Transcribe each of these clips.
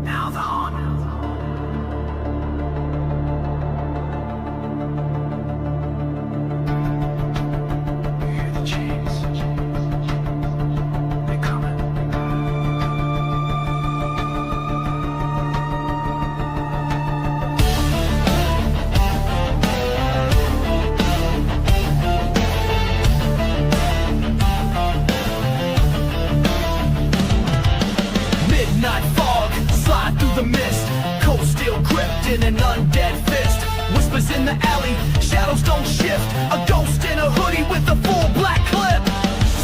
Now the hunt. You hear the chains? They're coming. Midnight fog, slide through the mist. Cold steel gripped in an undead fist. Whispers in the alley, shadows don't shift. A ghost in a hoodie with a full black clip.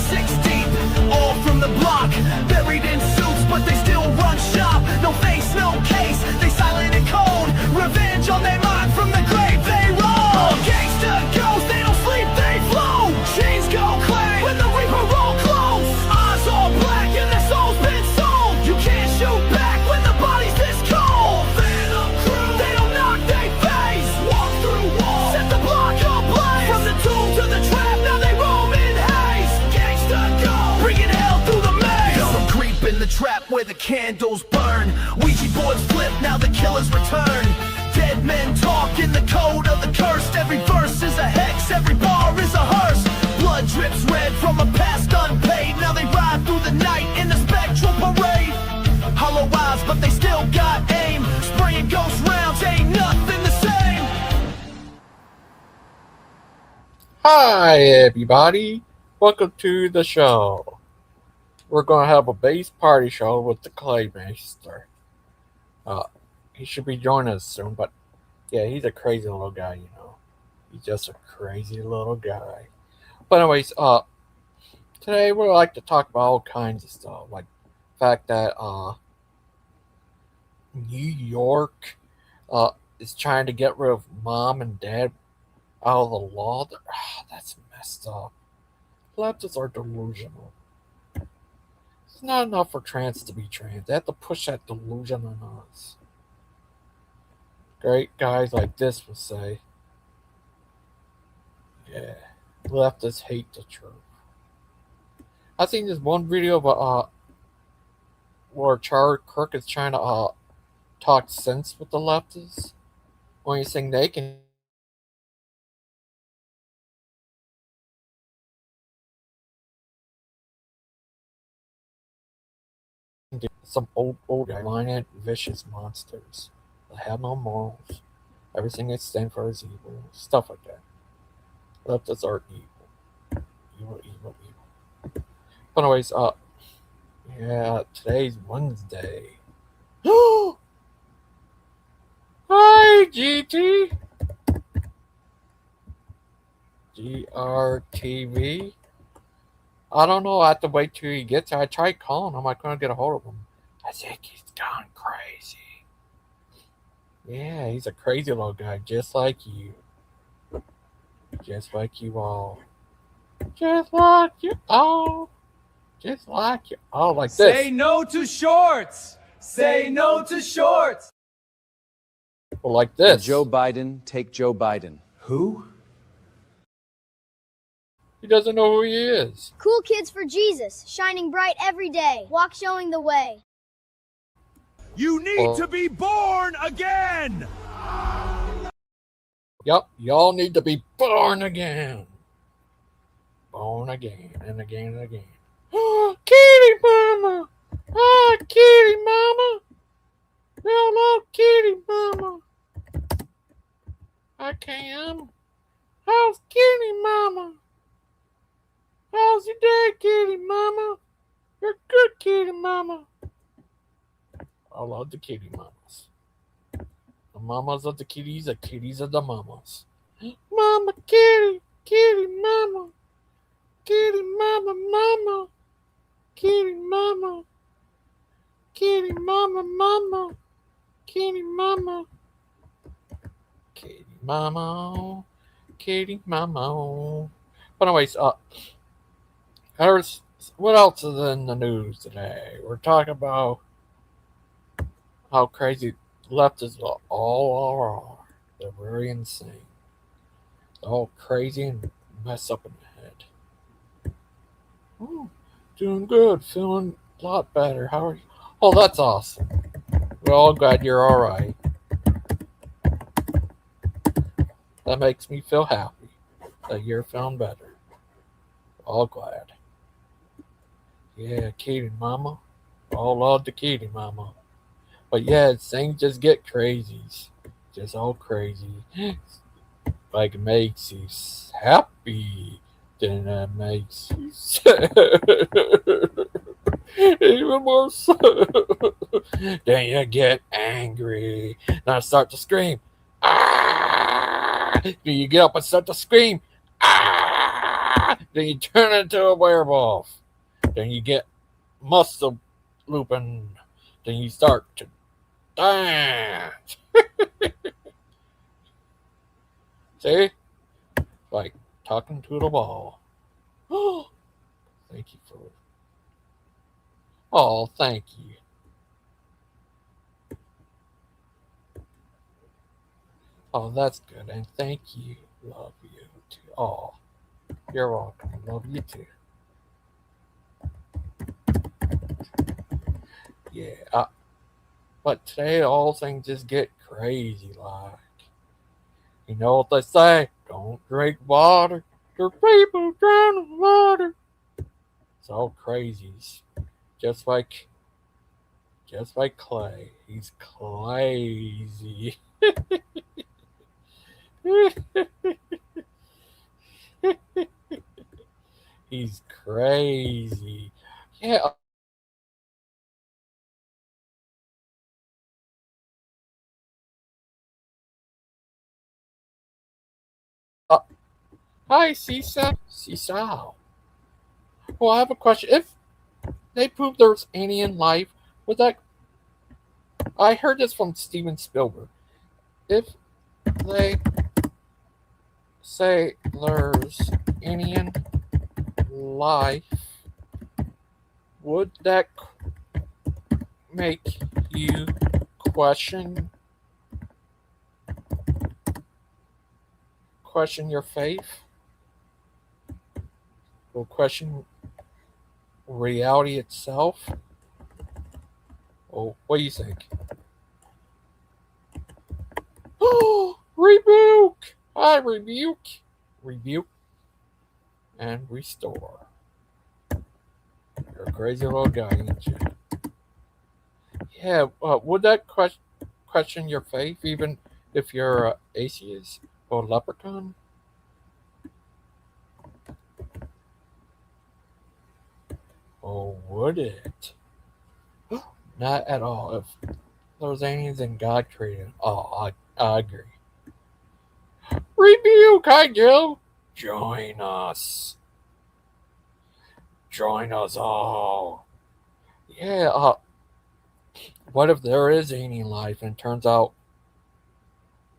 6 deep, all from the block. Buried in suits, but they still run shop. No face, no case, they silent and cold. Revenge on their mind, from the grave they roll. Gangster ghosts, they don't sleep, they flow. Chains go clang when the reaper roll close. Eyes all black and their souls been sold. You can't shoot back when the body's this cold. Phantom crew, they don't knock, they face. Walk through walls, set the block ablaze. From the tomb to the trap, now they roam in haste. Gangsta go, bringing hell through the maze. Some creep in the trap where the candles burn. Ouija boards flip, now the killers return. Dead men talk in the code of the cursed. Every verse is a hex, every bar is a hearse. Blood drips red from a past unpaid. Now they ride through the night in the spectral parade. Hollow eyes, but they still got aim. Spraying ghost rounds, ain't nothing the same. Hi everybody, welcome to the show. We're going to have a bass party show with the Claymaster. He should be joining us soon, but yeah, he's a crazy little guy, you know. He's just a crazy little guy. But anyways, today we'd like to talk about all kinds of stuff, like the fact that New York is trying to get rid of mom and dad out of the law. That's messed up. Leftists are delusional. It's not enough for trans to be trans. They have to push that delusion on us. Great guys like this will say, yeah, leftists hate the truth. I seen this one video of where Charlie Kirk is trying to talk sense with the leftists. When he's saying they can do some old violent, vicious monsters that have no morals. Everything they stand for is evil. Stuff like that. Leftists are evil. Evil, evil, evil. But anyways, yeah, today's Wednesday. Hi, GT. GRTV. I don't know. I have to wait till he gets here. I tried calling him. I couldn't get a hold of him. I think he's gone crazy. Yeah, he's a crazy little guy, just like you. Just like you all. Just like you all. Just like you all. Like this. Say no to shorts! Say no to shorts! Well, like this. Joe Biden, take Joe Biden. Who? He doesn't know who he is. Cool kids for Jesus, shining bright every day. Walk showing the way. You need to be born again! Yep, y'all need to be born again. Born again and again and again. Oh, kitty mama! Ah, kitty mama! Hello, kitty mama! I can. How's kitty mama? How's your day, kitty mama? You're good, kitty mama. I love the kitty mamas. The mamas of the kitties of the mamas. Mama kitty, kitty mama. Kitty mama, mama. Kitty mama. Kitty mama, mama. Kitty mama. Kitty mama. Kitty mama. But anyways, what else is in the news today? We're talking about how crazy leftists all are. They're very insane. They're all crazy and messed up in the head. Oh, doing good. Feeling A lot better. How are you? Oh, that's awesome. We're all glad you're all right. That makes me feel happy that you're feeling better. All glad. Yeah, Katie Mama. All love to Katie Mama. But yeah, things just get crazy. Just all crazy. Like it makes you happy. Then it makes you sad. Even more so. Then you get angry. Then I start to scream. Ah! Then you get up and start to scream. Ah! Then you turn into a werewolf. Then you get muscle looping. Then you start to dance. See? Like talking to the wall. Thank you for it. Oh, thank you. Oh, that's good. And thank you. Love you too. Oh, you're welcome. Love you too. Yeah. But today, all things just get crazy. Like, you know what they say? Don't drink water. There's people drowning water. It's all crazies. Just like, just like Clay. He's crazy. He's crazy. Yeah. Uh, Hi, Seesaw. Seesaw. Well, I have a question. If they prove there's alien life, would that? I heard this from Steven Spielberg. If they say there's alien life, would that make you question your faith? Or question reality itself? Oh, what do you think? Oh, rebuke! I rebuke, rebuke, and restore. You're a crazy little guy, ain't you? Yeah. Would that question your faith, even if you're a atheist or leprechaun? Or would it? Not at all. If those aliens and God created, oh, I agree. Rebuke, hi Joe. Join us. Join us all. Yeah. What if there is alien life and it turns out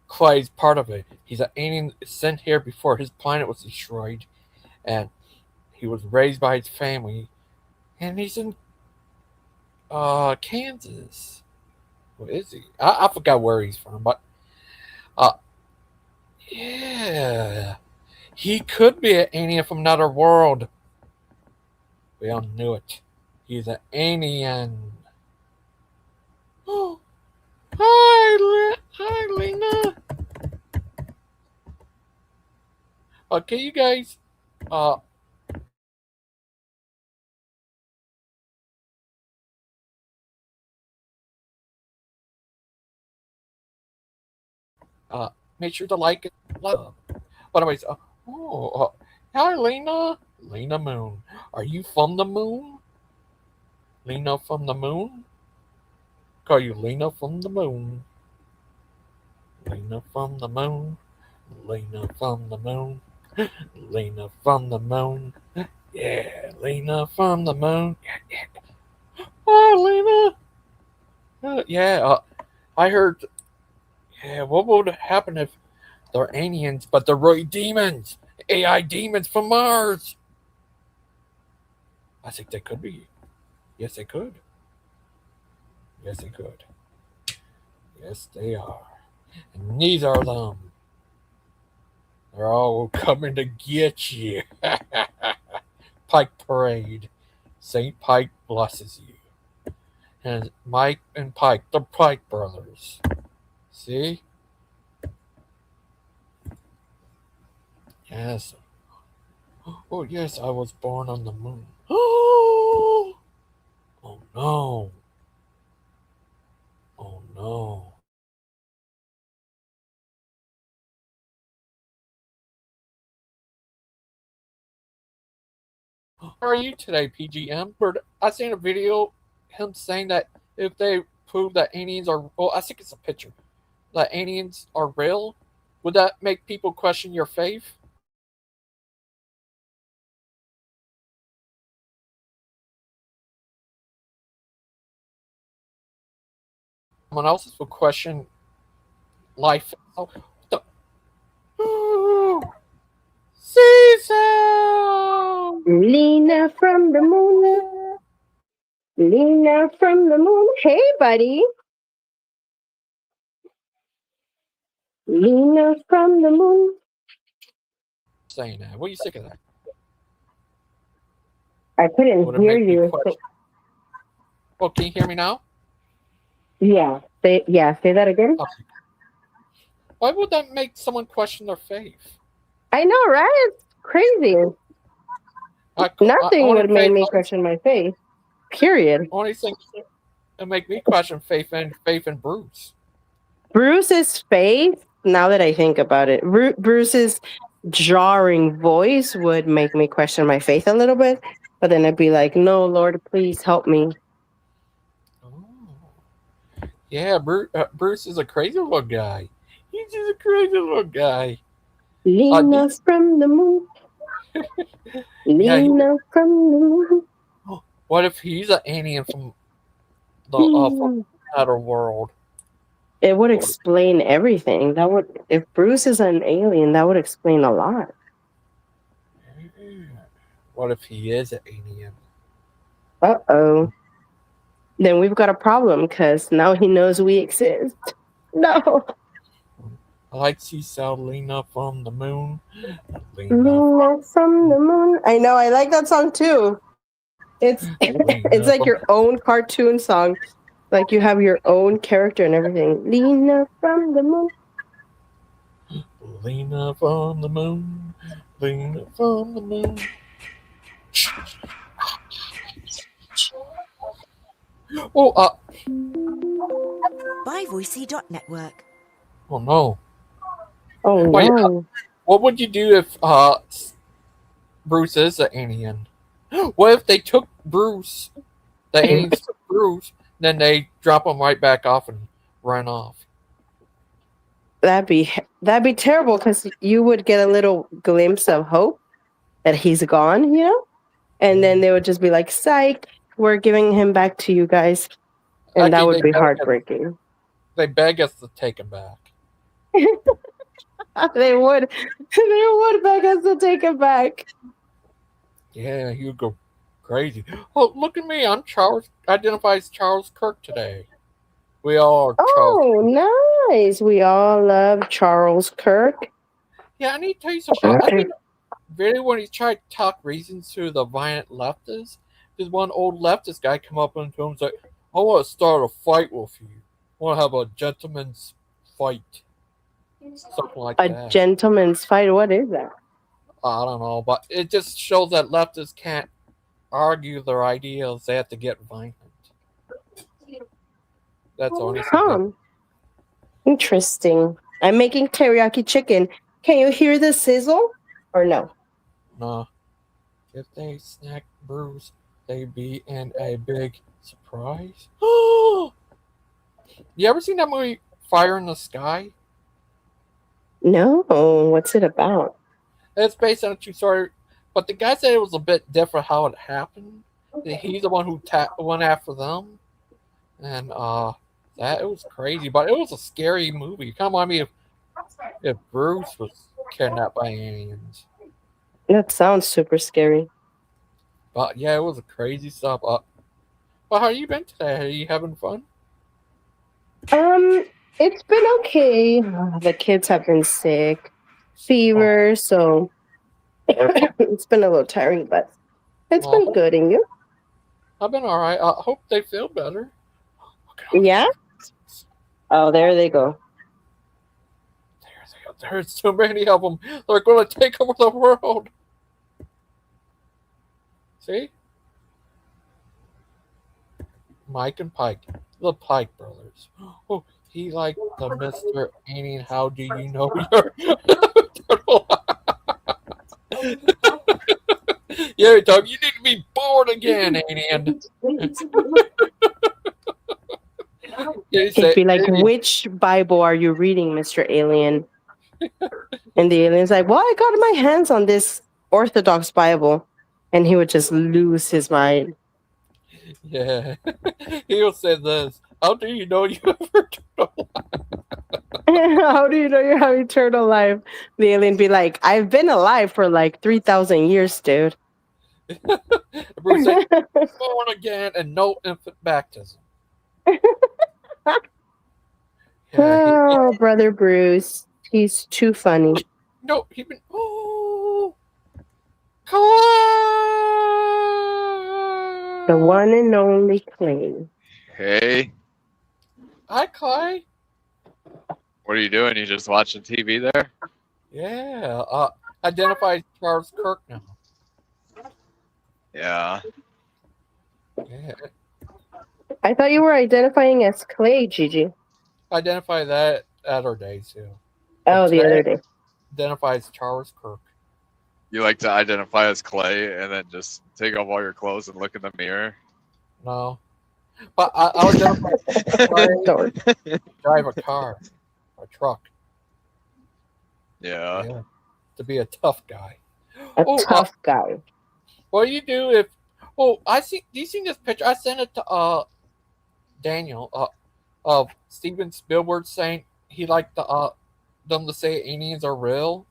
Clay's part of it? He's an alien sent here before his planet was destroyed, and he was raised by his family, and he's in Kansas. What is he? I forgot where he's from, but uh, yeah, he could be an alien from another world. We all knew it. He's an alien. Oh, hi, Lena. Okay, you guys. Uh, uh, make sure to like it. Love. But anyways, hi, Lena. Lena Moon. Are you from the moon? Lena from the moon? Call you Lena from the moon. Lena from the moon. Lena from the moon. Lena from the moon. Yeah, Lena from the moon. Oh, Lena. Yeah, I heard. Yeah, what would happen if they're aliens, but they're really demons? AI demons from Mars. I think they could be. Yes, they could. Yes, they could. Yes, they are. And these are them. They're all coming to get you. Pike Parade. Saint Pike blesses you. And Mike and Pike, the Pike brothers. See? Yes. Oh, yes, I was born on the moon. Oh no. Oh no. How are you today, PGM? I seen a video him saying that if they prove that aliens are, well, I think it's a picture, that aliens are real, would that make people question your faith? Someone else will question life. Oh, the, Cecil! Lena from the moon. Lena from the moon. Hey, buddy. Lena from the moon. Saying that. What do you think of that? I couldn't Would it hear make me you. question? Oh, can you hear me now? Yeah. Say that again. Okay. Why would that make someone question their faith? I know, right? It's crazy. Nothing Only would make faith, me question my faith. Period. only thing that make me question faith in Bruce. Bruce's faith, now that I think about it, Bruce's jarring voice would make me question my faith a little bit. But then I'd be like, no, Lord, please help me. Oh. Yeah, Bruce is a crazy little guy. He's just a crazy little guy. Lena from the moon. Lena from the moon. What if he's an alien from the from outer world? It would explain everything. If Bruce is an alien, that would explain a lot. What if he is an alien? Uh-oh. Then we've got a problem because now he knows we exist. No. I like Cecil, Lena from the moon. Lena from the moon. I know, I like that song too. It's it's like your own cartoon song. Like you have your own character and everything. Lena from the moon. Lena from the moon. Lena from the moon. Oh, BuyVoicey.network. oh no. Oh Wait, no. what would you do if Bruce is an alien? What if they took Bruce, the aliens took Bruce, then they drop him right back off and run off? That'd be terrible because you would get a little glimpse of hope that he's gone, you know? And then they would just be like, psych, we're giving him back to you guys. And that would be heartbreaking. They beg us to take him back. They would beg us to take him back. Yeah, you go crazy. Oh, look at me. I'm Charles, identified as Charles Kirk today. We all are Charles. Oh, nice. We all love Charles Kirk. Yeah, I need to tell you something. I think really when he tried to talk reasons to the violent leftists, there's one old leftist guy come up into him and say, I want to start a fight with you. I want to have a gentleman's fight. Something like that. A gentleman's fight? What is that? I don't know, but it just shows that leftists can't argue their ideals. They have to get violent. That's the only thing. Interesting. I'm making teriyaki chicken. Can you hear the sizzle or no? No. If they snack Bruce, they'd be in a big surprise. You ever seen that movie Fire in the Sky? No. What's it about? It's based on a true story, but the guy said it was a bit different how it happened. He's the one who went after them, and that it was crazy, but it was a scary movie. Kind of reminded me if Bruce was kidnapped by aliens. That sounds super scary. But yeah, it was a crazy stuff. But how you been today? Are you having fun? It's been okay. The kids have been sick, fever, so it's been a little tiring, but it's been good. And you? I've been all right. I hope they feel better. Look at all Yeah. these. Oh, there they go. There's too many of them. They're going to take over the world. See? Mike and Pike, the Pike brothers. Oh, he like the Mr. Alien. How do you know you're Yeah, Doug, you need to be born again, alien. Yeah, he He'd said, be like, alien. "Which Bible are you reading, Mr. Alien?" And the alien's like, "Well, I got my hands on this Orthodox Bible," and he would just lose his mind. Yeah. He'll say this. How do you know you ever How do you know you have eternal life? The alien be like, "I've been alive for like 3,000 years, dude." Bruce said, born again and no infant baptism. Yeah, Oh, brother Bruce, he's too funny. no, he been, oh, The Clay! one and only Clay. Hey, Hi, Clay. what are you doing? You just watching TV there? Yeah, identify Charles Kirk now. Yeah. Yeah, I thought you were identifying as Clay, Gigi. identify that other day too. Oh, But the other today day. identifies Charles Kirk. You like to identify as Clay and then just take off all your clothes and look in the mirror? No, but I'll identify Clay, Dork. drive a car, a truck. Yeah. Yeah, to be a tough guy. A Oh, tough guy. what do you do if? Oh, I see. Do you see this picture? I sent it to Daniel of Steven Spielberg saying he liked them to say aliens are real,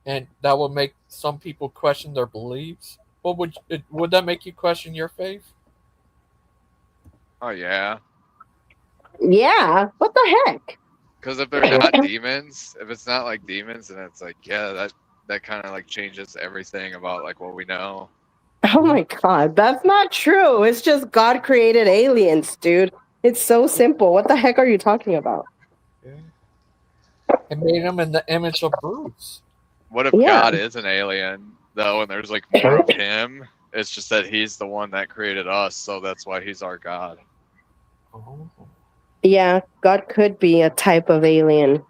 and that would make some people question their beliefs. What would that make you question your faith? Oh, yeah. Yeah. What the heck? Because if they're not demons, if it's not like demons, then it's like, yeah, that kind of like changes everything about like what we know. Oh my god, that's not true. It's just God created aliens, dude. It's so simple. What the heck are you talking about? Yeah. It made them in the image of Bruce. What if Yeah. God is an alien though, and there's like more of him? It's just that he's the one that created us, so that's why he's our God. Oh. Yeah, God could be a type of alien.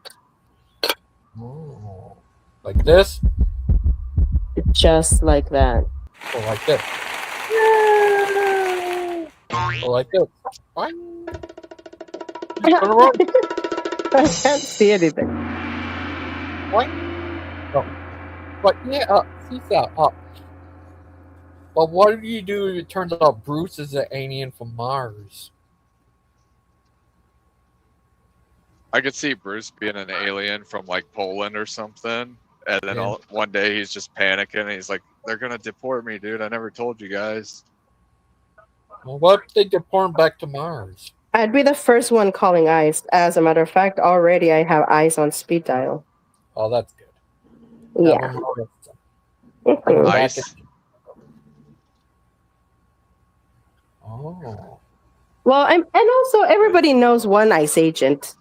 Oh. Like this Just like that. or like this. Or like this. Boing. He's gonna run. I can't see anything. Boing. Oh. But yeah, see that. But what do you do if it turns out Bruce is an alien from Mars? I could see Bruce being an alien from like Poland or something, and then Yeah. one day he's just panicking. And he's like, "They're gonna deport me, dude. I never told you guys." Well, what if they deport him back to Mars? I'd be the first one calling ICE. As a matter of fact, already I have ICE on speed dial. Oh, that's good. Yeah. Have him notice them. Mhm. Bring him back Ice. in. Oh. Well, and also everybody knows one ICE agent.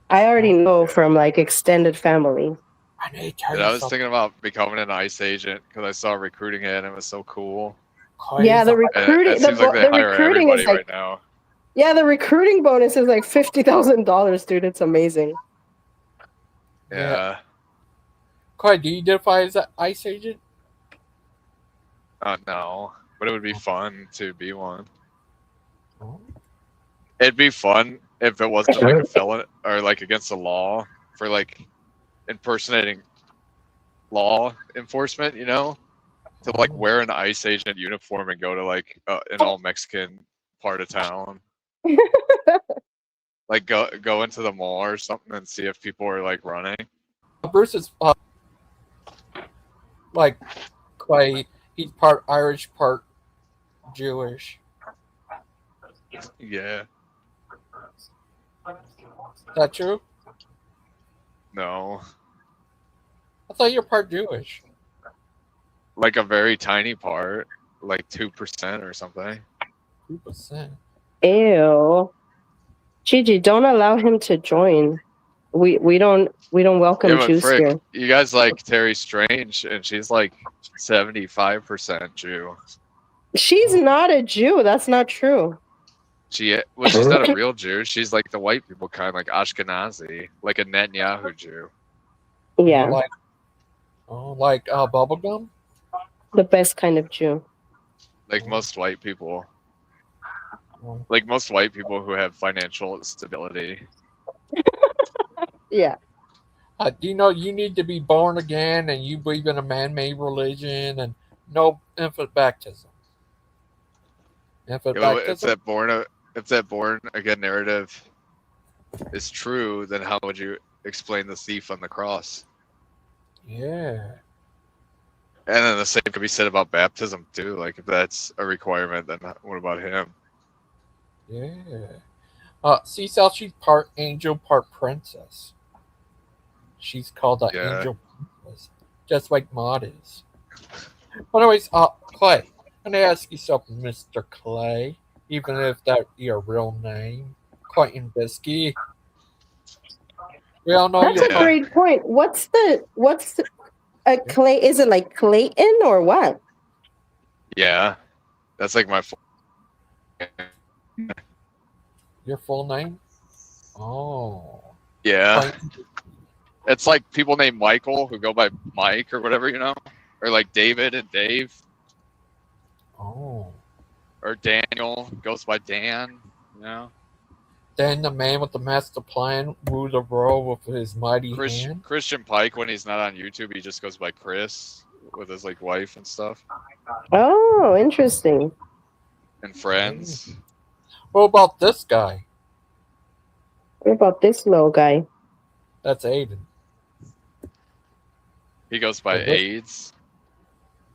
I already know from like extended family. I need to tell Dude, you I was something. thinking about becoming an ICE agent because I saw a recruiting ad and it was so cool. Yeah, the Crazy. And recruiting, it seems like they the hire recruiting everybody is like, right now. yeah, the recruiting bonus is like $50,000, dude. It's amazing. Yeah. Quite, do you identify as an ICE agent? No, but it would be fun to be one. Oh. It'd be fun if it wasn't like a felon or like against the law for like impersonating law enforcement, you know, to like wear an ICE agent uniform and go to like an all Mexican part of town, like go into the mall or something and see if people are like running. Bruce is like Clay. He's part Irish, part Jewish. Yeah. Is that true? No, I thought you're part Jewish. like a very tiny part. like 2% or something. 2%. Ew. Gigi, don't allow him to join. We don't welcome Yeah, but Jews frick, here. you guys like Terry Strange, and she's like 75% Jew. She's not a Jew. That's not true. She's not a real Jew. She's like the white people kind, like Ashkenazi, like a Netanyahu Jew. Yeah, Like bubblegum? the best kind of Jew. Like most white people. Oh. Like most white people who have financial stability. Yeah. Do you know you need to be born again and you believe in a man-made religion and no infant baptism? Infant You know, if baptism? that born again narrative is true, then how would you explain the thief on the cross? Yeah. And then the same could be said about baptism too. Like if that's a requirement, then what about him? Yeah. Cecil, she's part angel, part princess. She's called the Yeah. angel princess, just like Maud is. But anyways, Clay, I'm gonna ask you something, Mr. Clay, even if that's your real name, Clayton Bisky. We all know That's you're a great point. What's a Clay? Is it like Clayton or what? Yeah. That's like my full your full name. Oh, Yeah. Clayton. It's like people named Michael who go by Mike or whatever, you know? Or like David and Dave. Oh, Or Daniel goes by Dan, you know? then the man with the master plan ruled the world with his mighty hand. Christian Pike, when he's not on YouTube, he just goes by Chris with his like wife and stuff. Oh, interesting. And friends. What about this guy? What about this little guy? That's Aiden. He goes by Oh, this- AIDS.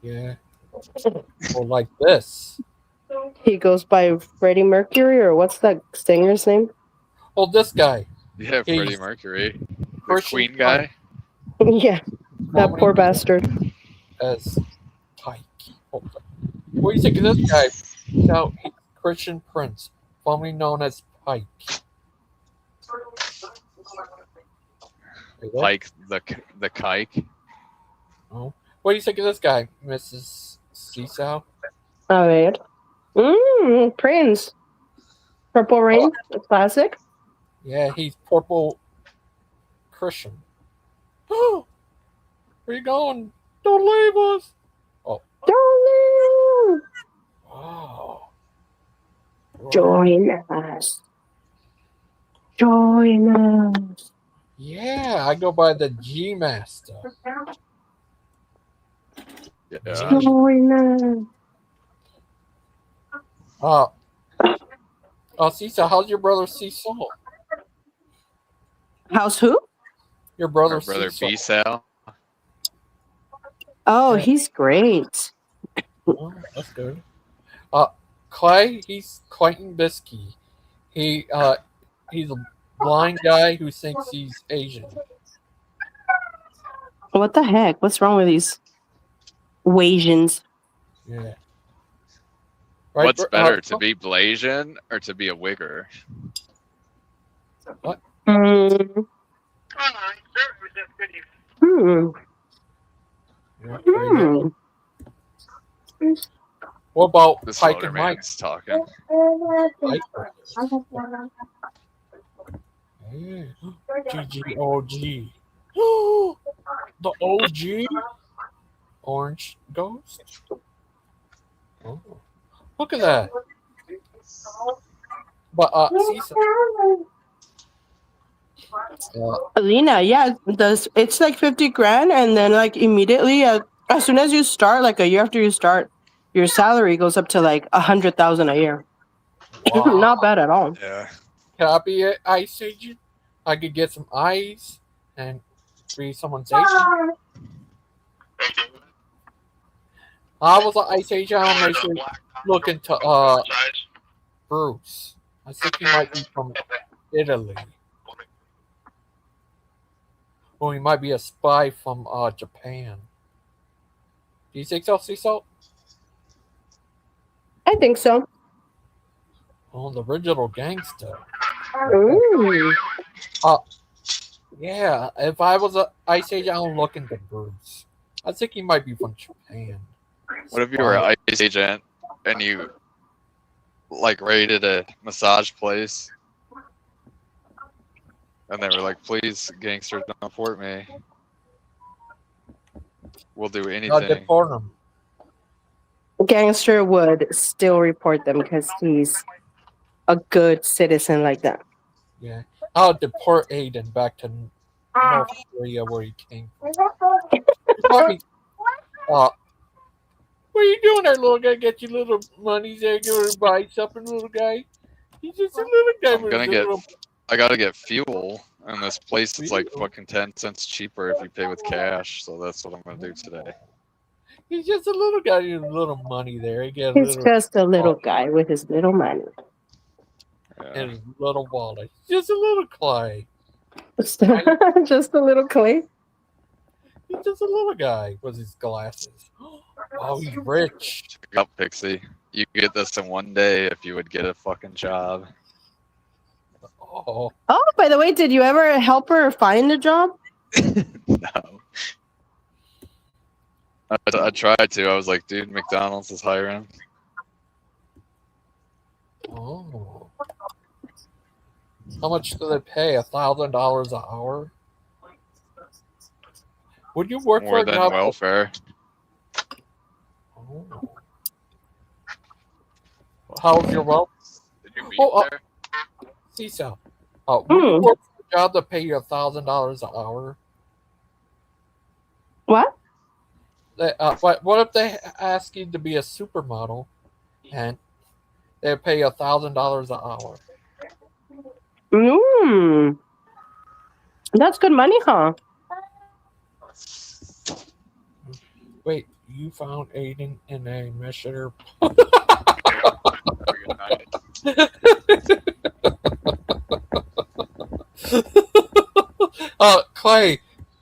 Yeah. Or like this. He goes by Freddie Mercury, or what's that singer's name? Oh, this guy. Yeah, He's Freddie Mercury. The Christian Queen guy. Yeah, that poor bastard. As Pike. Hold on. What do you think of this guy? Now, he's Christian Prince, formerly known as Pike. Wait, what? Pike the kike. Oh. What do you think of this guy, Mrs. Seesaw? A ver. Prince. Purple Rain, a classic. Yeah, he's Purple Christian. Where you going? Don't leave us. Darling, Oh. join us. Join us. Yeah, I go by the G Master. Yeah. Join us. Seesaw, how's your brother Seesaw? How's who? Your brother Our brother Seesaw. B Sal. Oh, Yeah. he's great. Oh, that's good. Clay, he's Clayton Bisky. He's a blind guy who thinks he's Asian. What the heck? What's wrong with these Wasians? Yeah. What's better, to be Blasian or to be a wigger? Hmm. Yeah, there you go. What about This Pike older and Mike? man's talking. Pike. Yeah. GGOG. The OG Orange Ghost. Oh, look at that. But Cecil, Alina, yeah, it's like 50 grand, and then like immediately, as soon as you start, like a year after you start, your salary goes up to like 100,000 a year. wow. Not bad at all. Yeah. Can I be an ice agent? I could get some ice and be someone's agent. I was an ice agent. I want to make sure look into Bruce. I think he might be from Italy. Or he might be a spy from Japan. Do you think so, Cecil? think so. Oh, the original Gangster. Ooh. Yeah, if I was a Ice Age, I'll look into Bruce. I think he might be from Japan. What if you were an ICE agent and you like raided a massage place and they were like, "Please, gangster, don't deport me. We'll do I'll anything." deport him. Gangster would still report them because he's a good citizen like that. Yeah, I'll deport Aiden back to North Korea where he came from. Probably, what are you doing there, little guy? Get your little money there, go to buy something, little guy. He's just a little guy I'm with gonna a get. little. I gotta get fuel, and this place is like Fuel? fucking 10 cents cheaper if you pay with cash. So that's what I'm gonna do today. He's just a little guy with a little money there. He get a He's little just a little guy with his little money. Yeah. and his little wallet. He's just a little Clay. Just a little Clay. He's just a little guy with his glasses. Oh, he's rich. Check out Pixie. You could get this in one day if you would get a fucking job. Oh, Oh, by the way, did you ever help her find a job? No. I tried to. I was like, dude, McDonald's is hiring. oh. How much do they pay? $1,000 an hour? Would you work More for a than job? welfare. Oh. How's your wealth? Did you meet Oh, there? Seesaw. Would you Hmm. work for a job that pay you $1,000 an hour? What? What if they ask you to be a supermodel and they pay you $1,000 an hour? Mm. That's good money, huh? Wait, you found Aiden in a messenger? Clay,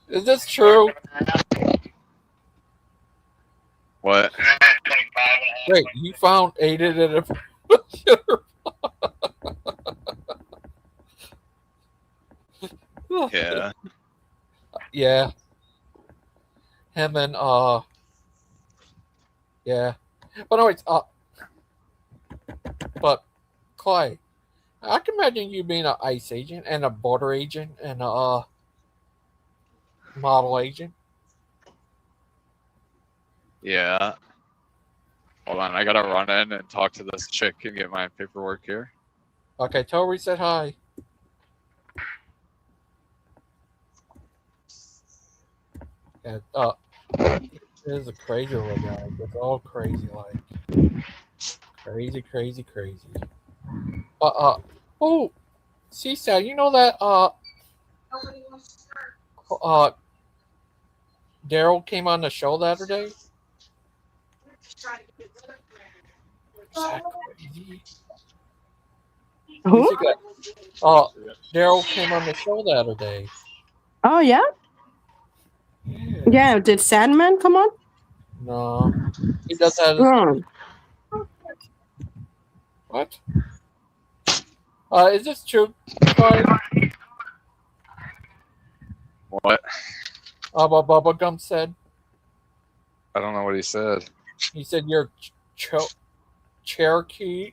is this true? What? Wait, you found Aiden in a messenger? Yeah. Yeah. Him and yeah. But anyways, but Clay, I can imagine you being an ICE agent and a border agent and a model agent. Yeah. Hold on, I gotta run in and talk to this chick and get my paperwork here. Okay, tell her we said hi. Yeah, it is a crazy little guy. It's all crazy, like crazy. Oh, Seaside, you know that Daryl came on the show the other day? Is that crazy? Who? Daryl came on the show the other day. Oh, yeah? Yeah. Yeah, did Sandman come on? No. He does that. Hmm. What? Is this true? Clay? What? What Bubblegum said? I don't know what he said. He said you're Cherokee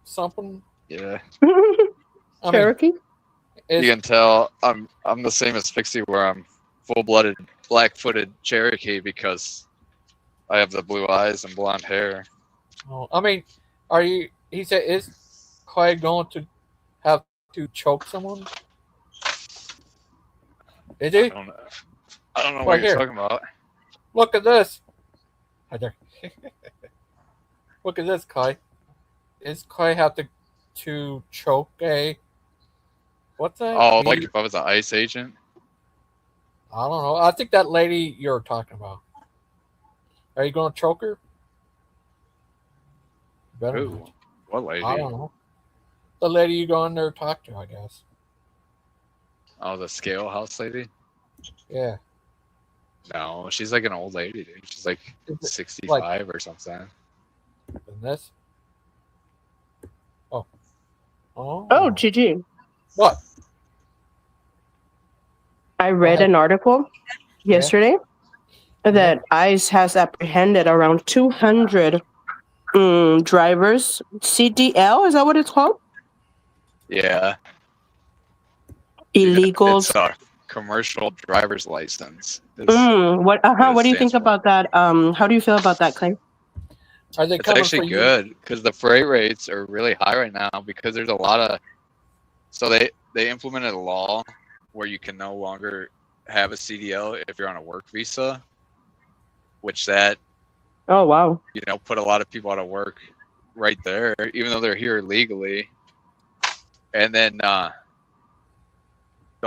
something. Yeah. I mean, Cherokee? is, You can tell I'm the same as Pixie, where I'm full-blooded, black-footed Cherokee because I have the blue eyes and blonde hair. oh, I mean, are you? He said, is Clay going to have to choke someone? Is he? I don't know Right what here. you're talking about. Look at this. Right there. Look at this, Clay. Is Clay have to choke a? What's that? Oh, like if I was an ICE agent? I don't know. I think that lady you're talking about. Are you going to choke her? Better Who? not. What lady? I don't know. The lady you go in there and talk to, I guess. Oh, the scale house lady? Yeah. No, she's like an old lady, dude. She's like Is it 65 or something. And this. Oh. Oh, Oh. Gigi, What? I read ahead. an article yesterday that ICE has apprehended around 200 drivers. CDL, is that what it's called? Yeah. Illegals. It's a commercial driver's license. What it do you think stands for. about that? How do you feel about that, Clay? Are they It's coming actually for you? good because the freight rates are really high right now because there's a lot of. So they implemented a law where you can no longer have a CDL if you're on a work visa, which that Oh, wow. put a lot of people out of work right there, even though they're here legally. And then the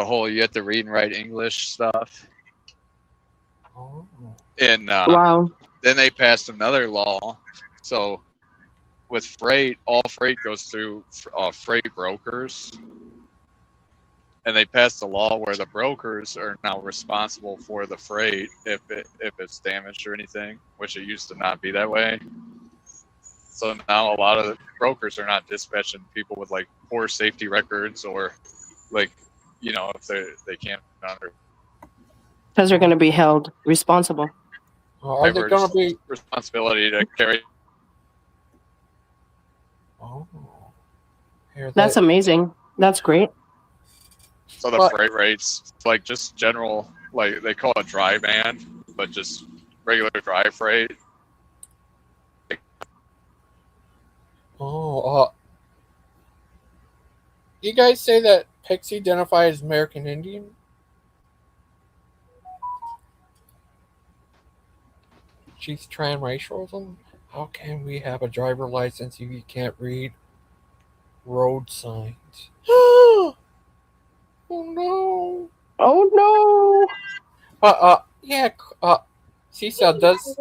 whole you have to read and write English stuff. Oh. And Wow. then they passed another law. So with freight, all freight goes through freight brokers. And they passed a law where the brokers are now responsible for the freight if it's damaged or anything, which it used to not be that way. So now a lot of the brokers are not dispatching people with like poor safety records or like, if they can't under Because they're going to be held responsible. Are they going to be? responsibility to carry. Oh. Here That's they- amazing. That's great. So the But- freight rates, like just general, like they call it dry van, but just regular dry freight. Oh. You guys say that Pixie identifies as American Indian? She's transracial? How can we have a driver license if you can't read road signs? Oh no! Oh, no. Yeah. Cecil, does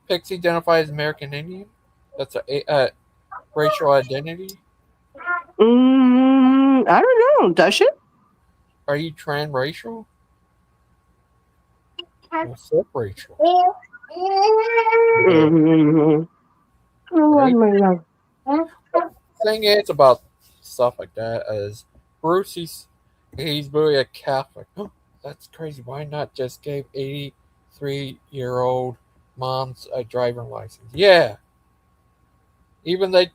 Pixie identify as American Indian? That's a racial identity. I don't know. Does she? Are you transracial? Or subracial? Mm-hmm. Right? Thing is about stuff like that is Bruce, he's really a Catholic. Oh, that's crazy. Why not just give 83-year-old moms a driving license? Yeah. Even they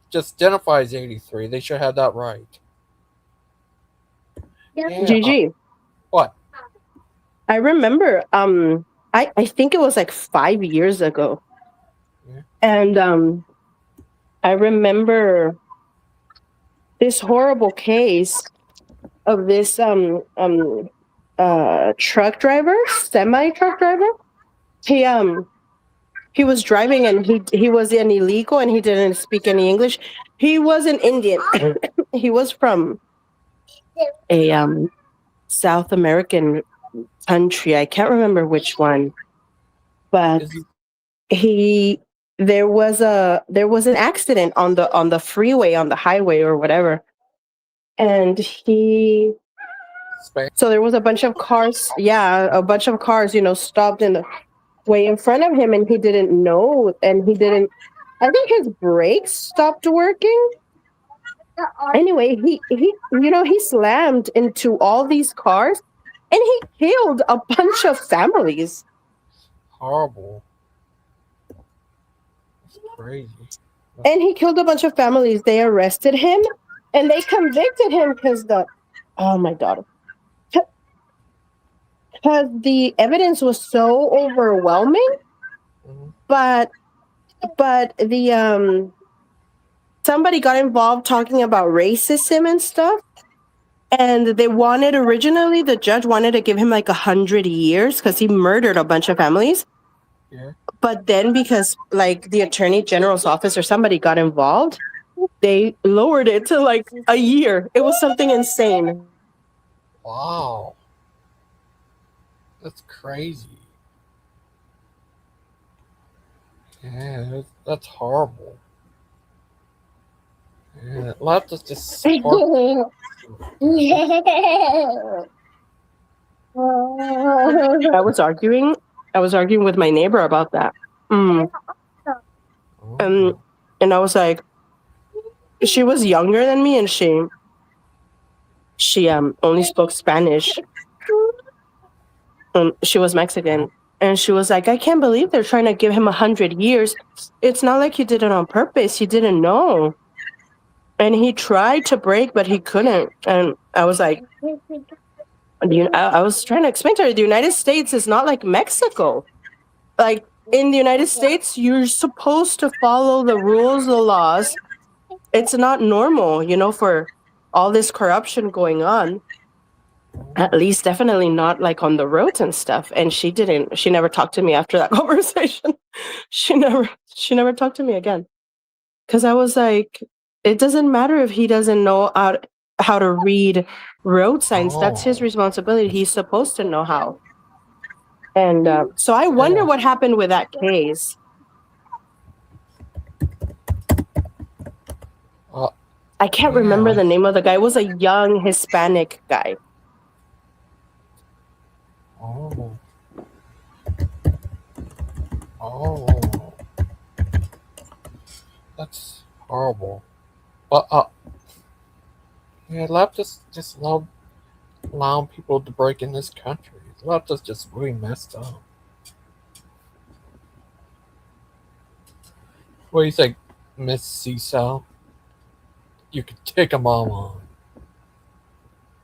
just identifies 83. They should have that right. Yeah. Gigi, What? I remember, I think it was like 5 years ago. Yeah. And I remember this horrible case of this truck driver, semi truck driver. He was driving and he was an illegal and he didn't speak any English. He was an Indian. He was from a South American country. I can't remember which one, but there was an accident on the freeway, on the highway or whatever, and so there was a bunch of cars, stopped in the way in front of him, and he didn't know, I think his brakes stopped working. Anyway, he slammed into all these cars and he killed a bunch of families. Horrible. That's crazy. And he killed a bunch of families. They arrested him and they convicted him because my daughter. Because the evidence was so overwhelming, Mm-hmm. but the somebody got involved talking about racism and stuff, and the judge wanted to give him like 100 years because he murdered a bunch of families. Yeah. But then because like the attorney general's office or somebody got involved, they lowered it to like a year. It was something insane. Wow. That's crazy. Yeah, that's horrible. Yeah, lots of just horrible. I was arguing with my neighbor about that. Oh. And I was like, she was younger than me, and she only spoke Spanish. She was Mexican, and she was like, I can't believe they're trying to give him 100 years. It's not like he did it on purpose. He didn't know, and he tried to break, but he couldn't. And I was like, I was trying to explain to her, the United States is not like Mexico. Like in the United States, you're supposed to follow the rules, the laws. It's not normal, for all this corruption going on. At least definitely not like on the roads and stuff. And she never talked to me after that conversation. She never talked to me again. Cause I was like, it doesn't matter if he doesn't know how to read road signs. That's his Oh. responsibility. He's supposed to know how. And so I wonder Yeah. what happened with that case. Uh, I can't yeah. remember the name of the guy. It was a young Hispanic guy. Oh. Oh. That's horrible. But yeah, leftists just love allowing people to break in this country. Leftists just really messed up. What do you think, Miss Seesaw? You could take them all on.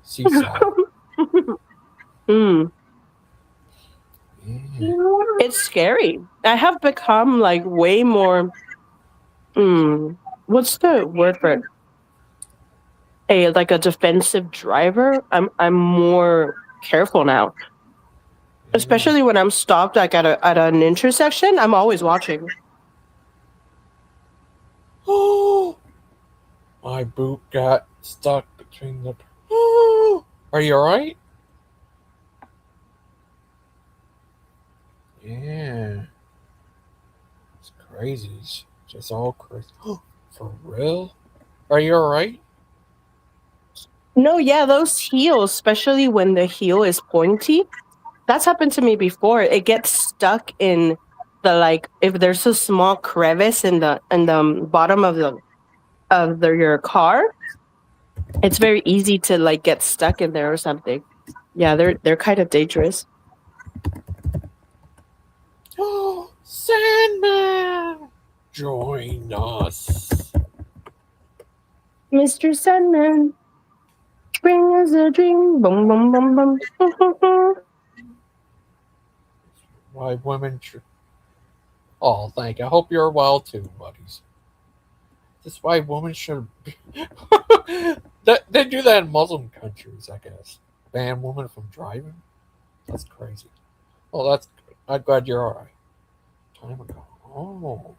Seesaw. Mm. Yeah. It's scary. I have become like way more. What's the word for it? Like a defensive driver. I'm more careful now, especially when I'm stopped like at an intersection. I'm always watching. Oh, my boot got stuck between the. Oh, are you alright? Yeah. It's crazy. It's just all crazy. For real? Are you alright? No, yeah, those heels, especially when the heel is pointy. That's happened to me before. It gets stuck in the like if there's a small crevice in the bottom of your car, it's very easy to like get stuck in there or something. Yeah, they're kind of dangerous. Oh, Sandman! Join us. Mr. Sandman, spring is a dream. Boom, boom, boom, boom. Why women. Oh, thank you. I hope you're well too, buddies. That's why women should be. They do that in Muslim countries, I guess. Ban women from driving? That's crazy. Oh, that's good. I'm glad you're alright. Time ago. Oh.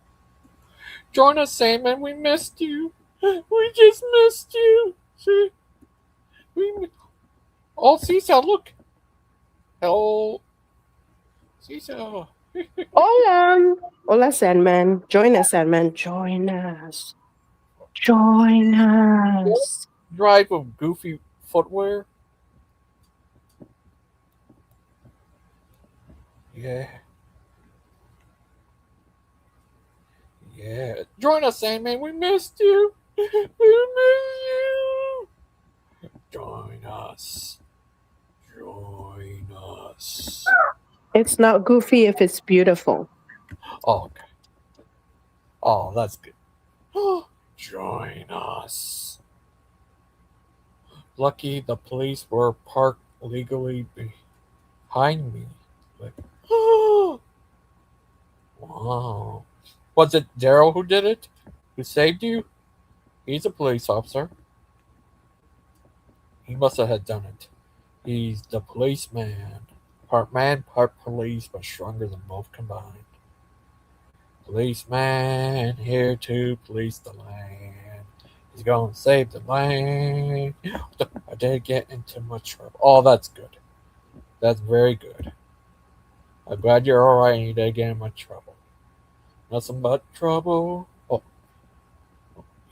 Join us, Simon. We missed you. We just missed you. See? Oh, Seesaw, look. Hello. Seesaw. Hola. Hola, Sandman. Join us, Sandman. Join us. Join us. Drive with goofy footwear. Yeah. Yeah. Join us, Sandman. We missed you. We missed you. Join us. Join us. It's not goofy if it's beautiful. Oh, okay. Oh, that's good. Join us. Lucky the police were parked legally behind me. Like, wow. Was it Daryl who did it? Who saved you? He's a police officer. He must have had done it. He's the policeman. Part man, part police, but stronger than both combined. Policeman here to police the land. He's going to save the land. I did get into much trouble. Oh, that's good. That's very good. I'm glad you're alright and you didn't get in much trouble. Nothing but trouble. Oh,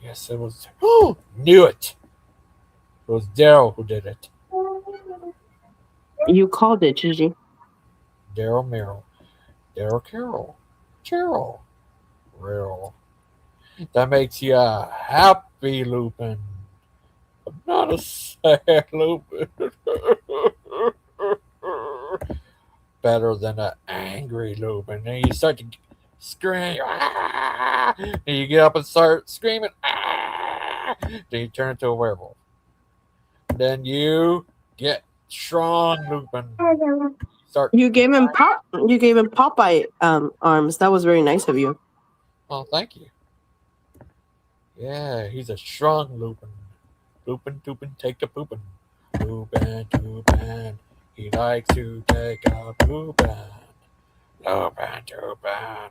yes, it was. Oh, knew it. It was Daryl who did it. You called it, Gigi. Daryl Merrill. Daryl Carroll. Cheryl. Real. That makes you a happy Lupin, but not a sad Lupin. Better than an angry Lupin. And you start to scream, ah! And you get up and start screaming, ah! Then you turn into a werewolf. Then you get strong Lupin. Start. You gave him pop. You gave him Popeye arms. That was very nice of you. Oh, thank you. Yeah, he's a strong Lupin. Lupin, Lupin, take a poopin'. Lupin, Lupin, he likes to take a poopin'. Lupin, Lupin,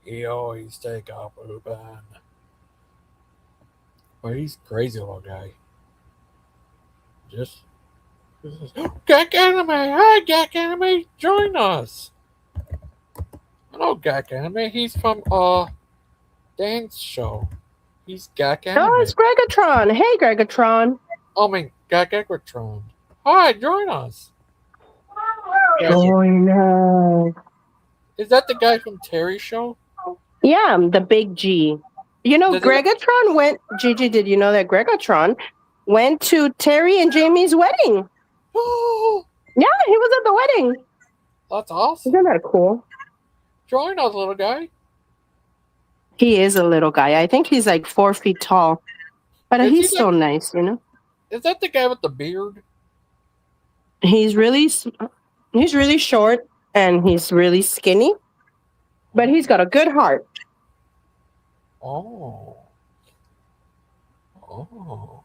he always take a poopin'. But he's crazy little guy. Just Gak Anime! Hi, Gak Anime! Join us! Hello, Gak Anime. He's from Dance Show. He's Gak Anime. Oh, it's Gregatron. Hey, Gregatron. I mean, Gagagratron. Hi, join us. Join us. Is that the guy from Terry's show? Yeah, the big G. You know, Does he- Gregatron went. Gigi, did you know that Gregatron went to Terry and Jamie's wedding? Oh, Yeah, he was at the wedding. that's awesome. Isn't that cool? Join us, little guy. He is a little guy. I think he's like 4 feet tall, but Is he he's so like- nice, you know. Is that the guy with the beard? He's really short and he's really skinny, but he's got a good heart. Oh. Oh.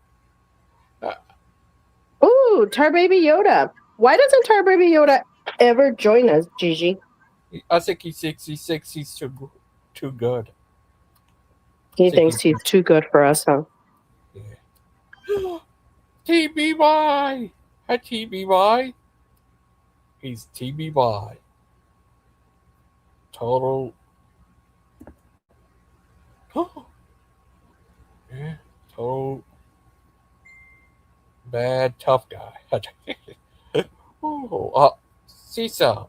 Ooh, Tar Baby Yoda. Why doesn't Tar Baby Yoda ever join us, Gigi? I think he's 66. He's too good. He thinks he's too good for us, huh? Yeah. TBY. Hi, TBY. He's TBY. Total. Yeah, total bad tough guy. Oh, Seesaw.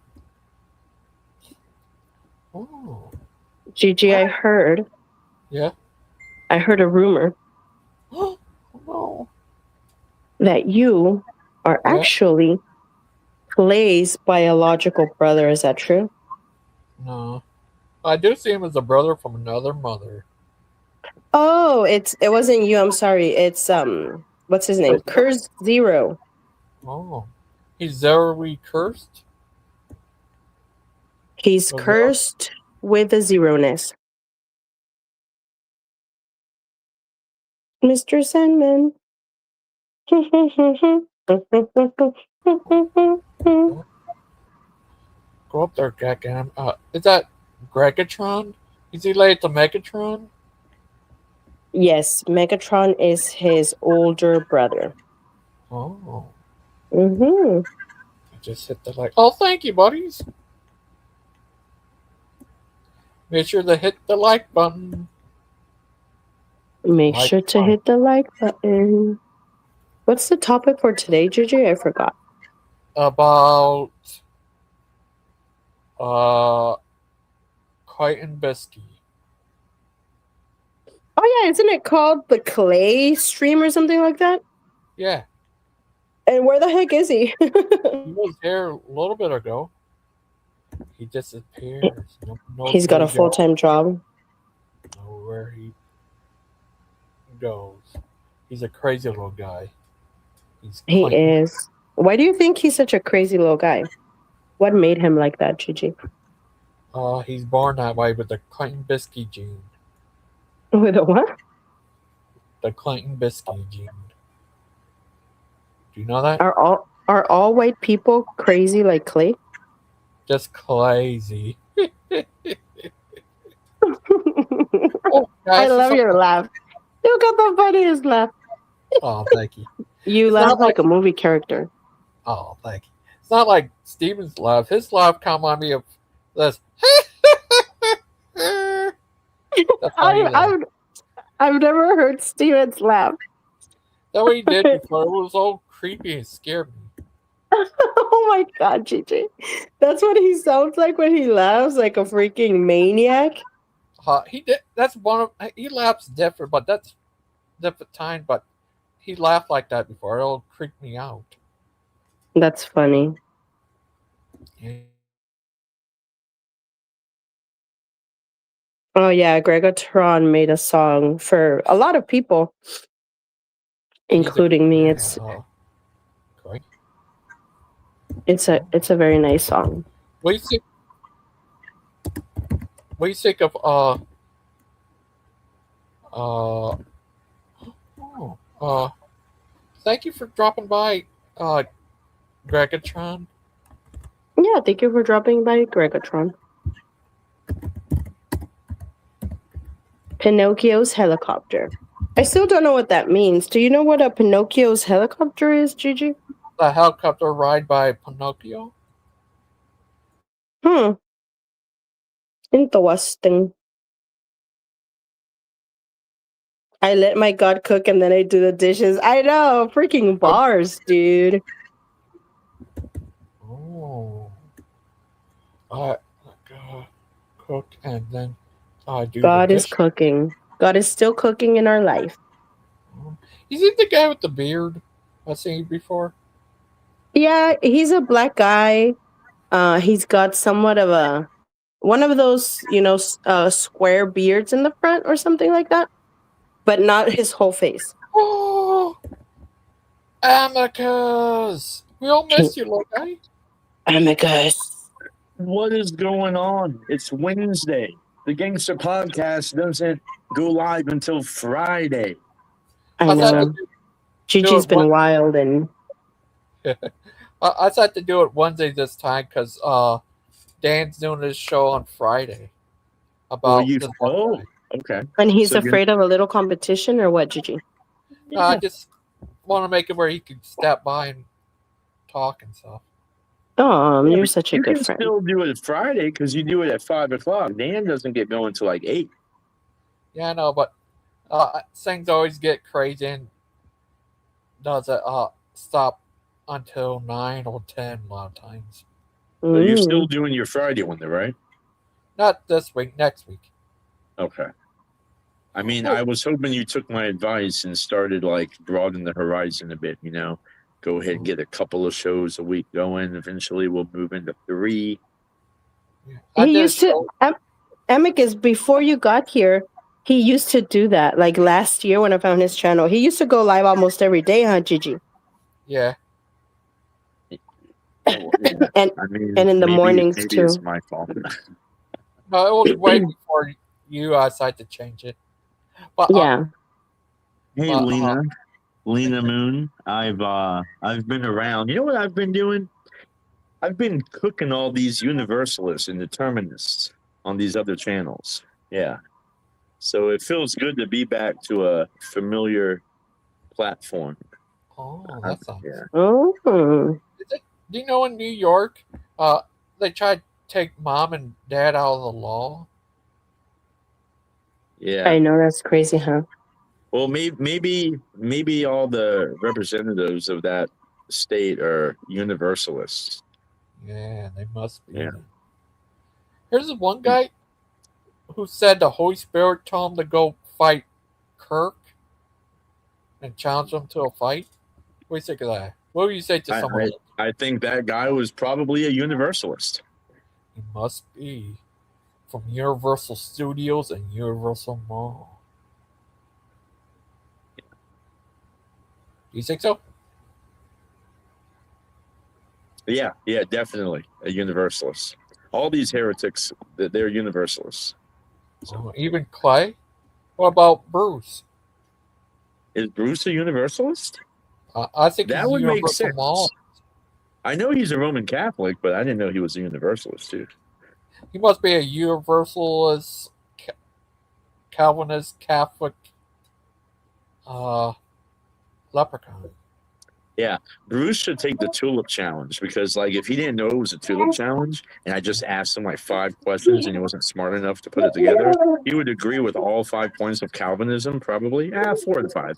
Oh, Gigi, I heard yeah. a rumor No. that you are Yeah. actually Clay's biological brother. Is that true? No. I do see him as a brother from another mother. Oh, it wasn't you. I'm sorry. It's what's his name? Curse Zero. Oh. He's zeroly cursed? He's Okay. cursed with a zeroness. Mr. Sandman. Go up there, Gagam. Is that Gregatron? Is he related to Megatron? Yes, Megatron is his older brother. Oh. Mm-hmm. I just hit the like. Oh, thank you, buddies. Make sure to hit the like button. Make Like sure to button. hit the like button. What's the topic for today, Gigi? I forgot. About Clayton Bisky. Oh yeah, isn't it called the Clay stream or something like that? Yeah, And where the heck is he? he was here a little bit ago. He disappears. No, He's got a full-time job. Know where he goes. He's a crazy little guy. He Clayton. is. Why do you think he's such a crazy little guy? What made him like that, Gigi? He's born that way with the Clayton Bisky gene. With a what? The Clayton Bisky gene. Do you know that? Are all white people crazy like Clay? Just crazy. Oh, I guys, love your laugh. You got the funniest laugh. Oh, thank you. You It's laugh not like like- a movie character. Oh, thank you. It's not like Steven's laugh. His laugh come on me of this. That's how he laughed. I've never heard Steven's laugh. That what he did before. It was all creepy and scared me. Oh my god, Gigi. That's what he sounds like when he laughs, like a freaking maniac. he did. That's one of he laughs different, but that's different time. But he laughed like that before. It'll creep me out. That's funny. Yeah. Oh yeah, Gregatron made a song for a lot of people, including me. Yeah, great. It's a very nice song. What do you think? What do you think of uh oh, thank you for dropping by, Gregatron. Yeah, thank you for dropping by, Gregatron. Pinocchio's helicopter. I still don't know what that means. Do you know what a Pinocchio's helicopter is, Gigi? The helicopter ride by Pinocchio. Hmm. Interesting. I let my God cook and then I do the dishes. I know, freaking bars, dude. Oh, I cook and then I do the God is dish. cooking. God is still cooking in our life. Is he the guy with the beard I've seen before? Yeah, he's a black guy. He's got somewhat of a one of those, square beards in the front or something like that, but not his whole face. Oh, Amicus! We all missed you, little guy. Amicus. What is going on? It's Wednesday. The Gangster podcast doesn't go live until Friday. I thought know. to Gigi's do it been wild and I thought to do it Wednesday this time because Dan's doing his show on Friday about this one guy. Okay. he's So you're- afraid of a little competition or what, Gigi? I just want to make it where he could step by and talk and stuff. Oh, Yeah, you're but such a you good can friend. still do it Friday because you do it at 5:00. Dan doesn't get going till like 8. Yeah, I know, but things always get crazy and doesn't stop until 9 or 10 a lot of times. So you're still Mm. doing your Friday one, though, right? Not this week, next week. Okay. I mean, I was hoping you took my advice and started like broaden the horizon a bit. Go ahead and get a couple of shows a week going. Eventually, we'll move into 3. I He did a used to show. Amicus, before you got here, he used to do that. Like last year when I found his channel, he used to go live almost every day, huh, Gigi? Yeah. Oh, yeah. And I mean, and in the maybe mornings it's too. my fault. No, it was way before you decided to change it. But Yeah. Hey, Uh, Lena Moon. I've been around. You know what I've been doing? I've been cooking all these universalists and determinists on these other channels. Yeah. So it feels good to be back to a familiar platform. that sounds. Yeah. Oh. Do you know in New York, they tried to take mom and dad out of the law? Yeah. I know, that's crazy, huh? Well, maybe all the representatives of that state are universalists. Yeah, they must be. Yeah. Here's the one guy who said the Holy Spirit told him to go fight Kirk and challenge him to a fight. What do you think of that? What would you say to someone like that? I think that guy was probably a universalist. He must be from Universal Studios and Universal Mall. Do you think so? Yeah, definitely a universalist. All these heretics, they're universalists. Even Clay? What about Bruce? Is Bruce a universalist? I think That he's would make Universal sense. Mall. I know he's a Roman Catholic, but I didn't know he was a universalist too. He must be a Universalist, Calvinist, Catholic, leprechaun. Yeah, Bruce should take the tulip challenge because, like, if he didn't know it was a tulip challenge, and I just asked him like 5 questions and he wasn't smart enough to put it together, he would agree with all 5 points of Calvinism, probably. 4 to 5.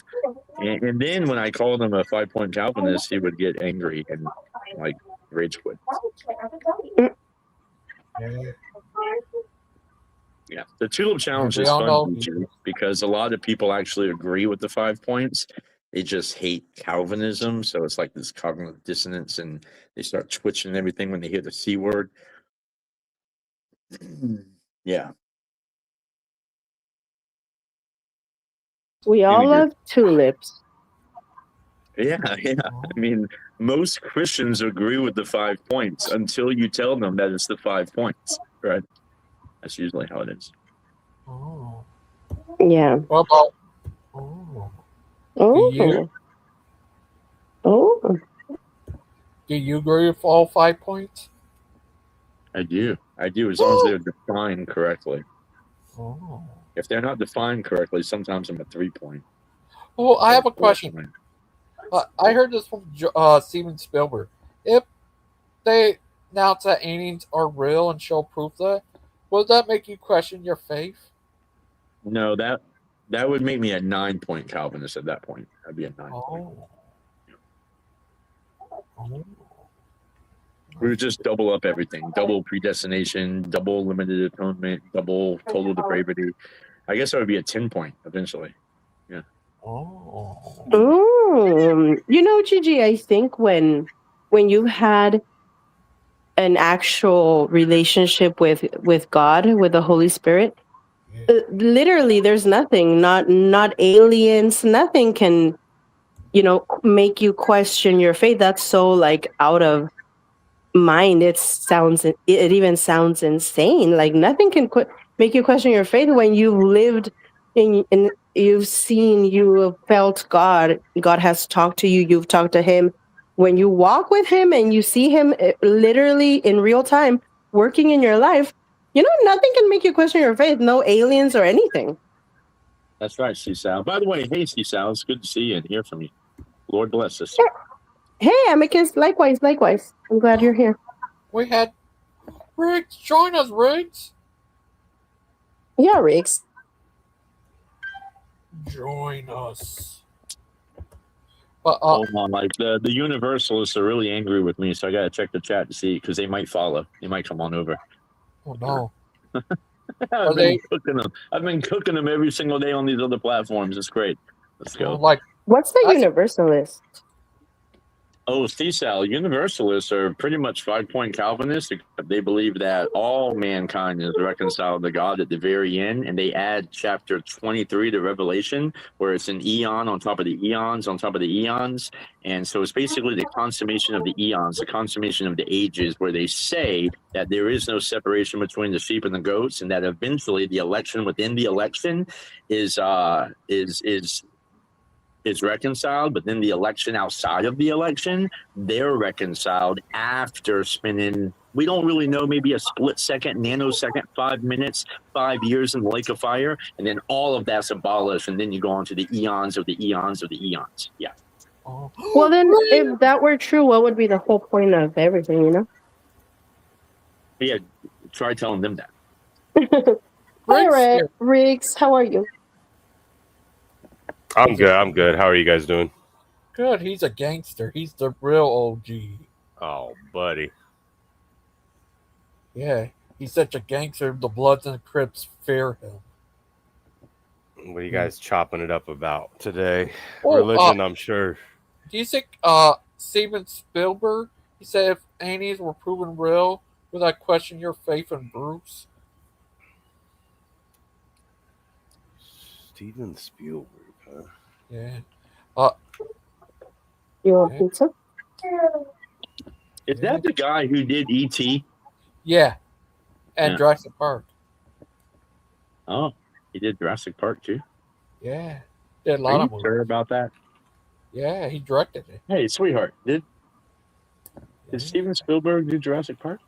And then when I called him a 5-point Calvinist, he would get angry and like rage quit. Yeah. Yeah, the tulip challenge we is all fun know feature because a lot of people actually agree with the 5 points. They just hate Calvinism, so it's like this cognitive dissonance, and they start twitching and everything when they hear the C word. Yeah, We all Maybe love tulips. yeah. I mean, most Christians agree with the 5 points until you tell them that it's the 5 points, right? That's usually how it is. Oh. Yeah. What about? Oh. Do you Oh. Oh. do you agree with all 5 points? I do, as long as they're defined correctly. Oh. If they're not defined correctly, sometimes I'm a 3 point. Well, I or have a 4 question. point. I heard this from Steven Spielberg. If they announce that aliens are real and show proof that, would that make you question your faith? No, that would make me a 9 point Calvinist at that point. I'd be a 9 point. Oh. Oh. We would just double up everything: double predestination, double limited atonement, double total depravity. I guess I would be a 10 point eventually. Yeah. Oh. You know, Gigi, I think when you had an actual relationship with God, with the Holy Spirit, literally there's nothing, not aliens, nothing can, make you question your faith. That's so like out of mind. It even sounds insane. Like nothing can make you question your faith when you've lived in you've seen, you have felt God has talked to you, you've talked to him. When you walk with him and you see him literally in real time working in your life, nothing can make you question your faith. No aliens or anything. That's right, C-Sal. By the way, hey, C-Sal, it's good to see you and hear from you. Lord bless us. Hey, Amicus, likewise. I'm glad you're here. We had Riggs join us, Riggs. Yeah, Riggs. Join us. But Oh my, like the Universalists are really angry with me, so I gotta check the chat to see because they might follow. They might come on over. oh no, I've been cooking them. I've been cooking them every single day on these other platforms. It's great. Let's go. like What's the that's- Universalist? Oh, C-Sal, Universalists are pretty much 5 point Calvinists. They believe that all mankind is reconciled to God at the very end, and they add chapter 23 to Revelation, where it's an eon on top of the eons on top of the eons. And so it's basically the consummation of the eons, the consummation of the ages, where they say that there is no separation between the sheep and the goats, and that eventually the election within the election is reconciled, but then the election outside of the election, they're reconciled after spending, we don't really know, maybe a split second, nanosecond, 5 minutes, 5 years in the lake of fire, and then all of that's abolished, and then you go on to the eons of the eons of the eons. Yeah. oh. Well, then, if that were true, what would be the whole point of everything, But yeah, try telling them that. Hi, Riggs here. Riggs. How are you? I'm good. How are you guys doing? Good. He's a gangster. He's the real OG. Oh, buddy. Yeah, he's such a gangster. The Bloods and the Crips fear him. What are you guys chopping it up about today? Oh, Religion, I'm sure. Do you think Steven Spielberg? He said if aliens were proven real, would I question your faith in Bruce? Steven Spielberg, huh? Yeah. You want Yeah. pizza? Is that the guy who did E.T.? Yeah. And Yeah. Jurassic Park. Oh, he did Jurassic Park too? Yeah. Did a Are lot you of movies. sure about that? Yeah, he directed it. Hey, sweetheart, did Steven Spielberg do Jurassic Park?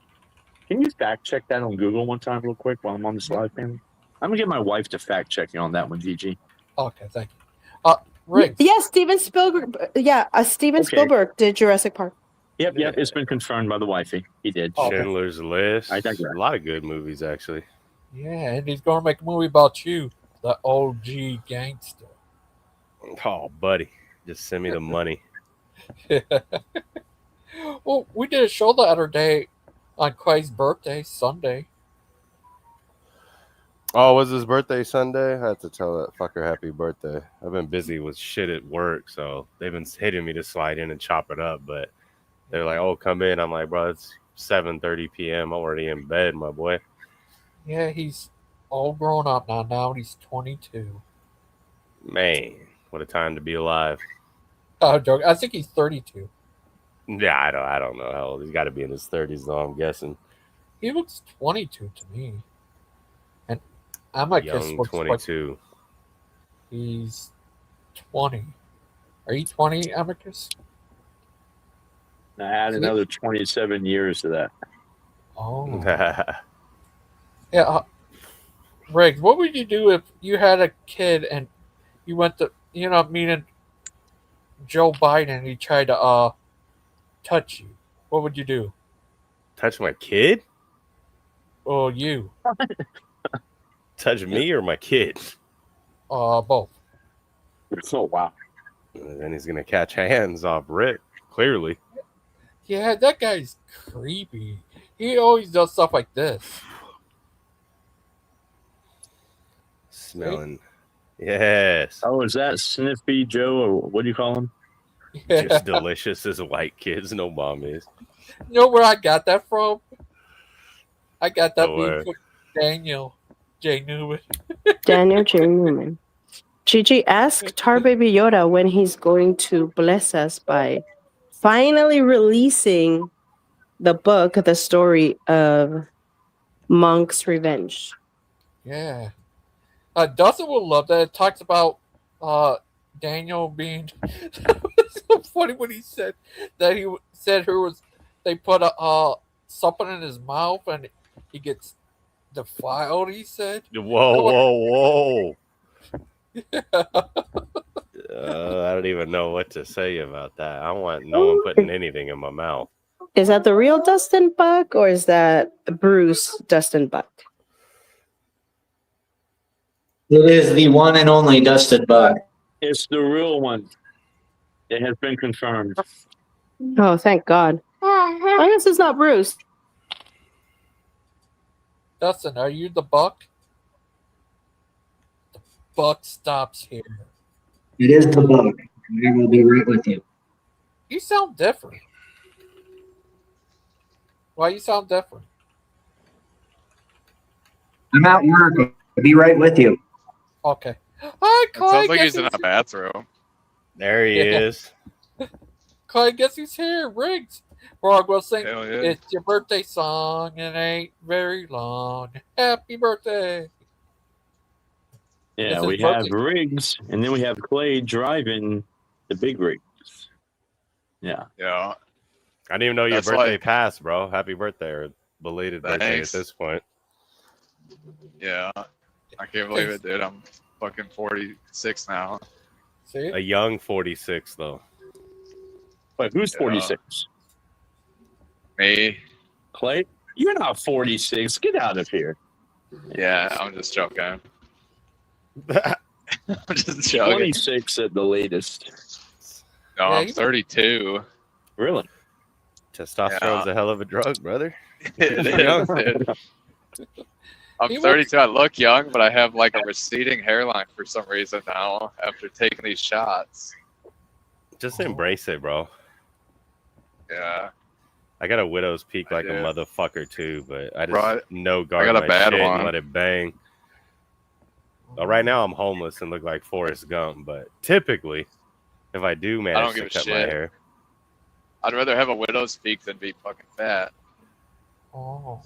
Can you fact check that on Google one time real quick while I'm on this live, family? I'm gonna get my wife to fact check you on that one, GG. Okay, thank you. Riggs. Yes, Steven Spielberg. Yeah, Steven Spielberg did Jurassic Park. Yep, it's been confirmed by the wifey. He did. Schindler's List. I digress. A lot of good movies, actually. Yeah, and he's going to make a movie about you, the OG gangster. Oh, buddy. Just send me the money. Well, we did a show the other day on Quay's birthday, Sunday. Oh, was his birthday Sunday? I had to tell that fucker happy birthday. I've been busy with shit at work, so they've been hitting me to slide in and chop it up. But they're like, "Oh, come in." I'm like, "Bro, it's 7:30 p.m. I'm already in bed, my boy." Yeah, he's all grown up now. Now he's 22. Man, what a time to be alive. Oh, joke. I think he's 32. Yeah, I don't know how old. He's got to be in his 30s, though. I'm guessing. He looks 22 to me. And Amicus Young looks 22. like he's 20. Are you 20, Amicus? I add another 27 years to that. Oh. Yeah. Riggs, what would you do if you had a kid and you went to, meeting Joe Biden and he tried to touch you? What would you do? Touch my kid? Or you? Touch me or my kid? Both. Oh, wow. And then he's gonna catch hands off Rick. Clearly. Yeah, that guy's creepy. He always does stuff like this. Smelling. Yes. Oh, is that Sniffy Joe, or what do you call him? Yeah. Just delicious as white kids. No mom is. You know where I got that from? I got that Nowhere. meme from Daniel J. Newman. Daniel J. Newman. Gigi, ask Tar Baby Yoda when he's going to bless us by finally releasing the book, the story of Monk's Revenge. Yeah. Dustin will love that. It talks about Daniel being so funny when he said that they put something in his mouth and he gets defiled, he said. Whoa. I don't even know what to say about that. I want no one putting anything in my mouth. Is that the real Dustin Buck or is that Bruce Dustin Buck? It is the one and only Dustin Buck. It's the real one. It has been confirmed. Oh, thank God. I guess it's not Bruce. Dustin, are you the Buck? The Buck stops here. It is the Buck. I will be right with you. You sound different. Why you sound different? I'm at work. I'll be right with you. Okay. Hi, It Clay. sounds like guess he's in a bathroom. There he is. Clay, guess who's here? Riggs. We're going to sing Hell yeah. It's Your Birthday Song and ain't very long. Happy birthday. Yeah, This is we have birthday. Riggs, and then we have Clay driving the big rigs. Yeah. Yeah. I didn't even know your That's birthday like- passed, bro. Happy birthday or belated birthday at Thanks. this point. Yeah. I can't believe it, dude. I'm fucking 46 now. See? A young 46, though. But who's Yeah. 46? Me? Clay? You're not 46. Get out of here. Yeah, I'm just joking. I'm just joking. 26 at the latest. No, Yeah, I'm you- 32. Really? Testosterone's a hell of a drug, brother. It is, young. dude. I'm He 32. I look young, but I have like a receding hairline for some reason now after taking these shots. Just embrace it, bro. Yeah. I got a widow's peak I like a do. motherfucker too, but I just Bro, no guard got a my bad shit one. and let it bang. Well, right now I'm homeless and look like Forrest Gump, but typically, if I do don't manage to give a cut my shit. hair, I'd rather have a widow's peak than be fucking fat. Oh.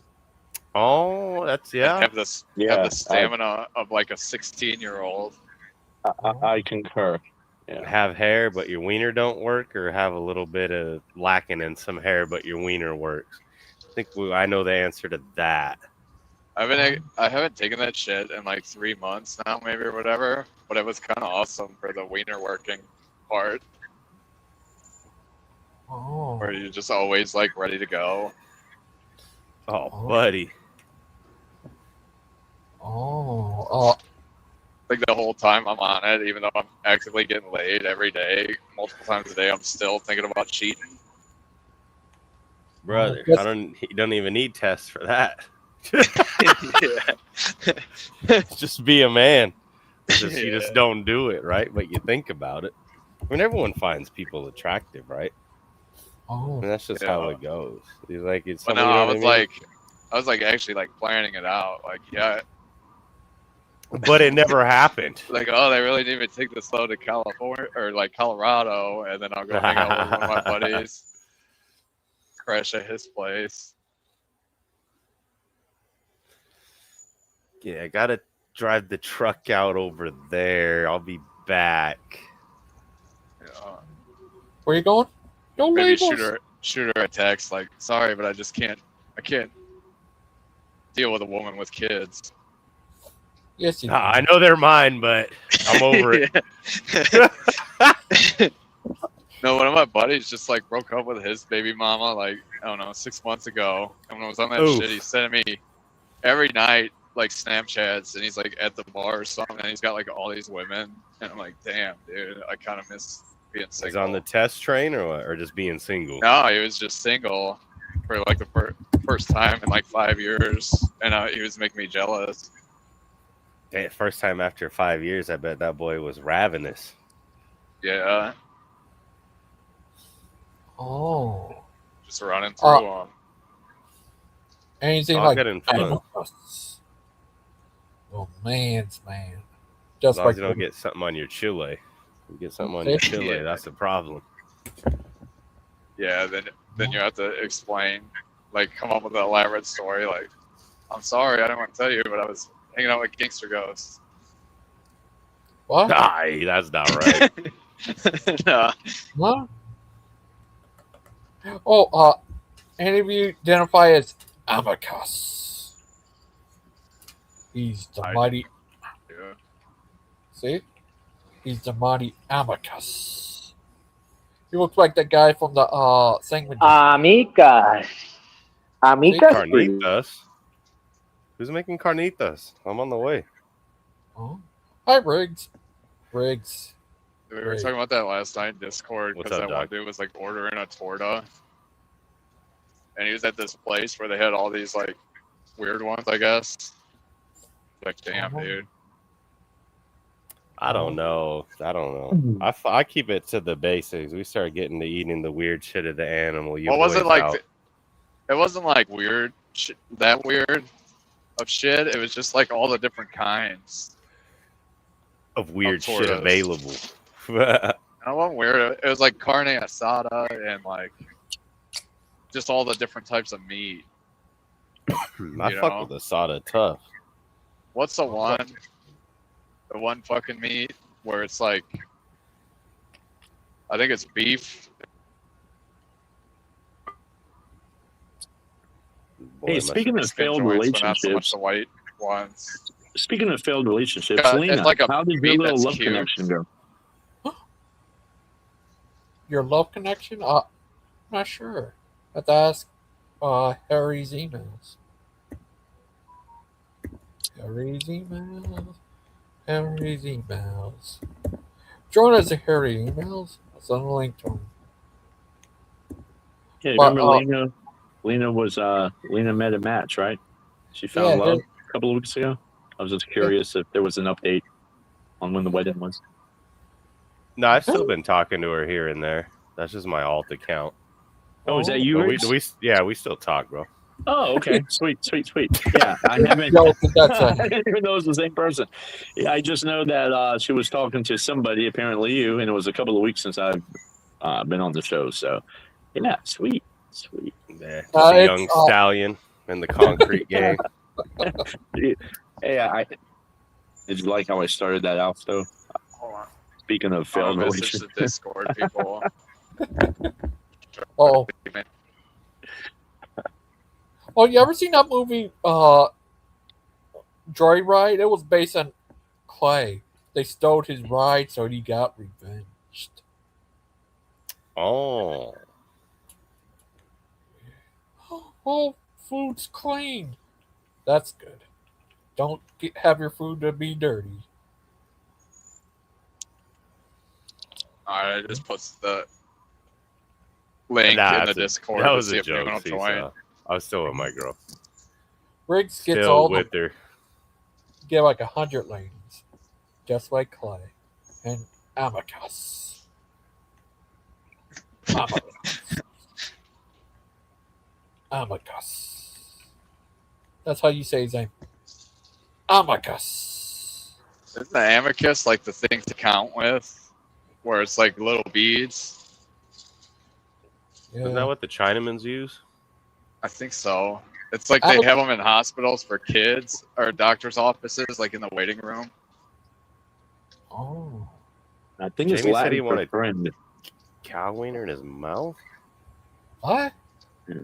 oh, that's And yeah. have this Yeah, have the stamina of like a 16-year-old. I concur. Yeah. Have hair but your wiener don't work, or have a little bit of lacking in some hair but your wiener works. I think I know the answer to that. I haven't taken that shit in like 3 months now, maybe or whatever. But it was kind of awesome for the wiener working part, Oh. where you're just always like ready to go. Oh, buddy. Oh. Like the whole time I'm on it, even though I'm actively getting laid every day, multiple times a day, I'm still thinking about cheating. Brother, Yes. you don't even need tests for that. Just be a man. You just don't do it, right? But you think about it. I mean, everyone finds people attractive, right? Oh, And that's just how it goes. It's like it's. But Something, no, you know I what was mean? like, I was like actually like planning it out. Like, yeah, But it never happened. like, oh, they really need me to take this load to California or like Colorado, and then I'll go hang out with one of my buddies, crash at his place. Yeah, I gotta drive the truck out over there. I'll be back. Yeah. where you going? No Maybe labels. shoot her a text like, sorry, but I can't deal with a woman with kids. Yes, you I know they're mine, but I'm over it. No, one of my buddies just like broke up with his baby mama like, I don't know, 6 months ago. And when I was on that Oof. shit, he sent me every night like Snapchats, and he's like at the bar or something, and he's got like all these women, and I'm like, damn, dude, I kind of miss being single. Is on the test train or what? Or just being single? No, he was just single for like the first time in like 5 years, and he was making me jealous. Hey, first time after 5 years, I bet that boy was ravenous. Yeah, Oh. just running through them. Anything All like good and fun. Oh, man's man. As Just long like as you don't get something on your chile. You get something on your chile, Yeah. that's the problem. Yeah, then you have to explain, like, come up with an elaborate story. Like, I'm sorry, I didn't want to tell you, but I was hanging out with Gangster Ghosts. What? Aye, that's not right. No. What? Oh, any of you identify as Amicus? He's the mighty. Yeah. See? He's the mighty Amicus. He looks like that guy from the Sandwich. Amicas. Amicas. Carnitas? Who's making carnitas? I'm on the way. Oh. Hi, Riggs. Riggs. We were talking about that last night in Discord What's because up, that one Doc? dude was like ordering a torta, and he was at this place where they had all these like weird ones, I guess. Like, damn, dude. I don't know. I keep it to the basics. We start getting to eating the weird shit of the animal. You What was it boys like? out. It wasn't like weird, that weird of shit. It was just like all the different kinds of weird shit tortas. available. I wasn't weird. It was like carne asada and like just all the different types of meat. I fuck with asada tough. What's the one? The one fucking meat where it's like, I think it's beef. Boy, Hey, speaking of Skin failed joints, but not so much relationships, the white ones. speaking of failed relationships, Yeah, Lena, it's like a how did your meat little that's love cute. connection go? Your love connection? I'm not sure. I have to ask Harry's emails. Harry's emails. Harry's emails. Join us at Harry emails. I'll send a link to him. Yeah, But, remember Lena met a match, right? She found love a couple of weeks ago. I was just curious if there was an update on when the wedding was. No, I've still been talking to her here and there. That's just my alt account. Oh, is that you? But Riggs? we still talk, bro. Oh, okay. Sweet. Yeah, I haven't. Yo, that's I didn't even know it was the same person. Yeah, I just know that she was talking to somebody, apparently you, and it was a couple of weeks since I've been on the show. So, yeah, sweet. Yeah, just a young stallion in the concrete game. Hey, did you like how I started that out, though? Hold on. Speaking of failed Message the relationships. Discord people. Oh, you ever seen that movie, Joyride? It was based on Clay. They stole his ride, so he got revenged. Oh. Oh, food's clean. That's good. Don't have your food to be dirty. Alright, I just puts the link in the Discord That to was see a if anyone will joke. join. I was still with my girl. Riggs gets Still all with the her. get like 100 ladies, just like Clay and Amicus. Amicus. That's how you say his name. Amicus. Isn't the amicus like the thing to count with, where it's like little beads? Isn't that what the Chinamans use? I think so. It's like they have them in hospitals for kids or doctors' offices, like in the waiting room. Oh. I think it's Jamie said Latin he for wanted friend. cow wiener in his mouth. What? Yeah.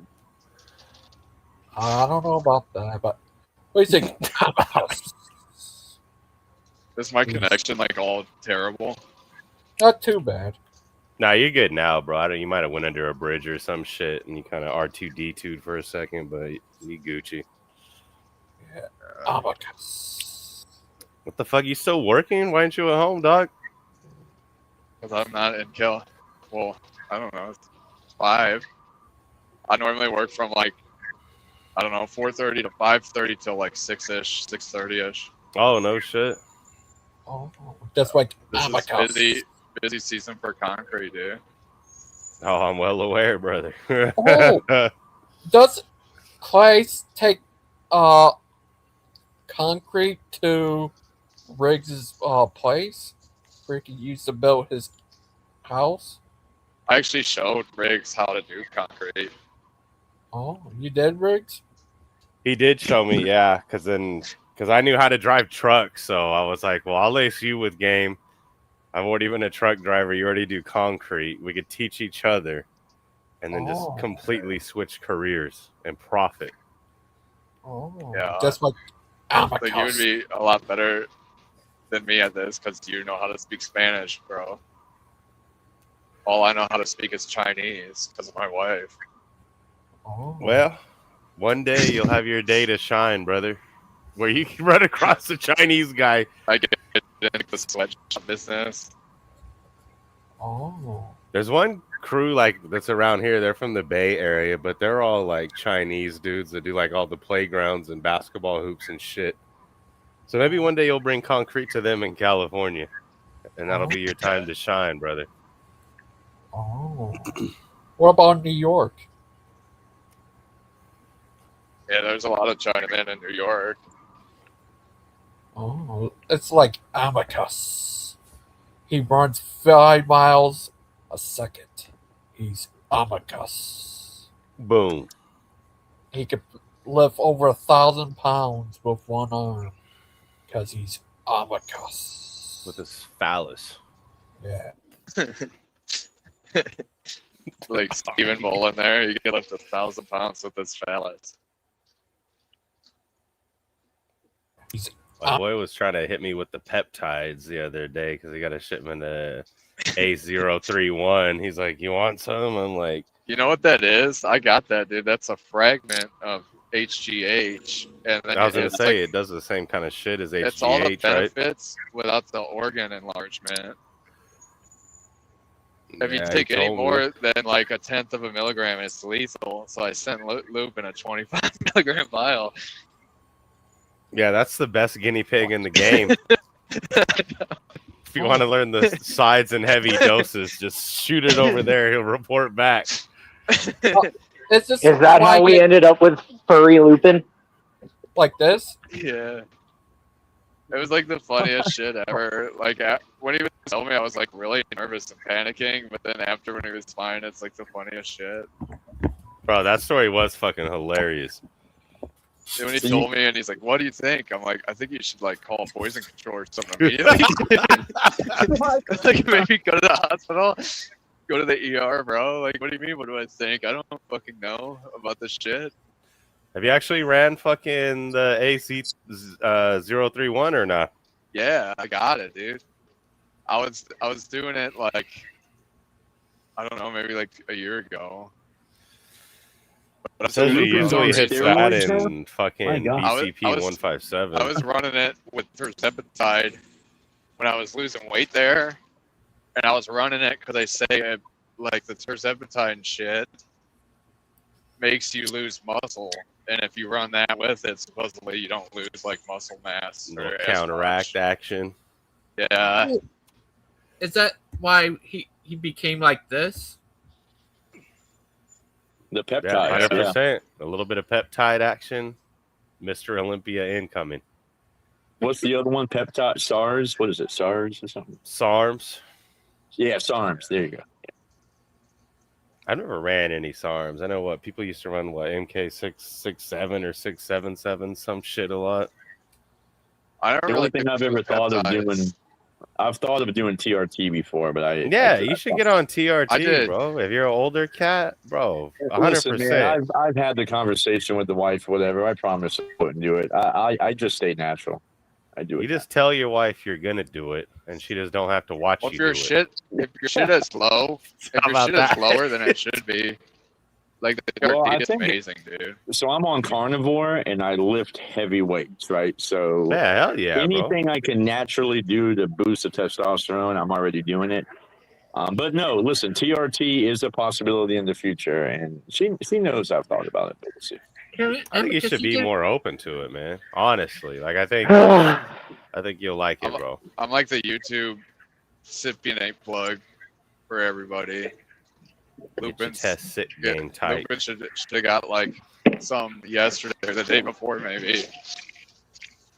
I don't know about that, but what do you think? Is my connection like all terrible? Not too bad. Nah, you're good now, bro. You might have went under a bridge or some shit, and you kind of R2D2'd for a second, but you Gucci. Yeah. Amicus. What the fuck? You still working? Why aren't you at home, dog? Because I'm not in Kill. Well, I don't know. It's 5. I normally work from like, I don't know, 4:30 to 5:30 till like 6-ish, 6:30-ish. Oh, no shit. Oh, just like This Amicus. is busy season for concrete, dude. Oh, I'm well aware, brother. Oh, does Clay take concrete to Riggs's place where he could use to build his house? I actually showed Riggs how to do concrete. Oh, you did, Riggs? He did show me, yeah, because I knew how to drive trucks, so I was like, well, I'll lace you with game. I've already been a truck driver. You already do concrete. We could teach each other and then just completely switch careers and profit. Oh, Yeah. just like Like you would be a lot better than me at this because you know how to speak Spanish, bro. All I know how to speak is Chinese because of my wife. Oh. Well, one day you'll have your day to shine, brother, where you can run across the Chinese guy. I get into the sweatshop business. Oh. There's one crew like that's around here. They're from the Bay Area, but they're all like Chinese dudes that do like all the playgrounds and basketball hoops and shit. So maybe one day you'll bring concrete to them in California, and that'll be your time to shine, brother. Oh. What about New York? Yeah, there's a lot of Chinamen in New York. Oh, it's like Amicus. He runs 5 miles a second. He's Amicus. Boom. He could lift over 1,000 pounds with one arm because he's Amicus. With his phallus. Yeah. Like Stephen Mullen there, you get up to 1,000 pounds with his phallus. My boy was trying to hit me with the peptides the other day because he got a shipment of A031. He's like, "You want some?" I'm like, You know what that is? I got that, dude. That's a fragment of HGH. And then I was gonna it's say like, it does the same kind of shit as HGH, it's all the right? benefits without the organ enlargement. If you Yeah, take he any told me. more than like 1/10 of a milligram, it's lethal. So I sent Loop in a 25 milligram vial. Yeah, that's the best guinea pig in the game. If you want to learn the sides and heavy doses, just shoot it over there. He'll report back. It's just Is that how we ended up with furry Lupin? like this? Yeah. It was like the funniest shit ever. Like when he was telling me, I was like really nervous and panicking. But then after when he was fine, it's like the funniest shit. Bro, that story was fucking hilarious. And when he told me, and he's like, "What do you think?" I'm like, "I think you should like call poison control or something immediately." Like maybe go to the hospital, go to the ER, bro. Like, what do you mean? What do I think? I don't fucking know about this shit. Have you actually ran fucking the AC 031 or not? Yeah, I got it, dude. I was doing it like I don't know, maybe like a year ago. But So he usually hits that steroids, in fucking My God. BCP 157. I was running it with tirzepatide when I was losing weight there, and I was running it because they say like the tirzepatide and shit makes you lose muscle and if you run that with it, supposedly you don't lose like muscle mass or Little as counteract much. action. Yeah, Is that why he became like this? The Yeah, peptides. Yeah. 100%. A little bit of peptide action. Mr. Olympia incoming. What's the other one? Peptide SARS. What is it? SARS or something? SARMs. Yeah, SARMs. There you go. I never ran any SARMs. I know what people used to run. What MK667 or 677, some shit a lot. I don't The really only thing I've ever thought of peptides. doing, I've thought of doing TRT before, but Yeah, you should get on TRT, I did. bro. If you're an older cat, bro, 100%. Listen, man, I've had the conversation with the wife, whatever. I promise I wouldn't do it. I just stay natural. I do it. You just tell your wife you're gonna do it, and she just don't have to watch Well, you if your do shit, if your shit is low, if How your about shit that? is lower than it should be, like the Well, I TRT is think amazing, dude. So I'm on carnivore and I lift heavy weights, right? So it. Yeah, hell yeah, bro. anything I can naturally do to boost the testosterone, I'm already doing it. But no, listen, TRT is a possibility in the future, and she knows I've thought about it. But we'll see. I think you should be more open to it, man. Honestly, like I think you'll like it, bro. I'm like the YouTube Sipionate plug for everybody. Lupin's test sit game tight. Lupin should have got like some yesterday or the day before, maybe.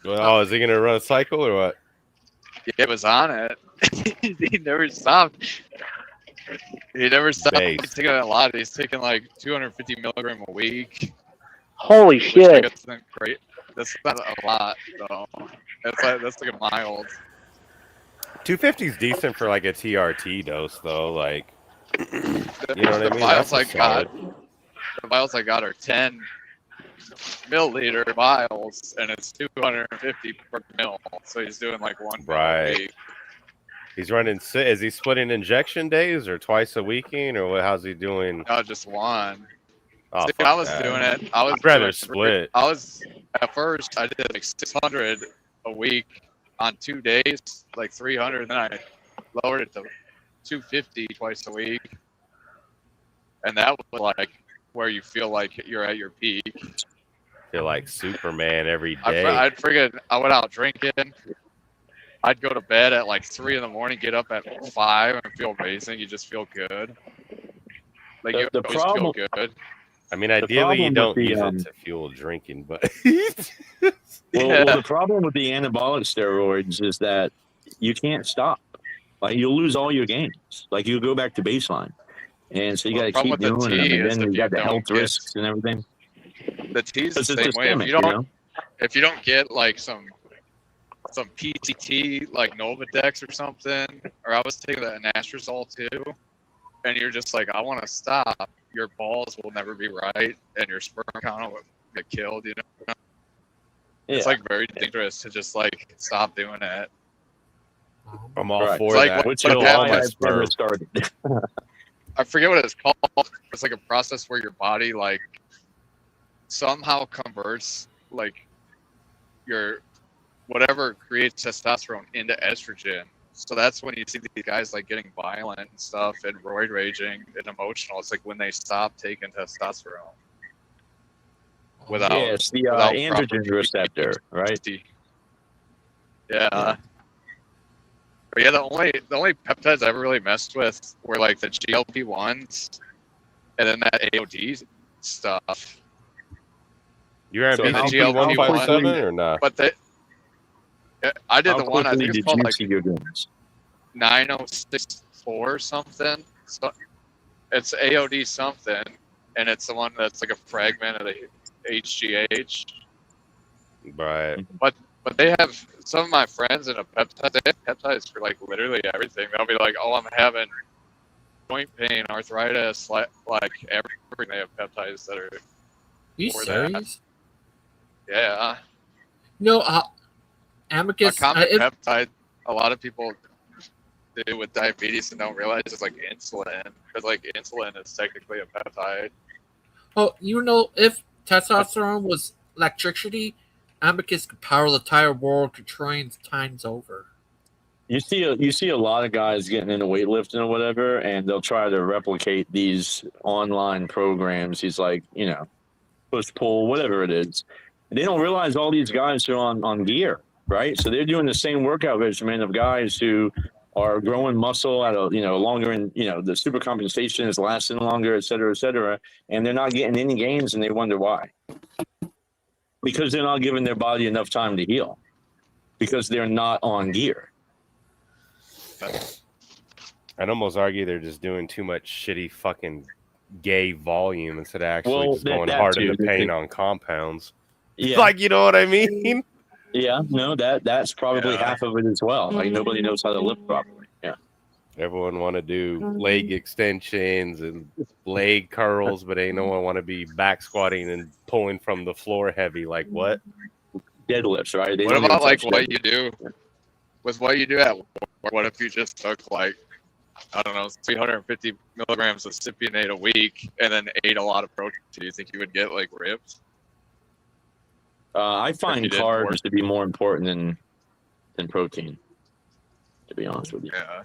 Well, is he gonna run a cycle or what? It was on it. He never stopped. He never stopped. Base. He's taking a lot. He's taking like 250 milligram a week. Holy Which I shit. guess isn't great. That's not a lot, though. That's like a mild. 250 is decent for like a TRT dose, though. Like, you know what I The mean? vials That's I got, are 10 milliliter vials, and it's 250 per mil. So he's doing like one mil a right. week. He's running. Is he splitting injection days or twice a weekend or what? How's he doing? No, just one. Oh, See, fuck I was that. doing it. I was I'd rather doing split. I was at first. I did like 600 a week on 2 days, like 300. And then I lowered it to 250 twice a week, and that was like where you feel like you're at your peak. Feel like Superman every day. I'd forget. I went out drinking. I'd go to bed at like 3 in the morning, get up at 5, and feel amazing. You just feel good. Like you The always problem- feel good. I mean, ideally you problem don't with the, use it to fuel drinking, but Well, the problem with the anabolic steroids is that you can't stop. Like you'll lose all your gains. Like you'll go back to baseline, and so you Well, got the to keep problem with the doing tea them. And is then if you got you the don't health get- risks and everything. The tea's the It's same way. If systemic, you don't, know? if you don't get like some PCT like Novadex or something, or I was taking the anastrozole too, and you're just like, I want to stop. Your balls will never be right, and your sperm count will get killed. You know, it's Yeah. like very dangerous to just like stop doing it. I'm all Right. for It's like that. what- Which But is that why was I've never sperm. started. I forget what it's called. It's like a process where your body like somehow converts like your whatever creates testosterone into estrogen. So that's when you see these guys like getting violent and stuff and roid raging and emotional. It's like when they stop taking testosterone without Yeah, it's the without androgen proper receptor, right? Yeah. But yeah, the only peptides I ever really messed with were like the GLP-1s and then that AOD stuff. You're at So the how GLP-1 BC157 or not? But I did How the one I quickly think it's did called you like see your gains? 9064 or something. So it's AOD something, and it's the one that's like a fragment of the HGH. Right. But they have some of my friends in a peptide. They have peptides for like literally everything. They'll be like, "Oh, I'm having joint pain, arthritis, like everything." They have peptides that are You for serious? that. Yeah. No, A Amicus. common peptide. A lot of people do with diabetes and don't realize it's like insulin, because like insulin is technically a peptide. Oh, you know, if testosterone was electricity, Amicus could power the entire world to trillions times over. You see a lot of guys getting into weightlifting or whatever, and they'll try to replicate these online programs. He's like, push pull, whatever it is. And they don't realize all these guys are on gear, right? So they're doing the same workout regimen of guys who are growing muscle at a longer, and the super compensation is lasting longer, et cetera, and they're not getting any gains, and they wonder why. Because they're not giving their body enough time to heal. Because they're not on gear. I'd almost argue they're just doing too much shitty fucking gay volume instead of actually just going hard in the paint on compounds. Yeah. Like, you know what I mean? Yeah, no, that's probably half of it as well. Like, nobody knows how to lift properly. Yeah. Everyone want to do leg extensions and leg curls, but ain't no one want to be back squatting and pulling from the floor heavy. Like what? Deadlifts, right? What about like what you do with what you do at work? What if you just took like, I don't know, 350 milligrams of cypionate a week and then ate a lot of protein? Do you think you would get like ripped? I find carbs to be more important than protein, to be honest with you. Yeah.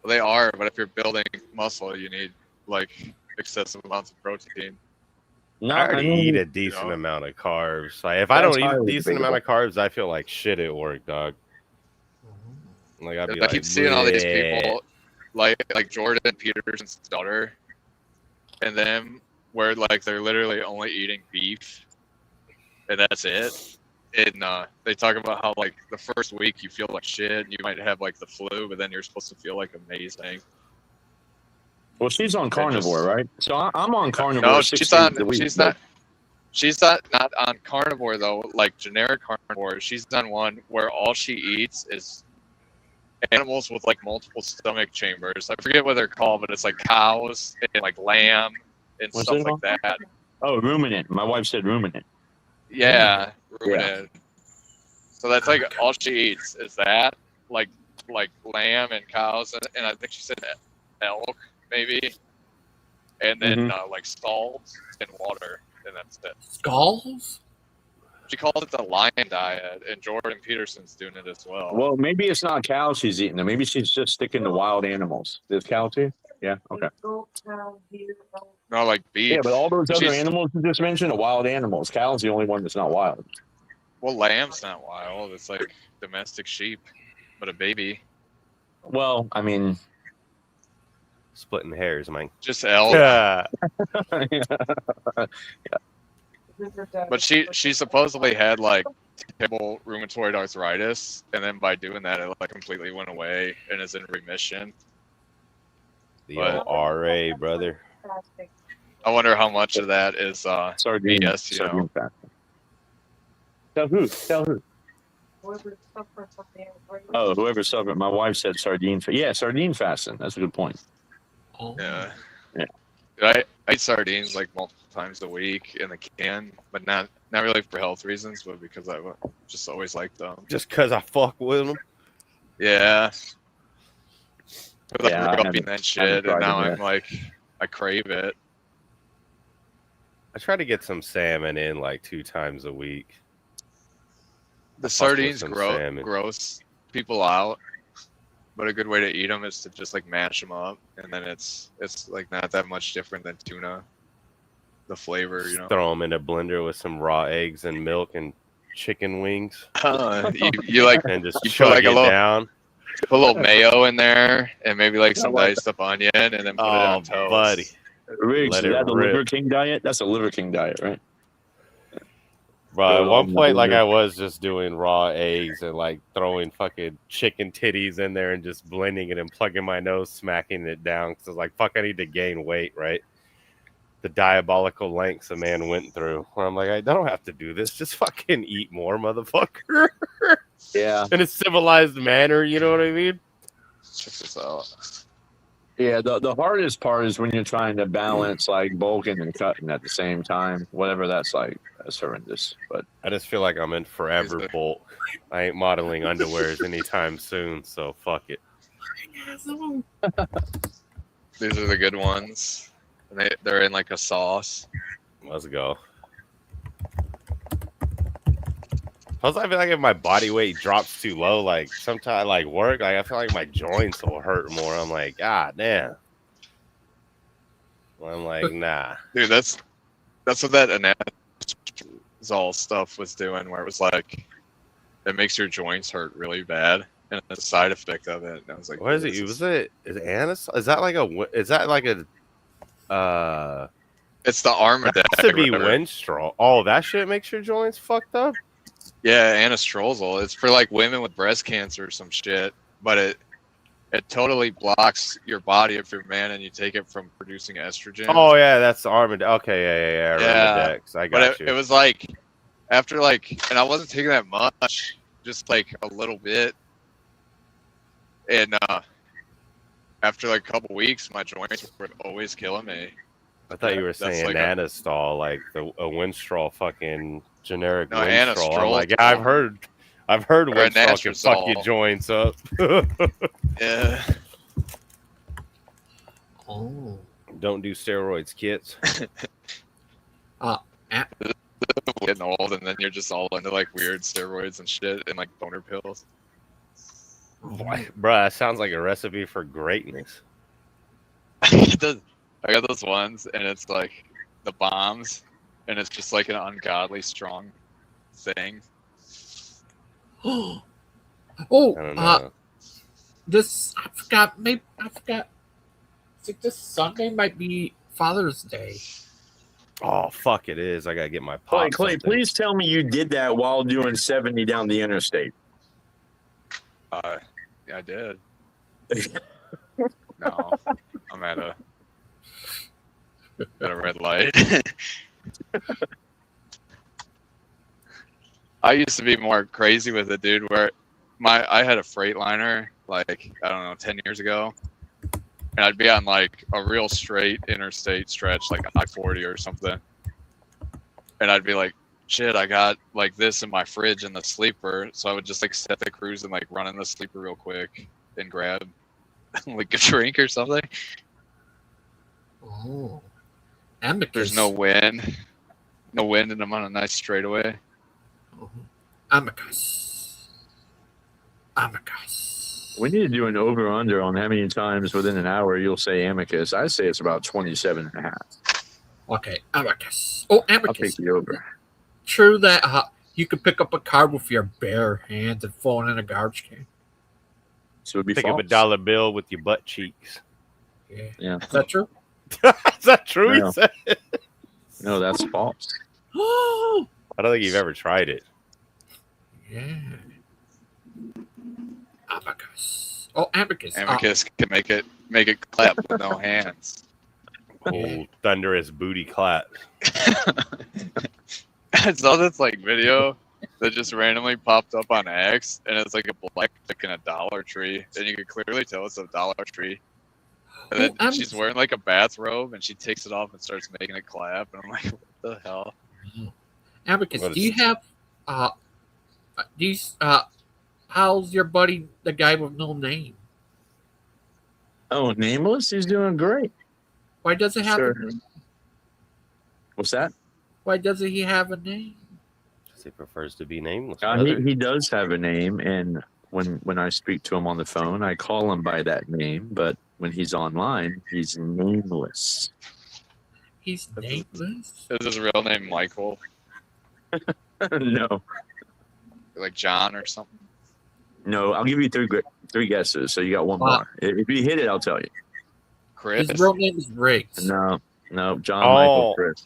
Well, they are, but if you're building muscle, you need like excessive amounts of protein. I already eat a decent amount of carbs. Like, if I don't eat a decent amount of carbs, I feel like shit at work, dog. Like I keep seeing all these people, like Jordan Peterson's daughter, and them, where like they're literally only eating beef, and that's it. And they talk about how like the first week you feel like shit, you might have like the flu, but then you're supposed to feel like amazing. Well, she's on carnivore, right? So I'm on carnivore. No, 6 she's days on. a week, She's not. She's not on carnivore though, like generic carnivore. She's on one where all she eats is animals with like multiple stomach chambers. I forget what they're called, but it's like cows and like lamb and stuff like that. Oh, ruminant. My wife said ruminant. Yeah, ruminant. Yeah. So that's like all she eats is that, like lamb and cows, and I think she said elk maybe, and then like salt and water, and that's it. Skulls? She called it the lion diet, and Jordan Peterson's doing it as well. Well, maybe it's not cows she's eating. Maybe she's just sticking to wild animals. There's cow too? Yeah, okay. No, like beef. Yeah, but all those other animals you just mentioned are wild animals. Cow's the only one that's not wild. Well, lamb's not wild. It's like domestic sheep, but a baby. Well, I mean... Splitting hairs, man. Just elk. Yeah. But she supposedly had like terrible rheumatoid arthritis, and then by doing that, it like completely went away and is in remission. The old RA, brother. I wonder how much of that is sardine. BS, you know. Tell who? Tell who? Oh, whoever suffered. My wife said sardine. Yeah, sardine fasting. That's a good point. Yeah. Yeah. I eat sardines like multiple times a week in the can, but not really for health reasons, but because I just always liked them. Just because I fuck with them? Yeah. Yeah, I grew up eating that shit, and now I'm like, I crave it. I try to get some salmon in like 2 times a week. The sardines gross people out, but a good way to eat them is to just like mash them up, and then it's like not that much different than tuna. The flavor, you know. Throw them in a blender with some raw eggs and milk and chicken wings. You like and just you chug put like it down. Put a little mayo in there, and maybe like some diced up onion, and then put it on toast. Buddy. Riggs, is that the Liver King diet? That's a Liver King diet, right? Bro, at one point, like I was just doing raw eggs and like throwing fucking chicken titties in there and just blending it and plugging my nose, smacking it down because I was like, fuck, I need to gain weight, right? The diabolical lengths a man went through. Where I'm like, I don't have to do this. Just fucking eat more, motherfucker. Yeah. In a civilized manner, you know what I mean? Check this out. Yeah, the hardest part is when you're trying to balance like bulking and cutting at the same time. Whatever that's like, that's horrendous. But I just feel like I'm in forever bulk. I ain't modeling underwears anytime soon, so fuck it. These are the good ones. And they're in like a sauce. Let's go. Plus, I feel like if my body weight drops too low, like sometimes like work, like I feel like my joints will hurt more. I'm like, God damn. I'm like, nah. Dude, that's That's what that anazole stuff was doing, where it was like it makes your joints hurt really bad, and the side effect of it. And I was like, What is it? Is it is that like a It's the Armadex. That should be or whatever. Winstrol. Oh, that shit makes your joints fucked up. Yeah, anastrozole. It's for like women with breast cancer or some shit, but it totally blocks your body if you're a man and you take it from producing estrogen. Oh yeah, that's the Armadex. Okay, yeah. Armadex. I got but you. it was like after and I wasn't taking that much, just like a little bit, and after like a couple weeks, my joints were always killing me. I thought you were saying like Anastal, like a Winstrol fucking generic No, Winstrol. I'm like, yeah, Anastrozole. I've heard Or Winstrol can fuck your Anastrozole. joints up. Yeah. Oh. Don't do steroids, kids. Getting old, and then you're just all into like weird steroids and shit, and like boner pills. Boy, bruh, that sounds like a recipe for greatness. I got those ones, and it's like the bombs, and it's just like an ungodly strong thing. Oh, I don't know. I forgot. I think this Sunday might be Father's Day. Oh fuck, it is. I gotta get my Clay, pop. Clay, please tell me you did that while doing 70 down the interstate. Yeah, I did. No, I'm at a red light. I used to be more crazy with it, dude. Where I had a Freightliner like I don't know 10 years ago, and I'd be on like a real straight interstate stretch, like I-40 or something, and I'd be like, shit, I got like this in my fridge in the sleeper, so I would just like set the cruise and like run in the sleeper real quick and grab like a drink or something. Oh, Amicus. There's no wind, and I'm on a nice straightaway. Amicus. We need to do an over-under on how many times within an hour you'll say amicus. I say it's about 27 and a half. Okay, Amicus. Oh, I'll Amicus. take the over. True that you could pick up a card with your bare hands and throw it in a garbage can. So it'd be Pick up false. a dollar bill with your butt cheeks. Yeah. Is that true? Is that true? No. You said? No, that's false. Oh, I don't think you've ever tried it. yeah. Amicus. Oh, Amicus. Amicus can make it clap with no hands. Oh, thunderous booty clap. I saw this like video that just randomly popped up on X, and it's like a black chick in a Dollar Tree, and you can clearly tell it's a Dollar Tree. And then she's wearing like a bathrobe, and she takes it off and starts making it clap, and I'm like, what the hell? Amicus, do you have how's your buddy, the guy with no name? Oh, nameless? He's doing great. Why does it have Sure. a name? What's that? Why doesn't he have a name? Because he prefers to be nameless. He does have a name, and when I speak to him on the phone, I call him by that name, but when he's online, he's nameless. He's nameless? Is his real name Michael? No. Like John or something? No, I'll give you three guesses, so you got one Wow. more. If you hit it, I'll tell you. Chris? His real name is Riggs. No, John Michael Chris.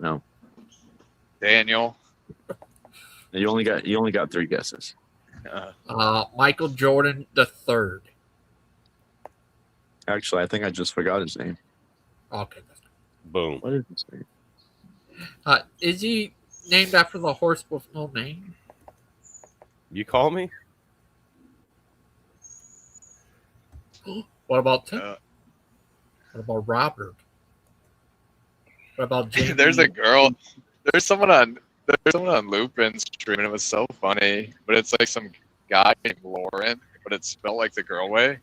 No. Daniel? You only got three guesses. Michael Jordan the third. Actually, I think I just forgot his name. Okay. Boom. What is his name? Is he named after the horse with no name? You call me? What about Tim? What about Robert? What about Jamie? There's a girl. There's someone on Lupin stream, and it was so funny. But it's like some guy named Lauren, but it's spelled like the girl way.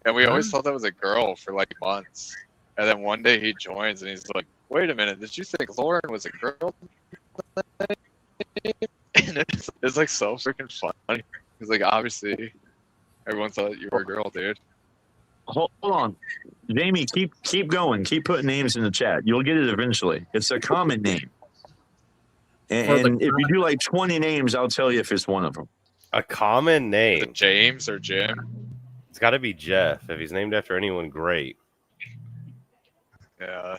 And we always thought that was a girl for like months. And then one day he joins, and he's like, "Wait a minute, did you think Lauren was a girl?" And it's like so freaking funny. Because like obviously, everyone thought you were a girl, dude. Hold on. Jamie, keep going. Keep putting names in the chat. You'll get it eventually. It's a common name. And if you do like 20 names, I'll tell you if it's one of them. A common Is it name. James or Jim? It's got to be Jeff. If he's named after anyone, great. Yeah.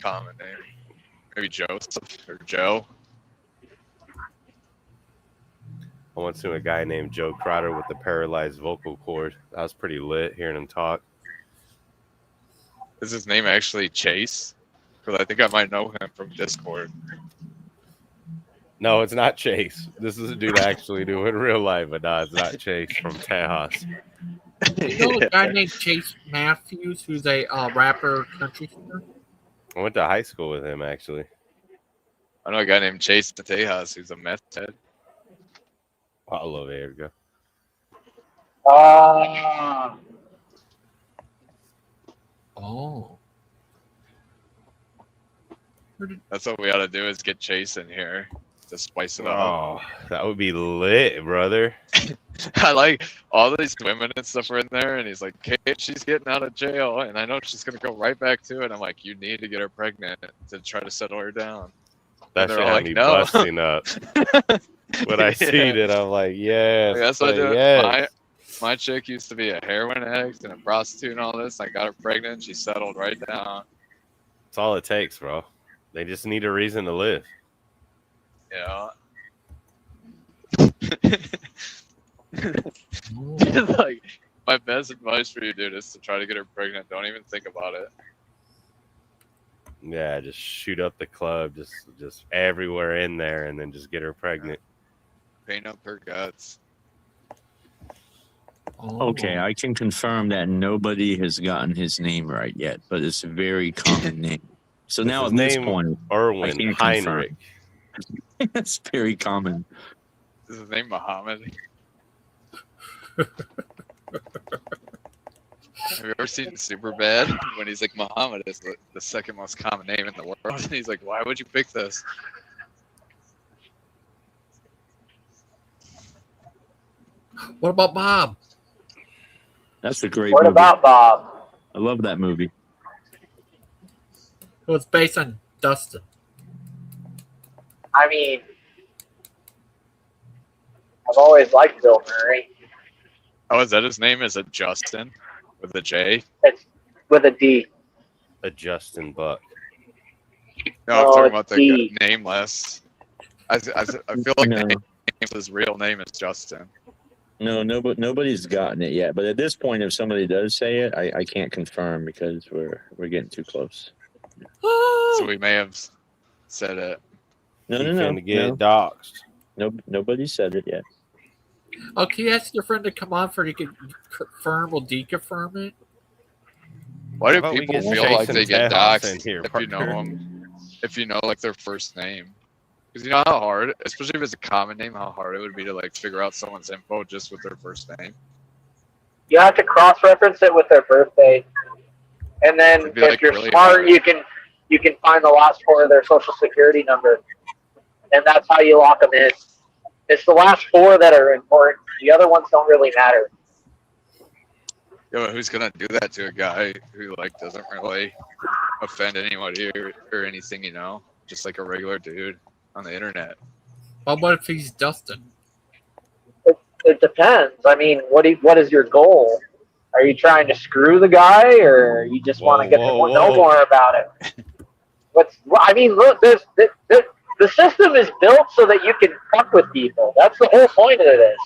Common name. Maybe Joseph or Joe. I once knew a guy named Joe Crowder with the paralyzed vocal cord. That was pretty lit hearing him talk. Is his name actually Chase? Because I think I might know him from Discord. No, it's not Chase. This is a dude I actually do in real life, but no, it's not Chase from Tejas. You know a guy named Chase Matthews, who's a rapper, country singer? I went to high school with him, actually. I know a guy named Chase Tejas who's a meth head. I love Erica. Oh. That's what we ought to do is get Chase in here to spice it up. Oh, that would be lit, brother. I like all these women and stuff are in there, and he's like, Kate, she's getting out of jail, and I know she's going to go right back to it. I'm like, you need to get her pregnant to try to settle her down. That And shit they're had like, me no. busting up. When I seen it, I'm like, yes. Like, that's what I do. yes. My chick used to be a heroin addict and a prostitute and all this. I got her pregnant. She settled right down. That's all it takes, bro. They just need a reason to live. Yeah. Like, my best advice for you, dude, is to try to get her pregnant. Don't even think about it. Yeah, just shoot up the club, just everywhere in there, and then just get her pregnant. Paint up her guts. Okay, I can confirm that nobody has gotten his name right yet, but it's a very common name. So Is now his at this name point, Erwin I can Heinrich. confirm. That's very common. Is his name Muhammad? Have you ever seen Superbad? When he's like, Muhammad is the second most common name in the world. And he's like, why would you pick this? What about Bob? That's a great What movie. about Bob? I love that movie. It was based on Dustin. I mean, I've always liked Bill Murray. Oh, is that his name? Is it Justin with a J? It's with a D. A Justin Buck. No, I'm Oh, talking about the D. nameless. I feel like No. his real name is Justin. No, nobody's gotten it yet. But at this point, if somebody does say it, I can't confirm because we're getting too close. So we may have said it. No, You no, no, finna get no. doxxed. No, nobody said it yet. Oh, can you ask your friend to come on for you can confirm or deconfirm it? Why do How about we people get feel like Jason they get Tejas in doxxed here, if you know partner? them? If you know like their first name, because you know how hard, especially if it's a common name, how hard it would be to like figure out someone's info just with their first name. You have to cross-reference it with their birthday, and then It'd be, if like, you're really smart, hard. you can find the last four of their social security number, and that's how you lock them in. It's the last four that are important. The other ones don't really matter. Yeah, but who's gonna do that to a guy who like doesn't really offend anybody or anything, you know? Just like a regular dude on the internet. Well, what if he's Dustin? It depends. I mean, what is your goal? Are you trying to screw the guy, or you just want to get to know more about it? I mean, look, the system is built so that you can fuck with people. That's the whole point of this.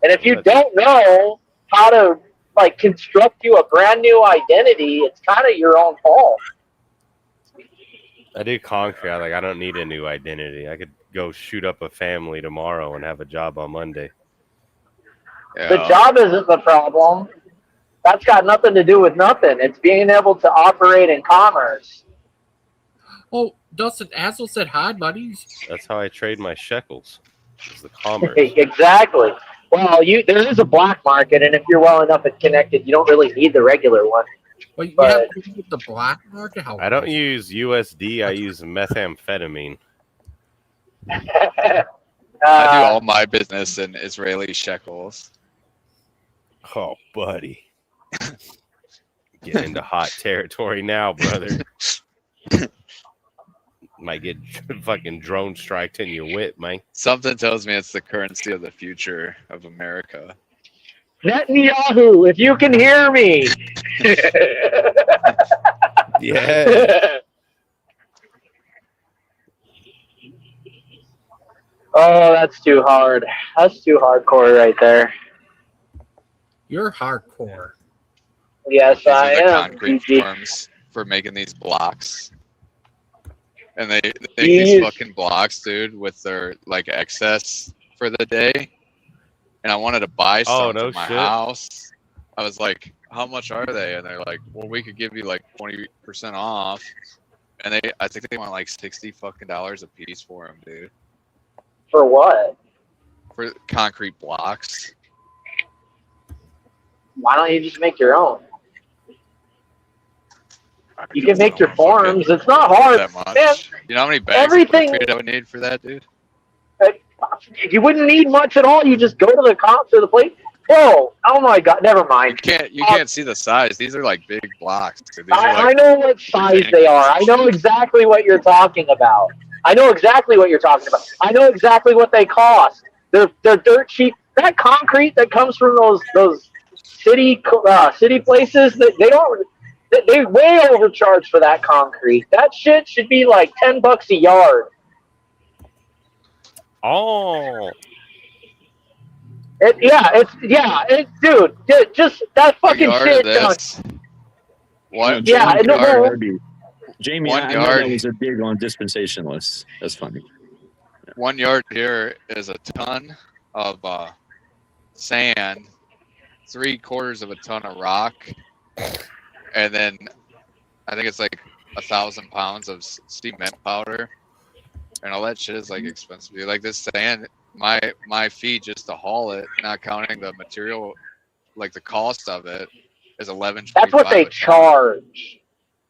And if you don't know how to like construct you a brand new identity, it's kind of your own fault. I do concrete. Like, I don't need a new identity. I could go shoot up a family tomorrow and have a job on Monday. Yeah. The job isn't the problem. That's got nothing to do with nothing. It's being able to operate in commerce. Oh, Dustin, Asshole said hi, buddies. That's how I trade my shekels. Is the commerce. Exactly. Well, there is a black market, and if you're well enough and connected, you don't really need the regular one. Well, you But- have to use the black market. How I don't use USD. I use methamphetamine. I do all my business in Israeli shekels. Oh, buddy. Getting into hot territory now, brother. Might get fucking drone striked in your whip, man. Something tells me it's the currency of the future of America. Netanyahu, if you can hear me. Yeah. Oh, that's too hard. That's too hardcore right there. You're hardcore. Yes, These I are the am. concrete GG. forms for making these blocks. And they make these fucking blocks, dude, with their like excess for the day. And I wanted to buy some no for my shit. house. I was like, how much are they? And they're like, well, we could give you like 20% off. And I think they want like $60 fucking a piece for them, dude. For what? For concrete blocks. Why don't you just make your own? You can make your forms. It's not hard. That much. Man, you know how many bags everything- of concrete I would need for that, dude? You wouldn't need much at all. You just go to the place. Oh my God! Never mind. You can't see the size. These are like big blocks. Dude. These are I like, know what size they are. I know exactly what you're talking about. I know exactly what they cost. They're dirt cheap. That concrete that comes from those city places, they way overcharge for that concrete. That shit should be like $10 a yard. Oh. Dude, just that fucking shit. One Yeah, yard. Jamie, One I know yard. that was a dig on dispensationalists. That's funny. 1 yard here is a ton of sand, 3/4 of a ton of rock, and then I think it's like 1,000 pounds of cement powder, and all that shit is like expensive. Dude. Like this sand, my fee just to haul it, not counting the material, like the cost of it, is $11.25. That's what they charge.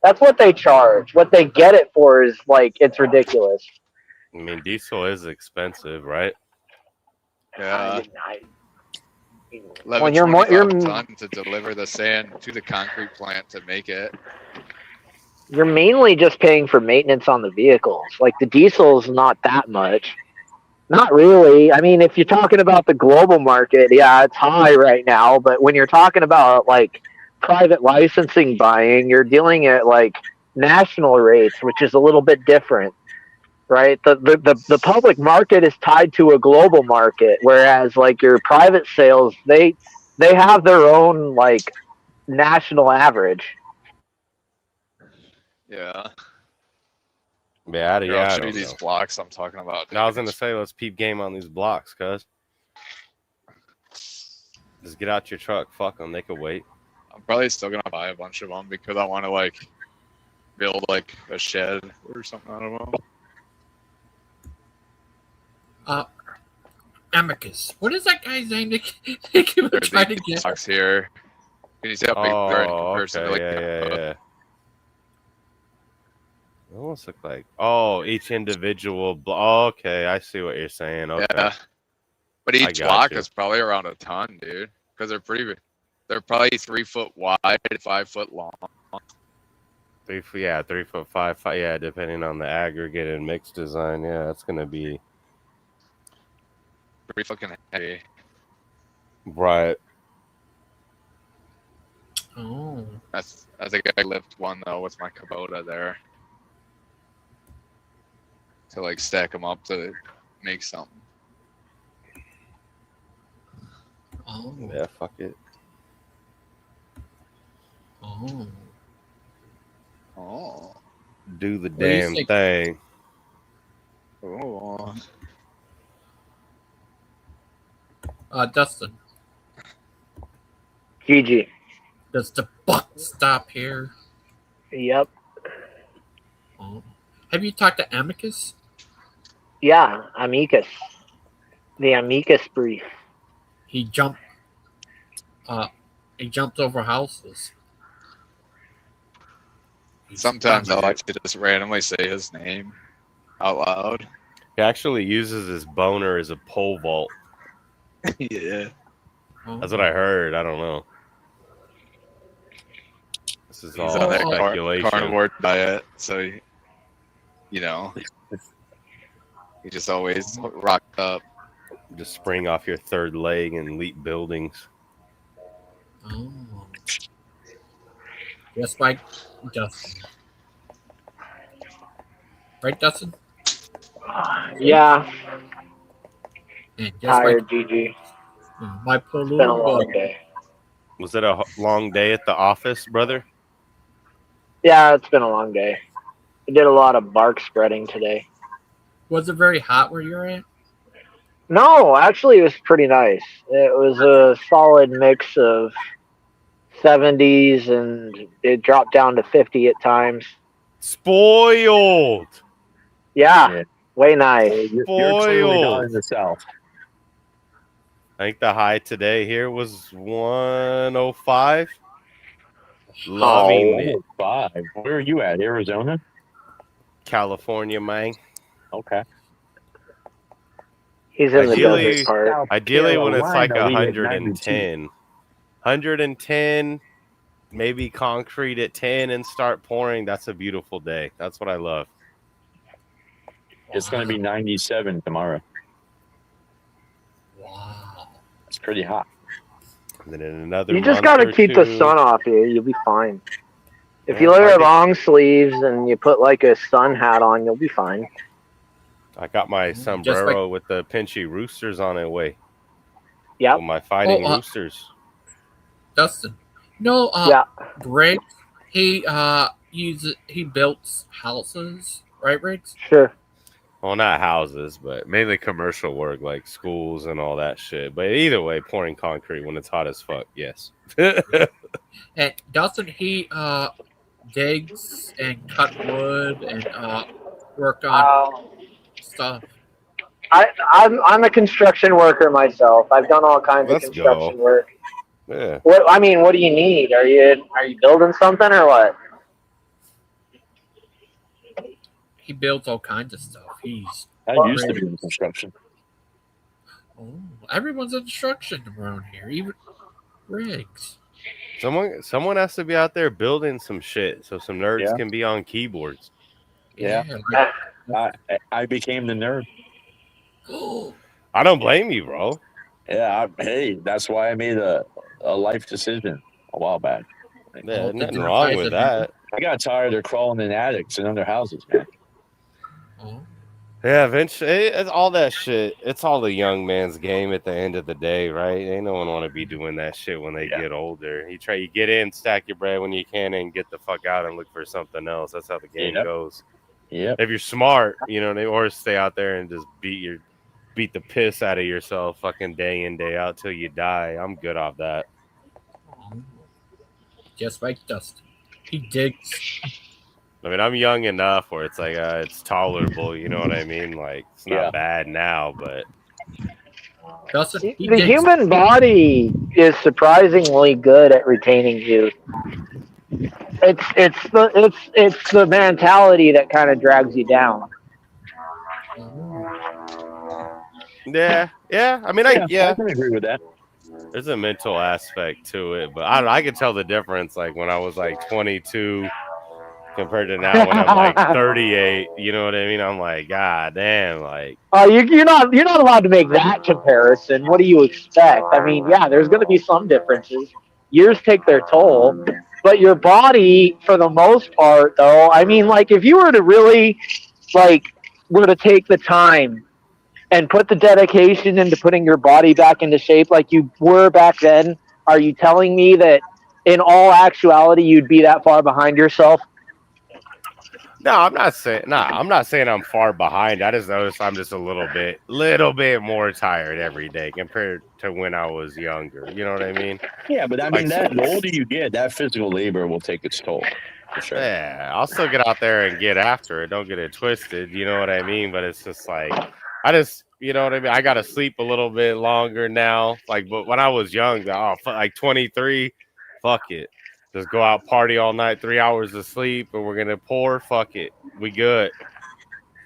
That's what they charge. What they get it for is like it's ridiculous. I mean, diesel is expensive, right? Yeah. When you're a ton to deliver the sand to the concrete plant to make it. You're mainly just paying for maintenance on the vehicles. Like the diesel's not that much. Not really. I mean, if you're talking about the global market, yeah, it's high right now. But when you're talking about like private licensing buying, you're dealing at like national rates, which is a little bit different, right? The public market is tied to a global market, whereas like your private sales, they have their own like national average. Yeah. Yeah, Here, yeah. I'll I show you don't these know. blocks I'm talking about. I was gonna say, let's peep game on these blocks, cuz. Just get out your truck. Fuck them. They could wait. I'm probably still gonna buy a bunch of them because I want to like build like a shed or something. I don't know. Amicus. What is that guy's name? They keep There's trying to these get. blocks here. Can you see how big they are in Oh, comparison okay. to like Yeah. They almost look like each individual. Okay, I see what you're saying. Okay. Yeah. But I each got block you. is probably around a ton, dude. Because they're pretty. They're probably 3 foot wide, 5 foot long. 3 foot 5. Yeah, depending on the aggregate and mix design. Yeah, that's gonna be Pretty fucking heavy. right. Oh. I think I lift one though with my Kubota there. To like stack them up to make something. Oh. Yeah, fuck it. Oh. Oh. Do the What do you damn think? thing. Oh. Dustin, GG. does the buck stop here? Yep. Oh. Have you talked to Amicus? Yeah, Amicus. The Amicus brief. He jumped over houses. Sometimes I like to just randomly say his name out loud. He actually uses his boner as a pole vault. Yeah. That's what I heard. I don't know. This is He's all on that speculation. carnivore diet, so he just always rocked up. Just spring off your third leg and leap buildings. Oh. Just like Dustin. Right, Dustin? Yeah. And just Tired, like GG. my poor It's been a little long boy. day. Was it a long day at the office, brother? Yeah, it's been a long day. I did a lot of bark spreading today. Was it very hot where you're at? No, actually, it was pretty nice. It was a solid mix of 70s and it dropped down to 50 at times. Spoiled. Yeah, way nice. You're clearly not Spoiled. in the South. I think the high today here was 105. Loving it. 105. Where are you at? Arizona? California, man. Okay. He's in the desert part. Ideally when it's like Carolina, we hit 110. 110, maybe concrete at 10 and start pouring. That's a beautiful day. That's what I love. It's going to be 97 tomorrow. Wow. It's pretty hot. And then in another You just month got to or keep the two- sun off you. You'll be fine. If Yeah, you wear I did- long sleeves and you put like a sun hat on, you'll be fine. I got my sombrero with the pinchy roosters on it way. Yeah. My fighting Oh, roosters. Dustin. No, Yeah. Briggs, he built houses, right, Briggs? Sure. Well, not houses, but mainly commercial work like schools and all that shit. But either way, pouring concrete when it's hot as fuck, yes. And Dustin, he digs and cut wood and work on stuff. I'm a construction worker myself. I've done all kinds Let's of construction go. work. Yeah. What do you need? Are you building something or what? He builds all kinds of stuff. I used to be in construction. Oh, everyone's in construction around here, even Briggs. Someone has to be out there building some shit so some nerds Yeah. can be on keyboards. Yeah. I became the nerd. I don't blame you, bro. Yeah. Hey, that's why I made a life decision a while back. Yeah, nothing wrong with that. I got tired of crawling in attics and under houses, man. Yeah, eventually, it's all that shit. It's all the young man's game at the end of the day, right? Ain't no one want to be doing that shit when they get older. You get in, stack your bread when you can, and get the fuck out and look for something else. That's how the game goes. Yeah. If you're smart, or stay out there and just beat the piss out of yourself, fucking day in day out till you die. I'm good off that. Just like Dustin, he digs. I mean, I'm young enough where it's like it's tolerable. You know what I mean? Like it's not bad now, but Dustin, he The digs. human body is surprisingly good at retaining youth. It's the mentality that kind of drags you down. yeah. I mean, I can agree with that. There's a mental aspect to it, but I don't know, I could tell the difference. Like when I was like 22 compared to now when I'm like 38. You know what I mean? I'm like, God damn, like. You're not allowed to make that comparison. What do you expect? I mean, yeah, there's going to be some differences. Years take their toll, but your body, for the most part, though, I mean, like if you were to really, were to take the time and put the dedication into putting your body back into shape like you were back then, are you telling me that in all actuality you'd be that far behind yourself? No, I'm not saying I'm far behind. I just noticed I'm just a little bit more tired every day compared to when I was younger. You know what I mean? Yeah, but I mean, the older you get, that physical labor will take its toll. For sure. Yeah, I'll still get out there and get after it. Don't get it twisted. You know what I mean? But it's just like, you know what I mean? I got to sleep a little bit longer now. But when I was young, like 23, fuck it. Just go out, party all night, 3 hours of sleep, and we're going to pour. Fuck it. We good.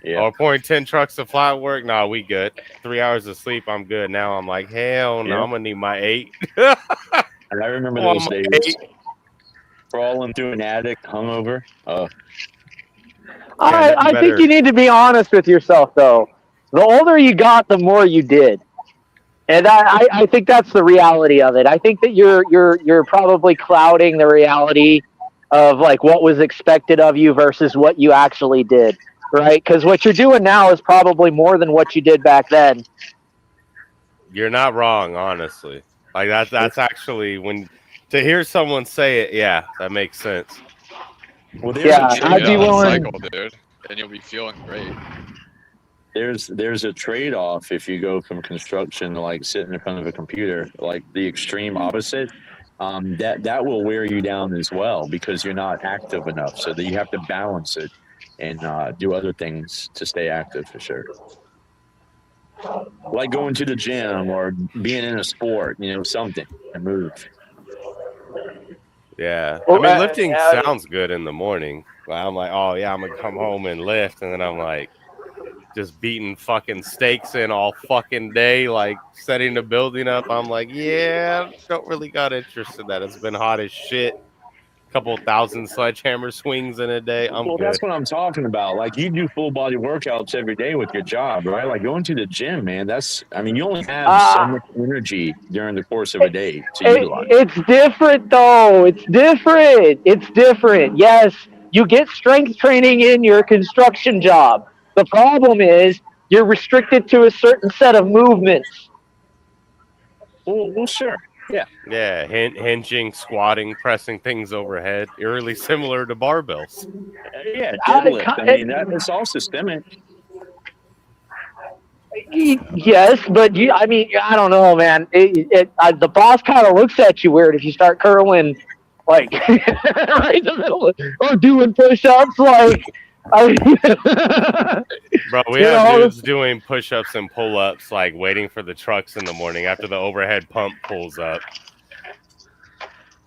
Yeah. Or pouring 10 trucks of flat work. Nah, we good. 3 hours of sleep, I'm good. Now I'm like, hell no, I'm gonna need my 8. And I remember Oh, those my days. Crawling through an attic, hungover. Oh, I think you need to be honest with yourself, though. The older you got, the more you did. And I think that's the reality of it. I think that you're probably clouding the reality of like what was expected of you versus what you actually did, right? Because what you're doing now is probably more than what you did back then. You're not wrong, honestly. Like that's actually when to hear someone say it, yeah, that makes sense. well, Yeah, I'd be willing. Cycle, dude, and you'll be feeling great. there's a trade-off if you go from construction to like sitting in front of a computer, like the extreme opposite. That will wear you down as well because you're not active enough. So that you have to balance it and do other things to stay active for sure. Like going to the gym or being in a sport, something to move. Yeah. Well, I mean, lifting sounds good in the morning. I'm like, oh yeah, I'm gonna come home and lift, and then I'm like just beating fucking stakes in all fucking day, like setting the building up. I'm like, yeah, don't really got interest in that. It's been hot as shit. Couple thousand sledgehammer swings in a day. I'm Well, good. that's what I'm talking about. Like you do full body workouts every day with your job, right? Like going to the gym, man. You only have so much energy during the course of a day to utilize. It's different, though. It's different. It's different. Yes, you get strength training in your construction job. The problem is you're restricted to a certain set of movements. Well, sure. Yeah. Yeah, hinging, squatting, pressing things overhead, eerily similar to barbells. Yeah, deadlift. I mean, it's all systemic. Yes, but I don't know, man. The boss kind of looks at you weird if you start curling, like right in the middle or doing push-ups, like. Bro, we have dudes doing push-ups and pull-ups, like waiting for the trucks in the morning after the overhead pump pulls up.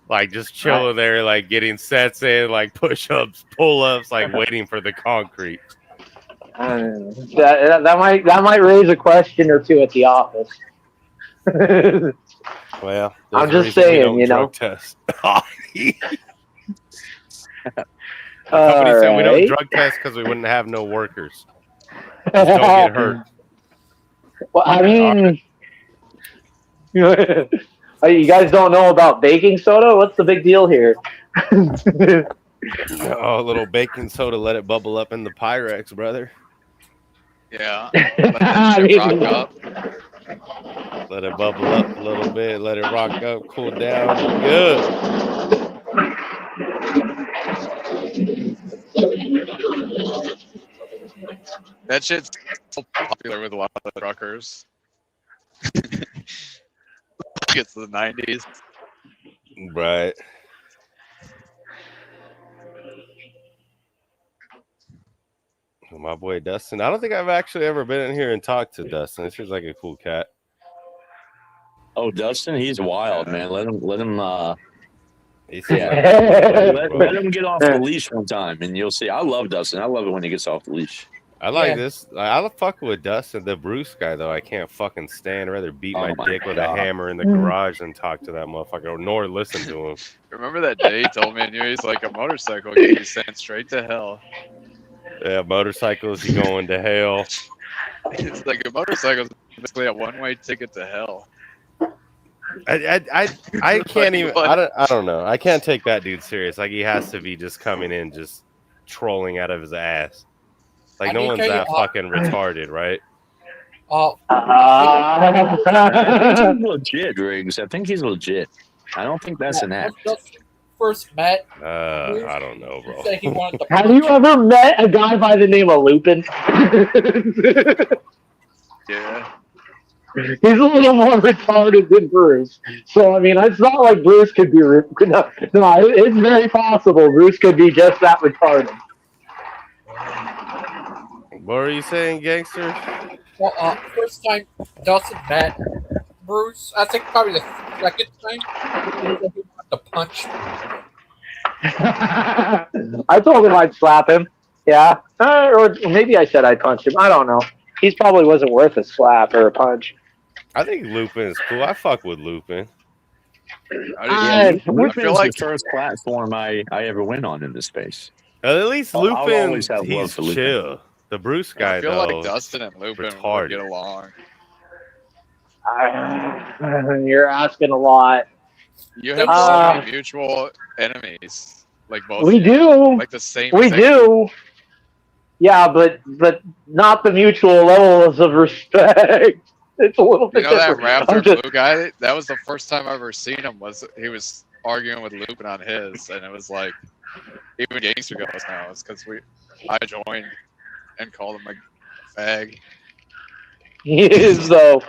Like just chilling there, like getting sets in, like push-ups, pull-ups, like waiting for the concrete. That might raise a question or two at the office. Well, I'm just saying, drug test. The company said we don't drug test because we wouldn't have no workers. Just don't get hurt. Well, I mean, you guys don't know about baking soda? What's the big deal here? Oh, a little baking soda, let it bubble up in the Pyrex, brother. Yeah. Let that shit rock up. Let it bubble up a little bit. Let it rock up, cool down. Good. That shit's so popular with a lot of truckers. It's the 90s. Right. My boy Dustin. I don't think I've actually ever been in here and talked to Dustin. He seems like a cool cat. Oh, Dustin, he's wild, man. Let him let him get off the leash one time, and you'll see. I love Dustin. I love it when he gets off the leash. I like this. I fuck with Dustin. The Bruce guy, though, I can't fucking stand. I'd rather beat my dick with a hammer in the garage than talk to that motherfucker, nor listen to him. Remember that day he told me and he's like a motorcycle get you sent straight to hell. Yeah, motorcycles, you going to hell. It's like a motorcycle is basically a one-way ticket to hell. I can't even. I don't know. I can't take that dude serious. Like he has to be just coming in, just trolling out of his ass. Like no one's that fucking retarded, right? He's legit, Riggs. I think he's legit. I don't think that's an act. First met. I don't know, bro. Have you ever met a guy by the name of Lupin? Yeah. He's a little more retarded than Bruce. So, I mean, it's not like Bruce could be... No, it's very possible Bruce could be just that retarded. What are you saying, Gangster? Well, first time Dustin met Bruce, I think probably the second time, the punch. I told him I'd slap him. Yeah, or maybe I said I punched him. I don't know. He probably wasn't worth a slap or a punch. I think Lupin is cool. I fuck with Lupin. Yeah, I feel Lupin's like the first platform I ever went on in this space. At least I'll Lupin, always have love he's for Lupin. chill. The Bruce guy, I feel like though, Dustin and Lupin would retarded. get along. You're asking a lot. You have so many mutual enemies, like both. We do. Like the same. We do. Yeah, but not the mutual levels of respect. It's a little bit You know that different. Raptor Blue guy? That was the first time I ever seen him. He was arguing with Lupin on his, and it was like even Gangster goes now. It's because I joined and called him a fag. He is though.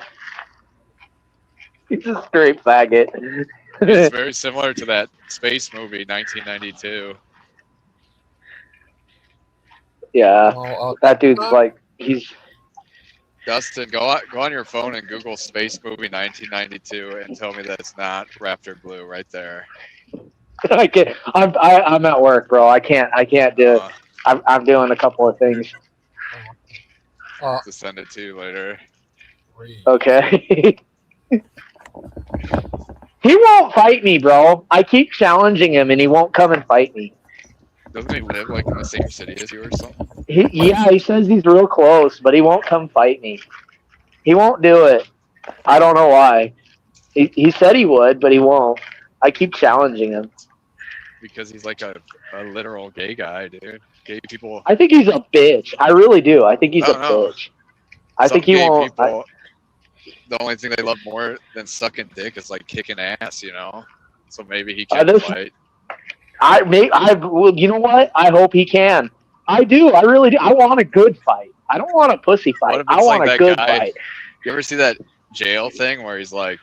He's a straight faggot. It's very similar to that space movie, 1992. Yeah, that dude's like he's. Dustin, go on your phone and Google Space Movie 1992 and tell me that it's not Raptor Blue right there. I can't. I'm at work, bro. I can't do it. I'm doing a couple of things. To send it to you later. Okay. He won't fight me, bro. I keep challenging him, and he won't come and fight me. Doesn't he live like in the same city as you or something? He says he's real close, but he won't come fight me. He won't do it. I don't know why. He said he would, but he won't. I keep challenging him. Because he's like a literal gay guy, dude. Gay people. I think he's a bitch. I really do. I think he's a bitch. I think he won't. People, the only thing they love more than sucking dick is like kicking ass, you know. So maybe he can fight. Well, you know what? I hope he can. I do. I really do. I want a good fight. I don't want a pussy fight. I want a good fight. You ever see that jail thing where he's like,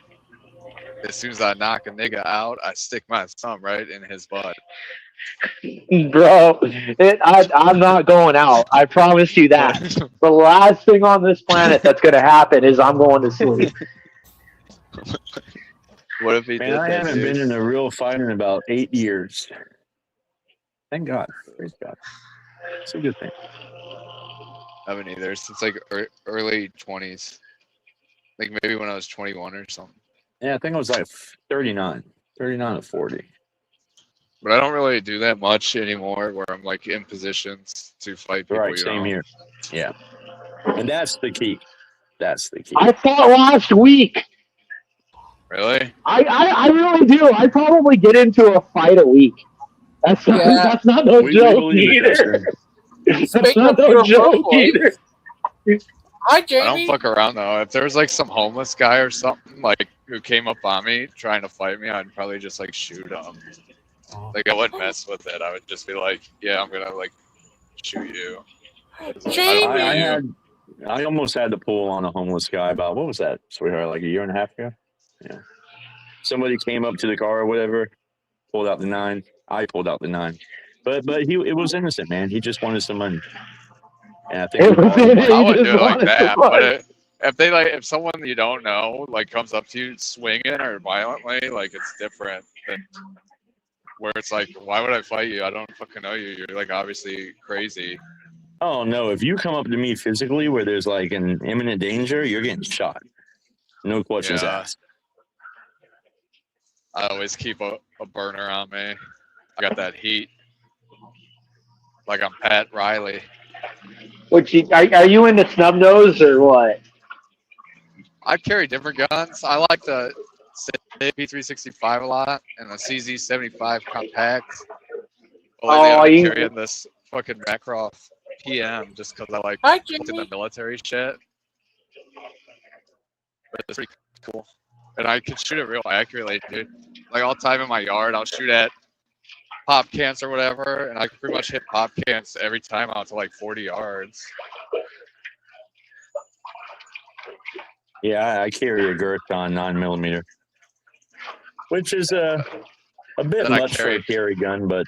as soon as I knock a nigga out, I stick my thumb right in his butt. Bro, I'm not going out. I promise you that. The last thing on this planet that's going to happen is I'm going to sleep. What if he Man, did I that, haven't dude? been in a real fight in about 8 years. Thank God. Praise God. It's a good thing. I haven't either since like early 20s. Like maybe when I was 21 or something. Yeah, I think it was like 39 to 40. But I don't really do that much anymore where I'm like in positions to fight people. Right, same here. Yeah. And that's the key. That's the key. I fought last week. Really? I really do. I probably get into a fight a week. That's not no joke either. That's not no joke either. Hi, I Jamie. don't fuck around though. If there was like some homeless guy or something like who came up on me trying to fight me, I'd probably just like shoot him. Like I wouldn't mess with it. I would just be like, yeah, I'm gonna like shoot you. I almost had to pull on a homeless guy about, what was that, sweetheart, like a year and a half ago? Yeah. Somebody came up to the car or whatever, pulled out the 9. I pulled out the 9. But it was innocent, man. He just wanted some money. And I think I wouldn't do it like that. But if someone you don't know like comes up to you swinging or violently, like it's different than where it's like, why would I fight you? I don't fucking know you. You're like obviously crazy. Oh no! If you come up to me physically where there's like an imminent danger, you're getting shot. No questions asked. I always keep a burner on me. I got that heat. Like I'm Pat Riley. Are you into snub nose or what? I carry different guns. I like the P365 a lot and the CZ75 compact. Well, I'm carrying this fucking Makarov PM just because I like in the military shit. But it's pretty cool. And I can shoot it real accurately, dude. Like all time in my yard, I'll shoot at pop cans or whatever, and I can pretty much hit pop cans every time out to like 40 yards. Yeah, I carry a Gerton 9mm, which is a bit much for a carry gun, but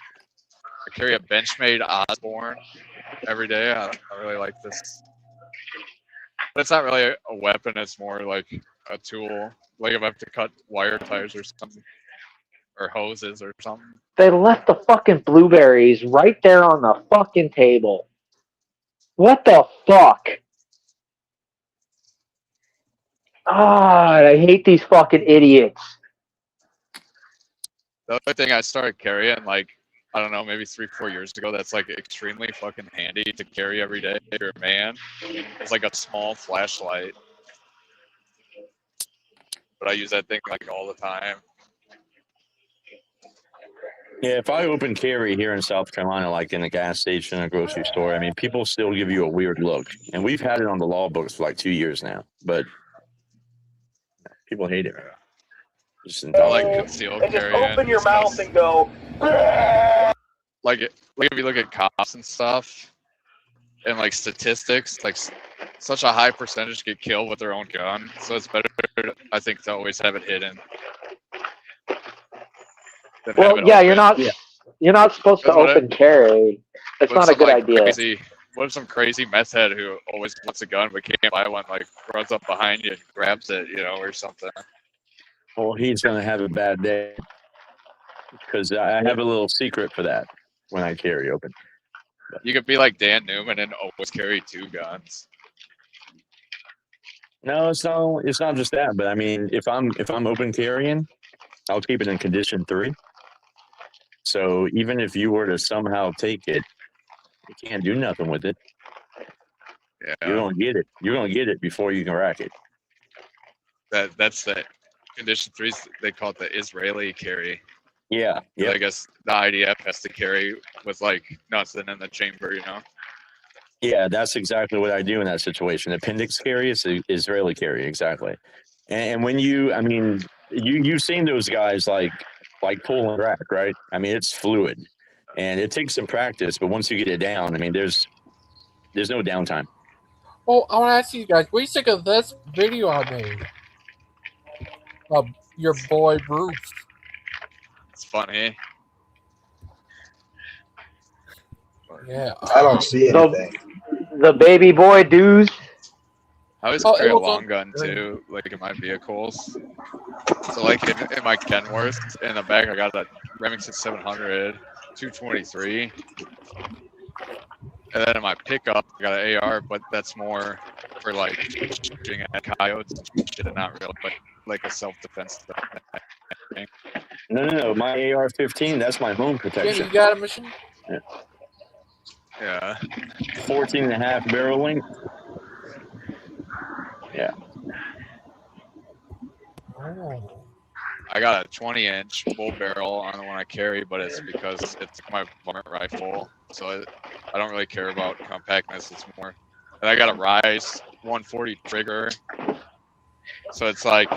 I carry a Benchmade Osborne every day. I really like this. But it's not really a weapon, it's more like a tool. Like if I have to cut wire ties or something. Or hoses or something. They left the fucking blueberries right there on the fucking table. What the fuck? Ah, I hate these fucking idiots. The other thing I started carrying, like, I don't know, maybe 3-4 years ago, that's like extremely fucking handy to carry every day if you're a man. It's like a small flashlight. But I use that thing like all the time. Yeah, if I open carry here in South Carolina, like in a gas station or grocery store, I mean, people still give you a weird look. And we've had it on the law books for like 2 years now, but people hate it. Just I like concealed carry. Just open your mouth and go. Like if you look at cops and stuff, and like statistics, like such a high percentage get killed with their own gun. So it's better, I think, to always have it hidden. Well, yeah, you're not supposed to open carry. It's not a good idea. What if some crazy meth head who always wants a gun but can't buy one, like runs up behind you and grabs it, or something? Well, he's gonna have a bad day because I have a little secret for that when I carry open. You could be like Dan Newman and always carry 2 guns. No, it's not just that. But I mean, if I'm open carrying, I'll keep it in condition 3. So even if you were to somehow take it, you can't do nothing with it. Yeah. You're gonna get it. You're gonna get it before you can rack it. That's the condition 3. They call it the Israeli carry. Yeah. Yeah. I guess the IDF has to carry with like nothing in the chamber, Yeah, that's exactly what I do in that situation. Appendix carry is the Israeli carry, exactly. And when you've seen those guys like pull and rack, right? I mean, it's fluid, and it takes some practice. But once you get it down, I mean, there's no downtime. Oh, I want to ask you guys, what do you think of this video I made of your boy Bruce? It's funny. Yeah, I don't see anything. The baby boy dudes. I always carry a long gun too, like in my vehicles. So like in my Kenworth, in the back I got a Remington 700, 223. And then in my pickup I got an AR, but that's more for like shooting at coyotes and shit, and not really like a self-defense thing. No. My AR-15, that's my home protection. Jimmy, you got a machine? Yeah. 14.5 barrel length. Yeah. Oh. I got a 20-inch full barrel on the one I carry, but it's because it's my varmint rifle, so I don't really care about compactness. It's more, and I got a Rise 140 trigger, so it's like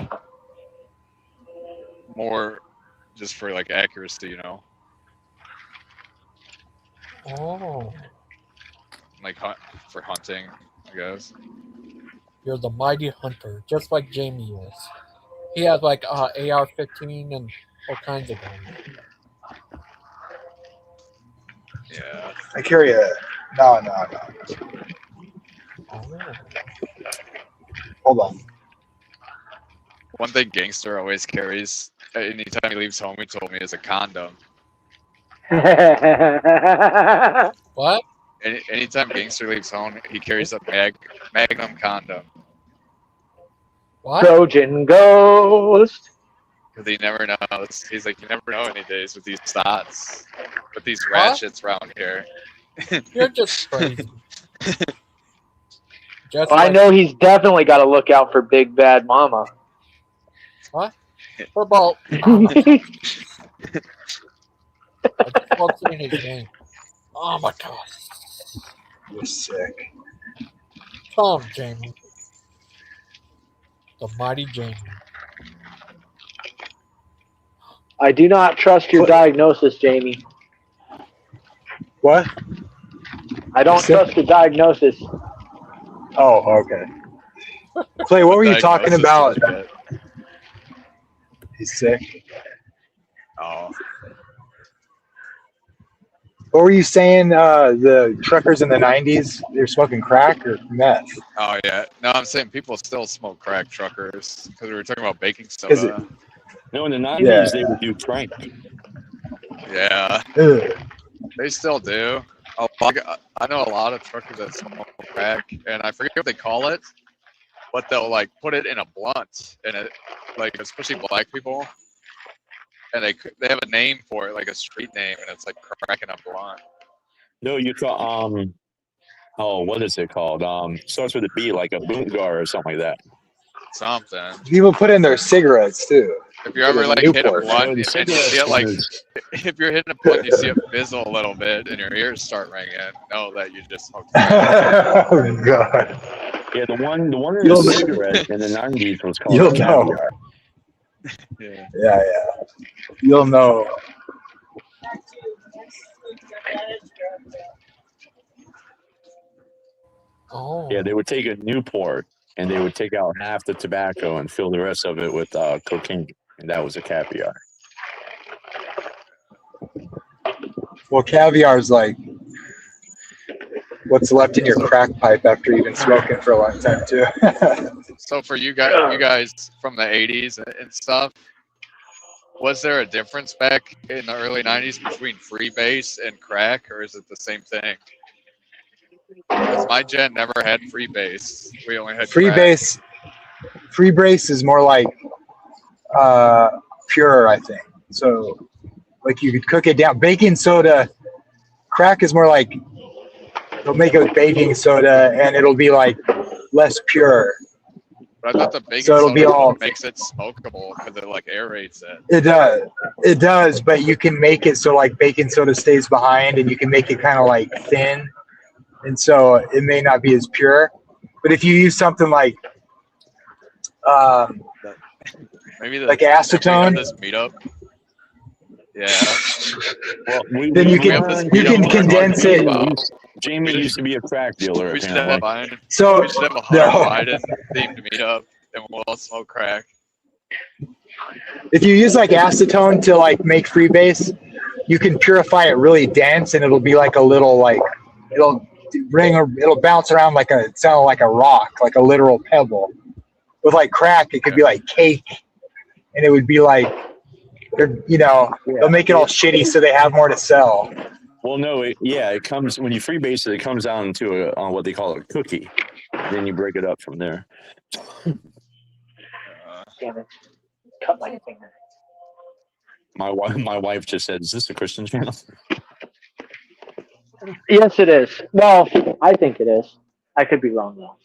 more just for like accuracy, Oh. like for hunting, I guess. You're the mighty hunter, just like Jamie is. He has like AR-15 and all kinds of guns. Yeah. I carry a no. Oh. Hold on. One thing Gangster always carries anytime he leaves home, he told me, is a condom. What? Anytime Gangster leaves home, he carries a Magnum condom. What? Trojan Ghost. Because he never knows. He's like, you never know any days with these thoughts, with these ratchets around here. You're just crazy. I know he's definitely got to look out for Big Bad Mama. What? For about. I just walked in his game. Oh my god. You're sick. Tom, Jamie. The mighty Jamie. I do not trust your diagnosis, Jamie. What? I don't trust your diagnosis. Oh, okay. Clay, what were you talking about? He's sick. Oh. What were you saying? The truckers in the 90s, they're smoking crack or meth? Oh, yeah. No, I'm saying people still smoke crack, truckers, because we were talking about baking soda. No, in the 90s, they would do crank. Yeah. Ugh. They still do. I know a lot of truckers that smoke crack, and I forget what they call it, but they'll like put it in a blunt, and it like especially black people, and they have a name for it, like a street name, and it's like crack in a blunt. No, you thought oh, what is it called? Starts with a B, like a boomgar or something like that. Something. People put in their cigarettes too. If you ever like hit a blunt and you see it like, is- if you're hitting a blunt, and you see it fizzle a little bit, and your ears start ringing, know that you just smoked crack. Oh god. Yeah, the one in You'll the know. cigarette in the 90s was called You'll know. caviar. Yeah. Yeah. You'll know. Oh. Yeah, they would take a Newport and they would take out half the tobacco and fill the rest of it with cocaine, and that was a caviar. Well, caviar is like what's left in your crack pipe after you've been smoking for a long time too. So for you guys from the 80s and stuff, was there a difference back in the early 90s between freebase and crack, or is it the same thing? Because my gen never had freebase. We only had crack. Freebase is more like pure, I think. So like you could cook it down. Baking soda, crack is more like they'll make it with baking soda and it'll be like less pure. But I thought the baking So it'll soda be all- makes it smokable because it like aerates it. It does, but you can make it so like baking soda stays behind and you can make it kind of like thin. And so it may not be as pure. But if you use something like Maybe like acetone, this meetup. Yeah. Well, then you can condense it. Jamie used to be a crack dealer. We should have Apparently. So we should have a no. Hunter Biden themed meetup, and we'll all smoke crack. If you use like acetone to like make freebase, you can purify it really dense and it'll be like a little like it'll bounce around like it sound like a rock, like a literal pebble. With like crack, it could be like cake, and it would be like they'll make it all shitty so they have more to sell. Well, no, it comes when you freebase it. It comes down to on what they call a cookie. Then you break it up from there. Damn it. Cut my finger. My wife just said, "Is this a Christian channel?" Yes, it is. Well, I think it is. I could be wrong though.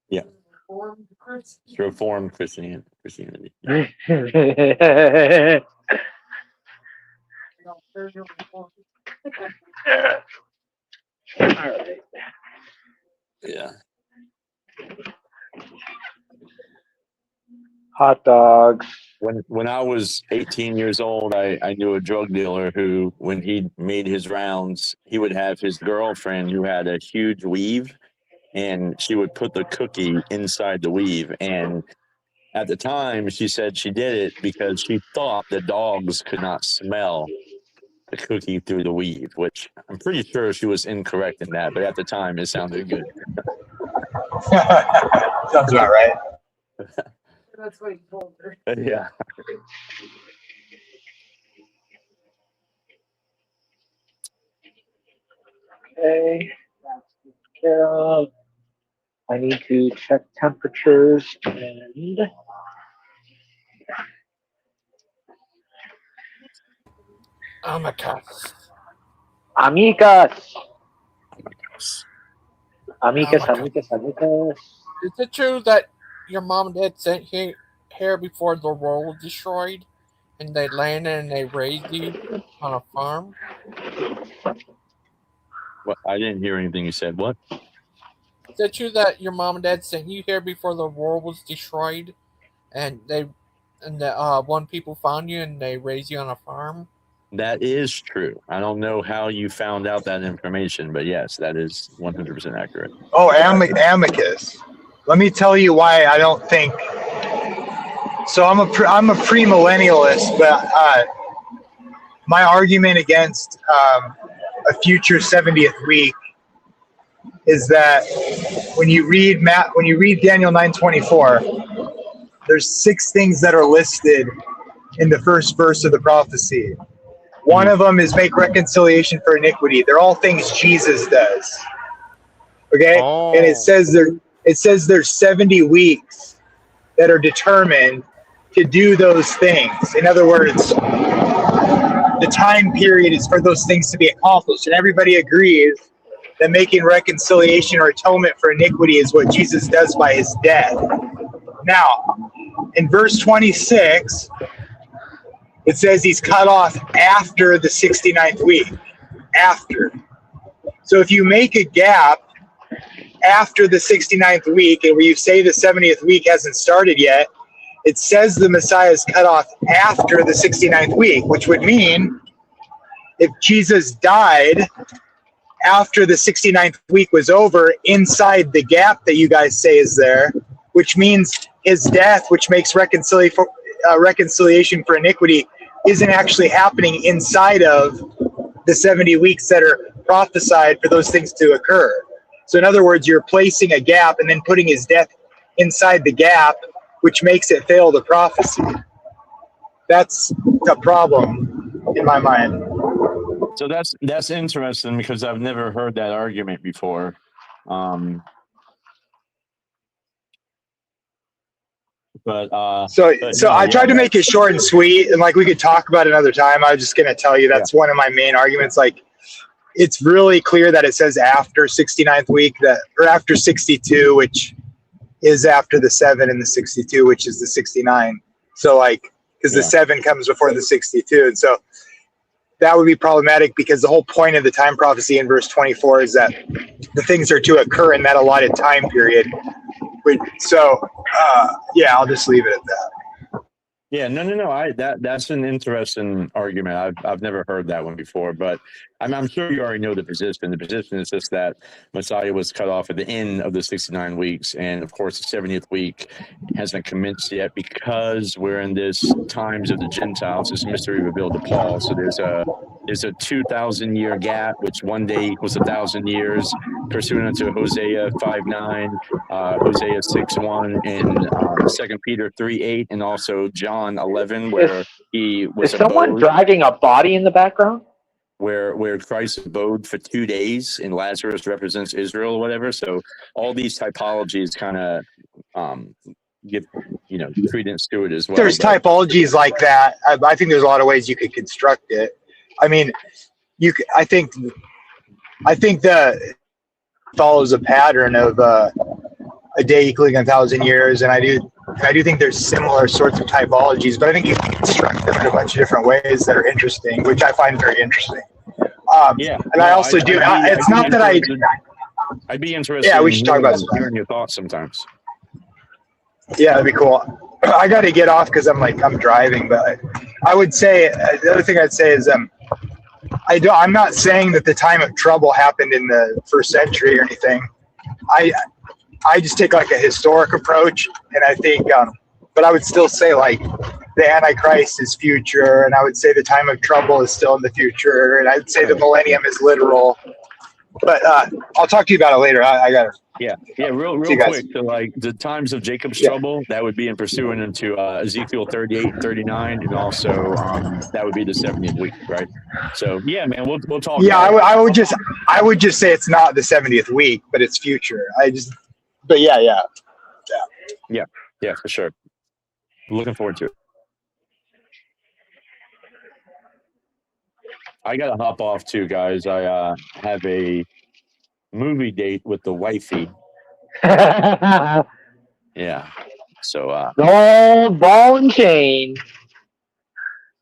Yeah. Reformed Christianity. All right. Yeah. Hot dogs. When I was 18 years old, I knew a drug dealer who, when he made his rounds, he would have his girlfriend who had a huge weave, and she would put the cookie inside the weave. And at the time, she said she did it because she thought the dogs could not smell the cookie through the weave, which I'm pretty sure she was incorrect in that. But at the time, it sounded good. Sounds about right. That's what he told her. Yeah. Okay. That's taken care of. I need to check temperatures and Oh my god. Amicus. Amicus, Oh my amicus, amicus. Is it true that your mom and dad sent here before the world was destroyed, and they landed and they raised you on a farm? What? I didn't hear anything you said. What? Is it true that your mom and dad sent you here before the world was destroyed, and one people found you and they raised you on a farm? That is true. I don't know how you found out that information, but yes, that is 100% accurate. Oh, amicus. Let me tell you why I don't think. So I'm a premillennialist, but my argument against a future 70th week is that when you read Daniel 9:24, there's 6 things that are listed in the first verse of the prophecy. One of them is make reconciliation for iniquity. They're all things Jesus does. Okay, and it says there's 70 weeks that are determined to do those things. In other words, the time period is for those things to be accomplished, and everybody agrees that making reconciliation or atonement for iniquity is what Jesus does by his death. Now, in verse 26, it says he's cut off after the 69th week. After. So if you make a gap after the 69th week, and where you say the 70th week hasn't started yet, it says the Messiah is cut off after the 69th week, which would mean if Jesus died after the 69th week was over, inside the gap that you guys say is there, which means his death, which makes reconciliation for iniquity, isn't actually happening inside of the 70 weeks that are prophesied for those things to occur. So in other words, you're placing a gap and then putting his death inside the gap, which makes it fail the prophecy. That's a problem in my mind. So that's interesting because I've never heard that argument before. So I tried to make it short and sweet, and like we could talk about it another time. I was just going to tell you that's one of my main arguments. Like, it's really clear that it says after 69th week, that, or after 62, which is after the 7, and the 62, which is the 69. So like, because the 7 comes before the 62, and so that would be problematic because the whole point of the time prophecy in verse 24 is that the things are to occur in that allotted time period. So I'll just leave it at that. Yeah, no. That's an interesting argument. I've never heard that one before, but I'm sure you already know the position. The position is just that Messiah was cut off at the end of the 69 weeks, and of course the 70th week hasn't commenced yet because we're in this times of the Gentiles. This mystery revealed to Paul. So there's a 2,000-year gap, which one day equals 1,000 years, pursuant to Hosea 5:9, Hosea 6:1, and 2 Peter 3:8, and also John 11, where he was Is someone dragging a body in the background? Where Christ abode for 2 days, and Lazarus represents Israel or whatever. So all these typologies kind of give credence to it as well. There's typologies like that. I think there's a lot of ways you could construct it. I mean, I think the follows a pattern of a day equaling 1,000 years, and I do think there's similar sorts of typologies, but I think you can construct them in a bunch of different ways that are interesting, which I find very interesting. And I also do. It's not that I'd be interested. Yeah, we should talk about hearing your thoughts sometimes. Yeah, that'd be cool. I got to get off because I'm driving, but I would say the other thing I'd say is I'm not saying that the time of trouble happened in the first century or anything. I just take like a historic approach, and I think, but I would still say like the Antichrist is future, and I would say the time of trouble is still in the future, and I'd say the millennium is literal. But I'll talk to you about it later. I got to. Yeah, real quick. So like the times of Jacob's trouble, that would be in pursuant into Ezekiel 38 and 39, and also that would be the 70th week, right? So yeah, man, we'll talk. Yeah, I would just say it's not the 70th week, but it's future. But yeah, for sure. Looking forward to it. I gotta hop off too, guys. I have a movie date with the wifey. Yeah. So gold ball and chain.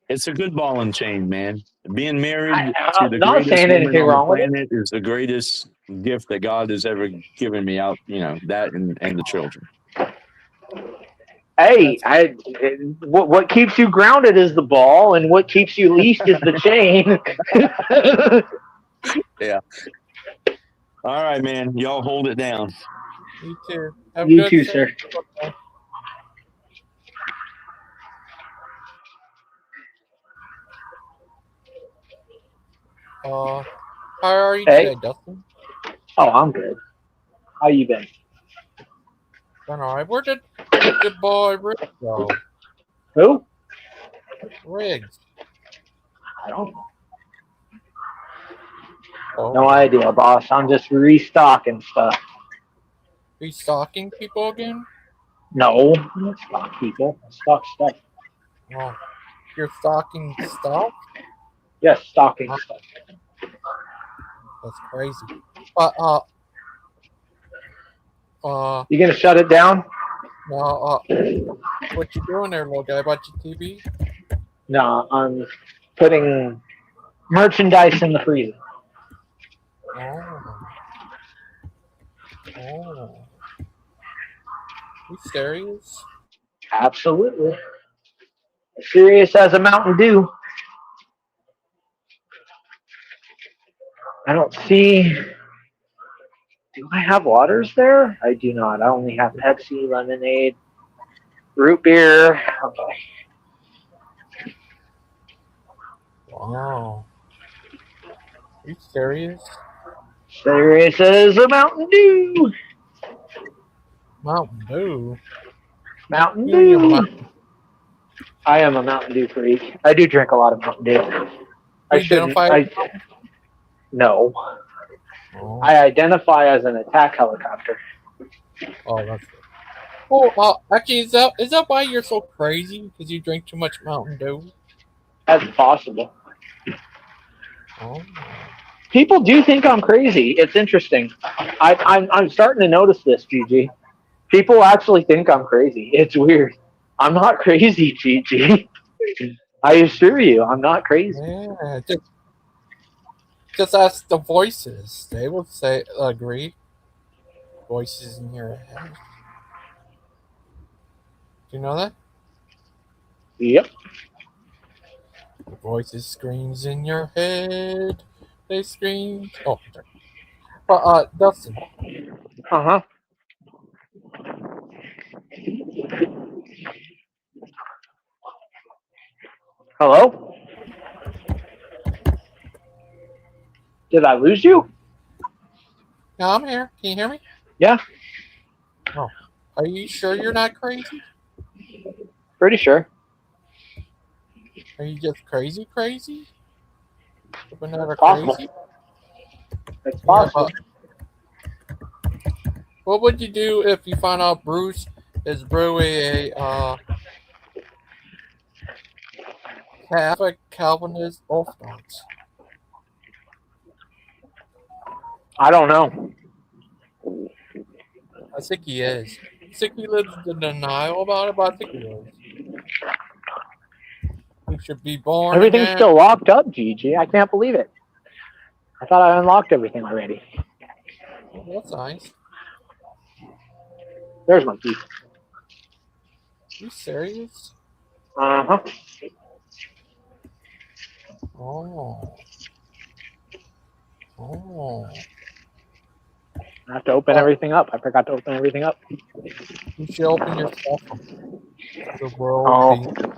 It's a good ball and chain, man. Being married to the not greatest saying woman anything on wrong the with it. planet is the greatest gift that God has ever given me. Out, that and the children. Hey, what keeps you grounded is the ball, and what keeps you leashed is the chain. Yeah. All right, man. Y'all hold it down. You too. You too, sir. How are you today, Dustin? Oh, I'm good. How you been? Been all right. Where did good boy Riggs go? Who? Riggs. I don't know. No idea, boss. I'm just restocking stuff. Are you stalking people again? No, I don't stock people. I stock stuff. Oh, you're stalking stuff? Yes, stocking stuff. That's crazy. But You gonna shut it down? no, what you doing there, little guy? About your TV? No, I'm putting merchandise in the freezer. Oh. Oh. You serious? Absolutely. As serious as a Mountain Dew. I don't see. Do I have waters there? I do not. I only have Pepsi, lemonade, root beer. Okay. Wow. Are you serious? Serious as a Mountain Dew. Mountain Dew? Mountain You're Dew. I am a Mountain Dew freak. I do drink a lot of Mountain Dew. I shouldn't. No. Oh. I identify as an attack helicopter. Oh, that's good. Oh, actually, is that why you're so crazy? Because you drink too much Mountain Dew? That's possible. Oh. People do think I'm crazy. It's interesting. I'm starting to notice this, GG. People actually think I'm crazy. It's weird. I'm not crazy, GG. I assure you, I'm not crazy. Yeah, just ask the voices. They will agree. Voices in your head. Do you know that? Yep. The voices screams in your head. They scream. Oh, sorry. But Dustin. Uh-huh. Hello? Did I lose you? Yeah, I'm here. Can you hear me? Yeah. Oh. Are you sure you're not crazy? Pretty sure. Are you just crazy? But never Possible. crazy? It's possible. What would you do if you found out Bruce is brewing a Catholic Calvinist Orthodox? I don't know. I think he is. I think he lives in denial about it, but I think he is. He should be born Everything's again. still locked up, GG. I can't believe it. I thought I unlocked everything already. Well, that's nice. There's my key. You serious? Uh-huh. Oh. Oh. I have to open everything up. I forgot to open everything up. You should open yourself up. The world. Oh.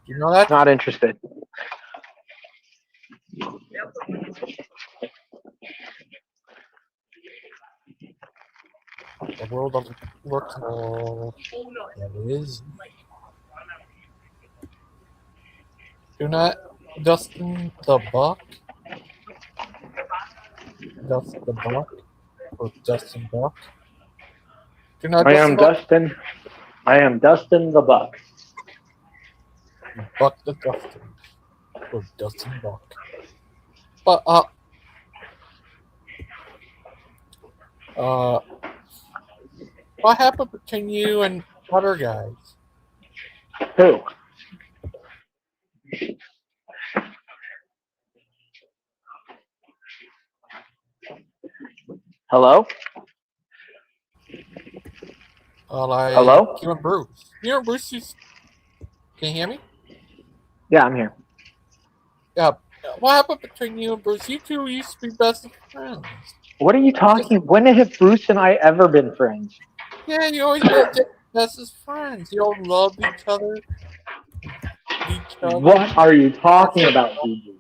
You know that? Not interested. The world doesn't work so it is. Do not Dustin the Buck. Dustin the Buck. Or Dustin Buck. Do not I am Dustin. I am Dustin the Buck. Buck the Dustin. Or Dustin Buck. But what happened between you and other guys? Who? Hello? Like Hello? you and Bruce. You and Bruce used... Can you hear me? Yeah, I'm here. Yeah. What happened between you and Bruce? You two used to be best friends. What are you talking? When have Bruce and I ever been friends? Yeah, you always been best as friends. You all loved each other. What are you talking about, Gigi?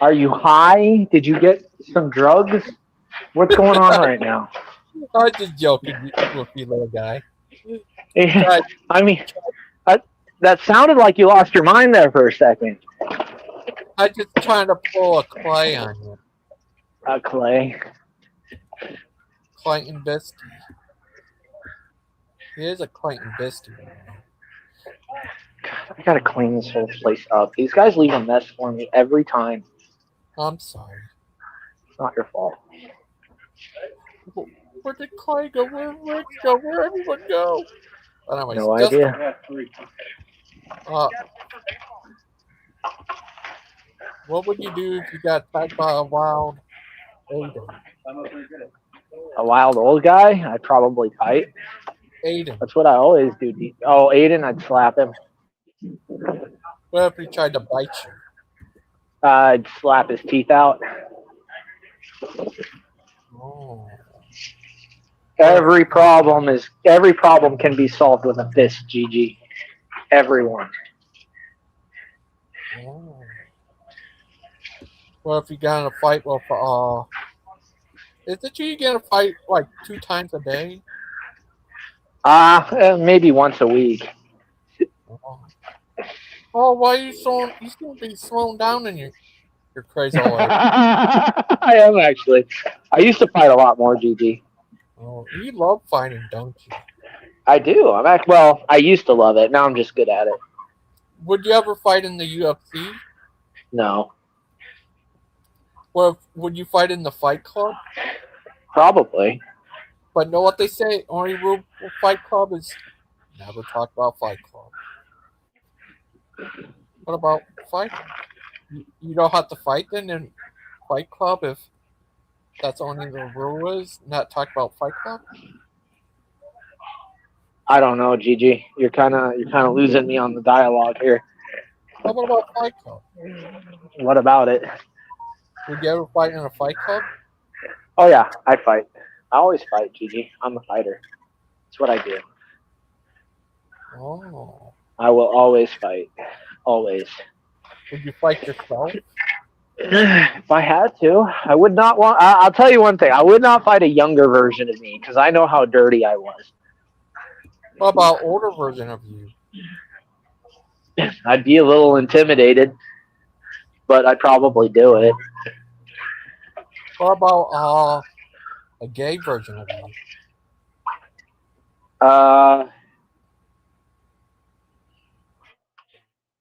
Are you high? Did you get some drugs? What's going on right now? I'm just joking with you, little guy. I mean, that sounded like you lost your mind there for a second. I'm just trying to pull a Clay on you. Clay. Clayton Biskey. He is a Clayton Biskey. I gotta clean this whole place up. These guys leave a mess for me every time. I'm sorry. It's not your fault. Where did Clay go? Where did Rich go? Where everyone go? But anyways, No idea. What would you do if you got attacked by a wild Aiden? A wild old guy? I'd probably fight. Aiden. That's what I always do. Oh, Aiden, I'd slap him. What if he tried to bite you? I'd slap his teeth out. Oh. Every problem can be solved with a fist, GG. Everyone. Oh. What if you got in a fight with is it you get in a fight like 2 times a day? Maybe once a week. Oh, why are you so you seem to be slowing down in your crazy old age. I am actually. I used to fight a lot more, GG. Oh, you love fighting, don't you? I do. Well, I used to love it. Now I'm just good at it. Would you ever fight in the UFC? No. Well, would you fight in the Fight Club? Probably. But know what they say? Only rule for Fight Club is never talk about Fight Club. What about fighting? You don't have to fight then in Fight Club if that's only the rule is not talk about Fight Club? I don't know, GG. You're kind of losing me on the dialogue here. How about Fight Club? What about it? Would you ever fight in a Fight Club? Oh yeah, I fight. I always fight, GG. I'm a fighter. That's what I do. Oh. I will always fight. Always. Would you fight yourself? If I had to, I would not want. I'll tell you one thing. I would not fight a younger version of me because I know how dirty I was. What about older version of you? I'd be a little intimidated, but I'd probably do it. What about a gay version of you?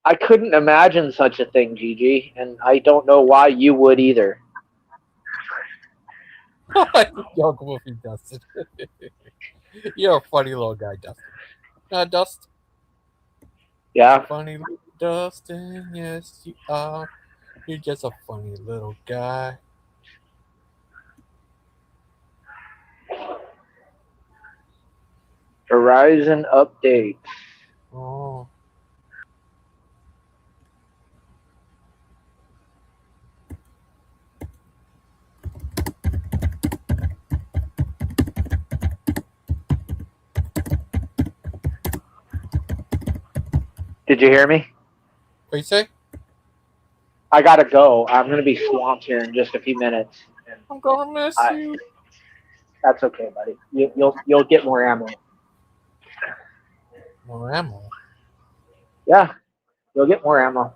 I couldn't imagine such a thing, GG, and I don't know why you would either. Young Wolfie Dustin. You're a funny little guy, Dustin. Dust. Yeah. Funny little Dustin, yes you are. You're just a funny little guy. Horizon update. Oh. Did you hear me? What you say? I gotta go. I'm gonna be swamped here in just a few minutes. I'm gonna miss you. That's okay, buddy. You'll get more ammo. More ammo? Yeah, you'll get more ammo.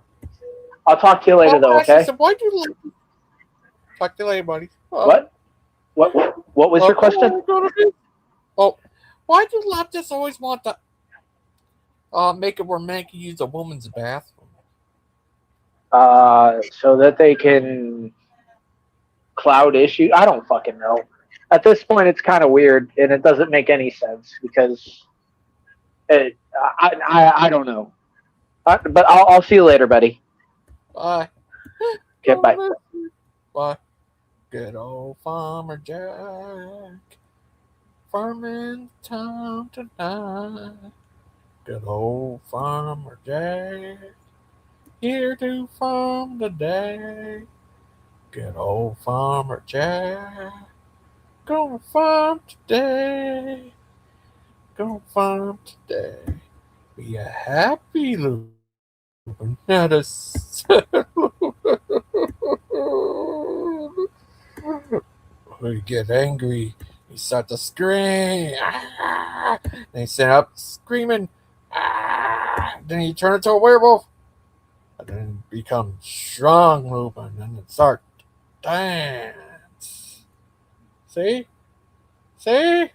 I'll talk to you later, though. Okay. So why'd you like? Talk to you later, buddy. What was your question? Oh, why'd you not just always want to make it where men can use a woman's bathroom? So that they can cloud issue. I don't fucking know. At this point, it's kind of weird, and it doesn't make any sense because I don't know. But I'll see you later, buddy. Bye. Okay, bye. Bye. Good old Farmer Jack. Farming town tonight. Good old Farmer Jack. Here to farm today. Good old Farmer Jack. Gonna farm today. Gonna farm today. Be a happy loser, not a you get angry, you start to scream, ah! Then you stand up screaming, ah! Then you turn into a werewolf. and then become strong Lupin and then start to dance. See? See?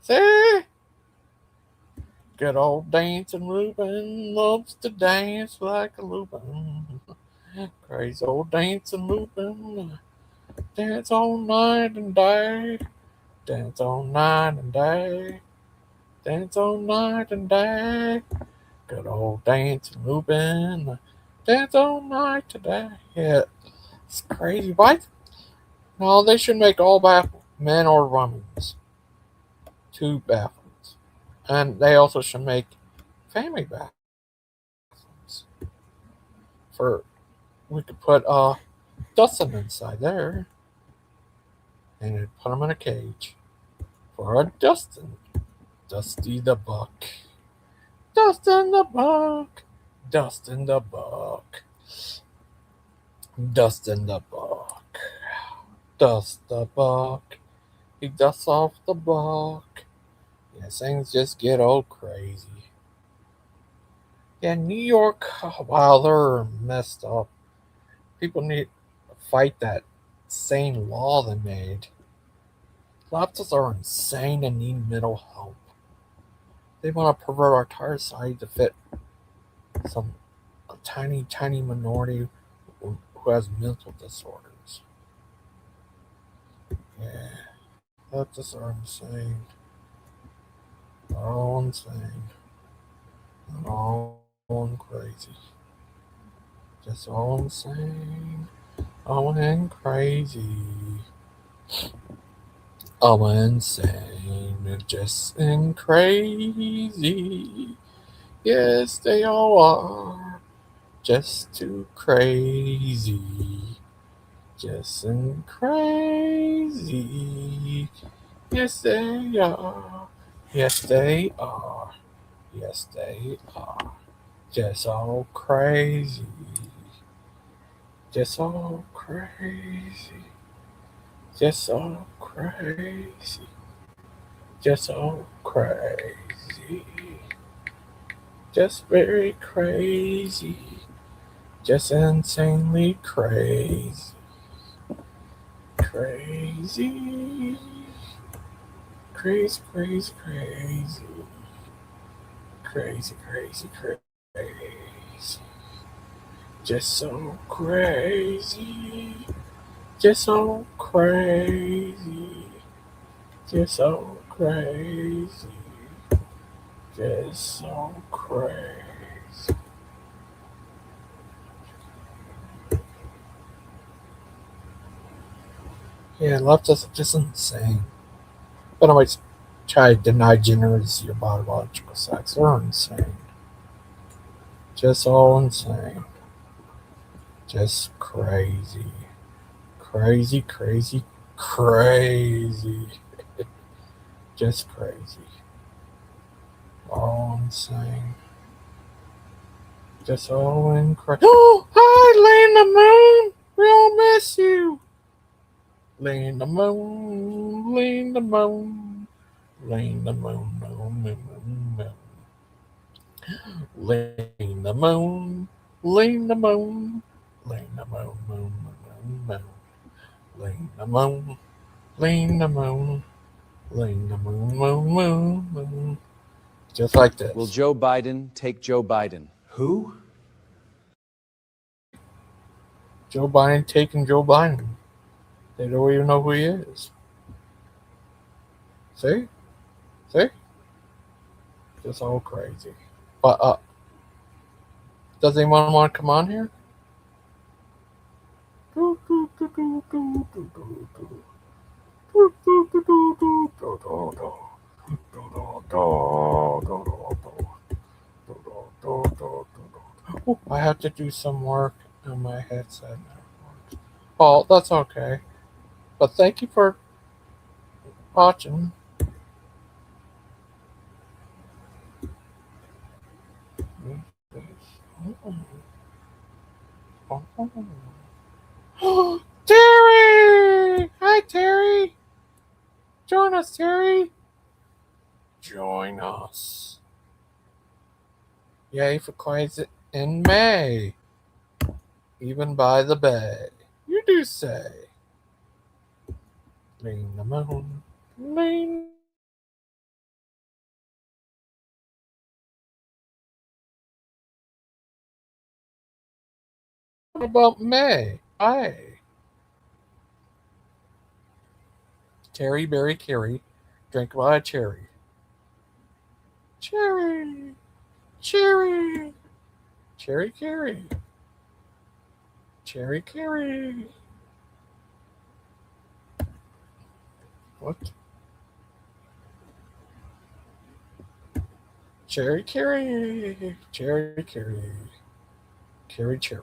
See? Good old dancing Lupin loves to dance like a Lupin. Crazy old dancing Lupin. Dance all night and day. Dance all night and day. Dance all night and day. Good old dancing Lupin. Dance all night today. Yeah, it's crazy. Why? No, they should make all baffles, men or women's. Two baffles. And they also should make family baffles. For we could put Dustin inside there and put him in a cage for a Dustin. Dusty the Buck. Dustin the Buck. Dustin the Buck. Dustin the Buck. Dust the Buck. He dusts off the buck. Yeah, things just get all crazy. Yeah, New York, wow, they're messed up. People need to fight that insane law they made. Laptops are insane and need mental help. They want to pervert our entire society to fit some a tiny minority who has mental disorders. Yeah, laptops are insane. They're all insane. They're all crazy. Just all insane. All and crazy. All insane. Just and crazy. Yes, they all are. Just too crazy. Just and crazy. Yes, they are. Yes, they are. Yes, they are. Just all crazy. Just all crazy. Just all crazy. Just all crazy. Just very crazy. Just insanely crazy. Crazy. Crazy, crazy, crazy. Crazy, crazy, crazy. Just so crazy. Just so crazy. Just so crazy. Just so crazy. Yeah, left us just insane. But I might try to deny generacy of biological sex. They're insane. Just all insane. Just crazy. Crazy, crazy, crazy. Just crazy. All insane. Just all in crazy. Oh, hi, Land the Moon. We all miss you. Land the moon, land the moon, land the moon, moon, moon, moon, moon. Land the moon, land the moon, land the moon, moon, moon, moon. Land the moon, land the moon, land the moon, moon, moon, moon. Just like this. Will Joe Biden take Joe Biden? Who? Joe Biden taking Joe Biden. They don't even know who he is. See? See? Just all crazy. But does anyone want to come on here? Oh, I have to do some work on my headset now. Oh, that's okay. But thank you for watching. Terry! Hi, Terry! Join us, Terry! Join us. Yay for quiet in May, even by the bay. You do say, lean the moon, lean. What about May? Aye. Terry, berry, carry, drink by a cherry. Cherry, cherry, cherry, carry, cherry, carry. What? Cherry, carry, cherry, carry, carry, cherry.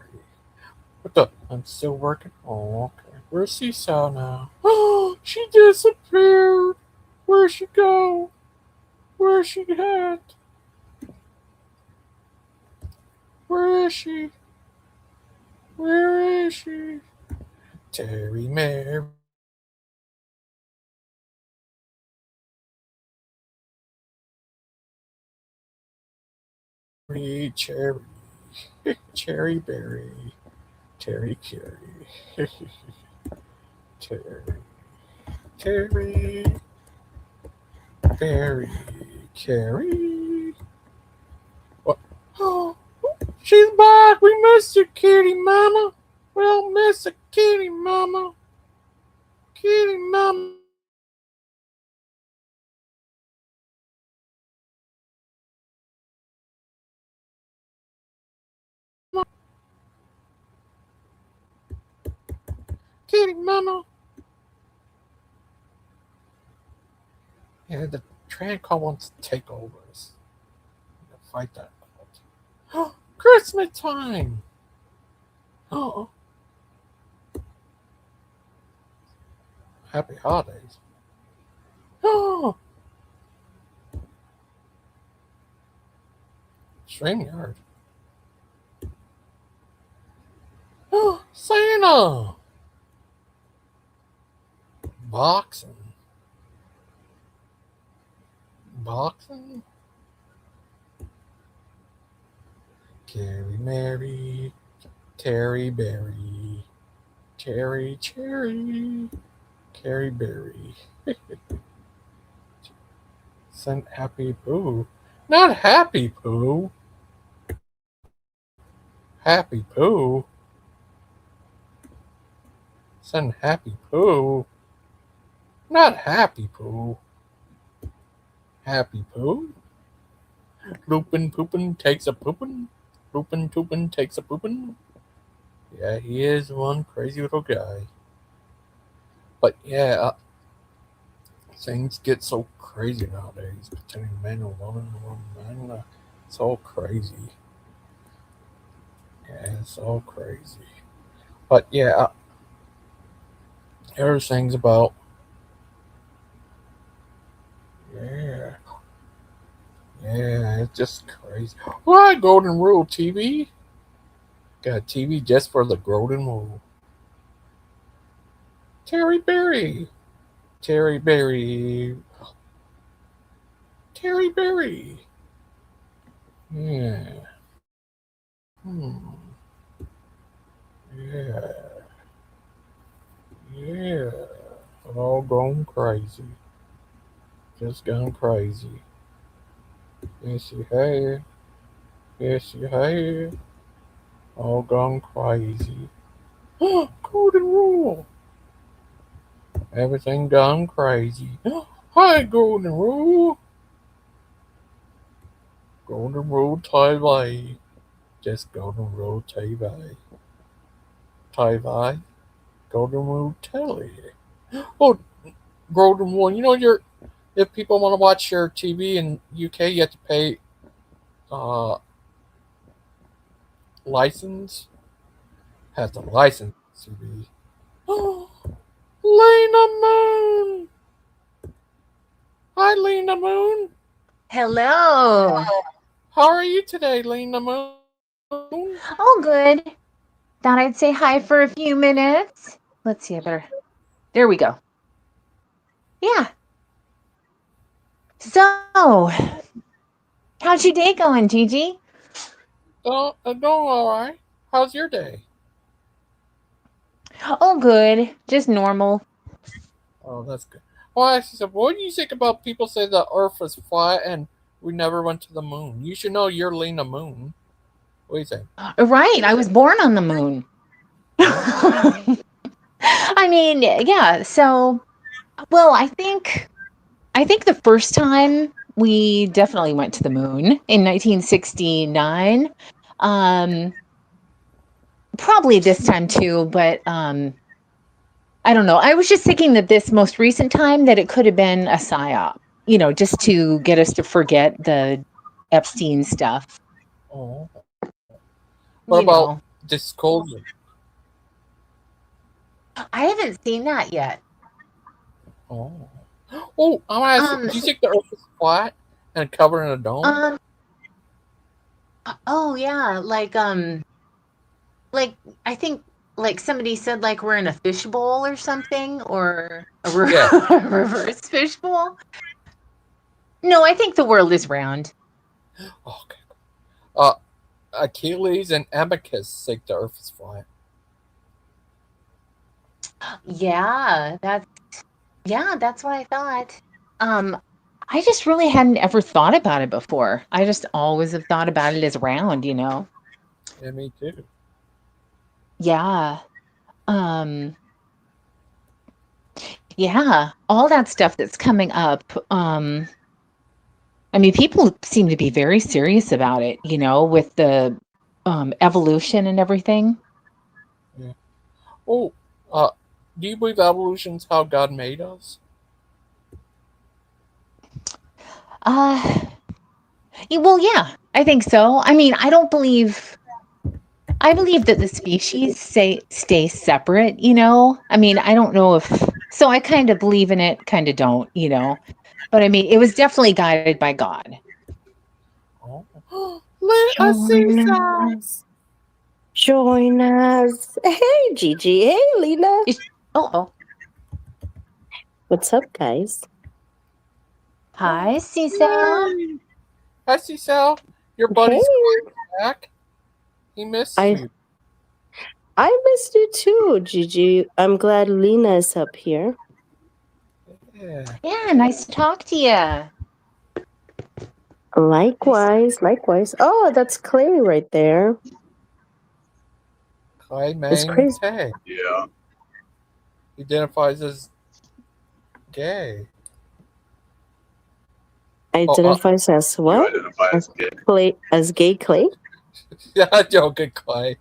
What the? I'm still working. Oh, okay. Where's Seesaw now? Oh, she disappeared. Where'd she go? Where's she at? Where is she? Where is she? Terry Mary. Cherry. Cherry berry. Terry Carey. Terry. Terry. Berry. Carey. What? Oh, she's back. We missed you, kitty mama. We don't miss a kitty mama. Kitty mama. Kitty mama. Yeah, the Trancol wants to take over us. Fight that. Oh, Christmas time. Oh, happy holidays. Oh, StreamYard. Oh, Santa. Boxing. Boxing. Carrie Mary. Terry Berry. Terry Cherry. Carrie Berry. Send Happy Pooh. Not Happy Pooh. Happy Pooh. Send Happy Pooh. Not Happy Pooh. Happy Pooh. Loopin' poopin' takes a poopin'. Loopin' toopin' takes a poopin'. Yeah, he is one crazy little guy. But yeah, things get so crazy nowadays. Between men and women. It's all crazy. Yeah, it's all crazy. But yeah, there's things about. Yeah. Yeah, it's just crazy. Why Golden Rule TV? Got a TV just for the Golden Rule. Terry Berry. Terry Berry. Terry Berry. Yeah. Hmm. Yeah. Yeah. All gone crazy. Just gone crazy. Yes, you have. Yes, you have. All gone crazy. Golden Rule. Everything gone crazy. Hi, Golden Rule. Golden Rule TV. Just Golden Rule TV. TV. Golden Rule Telly. Oh, Golden Rule. You know, if people want to watch your TV in UK, you have to pay uh, license. Have to license TV. Oh, Lena Moon. Hi, Lena Moon. Hello. How are you today, Lena Moon? Oh, good. Thought I'd say hi for a few minutes. Let's see, I better. There we go. Yeah. So, how's your day going, Gigi? Doing all right. How's your day? Oh, good. Just normal. Oh, that's good. Well, I asked you something. What do you think about people say the Earth is flat and we never went to the moon? You should know you're Lena Moon. What do you think? Right. I was born on the moon. Oh. I mean, yeah. So, well, I think the first time we definitely went to the moon in 1969. Um, Probably this time too, but I don't know. I was just thinking that this most recent time that it could have been a psyop, just to get us to forget the Epstein stuff. Oh. What You about know, disclosure? I haven't seen that yet. Oh. Oh, I'm gonna ask you. Um, Do you think the Earth is flat and covered in a dome? um, oh yeah, like I think like somebody said like we're in a fishbowl or something or a Yeah. reverse fishbowl. No, I think the world is round. Okay. Uh, Achilles and Amicus think the Earth is flat. Yeah, that's what I thought. Um, I just really hadn't ever thought about it before. I just always have thought about it as round. Yeah, me too. Yeah. Um, yeah, all that stuff that's coming up. I mean, people seem to be very serious about it, with the evolution and everything. Yeah. Oh, uh, do you believe evolution's how God made us? Uh, well, yeah, I think so. I mean, I believe that the species stay separate. I mean, I don't know if so I kind of believe in it, kind of don't. But I mean, it was definitely guided by God. Oh. Let us see Join some. us. Join us. Hey, Gigi. Hey, Lena. Oh. What's up, guys? Hi, Cecil. Yay. Hi, Cecil. Your Hey. buddy's back. He missed I you. missed you too, Gigi. I'm glad Lena is up here. Yeah. Yeah, nice to talk to you. Likewise, likewise. Oh, that's Clay right there. Clay It's Mang crazy. Tay. Yeah. He identifies as gay. Identifies as You what? identify as gay. Clay, as gay Clay? Yeah, joking, Clay.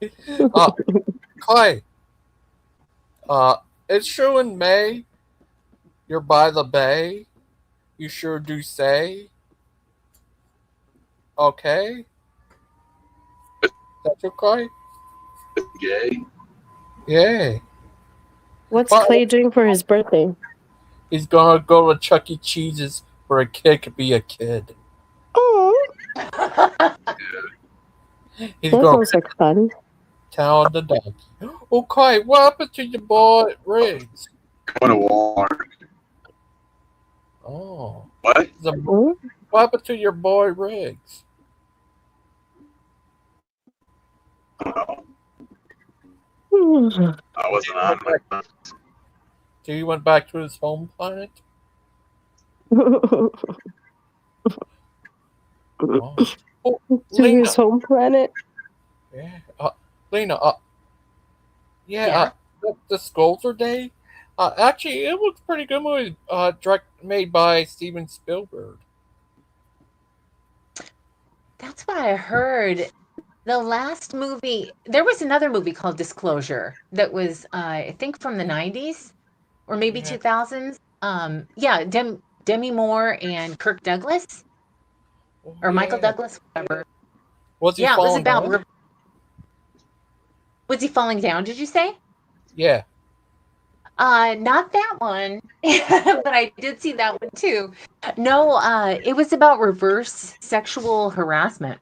Clay. It's true in May. You're by the bay. You sure do say. Okay. That's your Clay? Gay. Yay. What's But Clay doing for his birthday? he's gonna go to Chuck E. Cheese's where a kid could be a kid. Oh, He's that gonna sounds like fun. town the donkey. Okay, what happened to your boy Riggs? Going to Walmart. Oh. What? What happened to your boy Riggs? I Hmm. wasn't on my phone. So he went back to his home planet? To Oh, Lena. his home planet. Yeah. Lena, Yeah. the Sculptor Day. Actually, it looks pretty good movie. Made by Steven Spielberg. That's what I heard. The last movie, there was another movie called Disclosure that was, I think, from the 90s or maybe Yeah. 2000s. Yeah, Demi Moore and Kirk Douglas or Michael Yeah. Douglas, whatever. Was he Yeah, it was falling about. down? Was he falling down? Did you say? Yeah. Not that one, but I did see that one too. No, it was about reverse sexual harassment.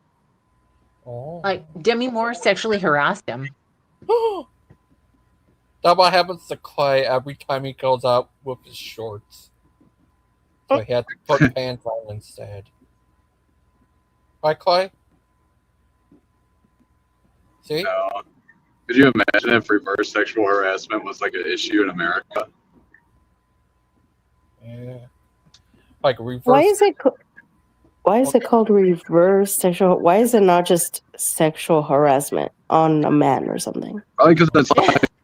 Oh. Like Demi Moore sexually harassed him. That what happens to Clay every time he goes out with his shorts. So he had to put pants on instead. Right, Clay? See? No. Could you imagine if reverse sexual harassment was like an issue in America? Yeah. Like reverse. Why is it? Why is it called reverse sexual? Why is it not just sexual harassment on a man or something? Probably because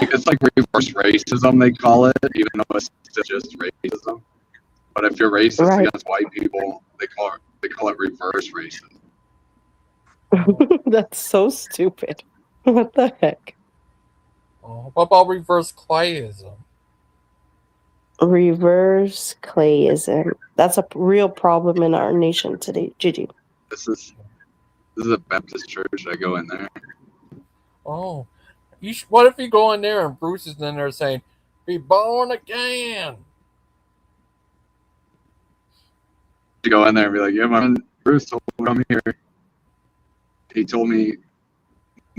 it's like reverse racism, they call it, even though it's still just racism. But if you're racist Right. against white people, they call it reverse racism. That's so stupid. What the heck? Oh, what about reverse clayism? Reverse clayism. That's a real problem in our nation today, Gigi. This is a Baptist church. I go in there. Oh, what if you go in there and Bruce is in there saying, "Be born again"? You go in there and be like, "Yeah, my Bruce told me I'm here. He told me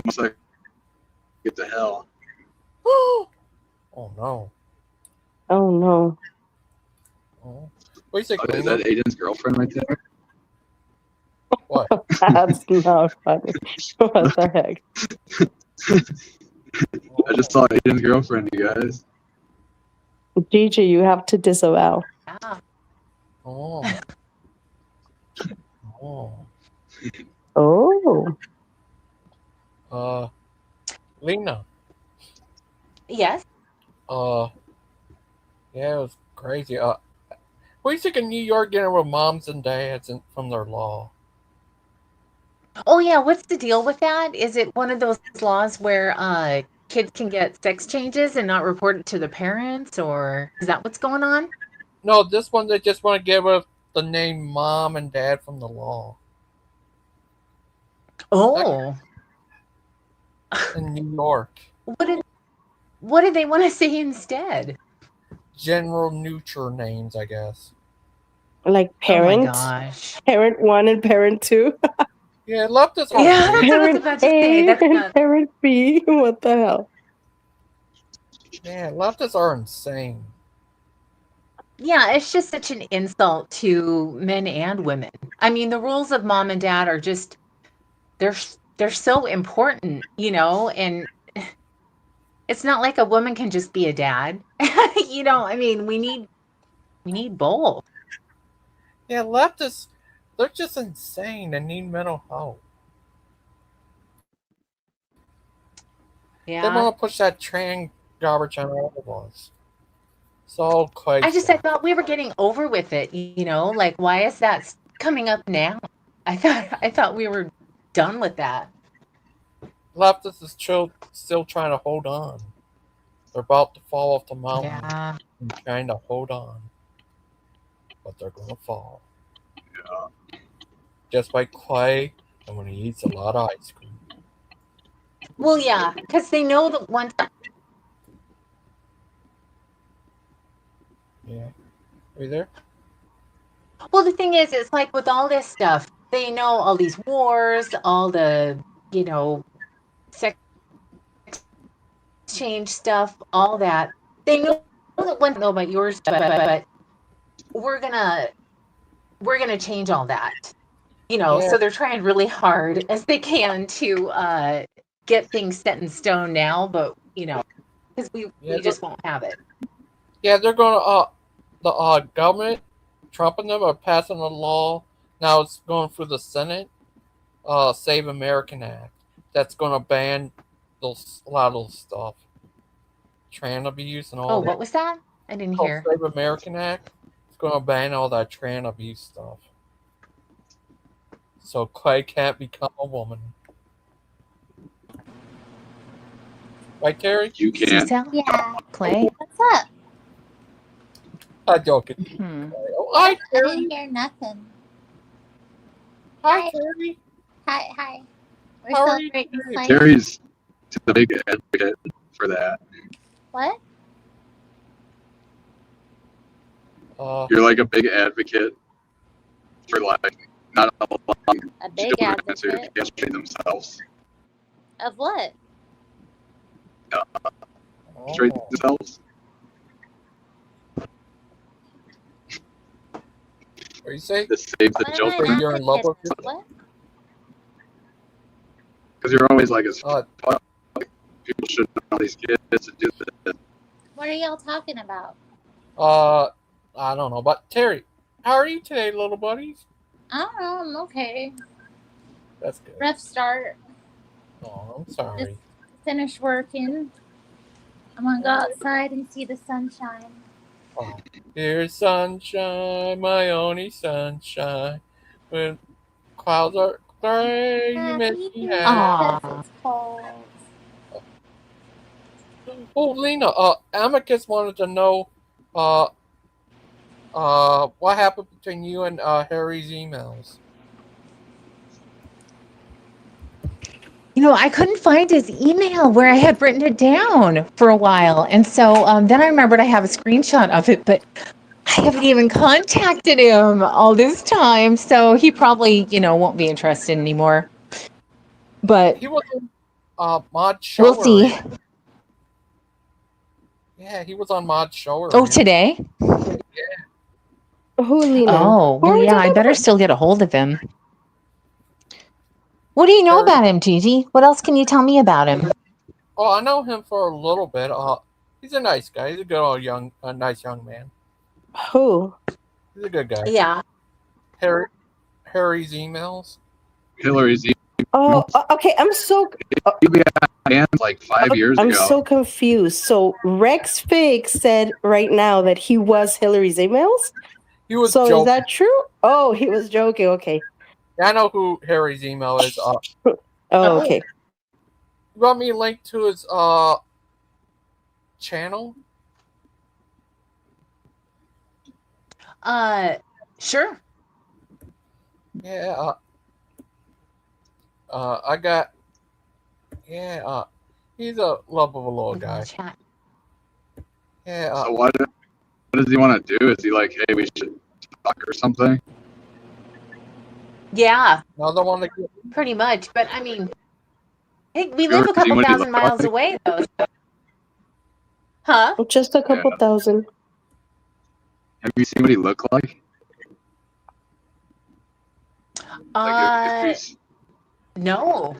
once I get to hell." Oh no! Oh no! Oh. Basically, Is that Aiden's girlfriend right there? What? That's not funny. What the heck? I just saw Aiden's girlfriend, you guys. Gigi, you have to disavow. Oh. Oh. Oh. Lena. Yes. Yeah, it was crazy. What do you think of New York getting with moms and dads from their law? Oh yeah, what's the deal with that? Is it one of those laws where kids can get sex changes and not report it to the parents, or is that what's going on? No, this one they just want to get rid of the name mom and dad from the law. Oh. In New York. What did they want to say instead? General neuter names, I guess. Like parent? Oh my gosh. Parent 1 and parent 2? Yeah, leftists are Yeah, that's what I was Parent about to A say. That's and not... parent B. What the hell? Yeah, leftists are insane. Yeah, it's just such an insult to men and women. I mean, the rules of mom and dad are just they're so important, and it's not like a woman can just be a dad. I mean, we need both. Yeah, leftists, they're just insane and need mental health. Yeah. They want to push that trans garbage on all of us. It's all crazy. I thought we were getting over with it, like why is that coming up now? I thought we were done with that. Leftists is still trying to hold on. They're about to fall off the mountain. Yeah. And trying to hold on. But they're going to fall. Yeah. Just like Clay, and when he eats a lot of ice cream. Well, yeah, because they know that one time. Yeah. Are you there? Well, the thing is, it's like with all this stuff, they know all these wars, all the, sex change stuff, all that. They know that one know about yours, but we're gonna change all that. Yeah. So they're trying really hard as they can to get things set in stone now, but because we just won't have it. Yeah, they're going to the government, Trump and them are passing a law. Now it's going through the Senate, Save American Act. That's going to ban a lot of those stuff. Trans abuse and all Oh, that. what was that? I didn't hear. Save American Act. It's going to ban all that trans abuse stuff. So Clay can't become a woman. Right, Terry? You can't. Yeah. Clay? What's up? I'm joking. Hmm. Oh, hi, I Terry. didn't hear nothing. Hi, Terry. Hi. We're How are you celebrating today? Science. Terry's the big advocate for that. What? You're like a big advocate for like not allowing A big children to advocate castrate themselves. of what? Castrate themselves. What do you say? To save the What am I children. You're in love with advocate? What? Because you're always like, as fuck. Like, people should know these kids to do this. What are y'all talking about? I don't know, but Terry, how are you today, little buddies? I don't know. I'm okay. That's good. Rough start. Oh, I'm sorry. Just finished working. I'm gonna go outside and see the sunshine. Oh. Here's sunshine, my only sunshine. When clouds are gray, you make me happy. It's cold. Oh, Lena, Amicus wanted to know, what happened between you and Harry's emails. I couldn't find his email where I had written it down for a while. And so then I remembered I have a screenshot of it, but I haven't even contacted him all this time. So he probably, won't be interested anymore. But he was on Mod Show. We'll see. Yeah, he was on Mod Show. Oh, today? Yeah. Who, Lena? Oh, well, yeah, I better still get a hold of him. What do you know about him, Gigi? What else can you tell me about him? Oh, I know him for a little bit. He's a nice guy. He's a good old nice young man. Who? He's a good guy. Yeah. Harry's emails. Hillary's emails. Oh, okay. I'm so. Like 5 years I'm ago. so confused. So Rex Fig said right now that he was Hillary's emails. He was so joking. Is that true? Oh, he was joking. Okay. I know who Harry's email is. Okay. You want me to link to his channel? Sure. Yeah. I got. Yeah. He's a lovable little guy. Yeah. So what does he want to do? Is he like, hey, we should talk or something? Yeah. Another one to get. Pretty much. But I mean, hey, we live a couple thousand miles away, though. So. Huh? Just a couple thousand. Have you seen what he looked like? If he's... No.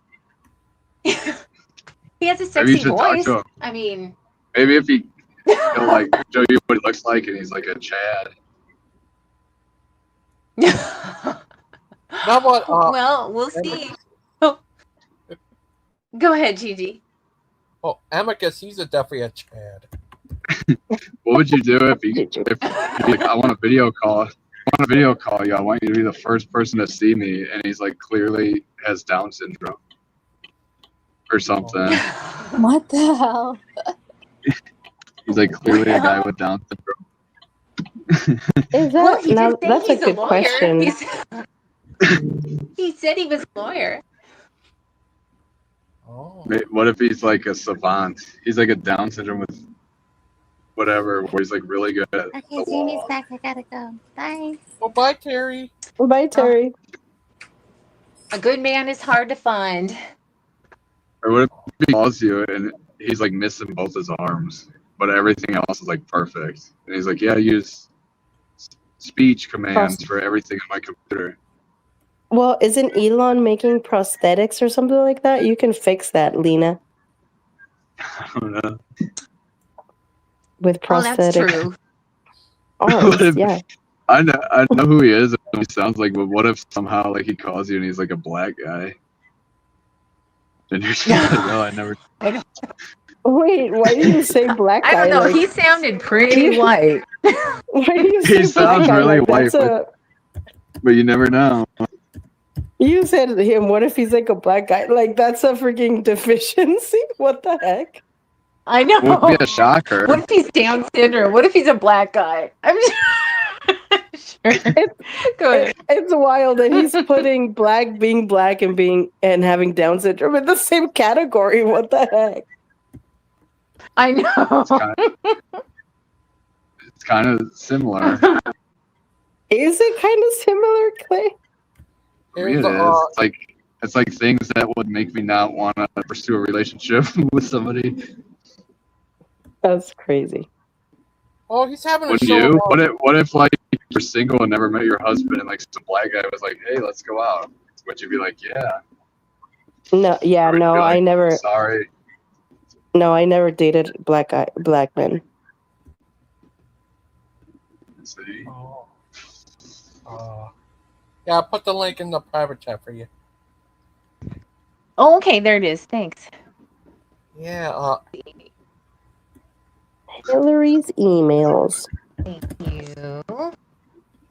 He has a Maybe sexy you should talk voice. to him. I mean, Maybe if he like show you what he looks like and he's like a Chad. Now what? well, we'll see. Oh. Go ahead, Gigi. Oh, Amicus, he's definitely a Chad. What would you do if like, I want a video call? I want a video call you. I want you to be the first person to see me, and he's like clearly has Down syndrome or something. What the hell? He's like clearly a guy with Down syndrome. Is that now? That's a good question. He said he was a lawyer. Oh. What if he's like a savant? He's like a Down syndrome with whatever, where he's like really good at Okay, the Jamie's law. back. I gotta go. Bye. Well, bye, Terry. Bye, Terry. A good man is hard to find. Or what if he calls you and he's like missing both his arms, but everything else is like perfect? And he's like, yeah, I use speech commands for everything on my computer. Well, isn't Elon making prosthetics or something like that? You can fix that, Lena, I don't know. with prosthetics. Oh, that's true. What if- yeah. I know who he is and what he sounds like, but what if somehow like he calls you and he's like a black guy? And you're just like, oh, I never. Wait, why do you say black guy? I don't know. Like, He sounded pretty white. why do you say He sounds black guy? really Like, white, that's but you never know. You said to him, what if he's like a black guy? Like, that's a freaking deficiency. What the heck? I know. Would be a shocker. What if he's Down syndrome? What if he's a black guy? I'm sure. Go ahead. It's wild that he's putting being black and having Down syndrome in the same category. What the heck? I know. It's kind of similar. Is it kind of similar, Clay? I mean, it is. It's like things that would make me not want to pursue a relationship with somebody. That's crazy. Oh, he's having a Wouldn't show. you? What if like you're single and never met your husband and like some black guy was like, hey, let's go out? Would you be like, yeah? No, yeah, Or no, be I like, never. sorry. No, I never dated black men. See? Oh. Yeah, I'll put the link in the private chat for you. Oh, okay, there it is. Thanks. Yeah, Hillary's emails. Thank you.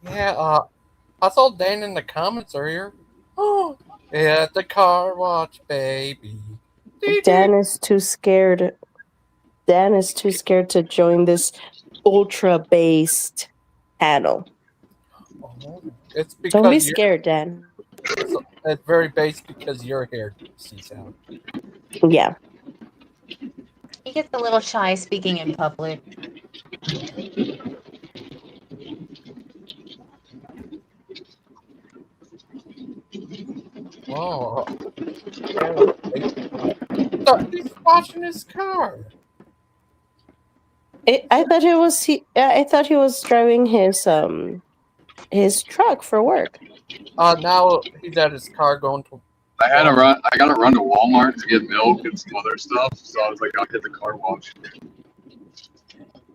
yeah, I saw Dan in the comments earlier. Oh, at the car wash, baby. Dan is too scared. Dan is too scared to join this ultra-based panel. Oh, it's Don't be because scared, Dan. it's very based because you're here, Seasal. Yeah. He gets a little shy speaking in public. Oh, he's washing his car. I thought it was I thought he was driving his truck for work. Now he's at his car going to. I gotta run to Walmart to get milk and some other stuff, so I was like, I'll hit the car wash.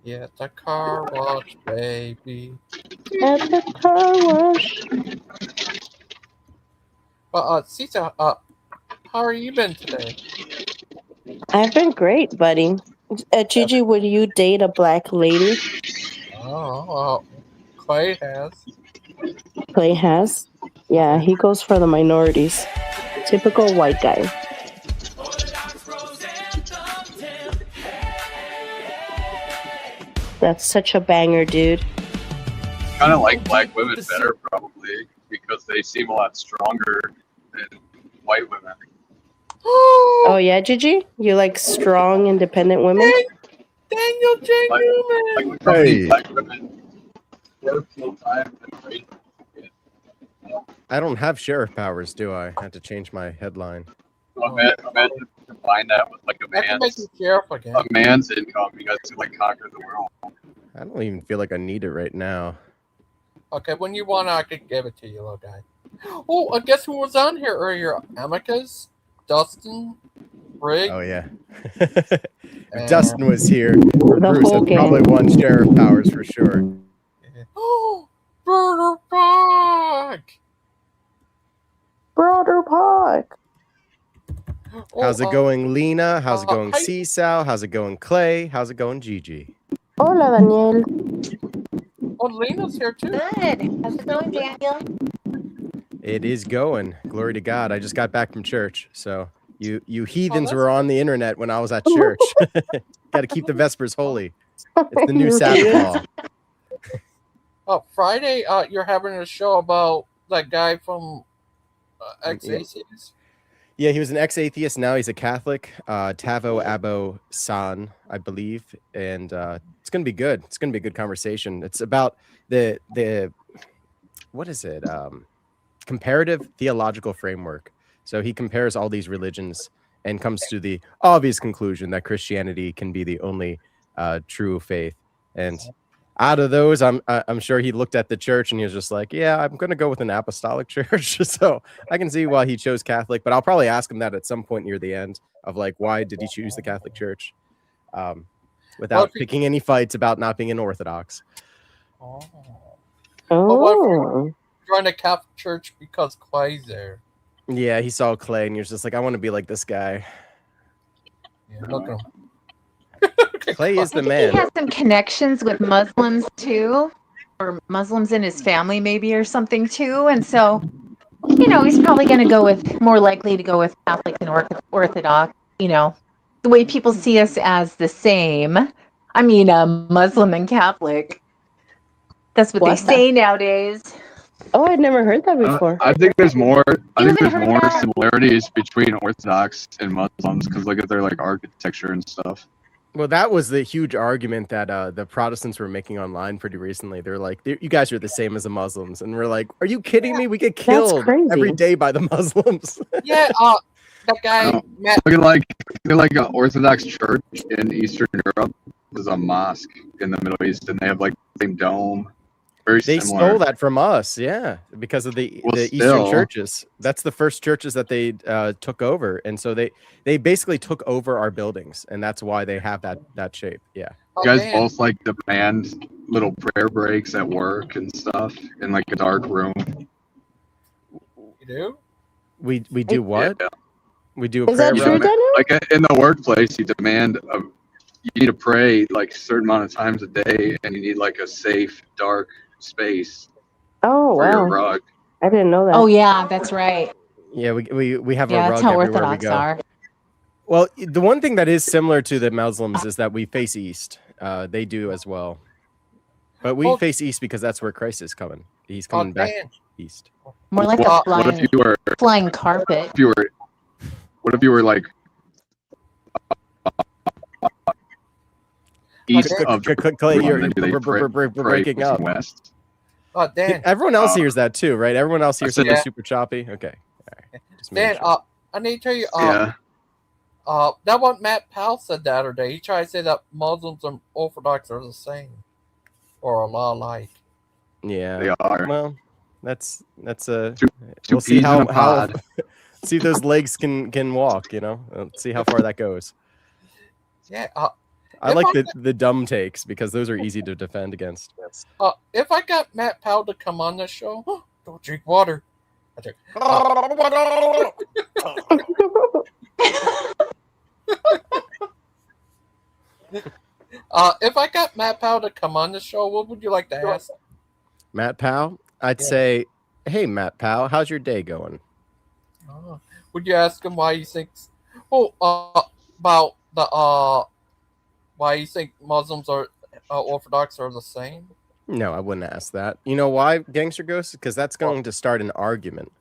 Yeah, the car wash, baby. At the car wash. Sita, how are you been today? I've been great, buddy. Gigi, would you date a black lady? Oh, Clay has. Clay has. Yeah, he goes for the minorities. Typical white guy. That's such a banger, dude. Kind of like black women better, probably, because they seem a lot stronger than white women. Oh yeah, Gigi? You like strong, independent women? Daniel J. Newman! Hey. Black women work full time and great. I don't have sheriff powers, do I? I have to change my headline. Imagine combine that with like a man's income. You guys could like conquer the world. I don't even feel like I need it right now. Okay, when you want, I could give it to you, little guy. Oh, guess who was on here earlier? Amicus, Dustin, Rick. Oh yeah. If Dustin was here, or The Bruce whole had probably gang. won sheriff powers for sure. Oh, Brother Park! Brother Park. How's it going, Lena? How's it going, Seesaw? How's it going, Clay? How's it going, Gigi? Hola, Daniel. Oh, Lena's here too. Good. How's it going, Daniel? It is going. Glory to God. I just got back from church, so you heathens were on the internet when I was at church. Got to keep the Vespers holy. It's the new Sabbath law. Oh, Friday, you're having a show about that guy from ex-ACs. Yeah, he was an ex-atheist. Now he's a Catholic. Tavo Abo San, I believe, and it's gonna be good. It's gonna be a good conversation. It's about the what is it? Comparative theological framework. So he compares all these religions and comes to the obvious conclusion that Christianity can be the only true faith. And out of those, I'm sure he looked at the church and he was just like, yeah, I'm going to go with an apostolic church. So I can see why he chose Catholic, but I'll probably ask him that at some point near the end of like, why did he choose the Catholic Church? Without picking any fights about not being an Orthodox. Oh. Oh. What if you join a Catholic church because Clay's there? Yeah, he saw Clay and he was just like, I want to be like this guy. Yeah, look at him. Clay is the He man. has some connections with Muslims too, or Muslims in his family maybe or something too. And so, he's probably going to go with, more likely to go with Catholic and Orthodox, the way people see us as the same. I mean, Muslim and Catholic. That's what they say nowadays. Oh, I'd never heard that before. I think there's more. I think there's more similarities between Orthodox and Muslims because look at their like architecture and stuff. Well, that was the huge argument that the Protestants were making online pretty recently. They're like, you guys are the same as the Muslims. And we're like, are you kidding me? We get killed every day by the Muslims. Yeah, that guy, Matt. Look at like an Orthodox church in Eastern Europe. There's a mosque in the Middle East, and they have like the same dome, Very They similar. stole that from us, yeah, because of the Eastern still. churches. That's the first churches that they took over, and so they basically took over our buildings, and that's why they have that shape. Yeah. You guys both like demand little prayer breaks at work and stuff in like a dark room. You do? We do what? Yeah. We do a Is prayer that You true, rug. demand, Daniel? like in the workplace, you need to pray like a certain amount of times a day, and you need like a safe, dark space Oh for your wow, rug. I didn't know that. Oh yeah, that's right. Yeah, we have a Yeah, that's rug how everywhere we Orthodox go. are. Well, the one thing that is similar to the Muslims is that we face east. They do as well, but we face east because that's where Christ is coming. He's coming back Dan. east. More like a What if flying you were? flying carpet. What if you were like east of Clay, Jerusalem, then do they we're pray breaking up. west? Dan. Everyone else hears that too, right? Everyone else hears something Yeah. super choppy. Okay, all right. Just making Dan, sure. I need to tell you, Yeah. that what Matt Powell said the other day. He tried to say that Muslims and Orthodox are the same, or a lot alike. Yeah, They are. Well, that's a. Two We'll see peas in how a pod. see if those legs can walk. You know, let's see how far that goes. Yeah. I if like I- the dumb takes because those are easy to defend against. If I got Matt Powell to come on the show, don't drink water. I drink. If I got Matt Powell to come on the show, what would you like to ask? Matt Powell, I'd Yeah. say, hey Matt Powell, how's your day going? Would you ask him why he thinks? About the why you think Muslims are Orthodox are the same? No, I wouldn't ask that. You know why, Gangster Ghost? Because that's going to start an argument.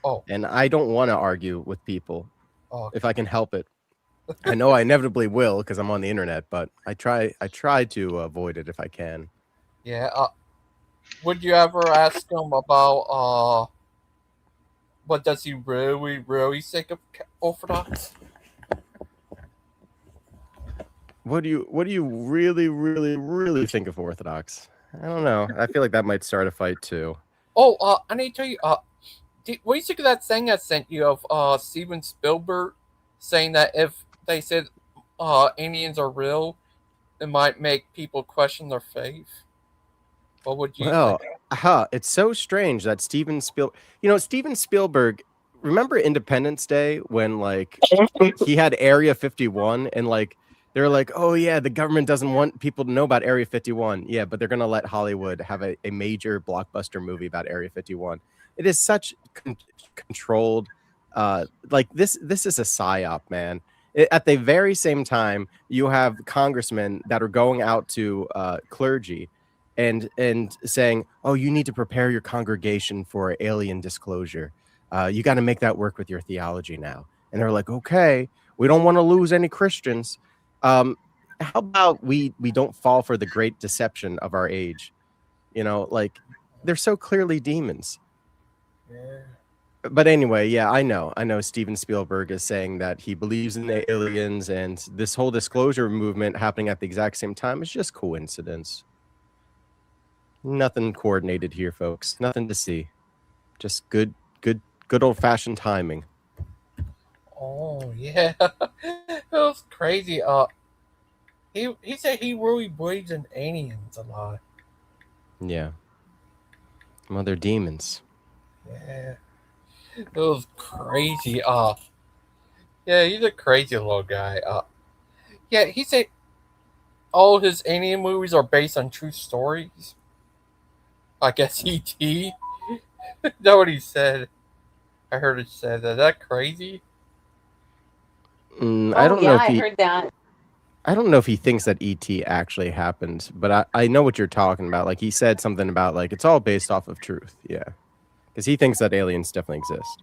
Oh. And I don't want to argue with people Oh, if I can help it. I know I inevitably will because I'm on the internet, but I try to avoid it if I can. Yeah. Would you ever ask him about what does he really think of Orthodox? What do you really think of Orthodox? I don't know. I feel like that might start a fight too. Oh, I need to tell you. What do you think of that thing I sent you of Steven Spielberg saying that if they said aliens are real, it might make people question their faith? What would you think? It's so strange that Steven Spielberg, remember Independence Day when like he had Area 51 and like they're like, oh yeah, the government doesn't want people to know about Area 51. Yeah, but they're gonna let Hollywood have a major blockbuster movie about Area 51. It is such controlled, like this is a psyop, man. At the very same time, you have congressmen that are going out to clergy and saying, oh, you need to prepare your congregation for alien disclosure. You got to make that work with your theology now. And they're like, okay, we don't want to lose any Christians. How about we don't fall for the great deception of our age? You know, like they're so clearly demons. Yeah. But anyway, yeah, I know Steven Spielberg is saying that he believes in the aliens, and this whole disclosure movement happening at the exact same time is just coincidence. Nothing coordinated here, folks. Nothing to see. Just good old-fashioned timing. Oh yeah, it was crazy. He said he really believes in aliens a lot. Yeah. Well, they're demons. Yeah, it was crazy. Yeah, he's a crazy little guy. Yeah, he said all his alien movies are based on true stories. I guess E.T. Is that what he said? I heard it said that. Is that crazy? I don't know if I he. heard that. I don't know if he thinks that ET actually happened, but I know what you're talking about. Like he said something about like it's all based off of truth. Yeah, because he thinks that aliens definitely exist.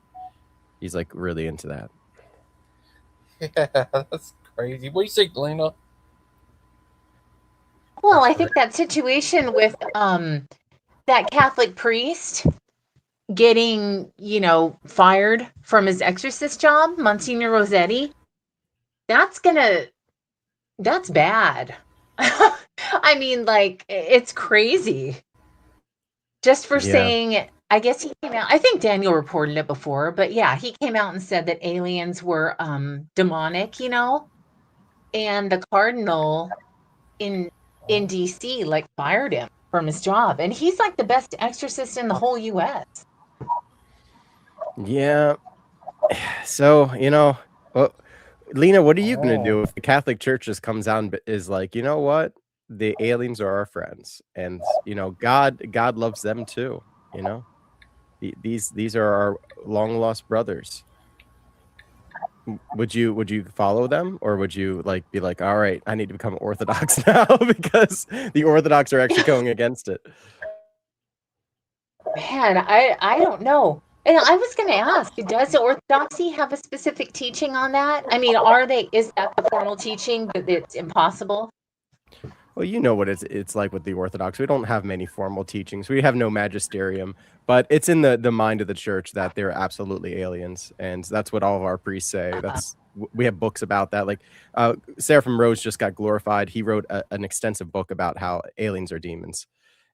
He's like really into that. Yeah, that's crazy. What do you think, Lena? Well, I think that situation with that Catholic priest getting, fired from his exorcist job, Monsignor Rossetti, that's bad. I mean, like, it's crazy. just for Yeah. saying, I guess he came out, I think Daniel reported it before, but yeah, he came out and said that aliens were demonic, and the cardinal in DC like fired him from his job, and he's like the best exorcist in the whole US. Yeah. So, well, Lena, what are you going to do if the Catholic Church just comes out and is like, you know what? The aliens are our friends, and God loves them too. These are our long lost brothers. Would you follow them, or would you be like, all right, I need to become Orthodox now because the Orthodox are actually going against it? Man, I don't know. And I was going to ask, does Orthodoxy have a specific teaching on that? I mean, is that the formal teaching that it's impossible? Well, you know what it's like with the Orthodox. We don't have many formal teachings. We have no magisterium, but it's in the mind of the church that they're absolutely aliens, and that's what all of our priests say. We have books about that. Like Seraphim Rose just got glorified. He wrote an extensive book about how aliens are demons,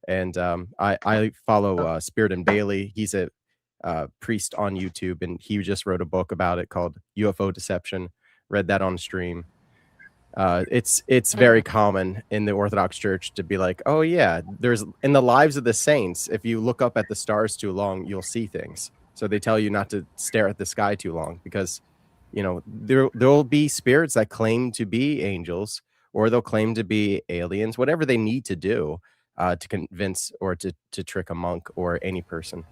and I follow Spirit and Bailey. He's a priest on YouTube, and he just wrote a book about it called UFO Deception. Read that on stream. It's very common in the Orthodox Church to be like, oh yeah, there's in the lives of the saints, if you look up at the stars too long, you'll see things. So they tell you not to stare at the sky too long because, there'll be spirits that claim to be angels, or they'll claim to be aliens, whatever they need to do to convince or to trick a monk or any person,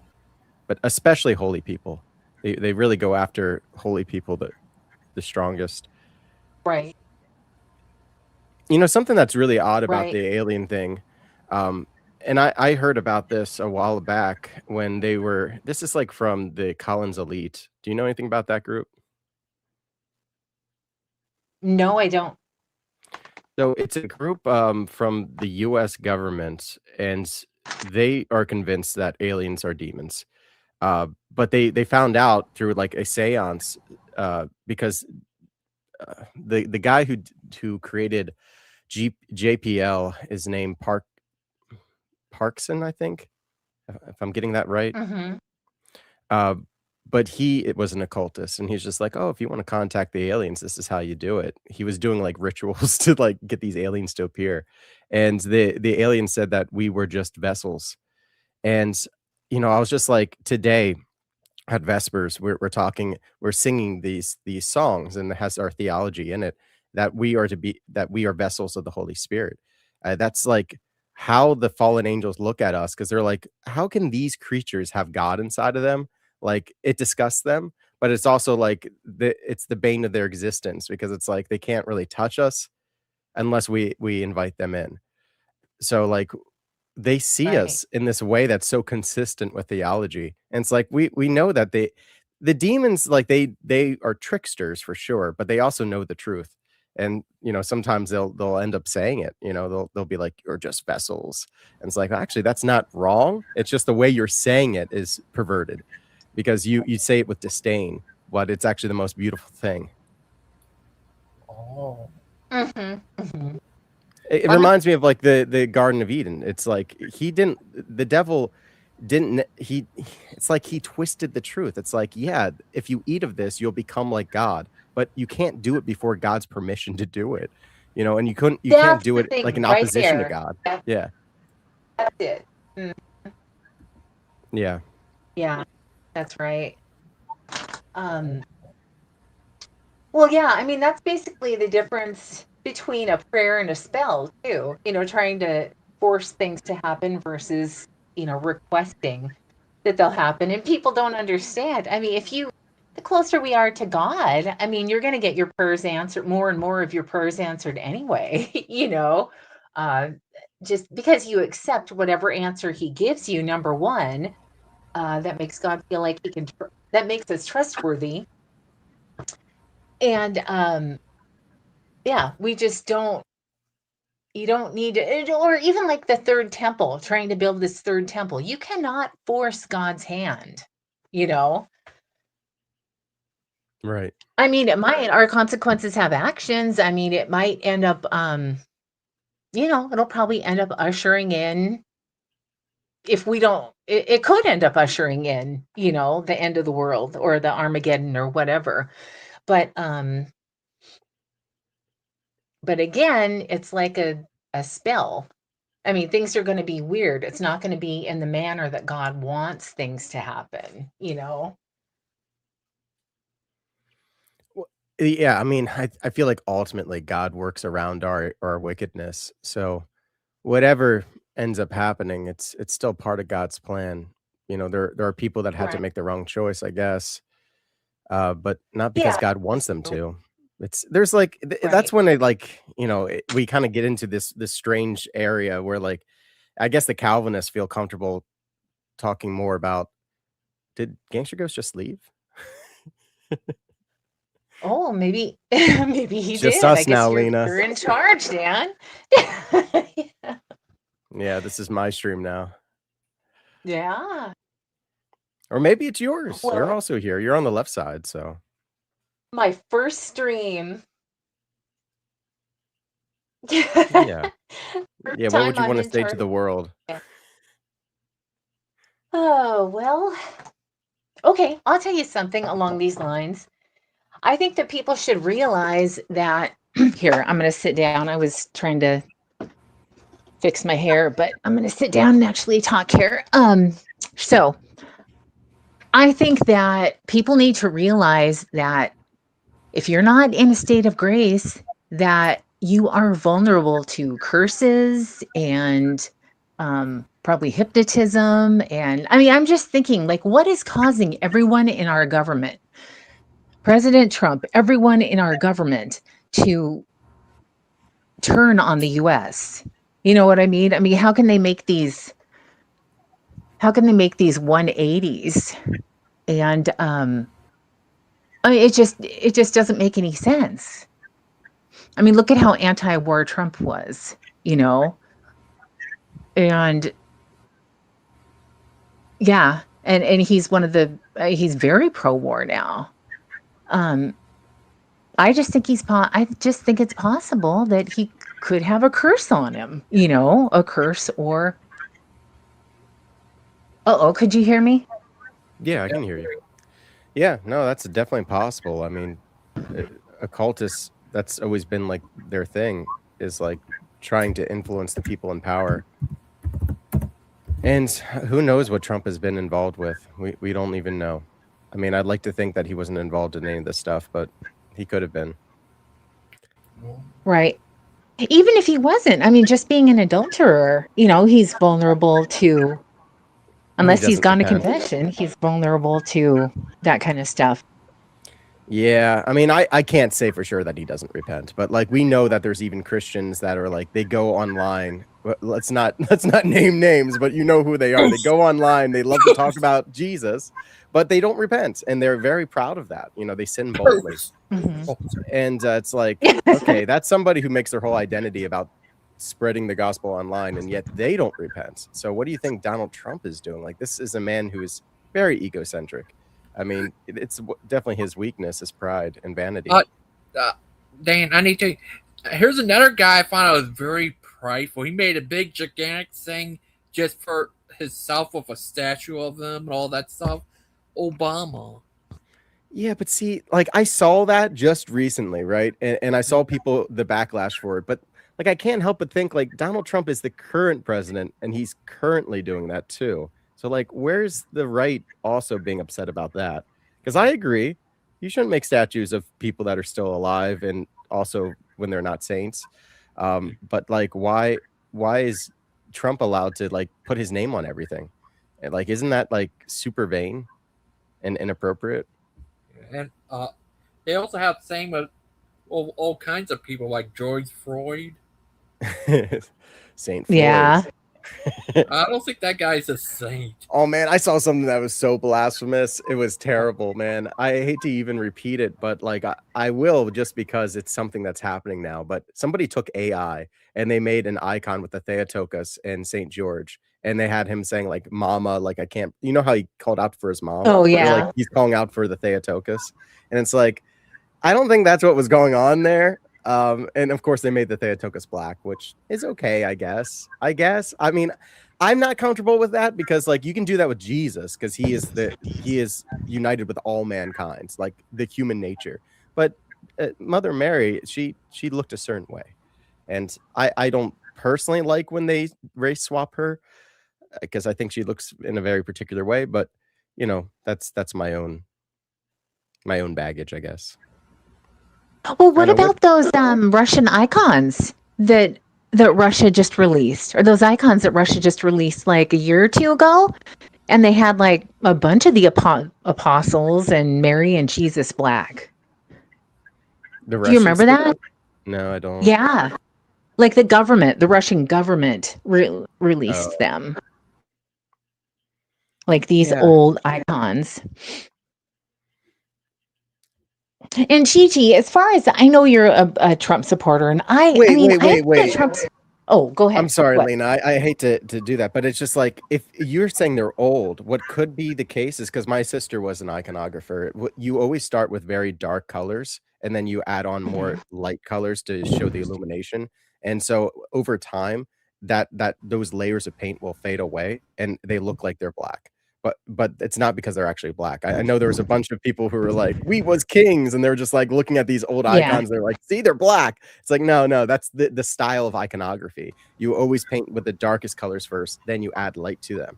but especially holy people. They really go after holy people the strongest. Right. Something that's really odd about Right. the alien thing, and I heard about this a while back when this is like from the Collins Elite. Do you know anything about that group? No, I don't. So it's a group from the US government, and they are convinced that aliens are demons. But they found out through like a seance because the guy who created JPL is named Parkson, I think, if I'm getting that right. Mhm. But it was an occultist, and he's just like, oh, if you want to contact the aliens, this is how you do it. He was doing like rituals to like get these aliens to appear, and the alien said that we were just vessels. And I was just like, today at Vespers, we're singing these songs, and it has our theology in it that we are vessels of the Holy Spirit. That's like how the fallen angels look at us, because they're like, how can these creatures have God inside of them? Like, it disgusts them, but it's also like it's the bane of their existence, because it's like they can't really touch us unless we invite them in. So like they see Right. us in this way that's so consistent with theology. And it's like we know that the demons, like they are tricksters for sure, but they also know the truth. And sometimes they'll end up saying it. They'll be like, you're just vessels. And it's like, actually, that's not wrong. It's just the way you're saying it is perverted, because you say it with disdain, but it's actually the most beautiful thing. Oh. Mhm. It reminds me of like the Garden of Eden. It's like the devil didn't, it's like he twisted the truth. It's like, yeah, if you eat of this, you'll become like God, but you can't do it before God's permission to do it, and you can't That's do the it like thing in right opposition to there. God. Yeah. That's it. Mm, Yeah. yeah, that's right. Um, well, yeah, I mean, that's basically the difference between a prayer and a spell, too. Trying to force things to happen versus, requesting that they'll happen. And people don't understand. I mean, the closer we are to God, I mean, you're going to get your prayers answered, more and more of your prayers answered anyway, uh, just because you accept whatever answer he gives you, number one, that makes God feel like that makes us trustworthy. And yeah, we just you don't need to, or even like the third temple, trying to build this third temple. You cannot force God's hand, you know? Right. I mean, our consequences have actions. I mean, it might end up, it'll probably end up ushering in if we don't, it could end up ushering in, the end of the world or the Armageddon or whatever. But again, it's like a spell. I mean, things are going to be weird. It's not going to be in the manner that God wants things to happen. Yeah, I mean, I feel like ultimately God works around our wickedness. So whatever ends up happening, it's still part of God's plan. There are people that had to Right. make the wrong choice, I guess, but not because Yeah. God wants them to. There's like that's Right. when we kind of get into this strange area where like I guess the Calvinists feel comfortable talking more about did Gangster Ghost just leave? Oh, maybe maybe he Just did. I us guess now, you're Lena. you're in charge, Dan. Yeah, this is my stream now. Yeah. Or maybe it's yours. You're Well, also here. You're on the left side, so my first stream. yeah. First Yeah, what would time you I'm want to in say to charge. the world? Oh, well, okay, I'll tell you something along these lines. I think that people should realize that here, I'm going to sit down. I was trying to fix my hair, but I'm going to sit down and actually talk here. So I think that people need to realize that if you're not in a state of grace, that you are vulnerable to curses and probably hypnotism. And I mean, I'm just thinking, like, what is causing everyone in our government, President Trump, everyone in our government to turn on the US? You know what I mean? I mean, how can they make these 180s? And I mean, it just doesn't make any sense. I mean, look at how anti-war Trump was, you know? And yeah, and he's one of he's very pro-war now. Um, I just think it's possible that he could have a curse on him, a curse or oh, could you hear me? Yeah, I can hear you. Yeah, no, that's definitely possible. I mean, occultists, that's always been like their thing is like trying to influence the people in power. And who knows what Trump has been involved with? We don't even know. I mean, I'd like to think that he wasn't involved in any of this stuff, but he could have been. Right. Even if he wasn't, I mean, just being an adulterer, he's vulnerable to, And he unless he's doesn't gone to repent. confession, he's vulnerable to that kind of stuff. Yeah, I mean, I can't say for sure that he doesn't repent, but like we know that there's even Christians that are like they go online. Let's not name names, but you know who they are. They go online, they love to talk about Jesus, but they don't repent, and they're very proud of that. They sin boldly, and it's like okay, that's somebody who makes their whole identity about spreading the gospel online, and yet they don't repent. So what do you think Donald Trump is doing? Like this is a man who is very egocentric. I mean, it's definitely his weakness, his pride and vanity. Dan, I need to. Here's another guy I found out was very prideful. He made a big, gigantic thing just for himself with a statue of him and all that stuff. Obama. Yeah, but see, like I saw that just recently, right? And I saw people the backlash for it, but like I can't help but think like Donald Trump is the current president and he's currently doing that too. So like where's the right also being upset about that? Because I agree, you shouldn't make statues of people that are still alive and also when they're not saints. But like why is Trump allowed to like put his name on everything? And like isn't that like super vain and inappropriate? And they also have the same with all kinds of people like George Floyd. Saint Floyd. Yeah. I don't think that guy's a saint. Oh man, I saw something that was so blasphemous. It was terrible, man. I hate to even repeat it, but like I will just because it's something that's happening now. But somebody took AI and they made an icon with the Theotokos and Saint George, and they had him saying like "Mama," like I can't. You know how he called out for his mom? Oh, They're like yeah. he's calling out for the Theotokos, and it's like I don't think that's what was going on there. And of course they made the Theotokos black, which is okay, I guess. I mean, I'm not comfortable with that because like you can do that with Jesus because he is united with all mankind, like the human nature. But Mother Mary, she looked a certain way, and I don't personally like when they race swap her because I think she looks in a very particular way. But you know, that's my own baggage, I guess. Well, what Anna, what about those Russian icons that Russia just released? Or those icons that Russia just released like a year or two ago? And they had like a bunch of the apostles and Mary and Jesus Black. the Do you remember Russians? that? No, I don't. Yeah. Like the Russian government released them. Like these Yeah. old icons. And Gigi, as far as I know, you're a Trump supporter, and I mean, I think Trump's. Oh, go ahead. I'm sorry, What? Lena. I hate to do that, but it's just like if you're saying they're old, what could be the case is because my sister was an iconographer. You always start with very dark colors, and then you add on more light colors to show the illumination. And so over time, that those layers of paint will fade away, and they look like they're black. But it's not because they're actually black. I know there was a bunch of people who were like, "We was kings," and they're just like looking at these old Yeah. icons. They're like, "See, they're black." It's like, no, that's the style of iconography. You always paint with the darkest colors first, then you add light to them.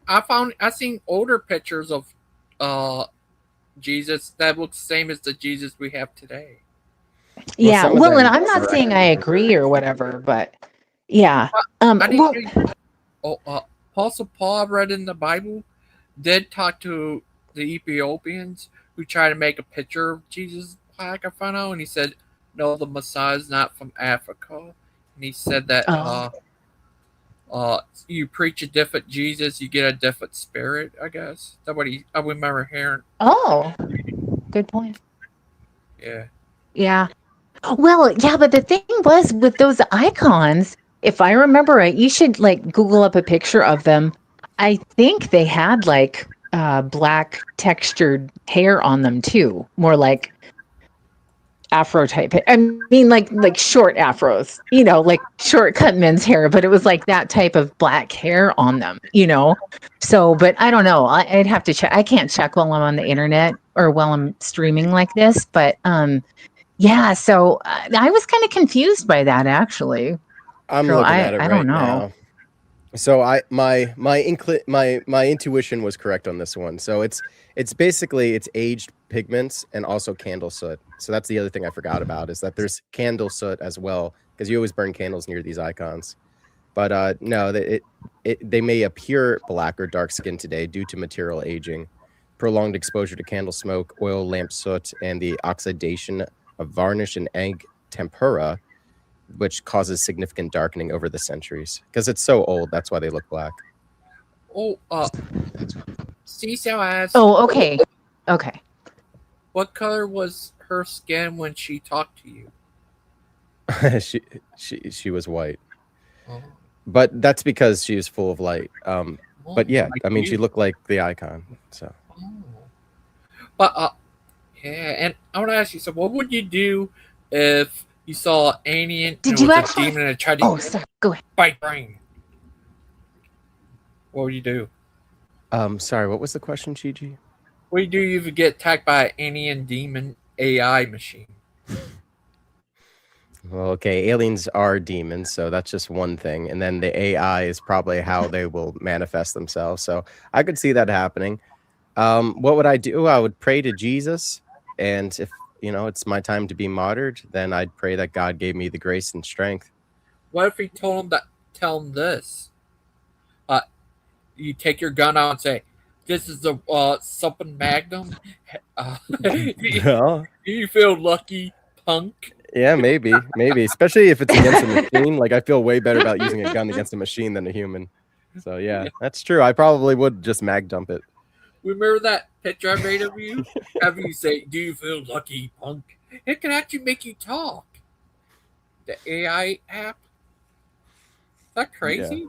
I seen older pictures of Jesus that looks the same as the Jesus we have today. Yeah. Well, and I'm not saying I agree or whatever, but yeah. Apostle Paul, I read in the Bible, did talk to the Ethiopians who tried to make a picture of Jesus Black, I found out, and he said, no, the Messiah is not from Africa. And he said that you preach a different Jesus, you get a different spirit, I guess. That's what I remember hearing. Oh, good point. Yeah. Yeah. Well, yeah, but the thing was with those icons, if I remember right, you should like Google up a picture of them. I think they had like black textured hair on them too, more like afro type. I mean, like short afros, you know, like shortcut men's hair, but it was like that type of black hair on them, you know. So, but I don't know. I'd have to check. I can't check while I'm on the internet or while I'm streaming like this, but yeah. So I was kind of confused by that actually. I'm So looking at it I right don't know. now. So my intuition was correct on this one. So it's basically it's aged pigments and also candle soot. So that's the other thing I forgot about is that there's candle soot as well because you always burn candles near these icons. But no, they may appear black or dark skinned today due to material aging, prolonged exposure to candle smoke, oil lamp soot, and the oxidation of varnish and egg tempera, which causes significant darkening over the centuries. Because it's so old, that's why they look black. Oh, Cecil asked. Oh, okay. Okay. What color was her skin when she talked to you? she was white. Oh. But that's because she was full of light. But yeah, like I mean, you. she looked like the icon. So. But yeah, and I want to ask you, so what would you do if you saw an alien Did and you was actually? a demon and tried to sorry. Go ahead. bite brain? What would you do? Sorry, what was the question, Gigi? What do you do if you get attacked by an alien demon AI machine? Well, okay, aliens are demons, so that's just one thing. And then the AI is probably how they will manifest themselves. So I could see that happening. What would I do? I would pray to Jesus. And if, it's my time to be martyred, then I'd pray that God gave me the grace and strength. What if we tell him this? You take your gun out and say, this is the something Magnum. You feel lucky, punk. Yeah, maybe, especially if it's against a machine. Like I feel way better about using a gun against a machine than a human. So yeah, that's true. I probably would just mag dump it. Remember that picture I made of you? Have you say, do you feel lucky, punk? It can actually make you talk. The AI app. Is that crazy? Yeah.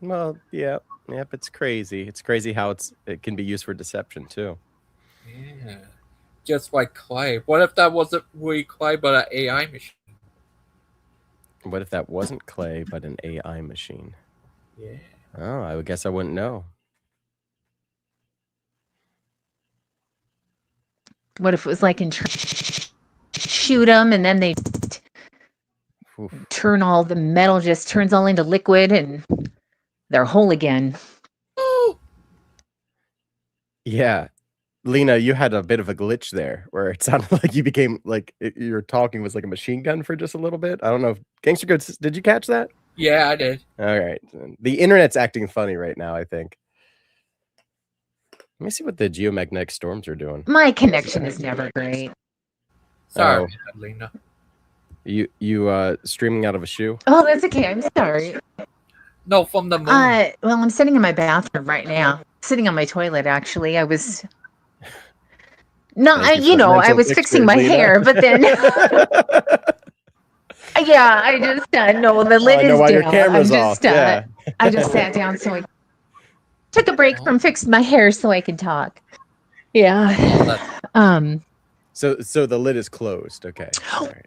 Well, yeah. Yep, it's crazy. It's crazy how it can be used for deception too. Yeah. Just like clay. What if that wasn't really clay but an AI machine? What if that wasn't clay but an AI machine? Yeah. Oh, I would guess I wouldn't know. What if it was like in shoot them and then they turn all the metal just turns all into liquid and they're whole again. Yeah. Lena, you had a bit of a glitch there where it sounded like you became like your talking was like a machine gun for just a little bit. I don't know if Gangster Goods, did you catch that? Yeah, I did. All right. The internet's acting funny right now, I think. Let me see what the geomagnetic storms are doing. My connection is never great. Sorry, Lena. You streaming out of a shoe? Oh, that's okay. I'm sorry. No, from the moon. Well, I'm sitting in my bathroom right now. Sitting on my toilet, actually. I was I was fixing my hair, but then yeah, I just no, the lid is down. Your camera's off. Yeah. I just sat down so I took a break from fixing my hair so I could talk. Yeah. So the lid is closed. Okay. All right.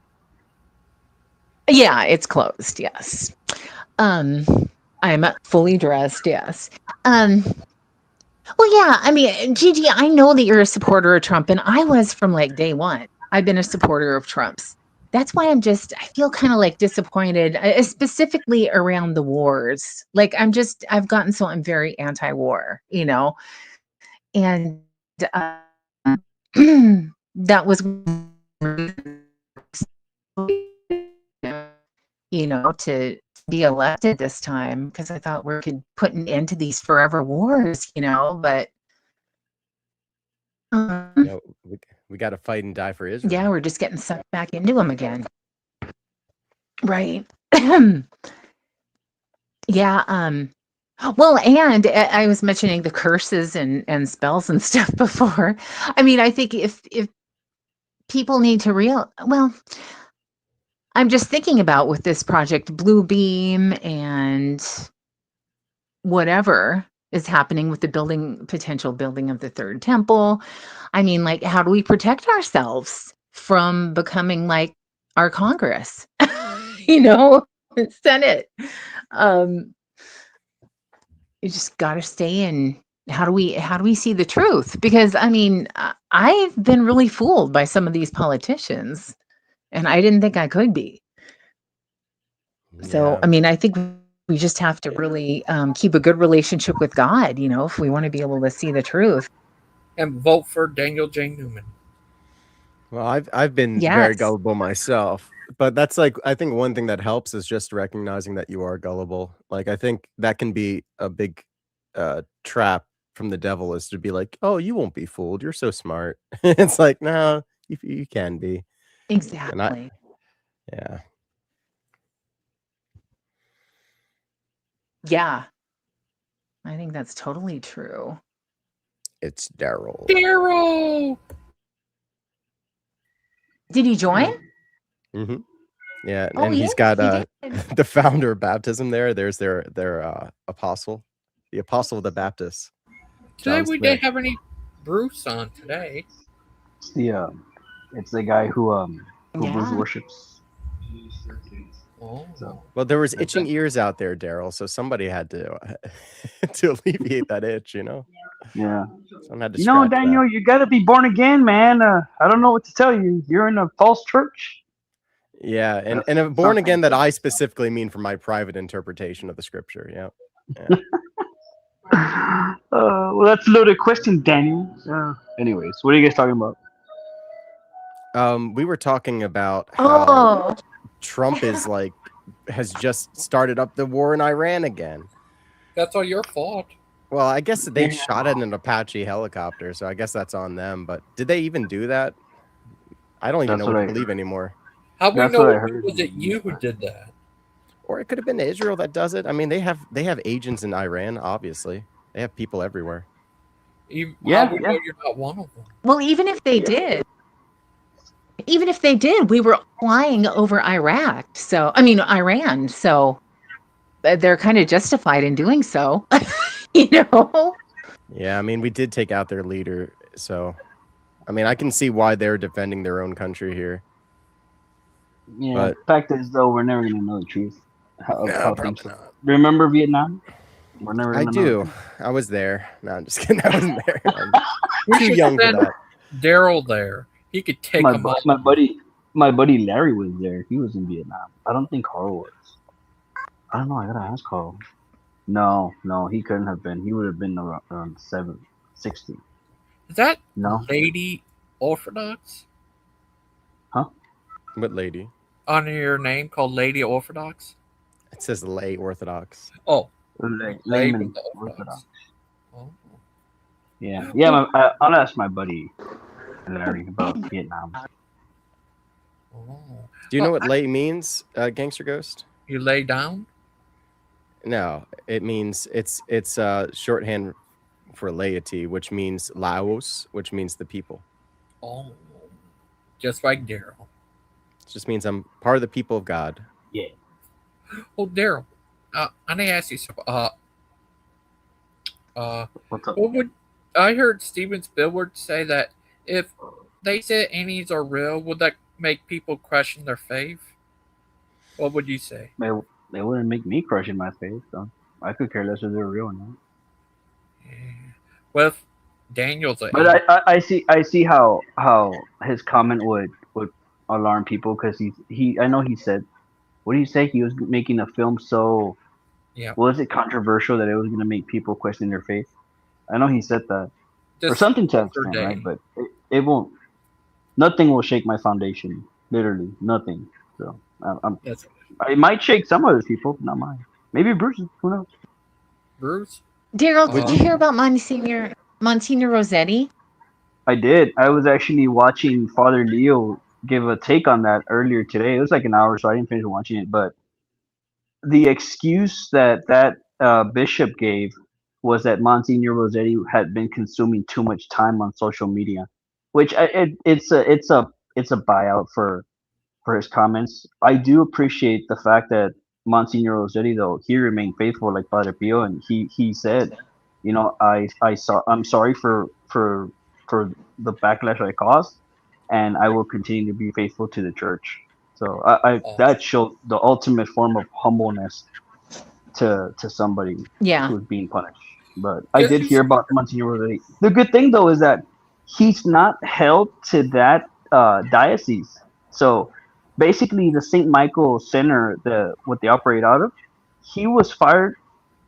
Yeah, it's closed. Yes. I'm fully dressed. Yes. Well, yeah. I mean, Gigi, I know that you're a supporter of Trump, and I was from like day one. I've been a supporter of Trump's. That's why I feel kind of like disappointed, specifically around the wars. Like I'm very anti-war, and that was, to be elected this time because I thought we could put an end to these forever wars, but we got to fight and die for Israel. yeah, we're just getting sucked back into them again. Right. Yeah. Well, and I was mentioning the curses and spells and stuff before. I mean, I think if people need to I'm just thinking about with this project Bluebeam and whatever is happening with the potential building of the third temple. I mean, like, how do we protect ourselves from becoming like our Congress, Senate? You just got to stay in. How do we see the truth? Because I mean, I've been really fooled by some of these politicians, and I didn't think I could be. So, I mean, I think we just have to really keep a good relationship with God, if we want to be able to see the truth. And vote for Daniel J. Newman. Well, I've been very gullible myself, but that's like, I think one thing that helps is just recognizing that you are gullible. Like, I think that can be a big trap from the devil, is to be like, oh, you won't be fooled. You're so smart. It's like, no, you can be. Exactly. Yeah. Yeah. I think that's totally true. It's Daryl. Daryl! Did he join? Mm-hmm. Yeah, Oh, and he's yes, got he did. the founder of baptism there. There's their apostle, the apostle of the Baptists. Today John we Smith. didn't have any Bruce on today. It's the guy who Bruce worships. Oh. So, Well, there was itching ears out there, Daryl. So somebody had to to alleviate that itch, Yeah. Someone had to You know, scratch that. Daniel, you got to be born again, man. I don't know what to tell you. You're in a false church. Yeah, and a born again that I specifically mean for my private interpretation of the scripture. Yeah. Well, that's a loaded question, Daniel. Anyways, what are you guys talking about? We were talking about how Oh, Trump has just started up the war in Iran again. That's all your fault. Well, I guess they shot at an Apache helicopter, so I guess that's on them. But did they even do that? I don't even know what to believe anymore. How we know was it you who did that? Or it could have been Israel that does it. I mean, they have agents in Iran, obviously. They have people everywhere. How we know you're not one of them? well, even if they did, we were flying over Iran. So they're kind of justified in doing so. Yeah, I mean, we did take out their leader. So, I mean, I can see why they're defending their own country here. Yeah, But fact is, though, we're never going to know the truth. How probably things Remember Vietnam? We're never I gonna do. know. I was there. No, I'm just kidding. I wasn't there. I'm We too should young for send that. Daryl there. He could take My him all. my buddy Larry was there. He was in Vietnam. I don't think Carl was. I don't know. I gotta ask Carl. No, he couldn't have been. He would have been around 60. Is that No, Lady Orthodox huh? What lady? on your name called Lady Orthodox? It says lay Orthodox. Oh, Layman with the Orthodox. Oh. Yeah. I'll ask my buddy Larry about Vietnam. Do you know what lay means, Gangster Ghost? You lay down? No, it means it's shorthand for laity, which means Laos, which means the people. Oh, just like Daryl. It just means I'm part of the people of God. Yeah. Oh, Daryl, I need to ask you something. What's up? What would I heard Steven Spielberg say that if they said aliens are real, would that make people question their faith? What would you say? They wouldn't make me question my faith, so I could care less if they're real or not. Well, if Daniel's an But alien, I see how his comment would alarm people because I know he said, what did he say? He was making a film so yeah, was it controversial that it was going to make people question their faith? I know he said that or just something to that for extent, day. right? But it won't. Nothing will shake my foundation. Literally nothing. So That's it might shake some other people, not mine. Maybe Bruce. Who knows? Bruce. Daryl, did you hear about Monsignor Rossetti? I did. I was actually watching Father Leo give a take on that earlier today. It was like an hour, so I didn't finish watching it. But the excuse that bishop gave was that Monsignor Rossetti had been consuming too much time on social media, which it's a buyout for his comments. I do appreciate the fact that Monsignor Rossetti, though, he remained faithful like Padre Pio, and he said, I'm sorry for the backlash I caused, and I will continue to be faithful to the church. So I that showed the ultimate form of humbleness to somebody Yeah. who's being punished. But I did hear about Monsignor Rossetti. The good thing though is that he's not held to that diocese. So basically, the St. Michael Center, what they operate out of, he was fired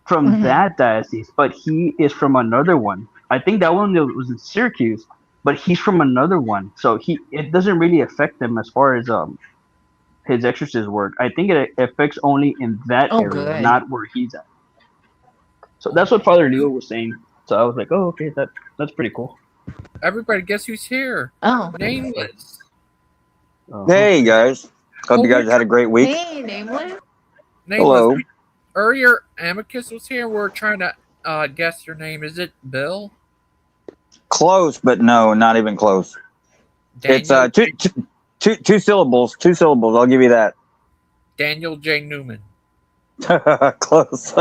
from that diocese, but he is from another one. I think that one was in Syracuse, but he's from another one, so it doesn't really affect him as far as his exorcist work. I think it affects only in that Oh, area, good. not where he's at. So that's what Father Leo was saying. So I was like, oh, okay, that's pretty cool. Everybody, guess who's here? Oh, Nameless. Hey guys, hope you guys had a great week. Hey, Nameless. Hello. Earlier, Amicus was here. We're trying to guess your name. Is it Bill? Close, but no, not even close. Daniel, It's two syllables. 2 syllables. I'll give you that. Daniel J. Newman. Close.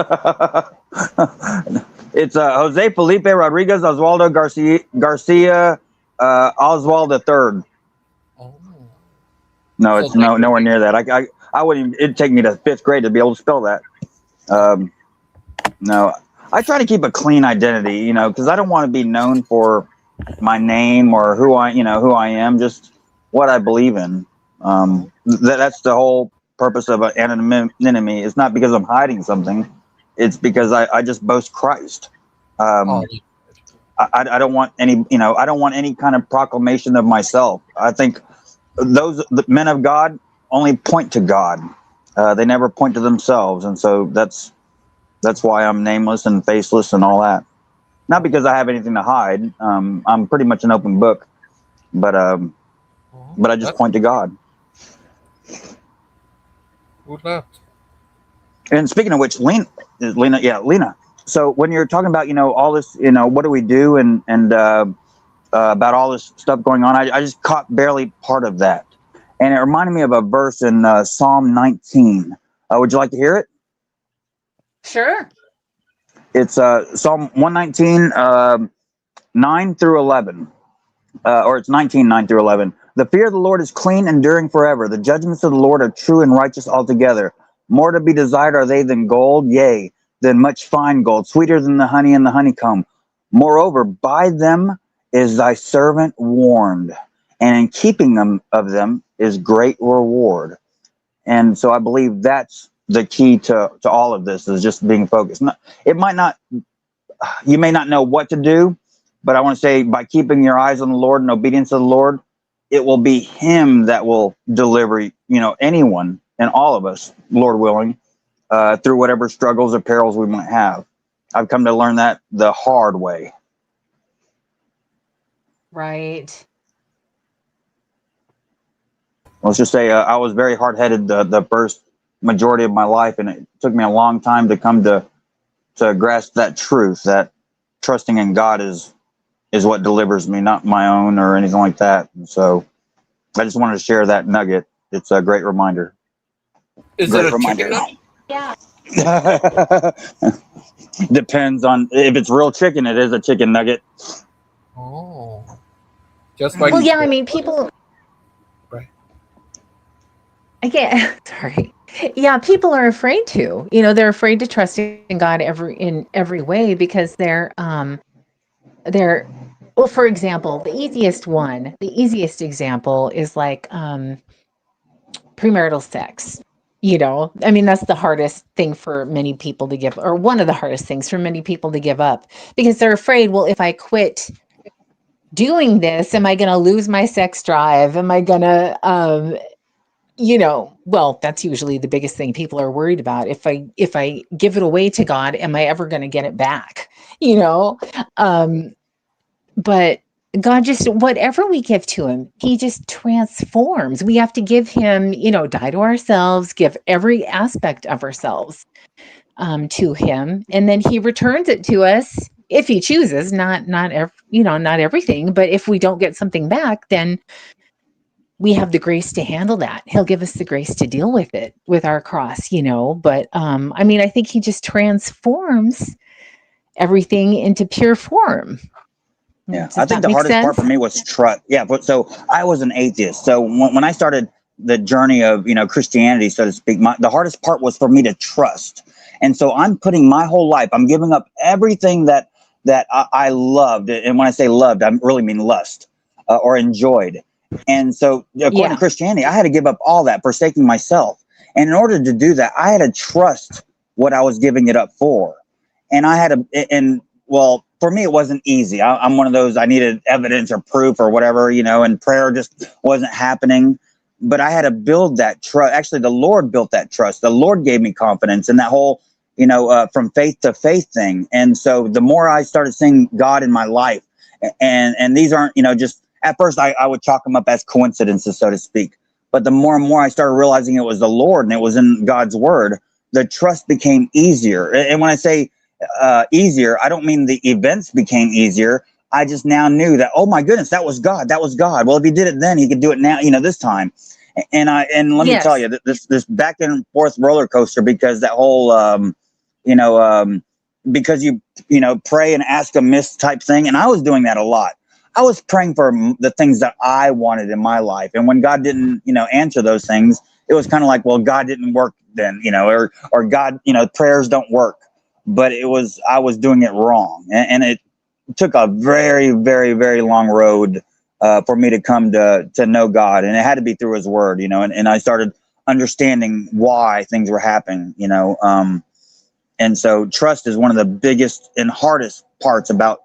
It's Jose Felipe Rodriguez Oswaldo Garcia Oswald III. No, it's nowhere near that. I wouldn't. It'd take me to 5th grade to be able to spell that. No, I try to keep a clean identity, because I don't want to be known for my name or who I am, just what I believe in. That's the whole purpose of anonymity. It's not because I'm hiding something. It's because I just boast Christ. I don't want any, I don't want any kind of proclamation of myself. I think the men of God only point to God. They never point to themselves, and so that's why I'm nameless and faceless and all that. Not because I have anything to hide. I'm pretty much an open book, but I just point to God. Who left? And speaking of which, Lena. So when you're talking about all this, what do we do and about all this stuff going on, I just caught barely part of that, and it reminded me of a verse in Psalm 19. Would you like to hear it? Sure. It's Psalm 119, 9 through 11, or it's 19, 9 through 11. The fear of the Lord is clean, enduring forever. The judgments of the Lord are true and righteous altogether. More to be desired are they than gold, yea, than much fine gold, sweeter than the honey and the honeycomb. Moreover, by them is thy servant warned, and in keeping them of them is great reward. And so I believe that's the key to all of this, is just being focused. It might not, you may not know what to do, but I want to say, by keeping your eyes on the Lord and obedience to the Lord, it will be him that will deliver, anyone and all of us, Lord willing, through whatever struggles or perils we might have. I've come to learn that the hard way. Right. Let's just say I was very hard-headed the first majority of my life, and it took me a long time to come to grasp that truth, that trusting in God is what delivers me, not my own or anything like that. And so I just wanted to share that nugget. It's a great reminder. Is Great it a reminder. chicken Yeah. Depends on if it's real chicken. It is a chicken nugget. Oh, just like Well, yeah, I mean, people. Right. I can't. Sorry. Yeah, people are afraid to. They're afraid to trust in God in every way because they're. Well, for example, the easiest example is like premarital sex. I mean, that's the hardest thing for many people to give, or one of the hardest things for many people to give up, because they're afraid, well, if I quit doing this, am I going to lose my sex drive? Am I going to, well, that's usually the biggest thing people are worried about. If I give it away to God, am I ever going to get it back? But God, just whatever we give to him, he just transforms. We have to give him, die to ourselves, give every aspect of ourselves to him, and then he returns it to us if he chooses. Not everything, but if we don't get something back, then we have the grace to handle that. He'll give us the grace to deal with it, with our cross. But I mean, I think he just transforms everything into pure form. Yeah, Does I think that the make hardest part sense? for me was trust. Yeah, but so I was an atheist. So when I started the journey of Christianity, so to speak, the hardest part was for me to trust. And so I'm putting my whole life. I'm giving up everything that I loved, and when I say loved, I really mean lust or enjoyed. And so according to Christianity, I had to give up all that, forsaking myself. And in order to do that, I had to trust what I was giving it up for. And I had to, and well, for me, it wasn't easy. I'm one of those, I needed evidence or proof or whatever, and prayer just wasn't happening. But I had to build that trust. Actually, the Lord built that trust. The Lord gave me confidence in that whole, from faith to faith thing. And so the more I started seeing God in my life, and these aren't, just at first I would chalk them up as coincidences, so to speak. But the more and more I started realizing it was the Lord and it was in God's word, the trust became easier. And when I say easier, I don't mean the events became easier. I just now knew that, oh my goodness, that was God. That was God. Well, if he did it then, he could do it now, this time. And let me tell you, this back and forth roller coaster, because that whole because you pray and ask a miss type thing. And I was doing that a lot. I was praying for the things that I wanted in my life. And when God didn't, answer those things, it was kind of like, well, God didn't work then, or God, prayers don't work. But I was doing it wrong. And it took a very, very, very long road for me to come to know God. And it had to be through his word, and I started understanding why things were happening, and so trust is one of the biggest and hardest parts about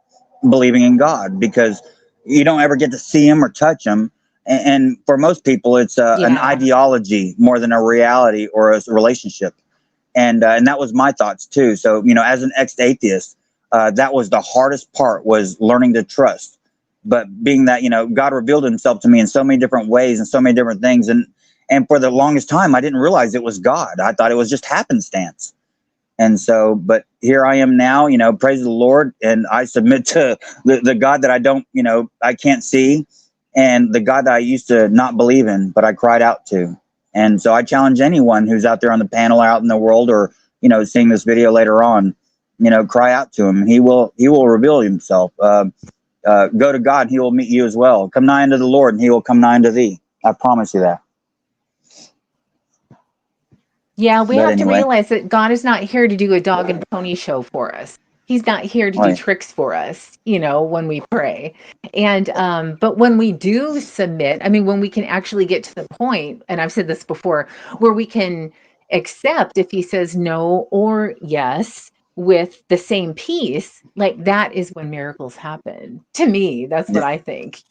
believing in God, because you don't ever get to see him or touch him. And for most people, it's an ideology more than a reality or a relationship. And that was my thoughts too. So, as an ex-atheist, that was the hardest part, was learning to trust. But being that, God revealed himself to me in so many different ways and so many different things. And for the longest time, I didn't realize it was God. I thought it was just happenstance. And so, but here I am now, praise the Lord. And I submit to the God that I don't, I can't see, and the God that I used to not believe in, but I cried out to. And so I challenge anyone who's out there on the panel, out in the world, or, seeing this video later on, cry out to him. He will reveal himself. Go to God and he will meet you as well. Come nigh unto the Lord and he will come nigh unto thee. I promise you that. Yeah, we But have to anyway, realize that God is not here to do a dog and pony show for us. He's not here to do right. tricks for us, when we pray. And but when we do submit, I mean, when we can actually get to the point, and I've said this before, where we can accept if he says no or yes with the same peace, like that is when miracles happen. To me, that's what Yeah. I think,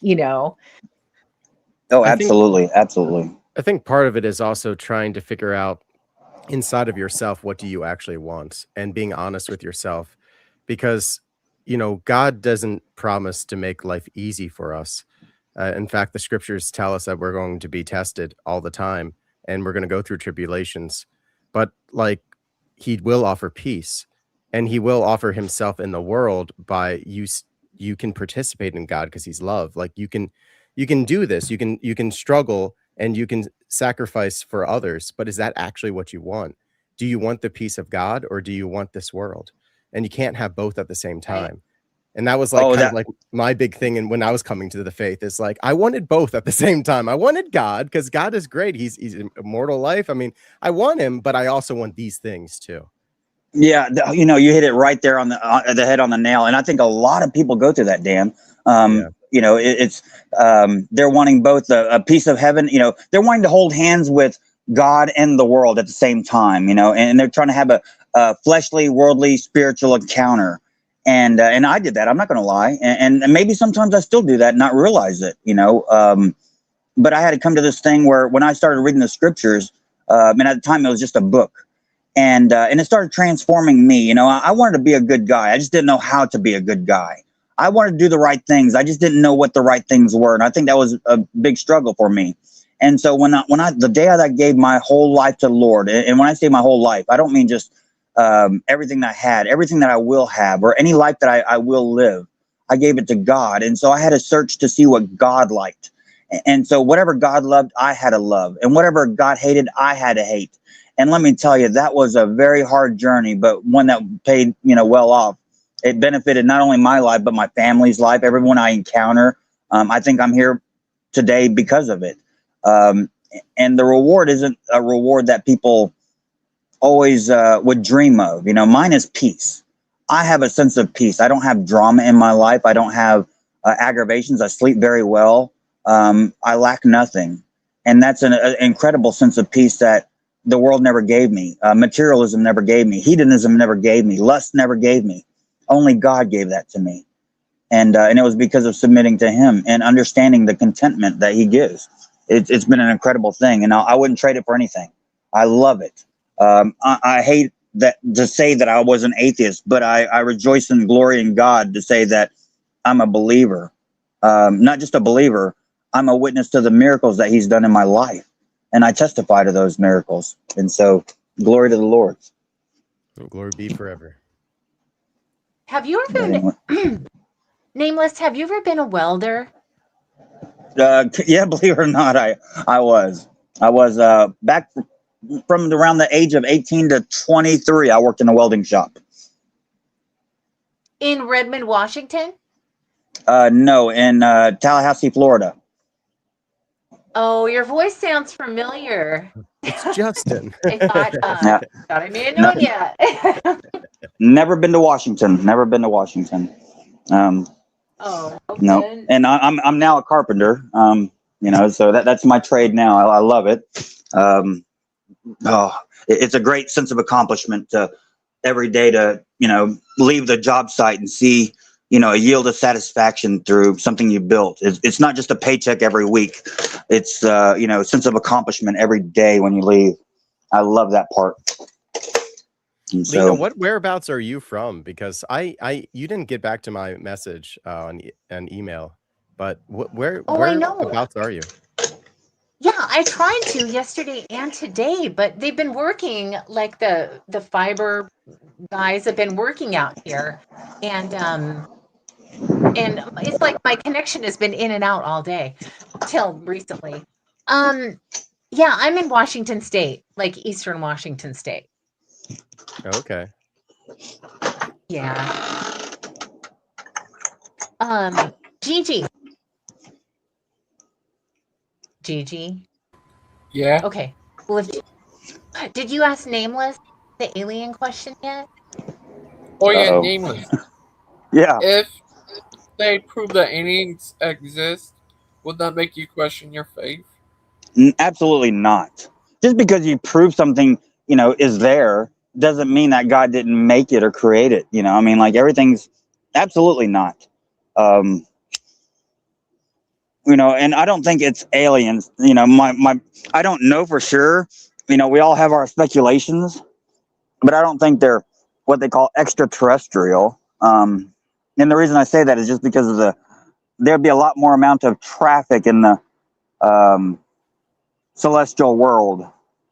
Oh, I think absolutely, absolutely. I think part of it is also trying to figure out inside of yourself what do you actually want and being honest with yourself because God doesn't promise to make life easy for us. In fact, the scriptures tell us that we're going to be tested all the time and we're going to go through tribulations, but like he will offer peace and he will offer himself in the world by you can participate in God because he's love. Like you can do this, you can struggle and you can sacrifice for others, but is that actually what you want? Do you want the peace of God or do you want this world? And you can't have both at the same time. And that was like Oh, kind of that like my big thing. And when I was coming to the faith, is like I wanted both at the same time. I wanted God because God is great. He's immortal life. I mean, I want him, but I also want these things too. Yeah, you hit it right there on the head on the nail, and I think a lot of people go through that, Dan. Yeah. It's they're wanting both a piece of heaven. They're wanting to hold hands with God and the world at the same time. And they're trying to have a fleshly, worldly, spiritual encounter. And I did that. I'm not going to lie, and maybe sometimes I still do that, and not realize it. But I had to come to this thing where when I started reading the scriptures, and at the time it was just a book. And it started transforming me. I wanted to be a good guy. I just didn't know how to be a good guy. I wanted to do the right things. I just didn't know what the right things were, and I think that was a big struggle for me. And so the day that I gave my whole life to the Lord, and when I say my whole life, I don't mean just everything that I had, everything that I will have, or any life that I will live. I gave it to God, and so I had to search to see what God liked. And so whatever God loved, I had to love, and whatever God hated, I had to hate. And let me tell you, that was a very hard journey, but one that paid, well off. It benefited not only my life, but my family's life, everyone I encounter. I think I'm here today because of it. And the reward isn't a reward that people always would dream of. Mine is peace. I have a sense of peace. I don't have drama in my life. I don't have aggravations. I sleep very well. I lack nothing. And that's an incredible sense of peace that the world never gave me. Materialism never gave me. Hedonism never gave me. Lust never gave me. Only God gave that to me. And it was because of submitting to him and understanding the contentment that he gives. It's been an incredible thing, and I wouldn't trade it for anything. I love it. I hate that to say that I was an atheist, but I rejoice and glory in God to say that I'm a believer. Not just a believer, I'm a witness to the miracles that he's done in my life. And I testify to those miracles. And so, glory to the Lord. Glory be forever. Have you ever been, Nameless, have you ever been a welder? Yeah, believe it or not, I was back from around the age of 18 to 23. I worked in a welding shop. In Redmond, Washington? No, in Tallahassee, Florida. Oh, your voice sounds familiar. It's Justin. I thought, Yeah. thought I may have No. known yet. Never been to Washington. Never been to Washington. Oh, okay. No, and I'm now a carpenter. So that's my trade now. I love it. It's a great sense of accomplishment to every day to leave the job site and see a yield of satisfaction through something you built. It's not just a paycheck every week. It's a sense of accomplishment every day when you leave. I love that part. And Lena, so, whereabouts are you from? Because you didn't get back to my message on email, but I know. whereabouts are you? Yeah, I tried to yesterday and today, but they've been working like the fiber guys have been working out here, and it's like my connection has been in and out all day till recently. Yeah, I'm in Washington State, like Eastern Washington State. Okay. Yeah. Gigi. Gigi. Yeah. Okay. Well, Did you ask Nameless the alien question yet? Oh yeah, Uh-oh. nameless. Yeah. If they prove that aliens exist, would that make you question your faith? Absolutely not. Just because you prove something, is there doesn't mean that God didn't make it or create it. I mean, like everything's absolutely not. Um, and I don't think it's aliens. I don't know for sure. We all have our speculations, but I don't think they're what they call extraterrestrial. And the reason I say that is just because of there'd be a lot more amount of traffic in the celestial world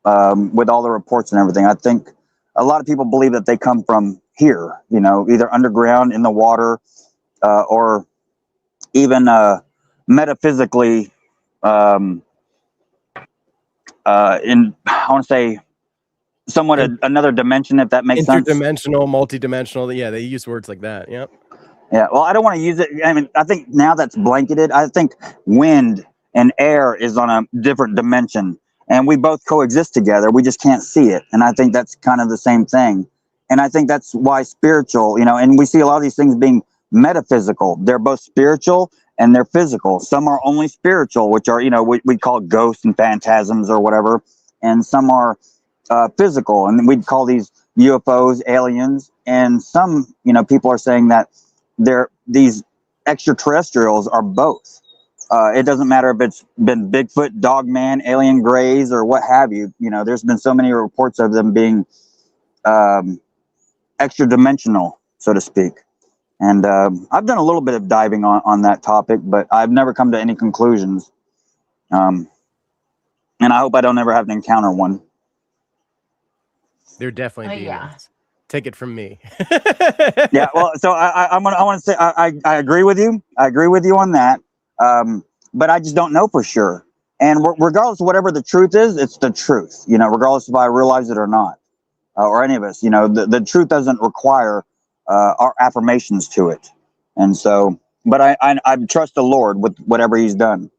with all the reports and everything. I think a lot of people believe that they come from here, either underground in the water or even metaphysically in, I want to say, somewhat another dimension, if that makes sense. Interdimensional, multidimensional. Yeah, they use words like that. Yep. Yeah, well, I don't want to use it. I mean, I think now that's blanketed. I think wind and air is on a different dimension, and we both coexist together. We just can't see it, and I think that's kind of the same thing. And I think that's why spiritual, and we see a lot of these things being metaphysical. They're both spiritual and they're physical. Some are only spiritual, which are, we call ghosts and phantasms or whatever, and some are physical, and we'd call these UFOs, aliens. And some, people are saying that these extraterrestrials are both. It doesn't matter if it's been Bigfoot, Dogman, alien grays, or what have you. There's been so many reports of them being extra dimensional, so to speak. And I've done a little bit of diving on that topic, but I've never come to any conclusions. And I hope I don't ever have to encounter one. They're definitely demons. Yeah. Take it from me. Yeah, well, so I want to say I agree with you. I agree with you on that. But I just don't know for sure. And regardless of whatever the truth is, it's the truth. Regardless if I realize it or not, or any of us. The truth doesn't require our affirmations to it. And so, but I trust the Lord with whatever He's done,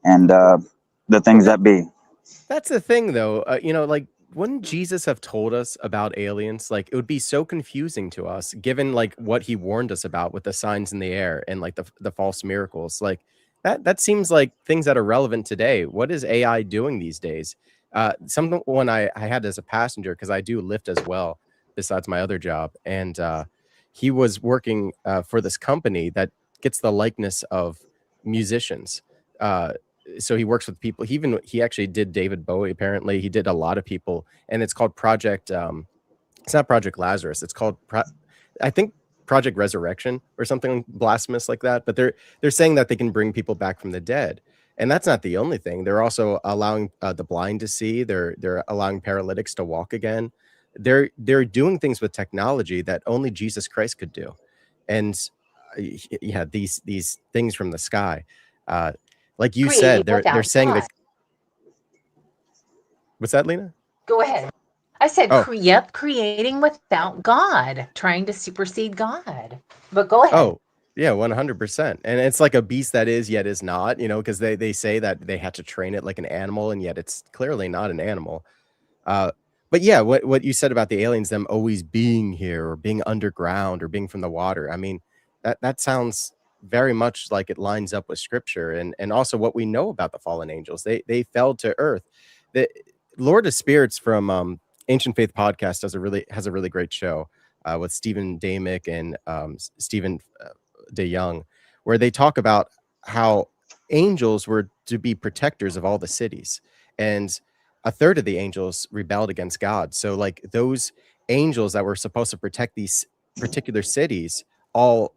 and the things that be. That's the thing, though. Like, wouldn't Jesus have told us about aliens? Like, it would be so confusing to us, given like what He warned us about with the signs in the air and like the false miracles. Like that seems like things that are relevant today. What is AI doing these days? Someone I had as a passenger, because I do Lyft as well, besides my other job, and he was working for this company that gets the likeness of musicians. So he works with people. He actually did David Bowie. Apparently, he did a lot of people, and it's called Project. It's not Project Lazarus. It's called I think Project Resurrection or something blasphemous like that. But they're saying that they can bring people back from the dead, and that's not the only thing. They're also allowing the blind to see. They're allowing paralytics to walk again. They're doing things with technology that only Jesus Christ could do, and yeah, these things from the sky. Like you said, they're saying that. What's that, Lena? Go ahead. I said, Oh. creating without God, trying to supersede God. But go ahead. Oh, yeah, 100%. And it's like a beast that is, yet is not, because they say that they had to train it like an animal, and yet it's clearly not an animal. But yeah, what you said about the aliens, them always being here or being underground or being from the water. I mean, that sounds very much like it lines up with scripture and also what we know about the fallen angels. They fell to earth. The Lord of Spirits from Ancient Faith Podcast has a really great show with Stephen Damick and Stephen DeYoung, where they talk about how angels were to be protectors of all the cities, and a third of the angels rebelled against God. So like those angels that were supposed to protect these particular cities all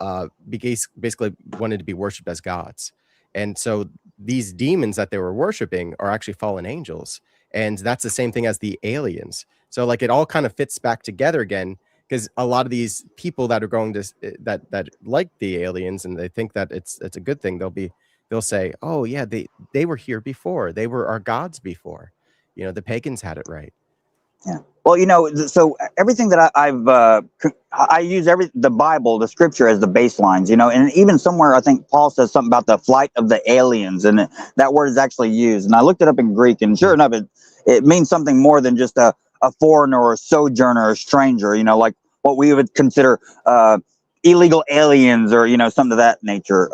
basically wanted to be worshipped as gods. And so these demons that they were worshiping are actually fallen angels. And that's the same thing as the aliens. So like it all kind of fits back together again, because a lot of these people that are going to that like the aliens and they think that it's a good thing, they'll say, oh yeah, they were here before. They were our gods before. The pagans had it right. Yeah. Well, so everything that I use the Bible, the scripture as the baselines, and even somewhere I think Paul says something about the flight of the aliens, and that word is actually used. And I looked it up in Greek, and sure enough, it means something more than just a a foreigner or a sojourner or a stranger, you know, like what we would consider illegal aliens or, you know, something of that nature.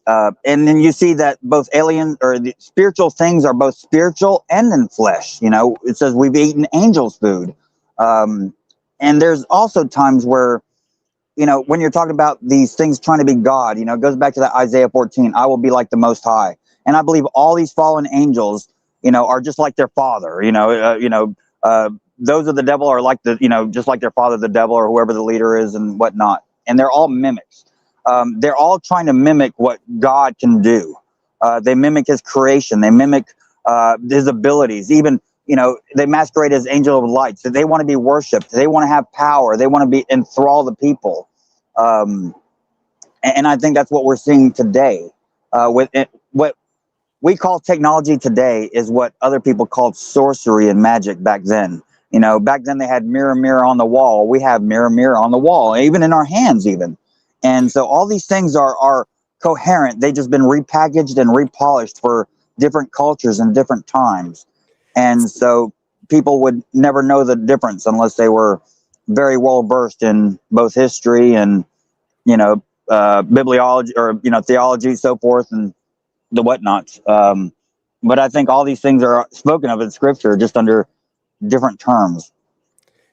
And then you see that both alien or the spiritual things are both spiritual and in flesh. You know, it says we've eaten angels' food. And there's also times where, you know, when you're talking about these things trying to be God, you know, it goes back to that Isaiah 14, I will be like the Most High. And I believe all these fallen angels, you know, are just like their father, those of the devil are like the, you know, just like their father, the devil, or whoever the leader is and whatnot. And they're all mimics. They're all trying to mimic what God can do. They mimic his creation. They mimic his abilities. Even, you know, they masquerade as angel of light. So they want to be worshipped. They want to have power. They want to be enthrall the people. And I think that's what we're seeing today. With it, what we call technology today is what other people called sorcery and magic back then. You know, back then they had mirror, mirror on the wall. We have mirror, mirror on the wall, even in our hands even. And so all these things are coherent. They've just been repackaged and repolished for different cultures and different times. And so people would never know the difference unless they were very well versed in both history and, you know, bibliology or, you know, theology, so forth, and the whatnots. But I think all these things are spoken of in scripture just under different terms.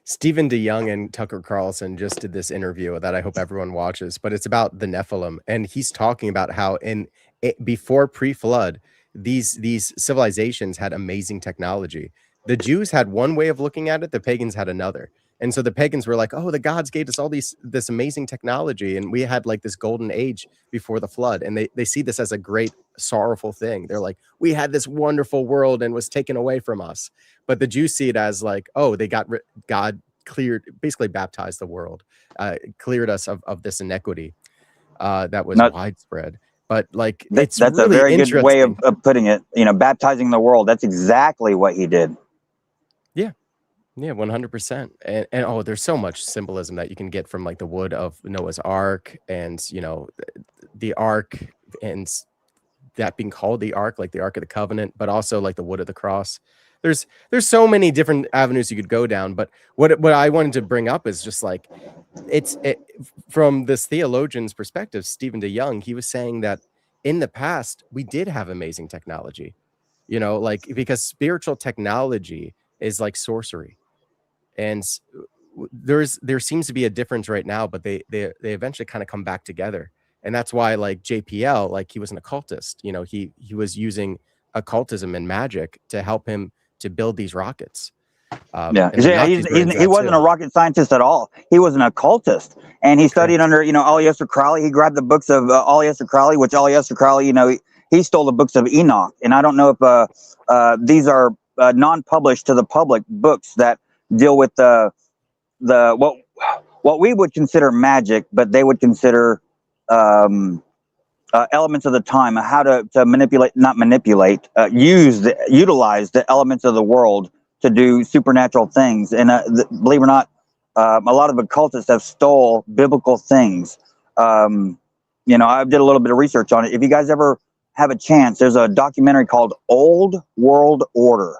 Stephen DeYoung and Tucker Carlson just did this interview that I hope everyone watches, but it's about the Nephilim, and he's talking about how before pre-flood, these civilizations had amazing technology. The Jews had one way of looking at it, the pagans had another. And so the pagans were like, oh, the gods gave us all this amazing technology, and we had like this golden age before the flood. And they see this as a great sorrowful thing. They're like, we had this wonderful world and was taken away from us. But the Jews see it as like, oh, they got God cleared, basically baptized the world, cleared us of this inequity that was widespread. But like, that's really a very good way of putting it. You know, baptizing the world. That's exactly what he did. Yeah, 100%. And oh, there's so much symbolism that you can get from like the wood of Noah's Ark, and you know, the Ark, and that being called the Ark, like the Ark of the Covenant, but also like the wood of the cross. There's so many different avenues you could go down. But what I wanted to bring up is just like from this theologian's perspective, Stephen DeYoung, he was saying that in the past we did have amazing technology, you know, like because spiritual technology is like sorcery. And there seems to be a difference right now, but they eventually kind of come back together. And that's why like JPL, like he was an occultist, you know, he was using occultism and magic to help him to build these rockets. He wasn't a rocket scientist at all. He was an occultist, and he studied under, you know, Aleister Crowley. He grabbed the books of Aleister Crowley, which Aleister Crowley, you know, he stole the books of Enoch. And I don't know if these are non-published to the public books that deal with what we would consider magic, but they would consider elements of the time, how to utilize the elements of the world to do supernatural things. And believe it or not, a lot of occultists have stole biblical things. You know, I did a little bit of research on it. If you guys ever have a chance, there's a documentary called Old World Order.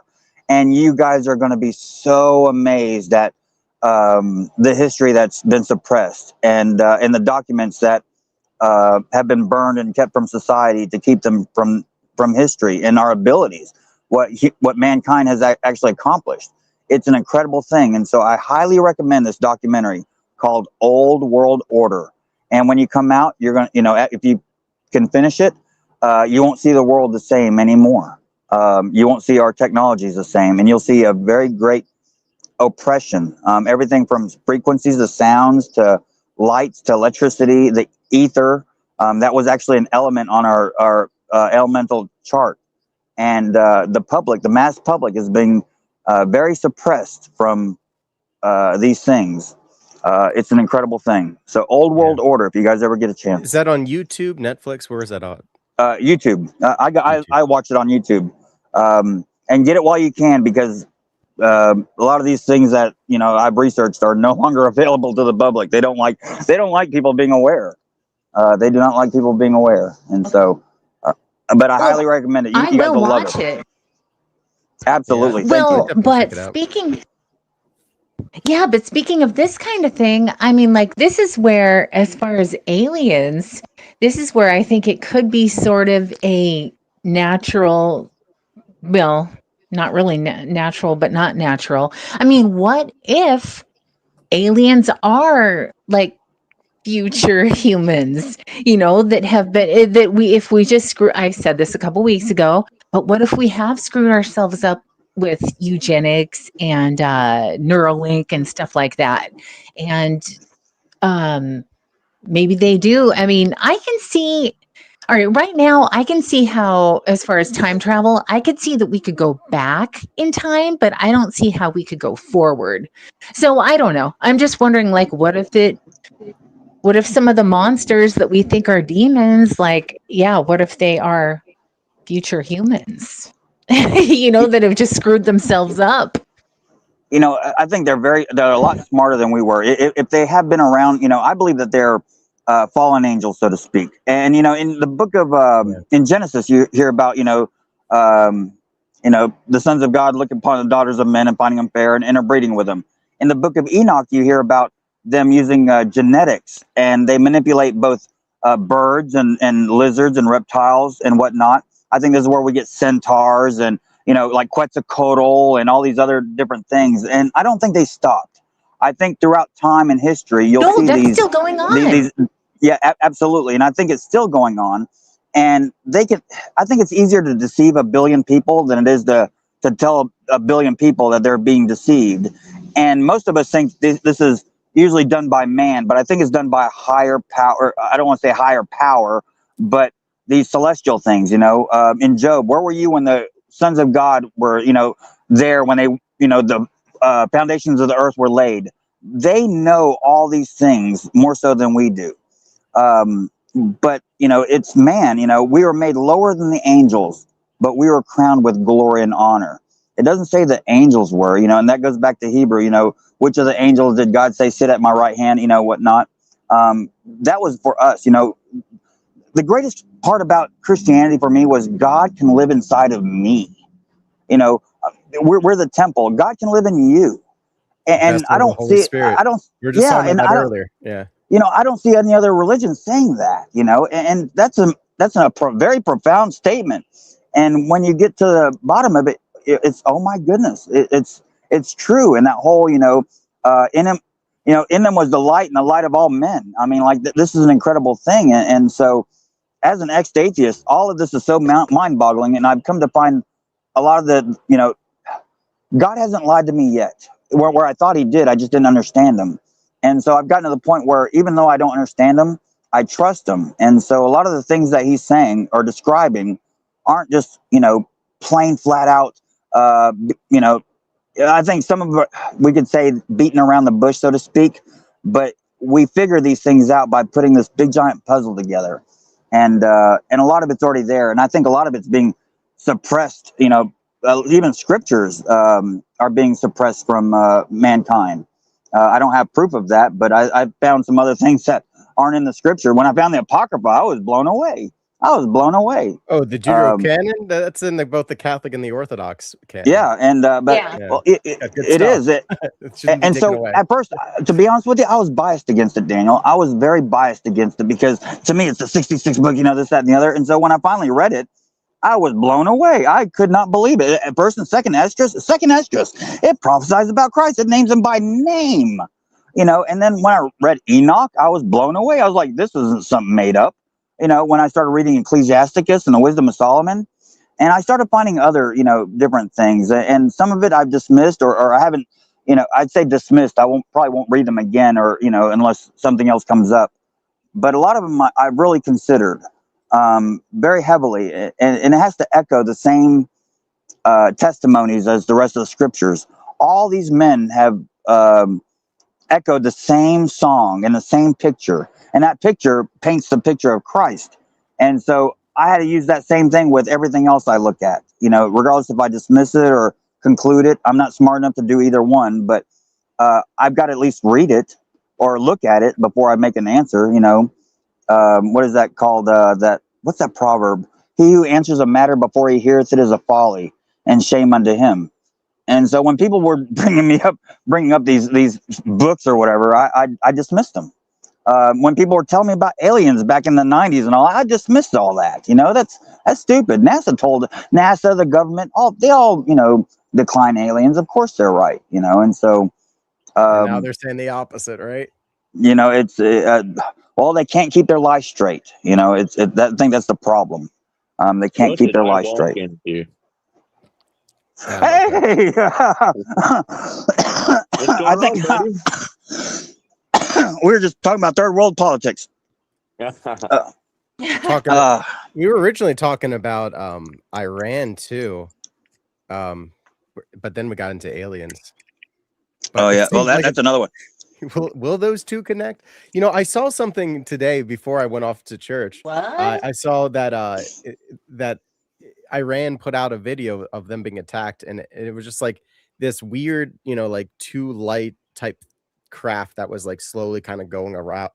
And you guys are going to be so amazed at the history that's been suppressed, and the documents that have been burned and kept from society to keep them from history and our abilities, what mankind has actually accomplished. It's an incredible thing. And so I highly recommend this documentary called Old World Order. And when you come out, you're going to, you know, if you can finish it, you won't see the world the same anymore. You won't see our technologies the same, and you'll see a very great oppression. Everything from frequencies to sounds to lights to electricity, the ether. That was actually an element on our elemental chart. And the mass public is being very suppressed from these things. It's an incredible thing. So Old World Order, if you guys ever get a chance. Is that on YouTube, Netflix? Where is that on? YouTube. I watch it on YouTube. And get it while you can, because a lot of these things that, you know, I've researched are no longer available to the public. They don't like people being aware. They do not like people being aware. And so, but I highly recommend it. You guys will love it. Absolutely. Well, but Yeah, but speaking of this kind of thing, I mean, like, this is where, as far as aliens, this is where I think it could be sort of a natural, well, not really natural, but not natural. I mean, what if aliens are like future humans, that have been, that we, if we just screw, I said this a couple weeks ago, but what if we have screwed ourselves up with eugenics and Neuralink and stuff like that? And um, maybe they do. I mean, I can see, all right, right now, I can see how, as far as time travel, I could see that we could go back in time, but I don't see how we could go forward. So I don't know. I'm just wondering, like, what if some of the monsters that we think are demons, like, yeah, what if they are future humans, that have just screwed themselves up? I think they're a lot smarter than we were. If they have been around, I believe that they're fallen angels, so to speak. And in the book of in Genesis, you hear about the sons of God looking upon the daughters of men and finding them fair and interbreeding with them. In the book of Enoch, you hear about them using genetics, and they manipulate both birds and lizards and reptiles and whatnot. I think this is where we get centaurs and like Quetzalcoatl and all these other different things. And I don't think they stopped. I think throughout time and history, you'll see That's these still going on. Yeah, absolutely. And I think it's still going on. And I think it's easier to deceive a billion people than it is to tell a billion people that they're being deceived. And most of us think this is usually done by man, but I think it's done by a higher power. I don't want to say higher power, but these celestial things, in Job, where were you when the sons of God were, there when they, the foundations of the earth were laid? They know all these things more so than we do. But it's man. We were made lower than the angels, but we were crowned with glory and honor. It doesn't say the angels were, and that goes back to Hebrew. Which of the angels did God say sit at my right hand? Whatnot. That was for us. The greatest part about Christianity for me was God can live inside of me. We're the temple. God can live in you, and I don't see. I don't. We were just Yeah, talking and about I that don't. earlier. Yeah. I don't see any other religion saying that. And that's a very profound statement. And when you get to the bottom of it, it's oh my goodness, it's true. And that whole in him, in them was the light and the light of all men. I mean, like this is an incredible thing. And so, as an ex-atheist, all of this is so mind-boggling. And I've come to find a lot of the God hasn't lied to me yet. Where I thought he did, I just didn't understand him. And so I've gotten to the point where even though I don't understand him, I trust him. And so a lot of the things that he's saying or describing aren't just, plain flat out, I think some of it, we could say beating around the bush, so to speak, but we figure these things out by putting this big giant puzzle together. And a lot of it's already there. And I think a lot of it's being suppressed, even scriptures are being suppressed from mankind. I don't have proof of that, but I found some other things that aren't in the scripture. When I found the Apocrypha, I was blown away. Oh, the Deuterocanon? That's in both the Catholic and the Orthodox canon. Yeah, and but well, it is. And so away. at first, to be honest with you, I was biased against it, Daniel. I was very biased against it because to me, it's the 66 book, this, that, and the other. And so when I finally read it, I was blown away. I could not believe it. At first and second Esdras, it prophesies about Christ. It names him by name, And then when I read Enoch, I was blown away. I was like, this isn't something made up. When I started reading Ecclesiasticus and the Wisdom of Solomon, and I started finding other, different things, and some of it I've dismissed or I haven't, I'd say dismissed. I probably won't read them again, or unless something else comes up. But a lot of them I've really considered very heavily, and it has to echo the same testimonies as the rest of the scriptures. All these men have echoed the same song and the same picture, and that picture paints the picture of Christ. And so I had to use that same thing with everything else I look at, regardless if I dismiss it or conclude it. I'm not smart enough to do either one, but I've got to at least read it or look at it before I make an answer. What is that called? What's that proverb? He who answers a matter before he heareth it is a folly and shame unto him. And so when people were bringing up these books or whatever, I dismissed them. When people were telling me about aliens back in the 90s and all, I dismissed all that. You know, that's stupid. NASA, the government, they all, you know, decline aliens. Of course they're right, you know. And so and now they're saying the opposite, right? you know, it's well, they can't keep their life straight. You know, I think that's the problem. They can't keep their life straight. Into? Hey, I think we were just talking about third world politics. We were originally talking about Iran too, but then we got into aliens. Oh yeah, well that's another one. Will those two connect? You know, I saw something today before I went off to church. What? I saw that that Iran put out a video of them being attacked, and it was just like this weird, you know, like two light type craft that was like slowly kind of going around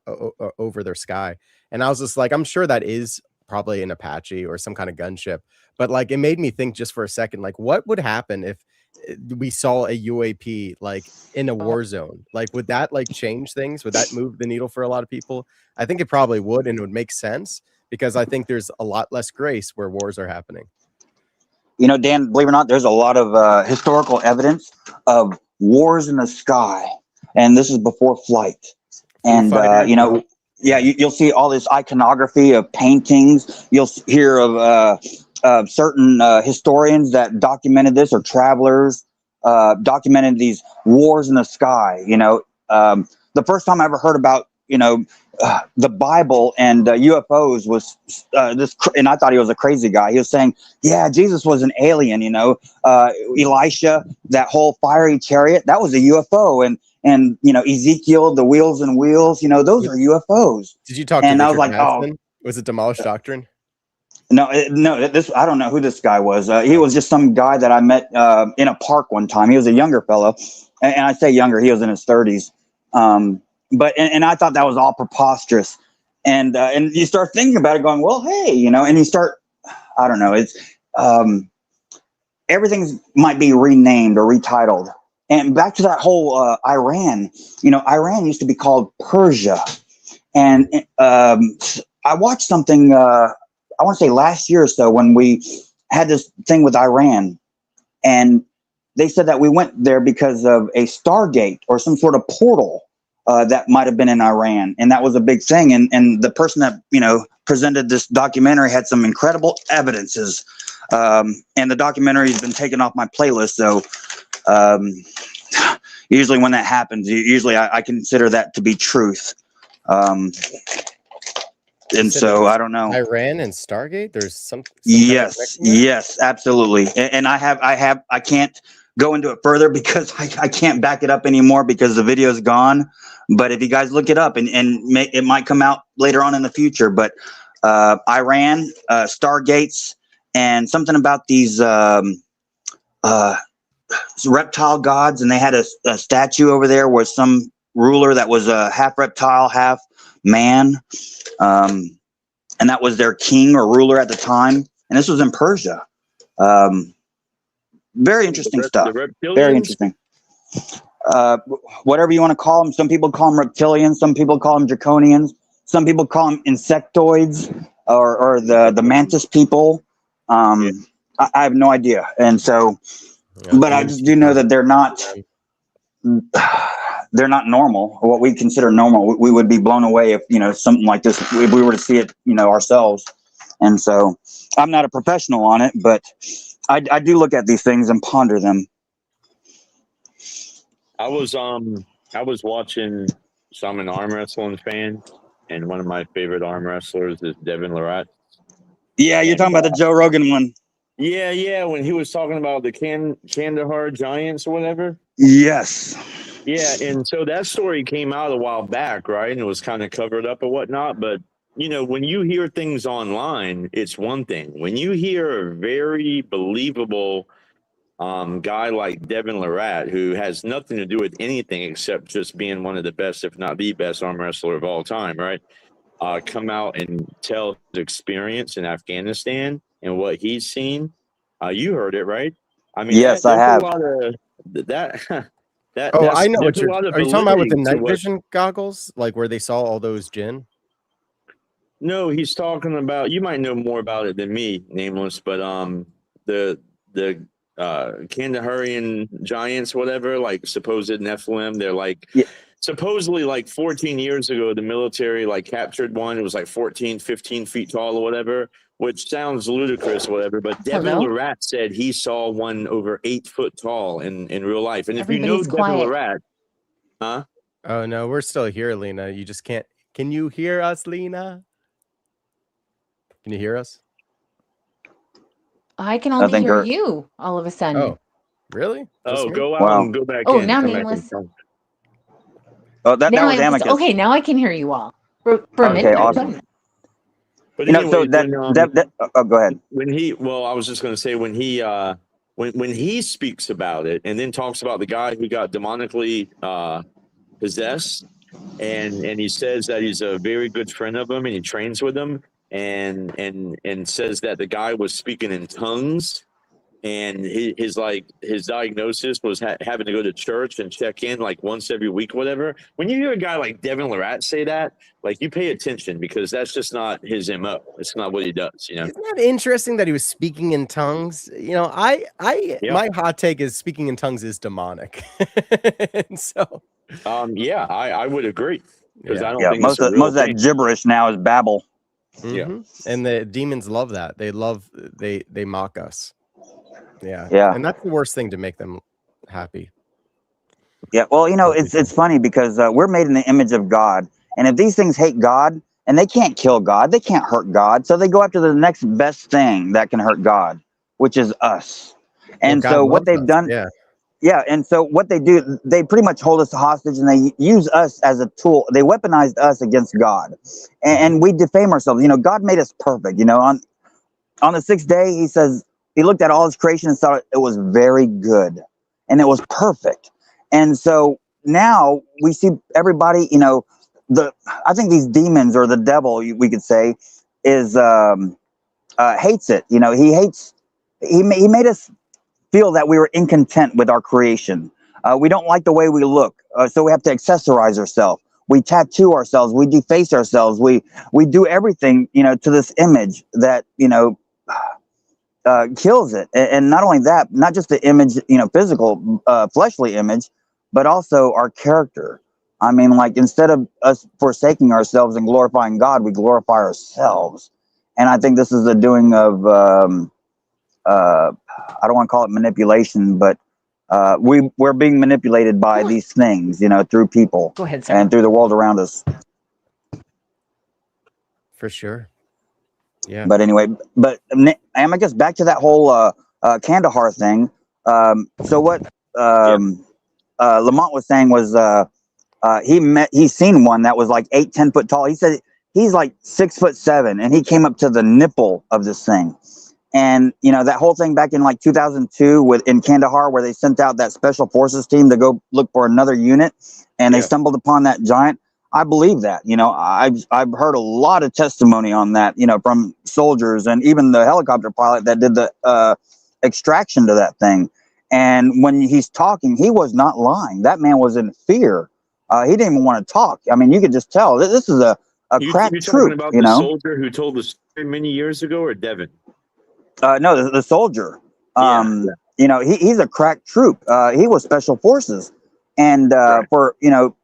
over their sky. And I was just like, I'm sure that is probably an Apache or some kind of gunship, but like it made me think just for a second, like what would happen if we saw a UAP like in a war zone? Like would that like change things? Would that move the needle for a lot of people? I think it probably would, and it would make sense because I think there's a lot less grace where wars are happening. You know, Dan, believe it or not, there's a lot of historical evidence of wars in the sky, and this is before flight. And you know, yeah, you'll see all this iconography of paintings. You'll hear of certain historians that documented this, or travelers documented these wars in the sky. You know, the first time I ever heard about, you know, the Bible and UFOs was and I thought he was a crazy guy. He was saying, yeah, Jesus was an alien, you know, Elisha, that whole fiery chariot, that was a UFO. And you know, Ezekiel, the wheels and wheels, you know, those are UFOs. Did you talk and to I was Richard like, Branson? Was it Demolished Doctrine? No, this, I don't know who this guy was. He was just some guy that I met in a park one time. He was a younger fellow. And I say younger, he was in his 30s. But I thought that was all preposterous. And you start thinking about it going, well, hey, you know, and you start, I don't know, it's everything might be renamed or retitled. And back to that whole Iran, you know, Iran used to be called Persia. And I watched something, I want to say last year or so, when we had this thing with Iran. And they said that we went there because of a Stargate or some sort of portal that might have been in Iran. And that was a big thing. And the person that, you know, presented this documentary had some incredible evidences. And the documentary has been taken off my playlist. So usually when that happens, usually I consider that to be truth. And so I don't know. Iran and Stargate. There's some yes, yes, absolutely. And I can't go into it further because I can't back it up anymore because the video is gone. But if you guys look it up, and it might come out later on in the future. But Iran, Stargates, and something about these reptile gods, and they had a statue over there where some ruler that was half reptile, half man. And that was their king or ruler at the time. And this was in Persia. Very interesting stuff. Very interesting. Whatever you want to call them. Some people call them reptilians. Some people call them draconians. Some people call them insectoids or the mantis people. I have no idea. And so, but I just do know that they're not normal, or what we consider normal. We would be blown away if, you know, something like this, if we were to see it, you know, ourselves. And so I'm not a professional on it, but I do look at these things and ponder them. I was watching, so I'm an arm wrestling fan, and one of my favorite arm wrestlers is Devin Lorette. Yeah, you're talking about the Joe Rogan one. Yeah, when he was talking about the Kandahar Giants or whatever. Yes. Yeah, and so that story came out a while back, right? And it was kind of covered up or whatnot. But, you know, when you hear things online, it's one thing. When you hear a very believable guy like Devin Lorette, who has nothing to do with anything except just being one of the best, if not the best arm wrestler of all time, right? Come out and tell his experience in Afghanistan and what he's seen. You heard it, right? I mean, yes, I have. that that Oh, that's I know what there's a you're. lot of Are you talking about with the validity to night what. vision goggles, like where they saw all those jinn? No, he's talking about. You might know more about it than me, Nameless, but the Kandaharian giants, whatever, like supposed Nephilim, they're like supposedly like 14 years ago the military like captured one. It was like 14, 15 feet tall or whatever, which sounds ludicrous or whatever, but Devin Hello? Laratt said he saw one over 8 foot tall in real life. And if you know Everybody's Devin quiet. Laratt, huh? Oh no, we're still here, Lena. You just can't. Can you hear us, Lena? Can you hear us? I can I only think hear her. you all of a sudden. Oh, really? Just Oh, me? go out Wow. and go back Oh, in. now Come back in. Nameless. Oh, that Now was Amicus. okay, now I can hear you all. For a Okay, minute, I awesome. couldn't. But You know, so anyways, that oh, go ahead. when he I was just going to say when he speaks about it and then talks about the guy who got demonically possessed, and he says that he's a very good friend of him and he trains with him, and says that the guy was speaking in tongues, and his diagnosis was having to go to church and check in like once every week, whatever. When you hear a guy like Devin Laratt say that, like, you pay attention, because that's just not his MO. It's not what he does, you know. Isn't that interesting that he was speaking in tongues? You know, my hot take is speaking in tongues is demonic. And so, yeah, I would agree, because I don't Yeah, think it's a real most of that thing. gibberish now is babble. Mhm. And the demons love that. They mock us. Yeah. Yeah. And that's the worst thing to make them happy. Yeah, well, you know, it's funny because we're made in the image of God, and if these things hate God and they can't kill God, they can't hurt God, so they go after the next best thing that can hurt God, which is us. And God so what loves they've us. done, Yeah. and so what they do, they pretty much hold us hostage, and they use us as a tool. They weaponized us against God, and we defame ourselves. You know, God made us perfect. You know, on the sixth day, he says he looked at all his creation and saw it was very good, and it was perfect. And so now we see everybody, you know, I think these demons, or the devil, we could say, is hates it. You know, he made us feel that we were incontent with our creation. We don't like the way we look, so we have to accessorize ourselves. We tattoo ourselves. We deface ourselves. We do everything, you know, to this image that, you know, kills it. And not only that, not just the image, you know, physical, fleshly image, but also our character. I mean, like, instead of us forsaking ourselves and glorifying God, we glorify ourselves. And I think this is the doing of, I don't want to call it manipulation, but we're being manipulated by these things, you know, through people. Go ahead, and through the world around us. For sure. Yeah. But anyway, Amicus, back to that whole Kandahar thing. So what Lamont was saying was he's seen one that was like 8-10 foot tall. He said he's like 6'7", and he came up to the nipple of this thing. And you know, that whole thing back in like 2002 in Kandahar, where they sent out that special forces team to go look for another unit, and they stumbled upon that giant. I believe that. You know, I've heard a lot of testimony on that, you know, from soldiers and even the helicopter pilot that did the extraction to that thing. And when he's talking, he was not lying. That man was in fear. He didn't even want to talk. I mean, you could just tell this is a crack You're troop. talking about You the know, soldier who told the story many years ago, or Devin? no, the soldier. You know, he's a crack troop. He was special forces, and for, you know,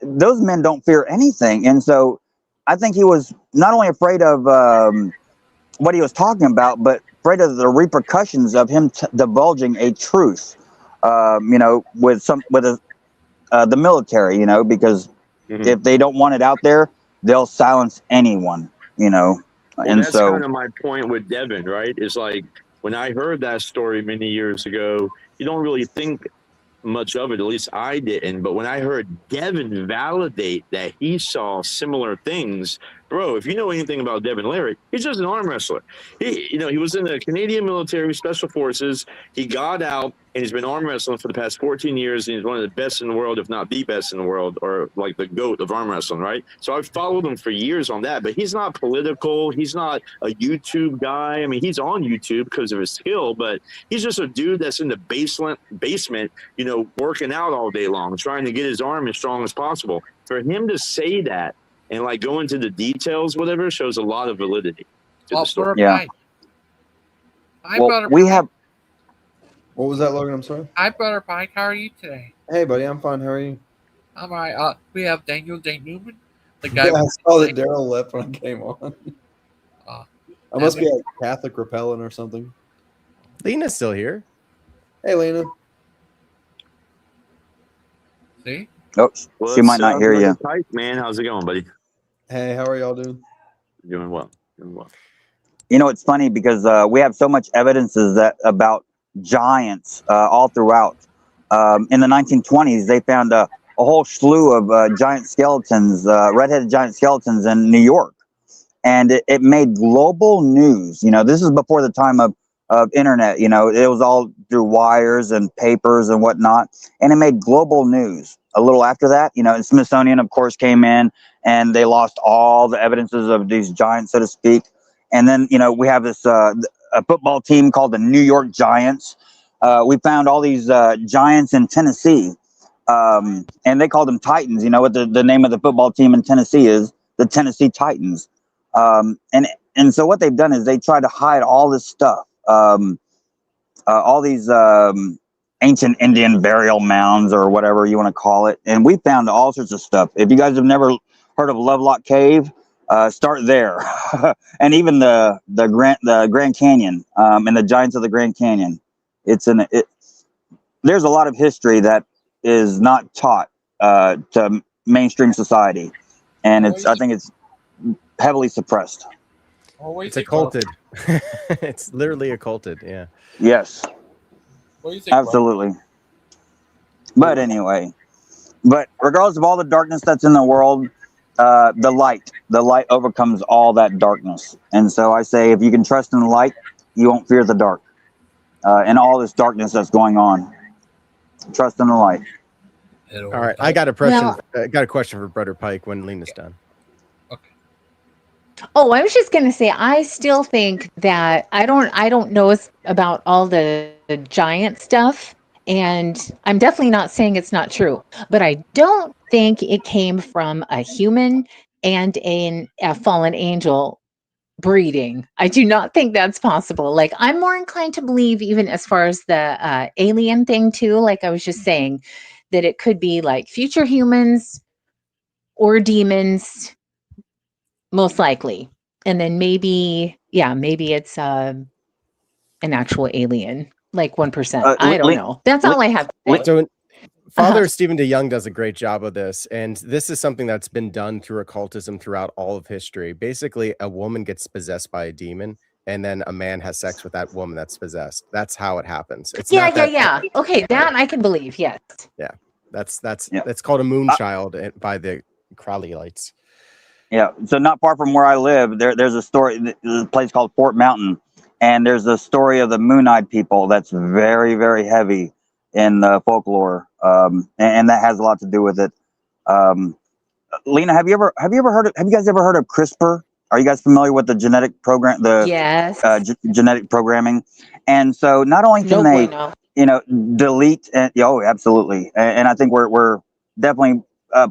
those men don't fear anything. And so I think he was not only afraid of what he was talking about, but afraid of the repercussions of him divulging a truth. You know, with the military. You know, because if they don't want it out there, they'll silence anyone. You know. Well, And that's so, kind of my point with Devin, right? Is like, when I heard that story many years ago, you don't really think much of it. At least I didn't. But when I heard Devin validate that he saw similar things Bro, if you know anything about Devin Larry, he's just an arm wrestler. He was in the Canadian military special forces. He got out and he's been arm wrestling for the past 14 years. And he's one of the best in the world, if not the best in the world, or like the GOAT of arm wrestling, right? So I've followed him for years on that, but he's not political. He's not a YouTube guy. I mean, he's on YouTube because of his skill, but he's just a dude that's in the basement, working out all day long, trying to get his arm as strong as possible. For him to say that, and like go into the details, whatever, shows a lot of validity to the story. Yeah. Well, we have. What was that, Logan? I'm sorry. Hi, Brother Pike. How are you today? Hey, buddy. I'm fine. How are you? I'm all right. We have Daniel J. Newman, the guy. Yeah, I saw that Daryl left when I came on. I must be like Catholic repellent or something. Lena's still here. Hey, Lena. See? Oh, she might not hear you. Pike, man, how's it going, buddy? Hey, how are y'all doing? Doing well. Doing well. You know, it's funny because we have so much evidences about giants all throughout. In the 1920s, they found a whole slew of giant skeletons, red-headed giant skeletons in New York. And it made global news. This is before the time of internet. It was all through wires and papers and whatnot. And it made global news. A little after that, and Smithsonian, of course, came in and they lost all the evidences of these giants, so to speak. And then, we have this a football team called the New York Giants. We found all these giants in Tennessee, and they called them Titans. You know what the name of the football team in Tennessee is? The Tennessee Titans. And so what they've done is they try to hide all this stuff, all these ancient Indian burial mounds or whatever you want to call it. And we found all sorts of stuff. If you guys have never heard of Lovelock Cave, start there. And even the Grand Canyon, and the giants of the Grand Canyon. There's a lot of history that is not taught to mainstream society. And I think it's heavily suppressed. It's occulted. It's literally occulted. Yeah. Yes. Absolutely. But anyway, regardless of all the darkness that's in the world, the light overcomes all that darkness. And so I say, if you can trust in the light, you won't fear the dark. And all this darkness that's going on, trust in the light. All right, I got a question. Got a question for Brother Pike when Lena's done. Oh, I was just gonna say, I still think that I don't know about all the giant stuff, and I'm definitely not saying it's not true, but I don't think it came from a human and a fallen angel breeding. I do not think that's possible. Like, I'm more inclined to believe, even as far as the alien thing too, like I was just saying, that it could be like future humans or demons, most likely. And then maybe it's an actual alien, like 1%. I don't know. That's all I have to say. So Father Stephen DeYoung does a great job of this, and this is something that's been done through occultism throughout all of history. Basically, a woman gets possessed by a demon, and then a man has sex with that woman that's possessed. That's how it happens. It's Yeah. Okay, that I can believe. Yes. Yeah, that's called a moon child by the Crowley lights. Yeah, so not far from where I live, there's a story. There's a place called Fort Mountain, and there's a story of the Moon-Eyed people that's very, very heavy in folklore, and that has a lot to do with it. Lena, have you guys ever heard of CRISPR? Are you guys familiar with the genetic program? Yes. Genetic programming, and so not only can they, delete. Oh, absolutely, and I think we're definitely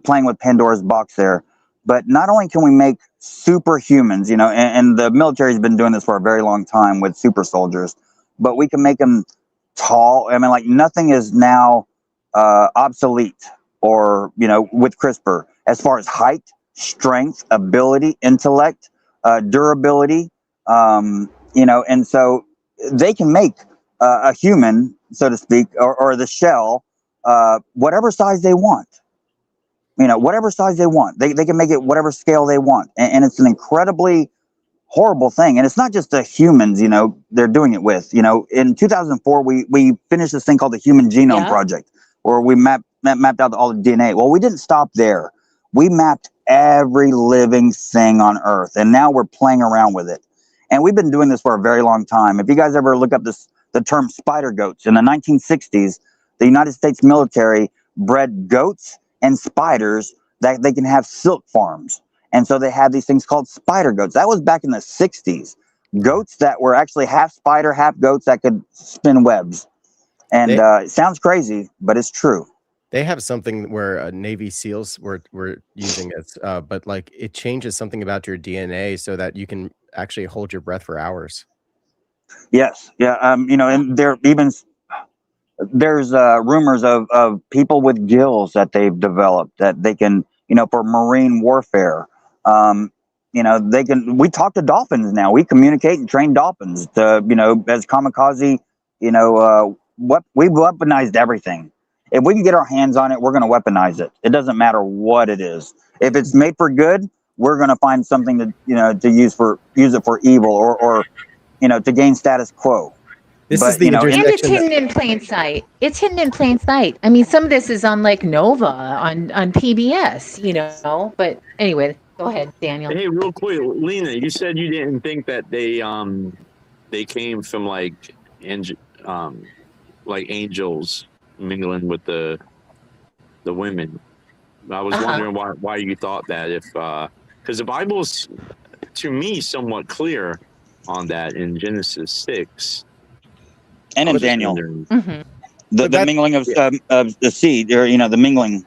playing with Pandora's box there. But not only can we make superhumans, and the military's been doing this for a very long time with super soldiers, but we can make them tall. I mean, like, nothing is now obsolete or, with CRISPR as far as height, strength, ability, intellect, durability, and so they can make a human, so to speak, or the shell, whatever size they want. Whatever size they want. They can make it whatever scale they want. And it's an incredibly horrible thing. And it's not just the humans, they're doing it with. In 2004, we finished this thing called the Human Genome Project, where we mapped out all the DNA. Well, we didn't stop there. We mapped every living thing on Earth, and now we're playing around with it. And we've been doing this for a very long time. If you guys ever look up the term spider goats, in the 1960s, the United States military bred goats and spiders that they can have silk farms. And so they had these things called spider goats. That was back in the 60s. Goats that were actually half spider, half goats that could spin webs. And it sounds crazy, but it's true. They have something where Navy SEALs were using it, but like it changes something about your DNA so that you can actually hold your breath for hours. Yes. Yeah. And there's rumors of people with gills that they've developed that they can, for marine warfare. We talk to dolphins now. We communicate and train dolphins to, as kamikaze, we've weaponized everything. If we can get our hands on it, we're going to weaponize it. It doesn't matter what it is. If it's made for good, we're going to find something to use it for evil or to gain status quo. This but, is the and it's hidden in plain sight. It's hidden in plain sight. I mean, some of this is on like Nova on PBS, but anyway, go ahead, Daniel. Hey, real quick, Lena, you said you didn't think that they came from like angels mingling with the women. I was wondering why you thought that, if because the Bible's to me somewhat clear on that in Genesis 6 and in Daniel. Mm-hmm. The mingling of the seed, or the mingling.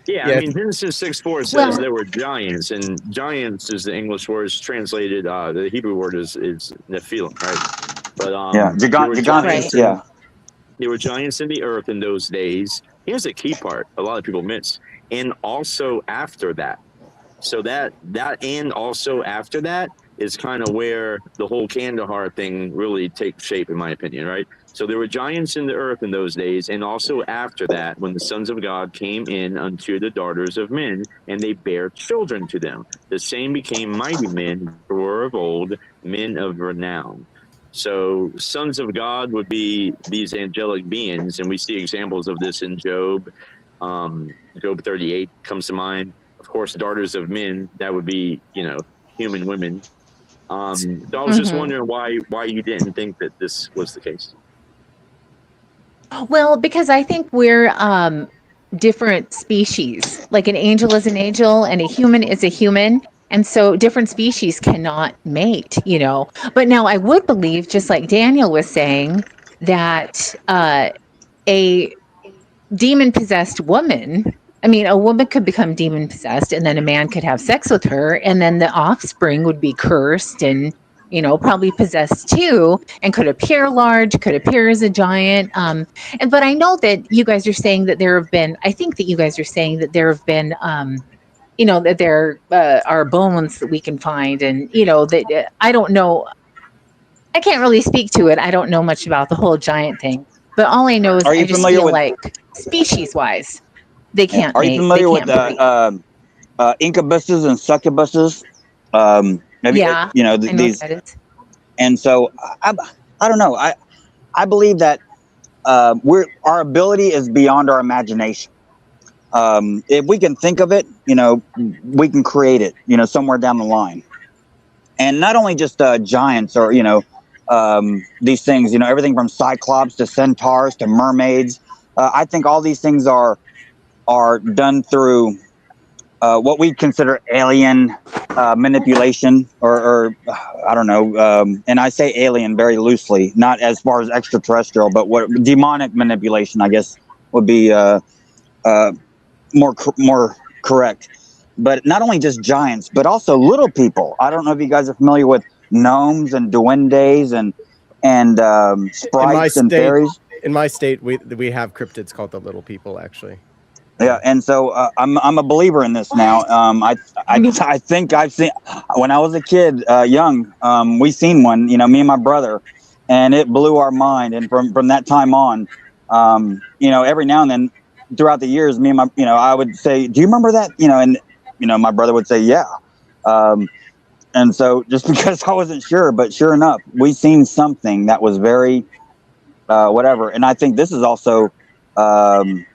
Yeah, I mean, Genesis 6:4 says there were giants, and giants is the English word. Is translated. The Hebrew word is Nephilim, right? But giants. Yeah. There were giants in the earth in those days. Here's the key part: a lot of people miss, and also after that. So that and also after that is kind of where the whole Kandahar thing really takes shape, in my opinion, right? So there were giants in the earth in those days, and also after that, when the sons of God came in unto the daughters of men, and they bare children to them. The same became mighty men who were of old, men of renown. So sons of God would be these angelic beings, and we see examples of this in Job. Job 38 comes to mind. Of course, daughters of men, that would be, human women. So I was just wondering why you didn't think that this was the case. Well, because I think we're different species. Like an angel is an angel and a human is a human. And so different species cannot mate, But now I would believe, just like Daniel was saying, that a demon-possessed woman, a woman could become demon-possessed and then a man could have sex with her, and then the offspring would be cursed and probably possessed too, and could appear large, could appear as a giant. But I know that you guys are saying that there have been, that there are bones that we can find, and that I don't know. I can't really speak to it. I don't know much about the whole giant thing, but all I know is I just feel like species-wise, they can't. Are you familiar with incubuses and succubuses? These. And so I don't know. I believe that our ability is beyond our imagination. If we can think of it, we can create it, somewhere down the line. And not only just giants or, these things, everything from cyclops to centaurs to mermaids. I think all these things are done through what we consider alien manipulation, or I don't know. And I say alien very loosely, not as far as extraterrestrial, but what demonic manipulation, I guess, would be more correct. But not only just giants, but also little people. I don't know if you guys are familiar with gnomes and duendes and sprites and fairies. In my state, we have cryptids called the little people, actually. Yeah, and so I'm a believer in this now. I think I've seen, when I was a kid, young, we seen one. Me and my brother, and it blew our mind. And from that time on, every now and then, throughout the years, me and my, I would say, "Do you remember that?" And my brother would say, "Yeah." And so just because I wasn't sure, but sure enough, we seen something that was very whatever. And I think this is also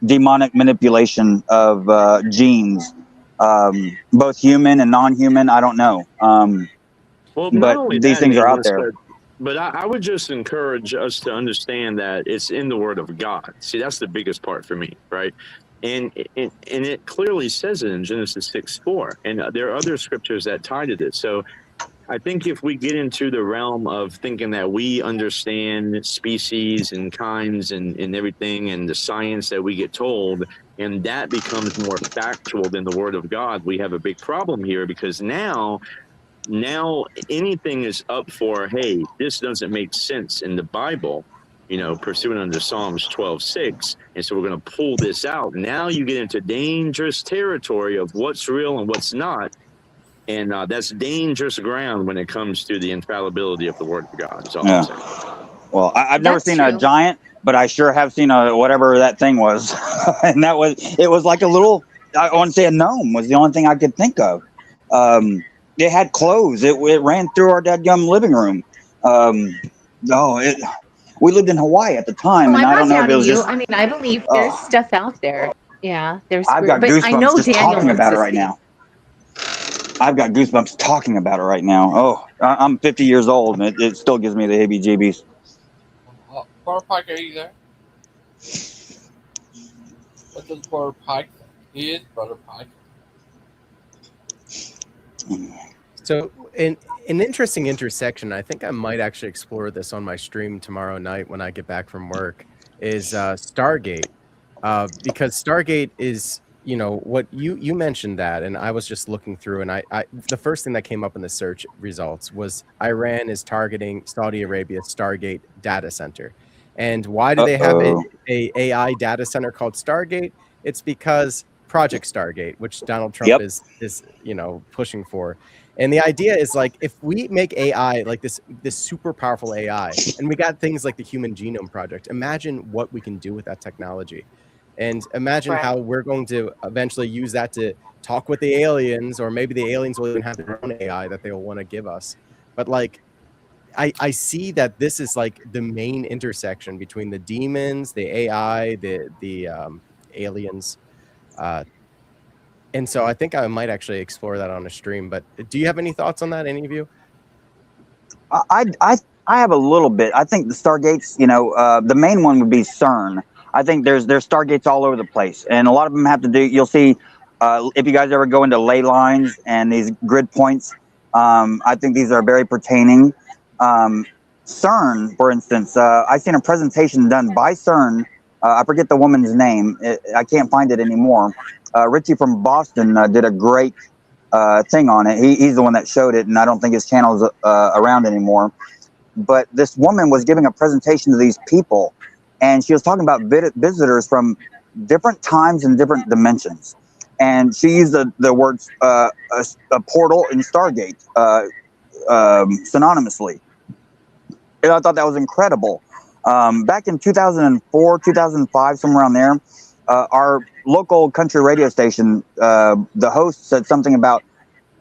demonic manipulation of genes both human and non-human. I don't know. Well, not But only these that, things are out Nicholas, there. but I would just encourage us to understand that it's in the Word of God. See, that's the biggest part for me, right? And it clearly says it in Genesis 6:4, and there are other scriptures that tie to this. So I think if we get into the realm of thinking that we understand species and kinds and everything and the science that we get told, and that becomes more factual than the Word of God, we have a big problem here, because now anything is up for, hey, this doesn't make sense in the Bible, pursuant under Psalms 12:6. And so we're going to pull this out. Now you get into dangerous territory of what's real and what's not. And that's dangerous ground when it comes to the infallibility of the Word of God. Is all I'm saying. Well, I've never seen a giant, but I sure have seen whatever that thing was. And it was like a little, I want to say a gnome was the only thing I could think of. It had clothes. It ran through our dadgum living room. We lived in Hawaii at the time, Well, and I'm I not don't know if it doubting was you. just. I mean, I believe there's stuff out there. Yeah, there's. I've got But I goosebumps know just Daniel talking wants about to it right see. now. I've got goosebumps talking about it right now. Oh, I'm 50 years old, and it still gives me the heebie-jeebies. Butter Pike, are you there? What does Butter Pike think? He is Butter Pike. So, an interesting intersection, I think I might actually explore this on my stream tomorrow night when I get back from work, is Stargate. Because Stargate is, what you mentioned that, and I was just looking through, and I the first thing that came up in the search results was Iran is targeting Saudi Arabia's Stargate data center. And why do they have a AI data center called Stargate? It's because Project Stargate, which Donald Trump is pushing for. And the idea is like, if we make AI like this super powerful AI, and we got things like the Human Genome Project, imagine what we can do with that technology. And imagine how we're going to eventually use that to talk with the aliens, or maybe the aliens will even have their own AI that they'll want to give us. But like, I see that this is like the main intersection between the demons, the AI, the aliens. And so I think I might actually explore that on a stream. But do you have any thoughts on that, any of you? I have a little bit. I think the Stargates, the main one would be CERN. I think there's Stargates all over the place, and a lot of them have to do. You'll see if you guys ever go into ley lines and these grid points. I think these are very pertaining. CERN, for instance, I seen a presentation done by CERN. I forget the woman's name. I can't find it anymore. Richie from Boston did a great thing on it. He's the one that showed it, and I don't think his channel's around anymore. But this woman was giving a presentation to these people, and she was talking about visitors from different times and different dimensions. And she used the words a portal and Stargate synonymously. And I thought that was incredible. Back in 2004, 2005, somewhere around there, our local country radio station, the host said something about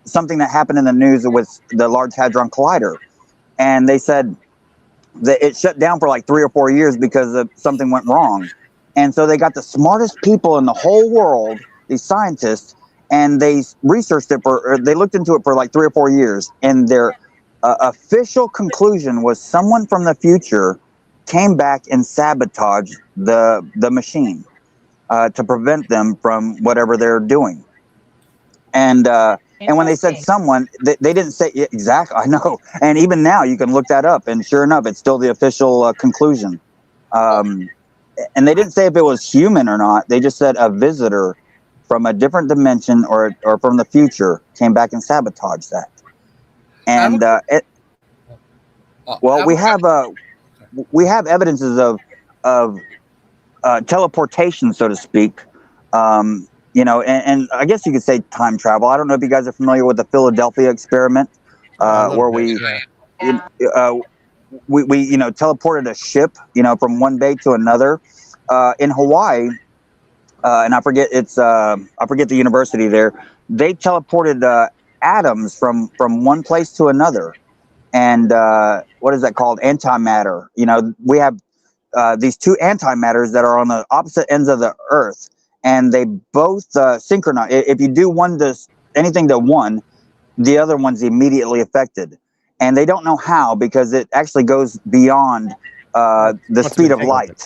something that happened in the news with the Large Hadron Collider. And they said that it shut down for like 3 or 4 years because something went wrong. And so they got the smartest people in the whole world, these scientists, and they researched it they looked into it for like 3 or 4 years. And their official conclusion was someone from the future came back and sabotaged the machine to prevent them from whatever they're doing. And when they said someone, they didn't say exactly. I know. And even now you can look that up, and sure enough, it's still the official conclusion. And they didn't say if it was human or not. They just said a visitor from a different dimension or from the future came back and sabotaged that. And we have evidences of teleportation, so to speak. And I guess you could say time travel. I don't know if you guys are familiar with the Philadelphia experiment, where we teleported a ship, from one bay to another. In Hawaii, and I forget the university there. They teleported atoms from one place to another. And what is that called? Antimatter. We have these two antimatters that are on the opposite ends of the Earth. and they both synchronize. If you do anything to one, the other one's immediately affected, and they don't know how because it actually goes beyond the speed of light.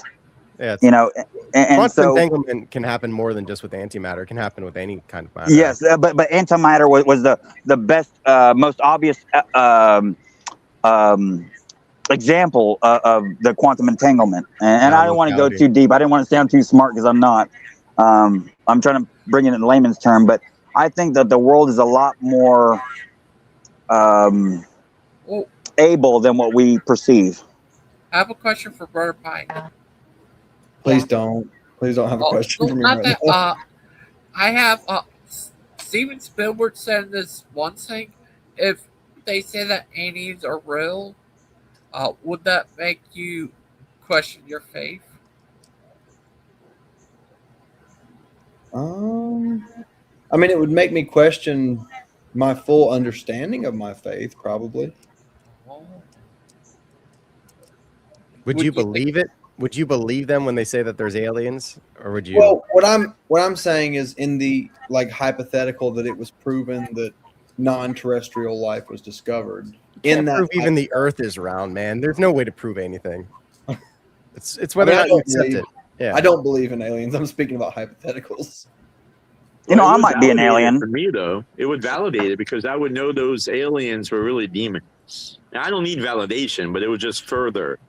Yeah, you know, and quantum so entanglement can happen more than just with antimatter. It can happen with any kind of matter. yes, but antimatter was the best, most obvious example of the quantum entanglement. And I don't want to go too deep. I didn't want to sound too smart because I'm not. I'm trying to bring it in layman's term, but I think that the world is a lot more able than what we perceive. I have a question for Brother Pike. Please don't. Please don't have a question for me Not right that. now. I have Steven Spielberg said this one thing. If they say that aliens are real, would that make you question your faith? I mean, it would make me question my full understanding of my faith, probably. Would you believe it? Would you believe them when they say that there's aliens, or would you? Well, what I'm saying is, in the like hypothetical that it was proven that non-terrestrial life was discovered, Can't prove even the Earth is round, man. There's no way to prove anything. It's whether I or mean, not you accept it. Yeah, I don't believe in aliens. I'm speaking about hypotheticals. You know, Well, it I would might be an validate it alien. for me, though. It would validate it because I would know those aliens were really demons. Now, I don't need validation, but it would just further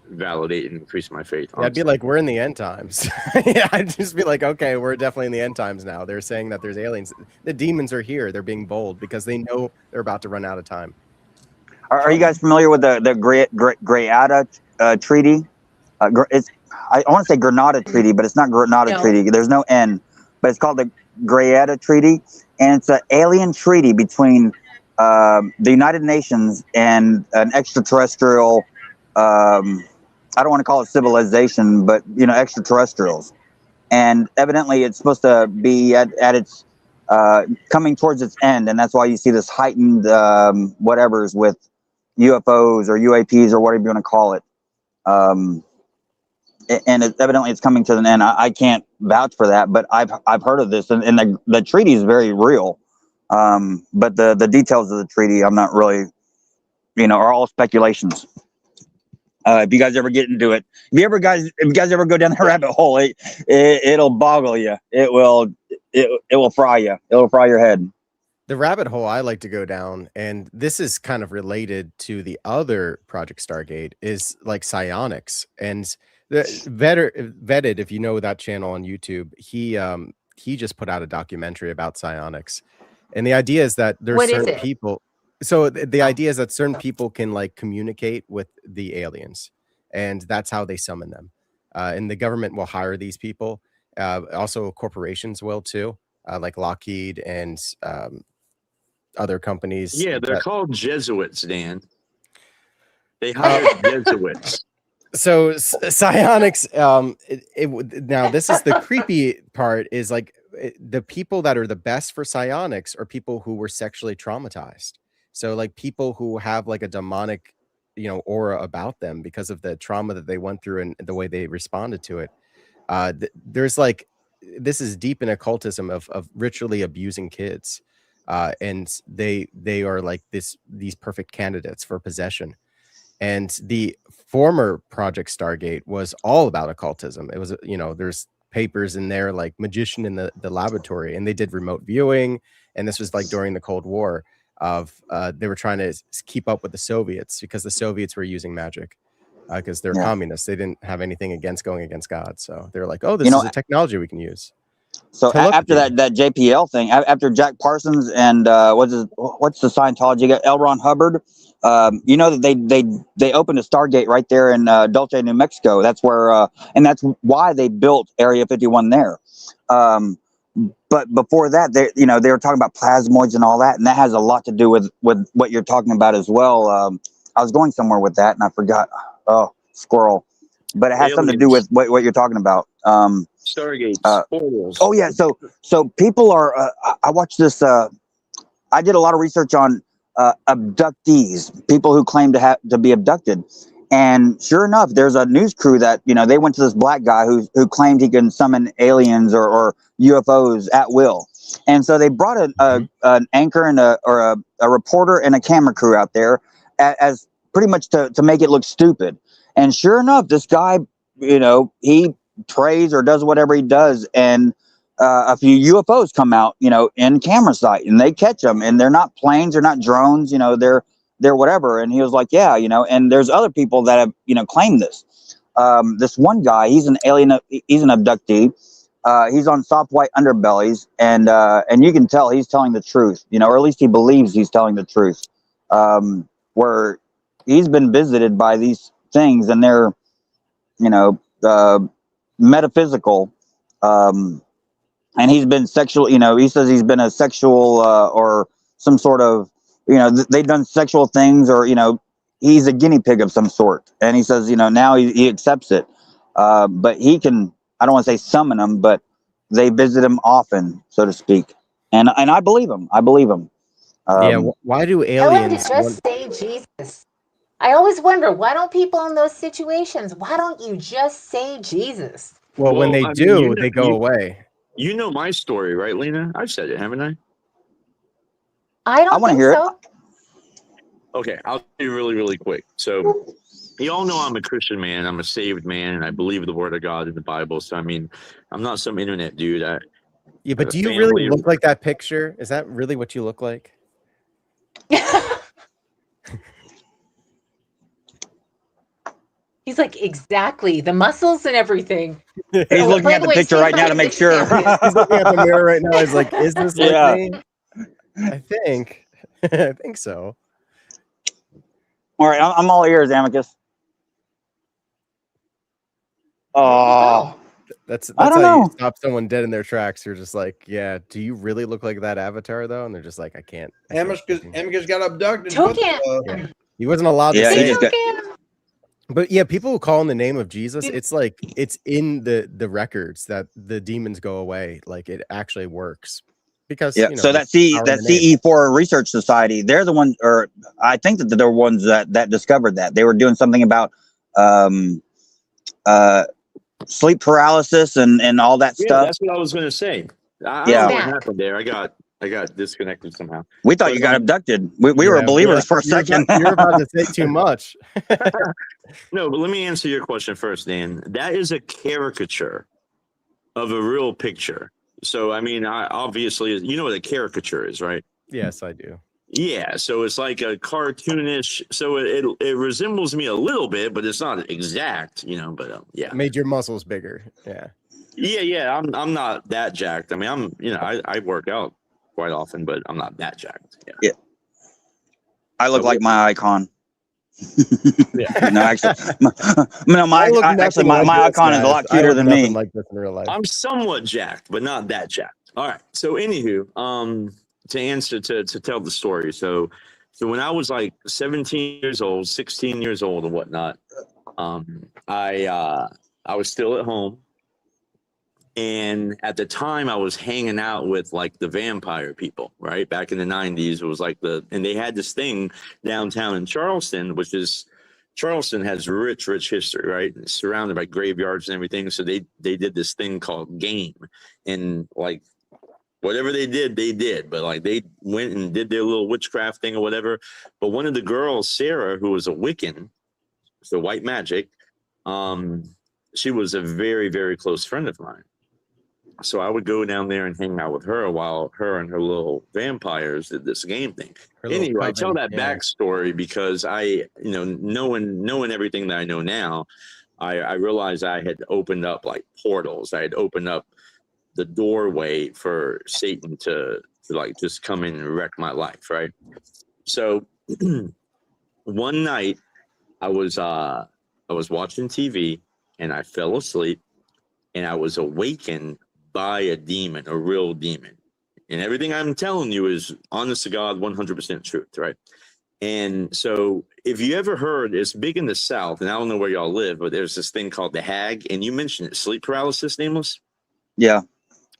validate and increase my faith. Yeah, I'd be like, we're in the end times. Yeah, I'd just be like, okay, we're definitely in the end times now. They're saying that there's aliens. The demons are here. They're being bold because they know they're about to run out of time. Are you guys familiar with the Greada Treaty? I want to say Granada Treaty, but it's not Granada No. Treaty. There's no N, but it's called the Greada Treaty, and it's an alien treaty between the United Nations and an extraterrestrial. I don't want to call it civilization, but extraterrestrials. And evidently, it's supposed to be at its coming towards its end, and that's why you see this heightened whatever's with UFOs or UAPs or whatever you want to call it. And evidently it's coming to an end. I can't vouch for that, but I've heard of this, and the treaty is very real. But the details of the treaty, I'm not really, are all speculations. If you guys ever get into it, if you guys ever go down the rabbit hole, it'll boggle you. It will fry you. It'll fry your head. The rabbit hole I like to go down, and this is kind of related to the other Project Stargate, is like psionics. And the vetted, if you know that channel on YouTube, he just put out a documentary about psionics. And the idea is that there's What is certain it? people. So the idea is that certain people can like communicate with the aliens, and that's how they summon them. And the government will hire these people. Also, corporations will too, like Lockheed and other companies. Yeah, they're called Jesuits, Dan. They hired Jesuits. So psionics, now this is the creepy part, is like the people that are the best for psionics are people who were sexually traumatized. So like people who have like a demonic, aura about them because of the trauma that they went through and the way they responded to it. There's like, this is deep in occultism of ritually abusing kids. And they are like these perfect candidates for possession. And the former Project Stargate was all about occultism. It was, there's papers in there like Magician in the Laboratory, and they did remote viewing. And this was like during the Cold War of they were trying to keep up with the Soviets because the Soviets were using magic because they're communists. They didn't have anything against going against God. So they're like, oh, this is a technology we can use. So after that JPL thing, after Jack Parsons and what's the Scientology guy, L. Ron Hubbard, that they opened a Stargate right there in Dulce, New Mexico. That's where and that's why they built Area 51 there. But before that, they were talking about plasmoids and all that, and that has a lot to do with what you're talking about as well. I was going somewhere with that, and I forgot. Oh, squirrel! But it has something to do with what you're talking about. Stargates, portals. Oh yeah, so people are. I watched this. I did a lot of research on abductees, people who claim to be abducted, And sure enough, there's a news crew that, they went to this black guy who claimed he can summon aliens or UFOs at will. And so they brought an anchor and a reporter and a camera crew out there as pretty much to make it look stupid. And sure enough, this guy, he prays or does whatever he does, and a few UFOs come out, in camera sight, and they catch them, and they're not planes, they're not drones, they're whatever. And he was like, yeah, and there's other people that have, claimed this. This one guy, he's an abductee. He's on soft white underbellies, and you can tell he's telling the truth, or at least he believes he's telling the truth. Where he's been visited by these things, and they're, metaphysical. And he's been sexual, he says he's been a sexual or some sort of, they've done sexual things, or, he's a guinea pig of some sort. And he says, now he accepts it. But he can, I don't want to say summon them, but they visit him often, so to speak. And I believe him. I believe him. Why do Tell him to aliens just say Jesus. I always wonder, why don't people in those situations, why don't you just say Jesus? Well, when they I mean, do, they go away. You know my story, right, Lena? I've said it, haven't I? I don't wanna think hear so. Okay, I'll be really, really quick. So, you all know I'm a Christian man. I'm a saved man, and I believe the Word of God in the Bible. So, I mean, I'm not some internet dude. Yeah, but have a do you really family. look like that picture? Is that really what you look like? He's like, exactly, the muscles and everything. He's Oh, looking by at the the way, picture say right now to hi make to sure. He's looking at the mirror right now. He's like, is this like Yeah. me? I think. I think so. All right, I'm all ears, Amicus. Oh, That's I don't how you know. stop someone dead in their tracks. You're just like, yeah, do you really look like that avatar though? And they're just like, I can't. Amicus got abducted. Took What the him. fuck? He wasn't allowed Yeah, to he say just it. got. But yeah, people who call in the name of Jesus, it's like it's in the records that the demons go away. Like it actually works because Yeah. So there's power in that the name. CE4 Research Society, they're the ones, or I think that they're ones that discovered that. They were doing something about sleep paralysis and all that Yeah, stuff. that's what I was going to say. I Yeah. don't know what happened there. I got disconnected somehow. We thought you got abducted. We were believers for a second. You're about to say too much. No, but let me answer your question first, Dan. That is a caricature of a real picture. So, I mean, obviously, you know what a caricature is, right? Yes, I do. Yeah, so it's like a cartoonish. So it resembles me a little bit, but it's not exact, But yeah, Made your muscles bigger. Yeah. Yeah. I'm not that jacked. I mean, I work out quite often, but I'm not that jacked. Yeah. I look like my icon. Yeah. No, actually, my icon is a lot cuter than me. Like this in real life. I'm somewhat jacked, but not that jacked. All right. So, anywho, to tell the story. So when I was like 17 years old, 16 years old, and whatnot, I was still at home. And at the time, I was hanging out with like the vampire people, right? Back in the 90s, it was like and they had this thing downtown in Charleston, Charleston has rich history, right? It's surrounded by graveyards and everything. So they did this thing called game, and like whatever they did, but like they went and did their little witchcraft thing or whatever. But one of the girls, Sarah, who was a Wiccan, so white magic, she was a very, very close friend of mine. So I would go down there and hang out with her while her and her little vampires did this game thing. Anyway, I tell that backstory because knowing everything that I know now, I realized I had opened up like portals. I had opened up the doorway for Satan to like just come in and wreck my life, right? So one night I was watching TV and I fell asleep and I was awakened by a demon, a real demon. And everything I'm telling you is honest to God, 100% truth, right? And so if you ever heard, it's big in the South, and I don't know where y'all live, but there's this thing called the hag, and you mentioned it, sleep paralysis, Nameless? Yeah.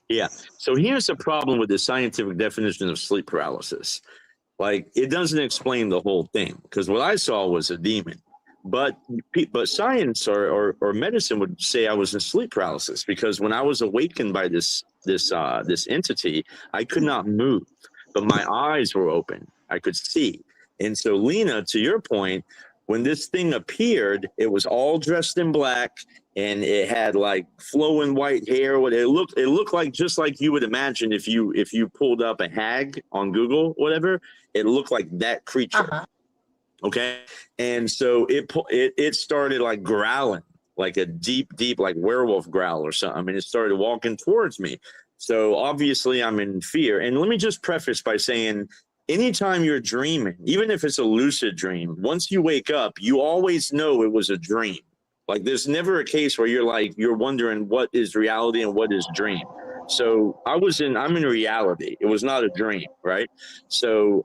Yeah. So here's the problem with the scientific definition of sleep paralysis. Like, it doesn't explain the whole thing, because what I saw was a demon. But science or medicine would say I was in sleep paralysis, because when I was awakened by this entity, I could not move, but my eyes were open. I could see. And so, Lena, to your point, when this thing appeared, it was all dressed in black, and it had like flowing white hair. What it looked like, just like you would imagine if you pulled up a hag on Google, whatever. It looked like that creature. Okay, and so it started like growling, like a deep like werewolf growl or something. I mean, it started walking towards me. So obviously I'm in fear. And let me just preface by saying, anytime you're dreaming, even if it's a lucid dream, once you wake up, you always know it was a dream. Like, there's never a case where you're wondering what is reality and what is dream. So I'm in reality. It was not a dream, right? So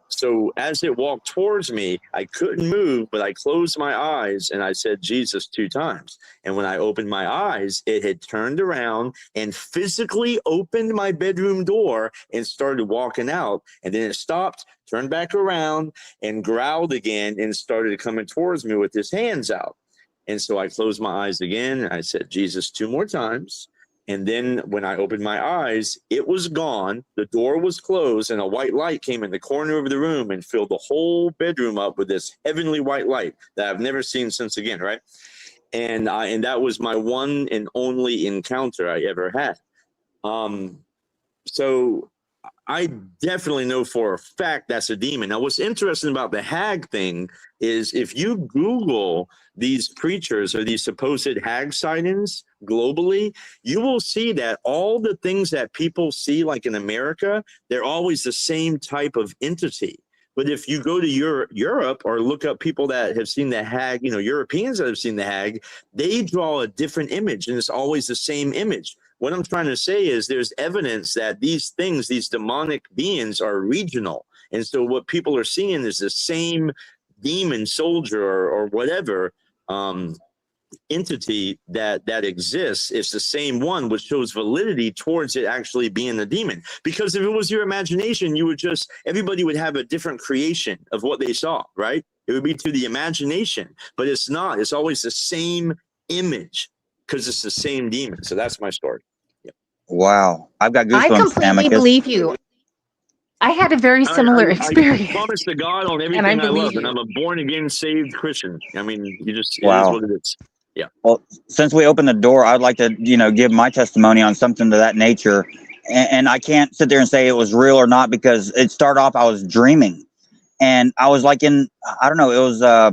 so as it walked towards me, I couldn't move, but I closed my eyes and I said Jesus 2 times. And when I opened my eyes, it had turned around and physically opened my bedroom door and started walking out. And then it stopped, turned back around, and growled again and started coming towards me with his hands out. And so I closed my eyes again and I said Jesus 2 more times. And then when I opened my eyes, it was gone. The door was closed, and a white light came in the corner of the room and filled the whole bedroom up with this heavenly white light that I've never seen since again, right? And that was my one and only encounter I ever had. So I definitely know for a fact that's a demon. Now, what's interesting about the hag thing is if you Google these creatures or these supposed hag sightings globally, you will see that all the things that people see, like in America, they're always the same type of entity. But if you go to Europe or look up people that have seen the hag, Europeans that have seen the hag, they draw a different image, and it's always the same image. What I'm trying to say is there's evidence that these things, these demonic beings, are regional. And so what people are seeing is the same demon soldier or whatever entity that exists. It's the same one, which shows validity towards it actually being a demon. Because if it was your imagination, everybody would have a different creation of what they saw, right? It would be to the imagination, but it's not. It's always the same image because it's the same demon. So that's my story. Yeah. Wow, I've got goosebumps. I completely Amicus. believe you. I had a very similar experience. I promise to God on everything I love, and I'm a born again, saved Christian. I mean, it is what it is. Yeah. Well, since we opened the door, I'd like to, give my testimony on something to that nature. And I can't sit there and say it was real or not, because it started off, I was dreaming, and I was like it was, I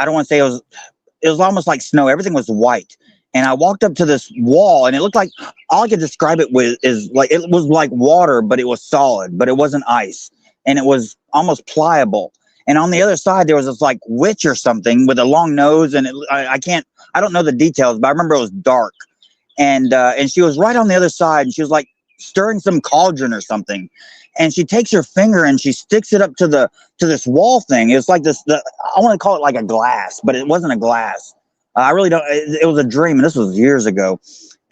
don't want to say it was almost like snow. Everything was white. And I walked up to this wall, and it looked like, all I could describe it with is like, it was like water, but it was solid, but it wasn't ice. And it was almost pliable. And on the other side, there was this like witch or something with a long nose. And I don't know the details, but I remember it was dark. And she was right on the other side, and she was like stirring some cauldron or something. And she takes her finger and she sticks it up to this wall thing. It's like I want to call it like a glass, but it wasn't a glass. I really don't. It was a dream, and this was years ago.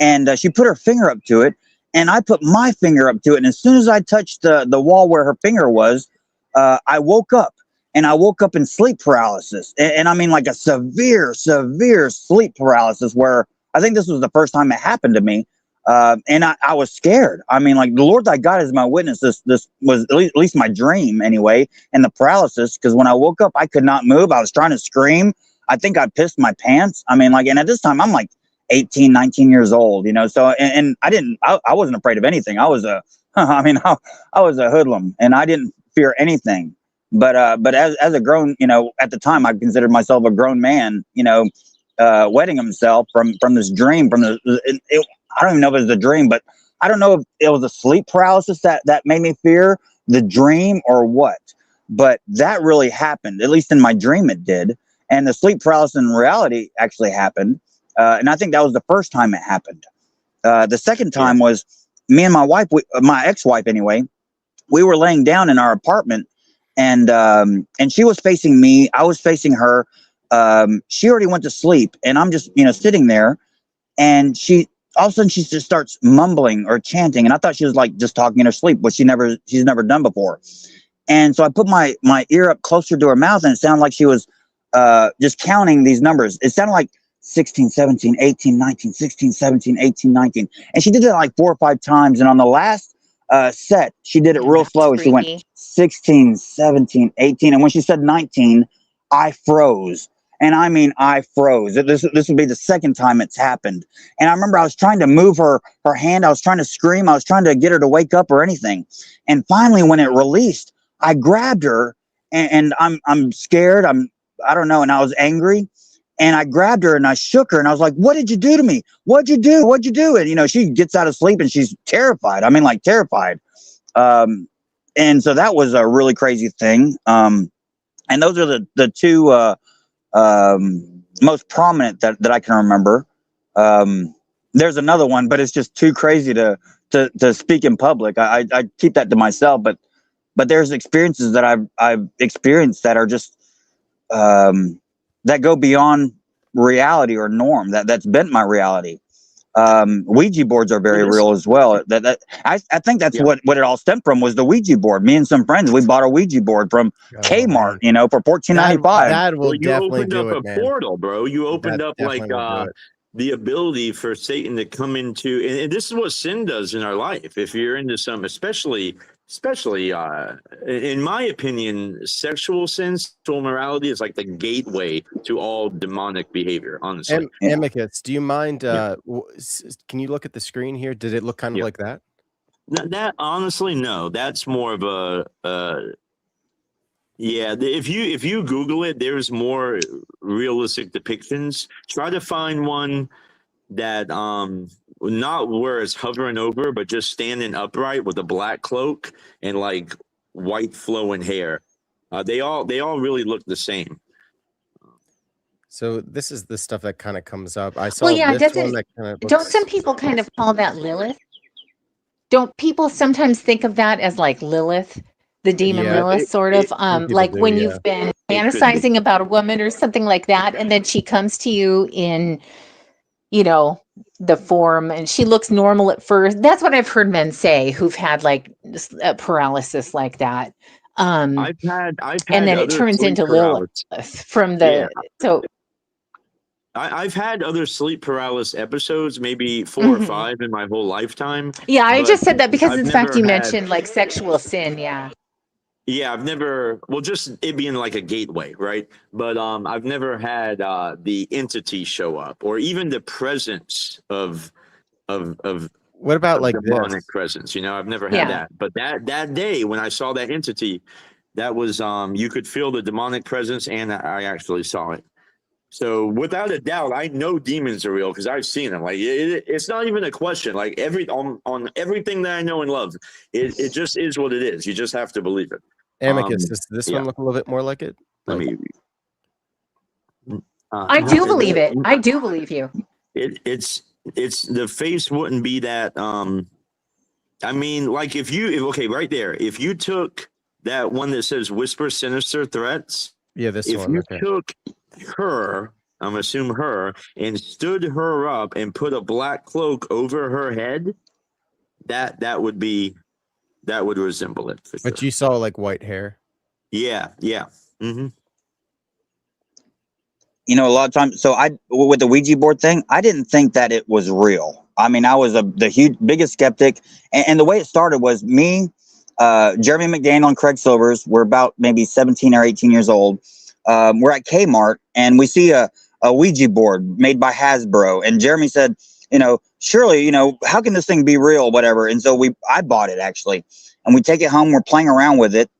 And she put her finger up to it, and I put my finger up to it. And as soon as I touched the wall where her finger was, I woke up. And I woke up in sleep paralysis. And I mean, like a severe sleep paralysis, where I think this was the first time it happened to me. And I was scared. I mean, like, the Lord thy God is my witness. This was at least my dream anyway. And the paralysis, because when I woke up, I could not move. I was trying to scream. I think I pissed my pants. I mean, like, and at this time I'm like 18, 19 years old, so, and I wasn't afraid of anything. I was I was a hoodlum, and I didn't fear anything. But as a grown, at the time, I considered myself a grown man, wetting himself from this dream, I don't even know if it was a dream, but I don't know if it was a sleep paralysis that made me fear the dream or what. But that really happened, at least in my dream it did. And the sleep paralysis in reality actually happened. And I think that was the first time it happened. The second time was me and my wife, my ex-wife anyway, we were laying down in our apartment, and she was facing me. I was facing her. She already went to sleep, and I'm just, sitting there, and all of a sudden she just starts mumbling or chanting. And I thought she was like just talking in her sleep, which she's never done before. And so I put my ear up closer to her mouth, and it sounded like she was just counting these numbers. It sounded like 16, 17, 18, 19, 16, 17, 18, 19. And she did it like 4 or 5 times. And on the last set, she did it real slow. And she went 16, 17, 18. And when she said 19, I froze. And I mean, I froze. This would be the second time it's happened. And I remember I was trying to move her hand. I was trying to scream. I was trying to get her to wake up or anything. And finally, when it released, I grabbed her and I'm scared. I don't know. And I was angry. And I grabbed her and I shook her and I was like, what did you do to me? What'd you do? What'd you do? And, you know, she gets out of sleep and she's terrified. I mean, like terrified. And so that was a really crazy thing. And those are the two most prominent that I can remember. There's another one, but it's just too crazy to speak in public. I keep that to myself, but there's experiences that I've experienced that are just that go beyond reality or norm. That's bent my reality. Ouija boards are very real as well. I think that's what it all stemmed from was the Ouija board. Me and some friends, we bought a Ouija board from Kmart, you know, for $14.95. That will You definitely opened do up it, a man. portal, bro. You opened That up like definitely will do it. the ability for Satan to come into, and this is what sin does in our life. If you're into some, especially in my opinion, sexual sin, sexual morality is like the gateway to all demonic behavior. Honestly, Amicus, do you mind? Can you look at the screen here? Did it look kind of like that? that honestly, no. That's more of a. Yeah, if you Google it, there's more realistic depictions. Try to find one that not where it's hovering over, but just standing upright with a black cloak and like white flowing hair. They all really look the same. So this is the stuff that kind of comes up. I saw Well, yeah, this one that kind of don't looks. some people kind of call that Lilith? Don't people sometimes think of that as like Lilith, the demon Yeah, Lilith, sort of? some people Like do, when yeah. you've been It could be. fantasizing about a woman or something like that, and then she comes to you in, you know, the form, and she looks normal at first. That's what I've heard men say who've had like paralysis like that. I've had And then it other turns sleep into Lilith paralysis. from the I've had other sleep paralysis episodes, maybe 4 or Mhm. 5 in my whole lifetime. Yeah, I but just said that because I've of the fact never you had- mentioned like sexual sin. Yeah. Yeah, I've never. Well, just it being like a gateway, right? But I've never had the entity show up, or even the presence of What about like demonic this? presence. You know, I've never had Yeah. that. But that day when I saw that entity, that was you could feel the demonic presence, and I actually saw it. So without a doubt, I know demons are real because I've seen them. Like it's not even a question. Like on everything that I know and love, it just is what it is. You just have to believe it. Amicus, does this yeah. one look a little bit more like it? Let me. I do believe it. I do believe you. It's the face wouldn't be that. I mean, like okay, right there. If you took that one that says "Whisper Sinister Threats," Yeah, this if one. you Okay. took her, I'm assuming her, and stood her up and put a black cloak over her head, that would resemble it. For But sure. you saw like white hair. Yeah. Mm-hmm. You know, a lot of times, so with the Ouija board thing, I didn't think that it was real. I mean, I was the biggest skeptic. And the way it started was me, Jeremy McDaniel and Craig Silvers. We're about maybe 17 or 18 years old. We're at Kmart and we see a Ouija board made by Hasbro. And Jeremy said, you know, surely, you know, how can this thing be real? Whatever. And so I bought it actually. And we take it home. We're playing around with it.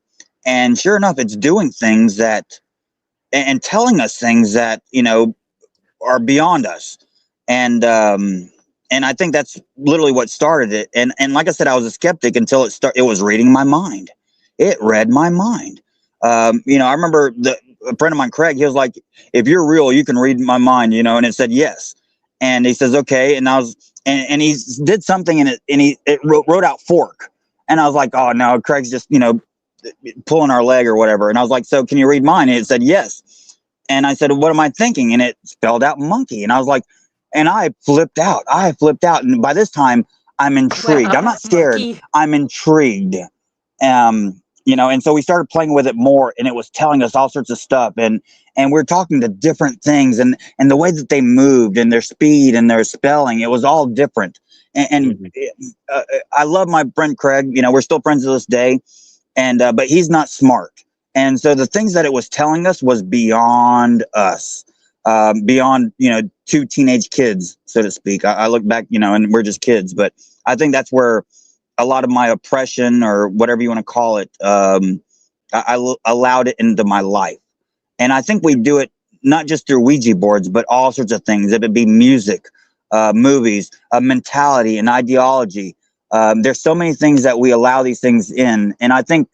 And sure enough, it's doing things and telling us things that, you know, are beyond us. And I think that's literally what started it. And like I said, I was a skeptic until it was reading my mind. It read my mind. You know, I remember a friend of mine, Craig, he was like, if you're real, you can read my mind, you know, and it said, yes. And he says, okay. And and he did something and it wrote out fork. And I was like, oh no, Craig's just, you know, pulling our leg or whatever. And I was like, so can you read mine? And it said, yes. And I said, what am I thinking? And it spelled out monkey. And I was like, and I flipped out. And by this time I'm intrigued. Wow, I'm not scared. monkey. I'm intrigued. and so we started playing with it more, and it was telling us all sorts of stuff, and we're talking to different things, and the way that they moved and their speed and their spelling, it was all different. And I love my friend Craig. We're still friends to this day, and but he's not smart, and so the things that it was telling us was beyond us, beyond two teenage kids, so to speak. I look back, and we're just kids, but I think that's where a lot of my oppression, or whatever you want to call it, I allowed it into my life. And I think we do it not just through Ouija boards, but all sorts of things. If it be music, movies, mentality, and ideology. There's so many things that we allow these things in. And I think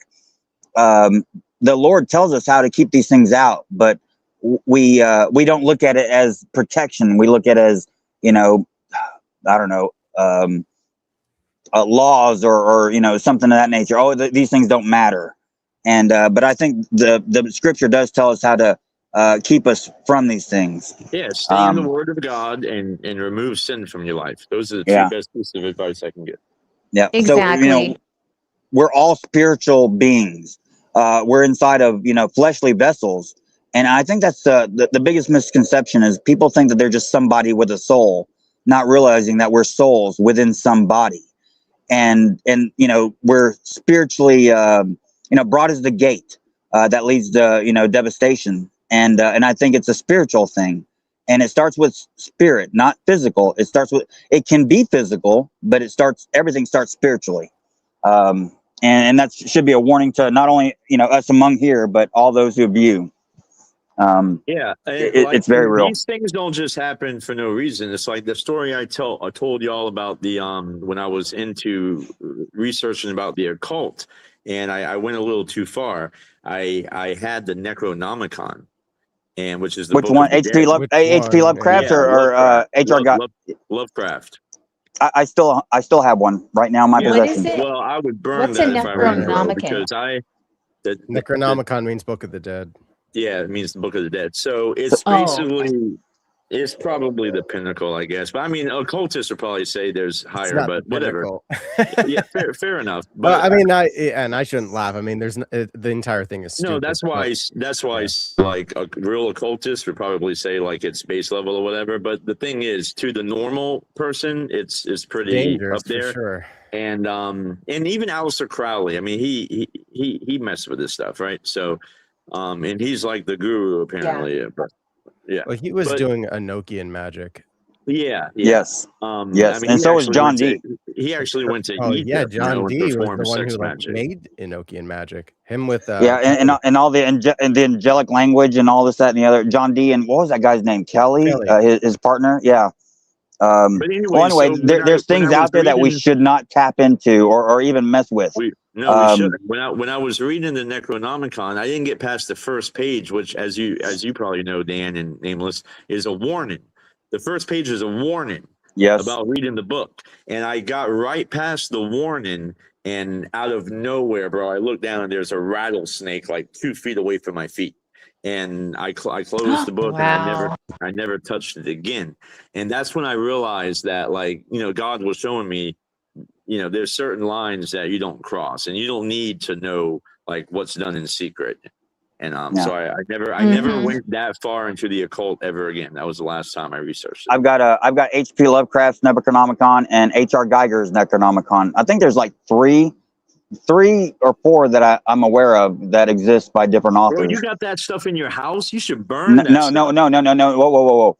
the Lord tells us how to keep these things out, but we don't look at it as protection. We look at it as, I don't know, laws or something of that nature. Oh, these things don't matter. And but I think the scripture does tell us how to keep us from these things. Yeah, stay in the Word of God and remove sin from your life. Those are the two best pieces of advice I can give. Yeah. Exactly. So we're all spiritual beings. We're inside of fleshly vessels, and I think that's the biggest misconception is people think that they're just somebody with a soul, not realizing that we're souls within some body. And we're spiritually broad as the gate that leads to devastation, and I think it's a spiritual thing, and it starts with spirit, not physical. It can be physical, but everything starts spiritually, and that should be a warning to not only us among here, but all those who view. It's very real. These things don't just happen for no reason. It's like the story I told you all about the when I was into researching about the occult, and I went a little too far. I had the Necronomicon, and which is the Which book one? of the H.P. dead. H.P. Lovecraft or H.R. Lovecraft. I still have one right now in my What possession. is it? Well, I would burn What's that a if I were you, bro, Necronomicon? because Necronomicon means Book of the Dead. Yeah, it means the Book of the Dead. So it's basically, it's probably the pinnacle, I guess. But I mean, occultists would probably say there's higher, but whatever. Yeah, fair enough. But I mean, I shouldn't laugh. I mean, the entire thing is stupid. no, that's why like a real occultist would probably say like it's base level or whatever. But the thing is, to the normal person, it's pretty dangerous up there. for sure. And even Aleister Crowley, I mean, he messed with this stuff, right? So, and he's like the guru apparently. But yeah, Well, he was doing Enochian magic. Yeah. Yes. Yes, I mean, and so was John Dee. He actually went to Oh Egypt. yeah, John and Dee was the performed one who sex magic. made Enochian magic. Him with and all the the angelic language and all this, that, and the other. John Dee and what was that guy's name? Kelly. His partner. Yeah. But anyway, so there's things out there that we should not tap into or even mess with. We shouldn't. When I was reading the Necronomicon, I didn't get past the first page, which, as you probably know, Dan and Nameless, is a warning. The first page is a warning about reading the book, and I got right past the warning, and out of nowhere, bro, I looked down and there's a rattlesnake like 2 feet away from my feet. And I closed the book and I never touched it again. And that's when I realized that, like, God was showing me, there's certain lines that you don't cross, and you don't need to know like what's done in secret. And so I never went that far into the occult ever again. That was the last time I researched it. I've got H.P. Lovecraft's Necronomicon and H.R. Geiger's Necronomicon. I think there's like three or four that I'm aware of that exist by different authors. Bro, you got that stuff in your house? You should burn that No. stuff. No. Whoa.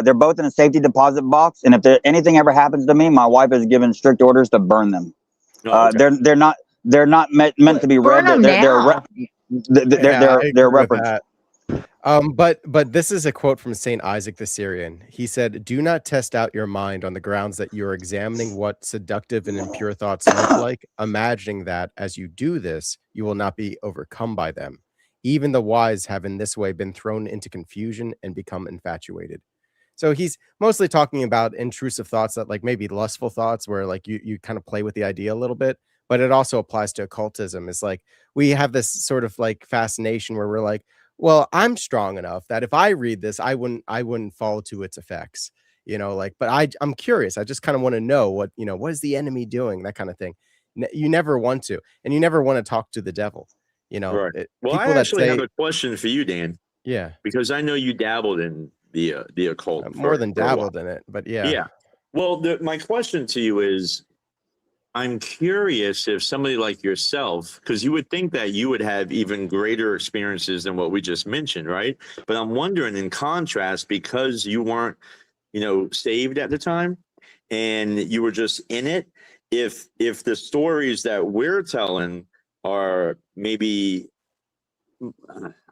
They're both in a safety deposit box, and if anything ever happens to me, my wife has given strict orders to burn them. They're not meant to be read. They're referenced. But this is a quote from Saint Isaac the Syrian. He said, "Do not test out your mind on the grounds that you are examining what seductive and impure thoughts look like, imagining that as you do this, you will not be overcome by them. Even the wise have in this way been thrown into confusion and become infatuated." So he's mostly talking about intrusive thoughts, that like maybe lustful thoughts, where like you kind of play with the idea a little bit, but it also applies to occultism. It's like we have this sort of like fascination where we're like, well, I'm strong enough that if I read this, I wouldn't fall to its effects, but I'm curious. I just kind of want to know what is the enemy doing, that kind of thing. You never want to, and you never want to talk to the devil. You know, Right. Well, I people that actually have say, a question for you, Dan. yeah, because I know you dabbled in the occult more than for a while. dabbled in it, but yeah. Yeah. Well, my question to you is, I'm curious if somebody like yourself, because you would think that you would have even greater experiences than what we just mentioned, right? But I'm wondering, in contrast, because you weren't, saved at the time, and you were just in it, if the stories that we're telling are maybe,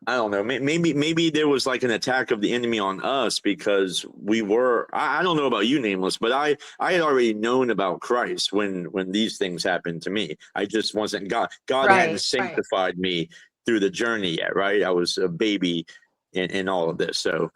I don't know. Maybe there was like an attack of the enemy on us because we were. I don't know about you, Nameless, but I had already known about Christ when these things happened to me. I just wasn't God. God hadn't sanctified me through the journey yet, right? I was a baby in all of this. So,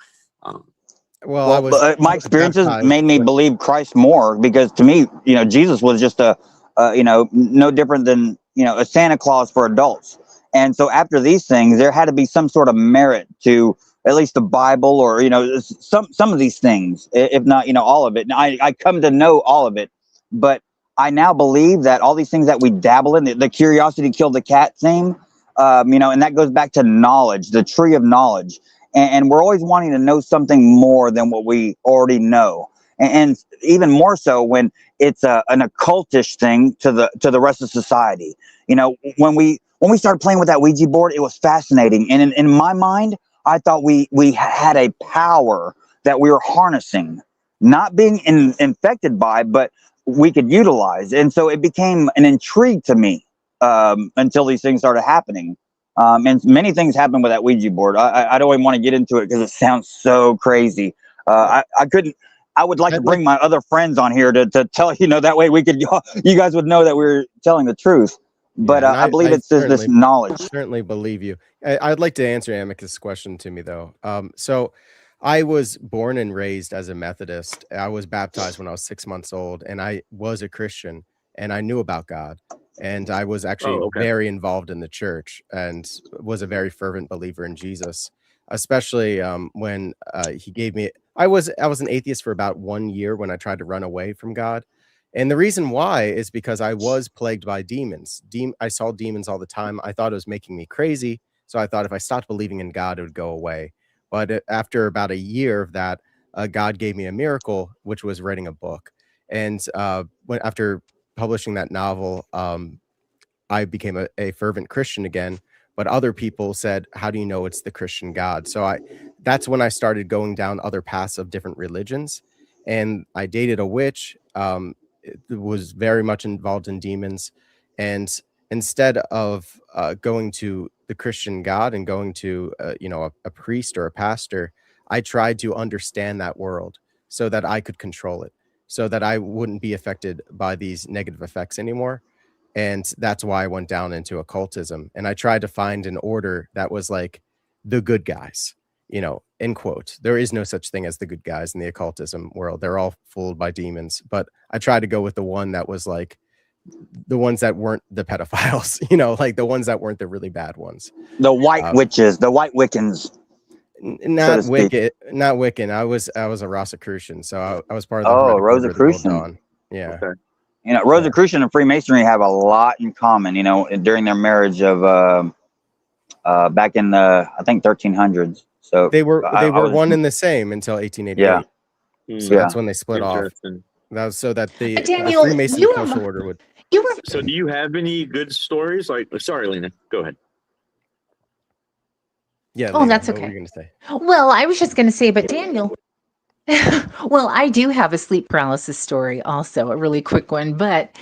well, my experiences made me believe Christ more because to me, Jesus was just no different than a Santa Claus for adults. And so after these things, there had to be some sort of merit to at least the Bible or, some of these things, if not, all of it. And I come to know all of it. But I now believe that all these things that we dabble in, the curiosity killed the cat thing, and that goes back to knowledge, the tree of knowledge. And we're always wanting to know something more than what we already know. And even more so when it's an occultish thing to the rest of society. When we started playing with that Ouija board, it was fascinating. And in my mind, I thought we had a power that we were harnessing, not being infected by, but we could utilize. And so it became an intrigue to me until these things started happening. And many things happened with that Ouija board. I don't even want to get into it because it sounds so crazy. I couldn't. I would like to bring my other friends on here to tell that way we could you guys would know that we're telling the truth. But I believe it's this knowledge. Certainly believe you. I'd like to answer Amicus' question to me though. So I was born and raised as a Methodist. I was baptized when I was 6 months old, and I was a Christian, and I knew about God. And I was actually very involved in the church and was a very fervent believer in Jesus, especially when he gave me. I was an atheist for about 1 year when I tried to run away from God. And the reason why is because I was plagued by demons. I saw demons all the time. I thought it was making me crazy. So I thought if I stopped believing in God, it would go away. But after about a year of that, God gave me a miracle, which was writing a book. And after publishing that novel, I became a fervent Christian again. But other people said, how do you know it's the Christian God? So that's when I started going down other paths of different religions. And I dated a witch. Was very much involved in demons, and instead of going to the Christian God and going to a priest or a pastor, I tried to understand that world so that I could control it, so that I wouldn't be affected by these negative effects anymore. And that's why I went down into occultism, and I tried to find an order that was like the good guys, end quote. There is no such thing as the good guys in the occultism world. They're all fooled by demons. But I tried to go with the one that was like the ones that weren't the pedophiles, like the ones that weren't the really bad ones. The white witches, the white Wiccans. Not Wiccan. I was a Rosicrucian, so I was part of the Rosicrucian. Yeah. Okay. Rosicrucian and Freemasonry have a lot in common, during their marriage of back in the, I think, 1300s. So they were one and the same until 1888. Yeah. So that's when they split off. That was so that the Freemason social order would. So do you have any good stories? Sorry, Lena, go ahead. Yeah. Oh, Lena, that's what okay. were you gonna say? Well, I was just going to say, but Daniel. Well, I do have a sleep paralysis story, also a really quick one, but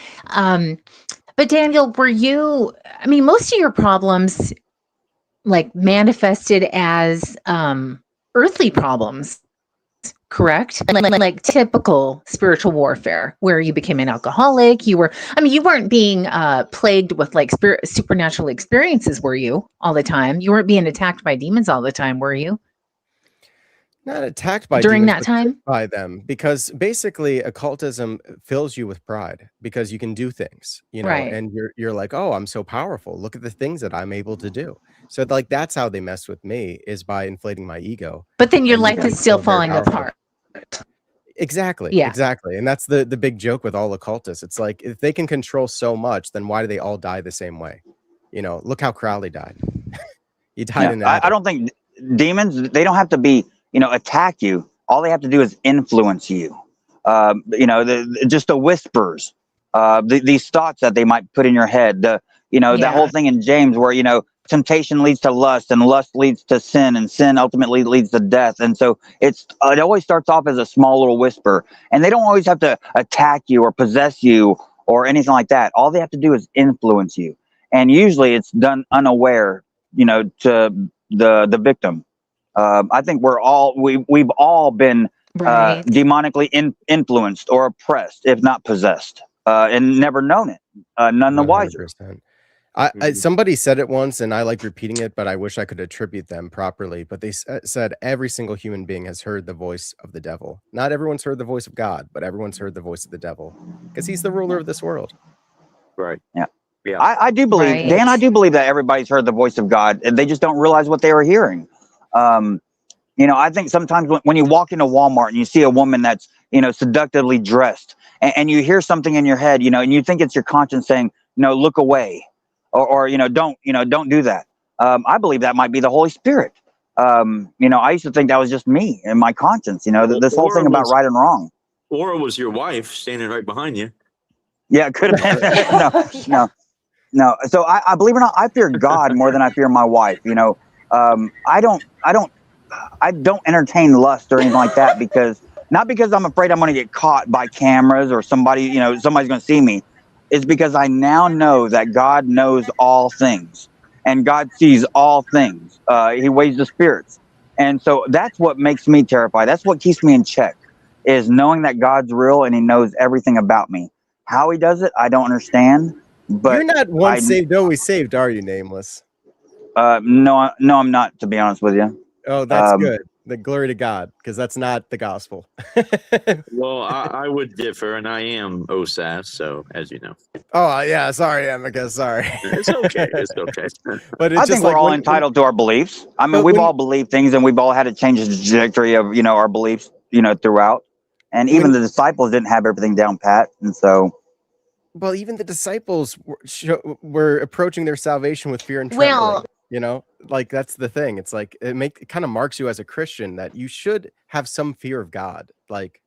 Daniel, were you? I mean, most of your problems like manifested as earthly problems, correct? Like typical spiritual warfare, where you became an alcoholic. You weren't being plagued with like supernatural experiences, were you? All the time, you weren't being attacked by demons all the time, were you? Not attacked by during demons, that time by them, because basically occultism fills you with pride because you can do things, Right. and you're like, oh, I'm so powerful. Look at the things that I'm able to do. So like that's how they mess with me, is by inflating my ego. But then your and life making is me still feel very falling powerful. apart. Exactly. Yeah. Exactly. And that's the big joke with all occultists. It's like, if they can control so much, then why do they all die the same way? You know, look how Crowley died. He died Yeah, in I attic. don't think demons, they don't have to be, attack you. All they have to do is influence you. Just the whispers, these thoughts that they might put in your head. That whole Yeah. thing in James where, temptation leads to lust and lust leads to sin and sin ultimately leads to death. And so it always starts off as a small little whisper, and they don't always have to attack you or possess you or anything like that. All they have to do is influence you. And usually it's done unaware, to the victim. I think we've all been Right. demonically influenced or oppressed, if not possessed, and never known it. None the wiser. 100%. Somebody said it once, and I like repeating it, but I wish I could attribute them properly. But they said every single human being has heard the voice of the devil. Not everyone's heard the voice of God, but everyone's heard the voice of the devil because he's the ruler of this world. Right. Yeah. Yeah. I do believe, Dan, I do believe that everybody's heard the voice of God, and they just don't realize what they were hearing. I think sometimes when you walk into Walmart and you see a woman that's, seductively dressed, and you hear something in your head, and you think it's your conscience saying, look away, or don't do that. I believe that might be the Holy Spirit. I used to think that was just me and my conscience, this whole thing about right and wrong. Or it was your wife standing right behind you. Yeah, it could have been. No. So I believe it or not, I fear God more than I fear my wife. I don't entertain lust or anything like that not because I'm afraid I'm going to get caught by cameras or somebody's going to see me. It's because I now know that God knows all things and God sees all things. He weighs the spirits. And so that's what makes me terrified. That's what keeps me in check, is knowing that God's real and he knows everything about me. How he does it, I don't understand. But you're not once saved, always saved, are you, Nameless? No, I'm not, to be honest with you. Oh, that's good. The glory to God, because that's not the gospel. Well, I would differ, and I am OSAS, so as you know. Oh yeah, sorry, Amica. Sorry. It's okay. It's okay. But it's I think we're all entitled to our beliefs. I mean, we've all believed things, and we've all had to change the trajectory of our beliefs, throughout. And even the disciples didn't have everything down pat, and so. Well, even the disciples were approaching their salvation with fear and trembling. Like that's the thing. It's like it kind of marks you as a Christian that you should have some fear of God. Like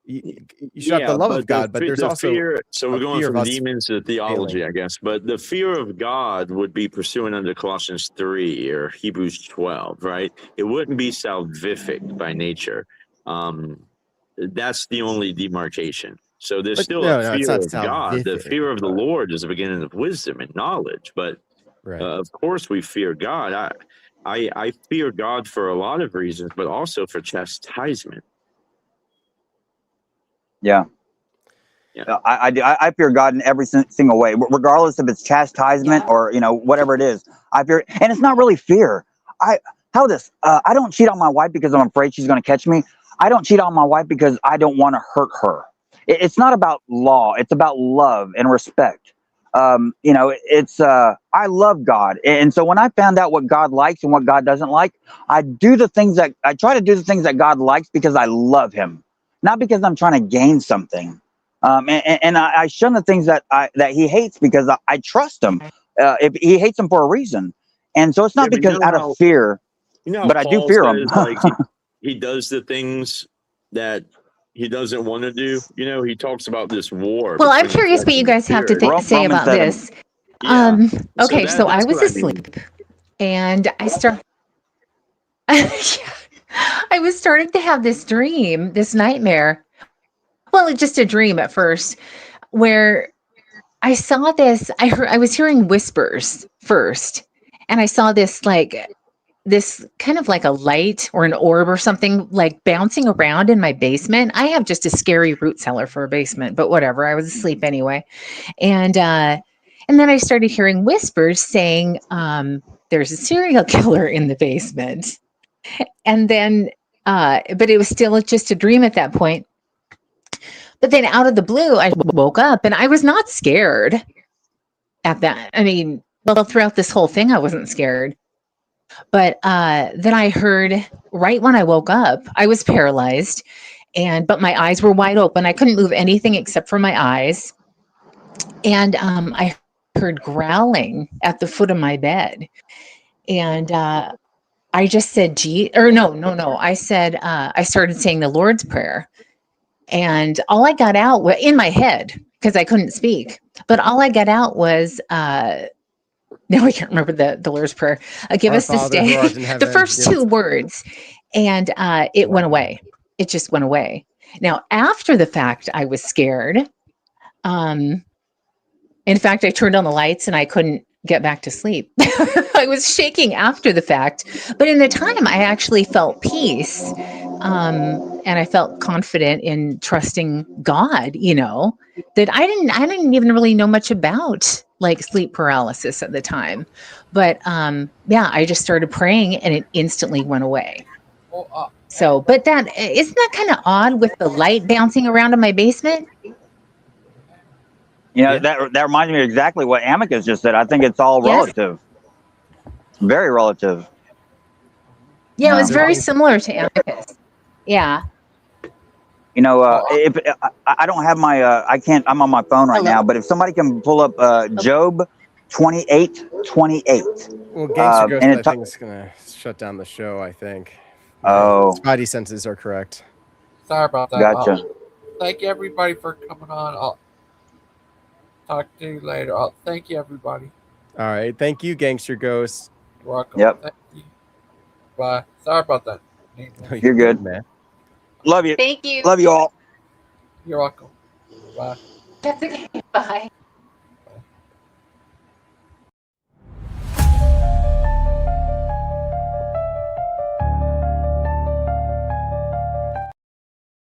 you should have the love of God, but there's also fear. So we're going from demons to theology, failing. I guess. But the fear of God would be pursuant under Colossians 3 or Hebrews 12, right? It wouldn't be salvific by nature. That's the only demarcation. So there's still a fear of God. The fear of the Lord is the beginning of wisdom and knowledge. But of course, we fear God. I fear God for a lot of reasons, but also for chastisement. Yeah. I fear God in every single way, regardless if it's chastisement or whatever it is. I fear, and it's not really fear. I don't cheat on my wife because I'm afraid she's going to catch me. I don't cheat on my wife because I don't want to hurt her. It's not about law. It's about love and respect. I love God. And so when I found out what God likes and what God doesn't like, I try to do the things that God likes because I love him, not because I'm trying to gain something. And I shun the things that he hates because I trust him. If he hates them for a reason. And so it's not because out of fear, but I do fear him. He does the things that he doesn't want to do. He talks about this war. Well, I'm curious what you guys have to say about this. Okay, so I was asleep and I was starting to have this dream, this nightmare. Well, it's just a dream at first, where I saw this. I was hearing whispers first, and I saw this kind of like a light or an orb or something like bouncing around in my basement. I have just a scary root cellar for a basement, but whatever. I was asleep anyway, and then I started hearing whispers saying, "There's a serial killer in the basement," and then, but it was still just a dream at that point. But then out of the blue, I woke up and I was not scared at that. I mean, well, throughout this whole thing, I wasn't scared. But then I heard right when I woke up, I was paralyzed but my eyes were wide open. I couldn't move anything except for my eyes. And I heard growling at the foot of my bed. And I just said, gee, or no. I said, I started saying the Lord's Prayer. And all I got out was in my head, because I couldn't speak, but all I got out was, now I can't remember the Lord's Prayer. Give Our us this Father who day, art in the heaven, first give us- two words. And it went away. It just went away. Now, after the fact, I was scared. In fact, I turned on the lights and I couldn't get back to sleep. I was shaking after the fact, but in the time, I actually felt peace, and I felt confident in trusting God. That I didn't even really know much about like sleep paralysis at the time, but yeah, I just started praying and it instantly went away. So, but that isn't that kind of odd with the light bouncing around in my basement? You know, that reminds me exactly what Amicus just said. I think it's all Yes. relative. Very relative. Yeah, it was Yeah. very similar to Amicus. Yeah. You know, if I don't have my, I can't. I'm on my phone right now. But if somebody can pull up Job 28:28. Well, Gangster Ghost, and I it think, is gonna shut down the show. I think. Oh. Spidey senses are correct. Sorry about that. Gotcha. Thank you, everybody, for coming on. I'll talk to you later. Thank you, everybody. All right, thank you, Gangster Ghost. You're welcome. Yep. Thank you. Bye. Sorry about that. You're good, man. Love you. Thank you. Love you all. You're welcome. Bye. That's okay. Bye.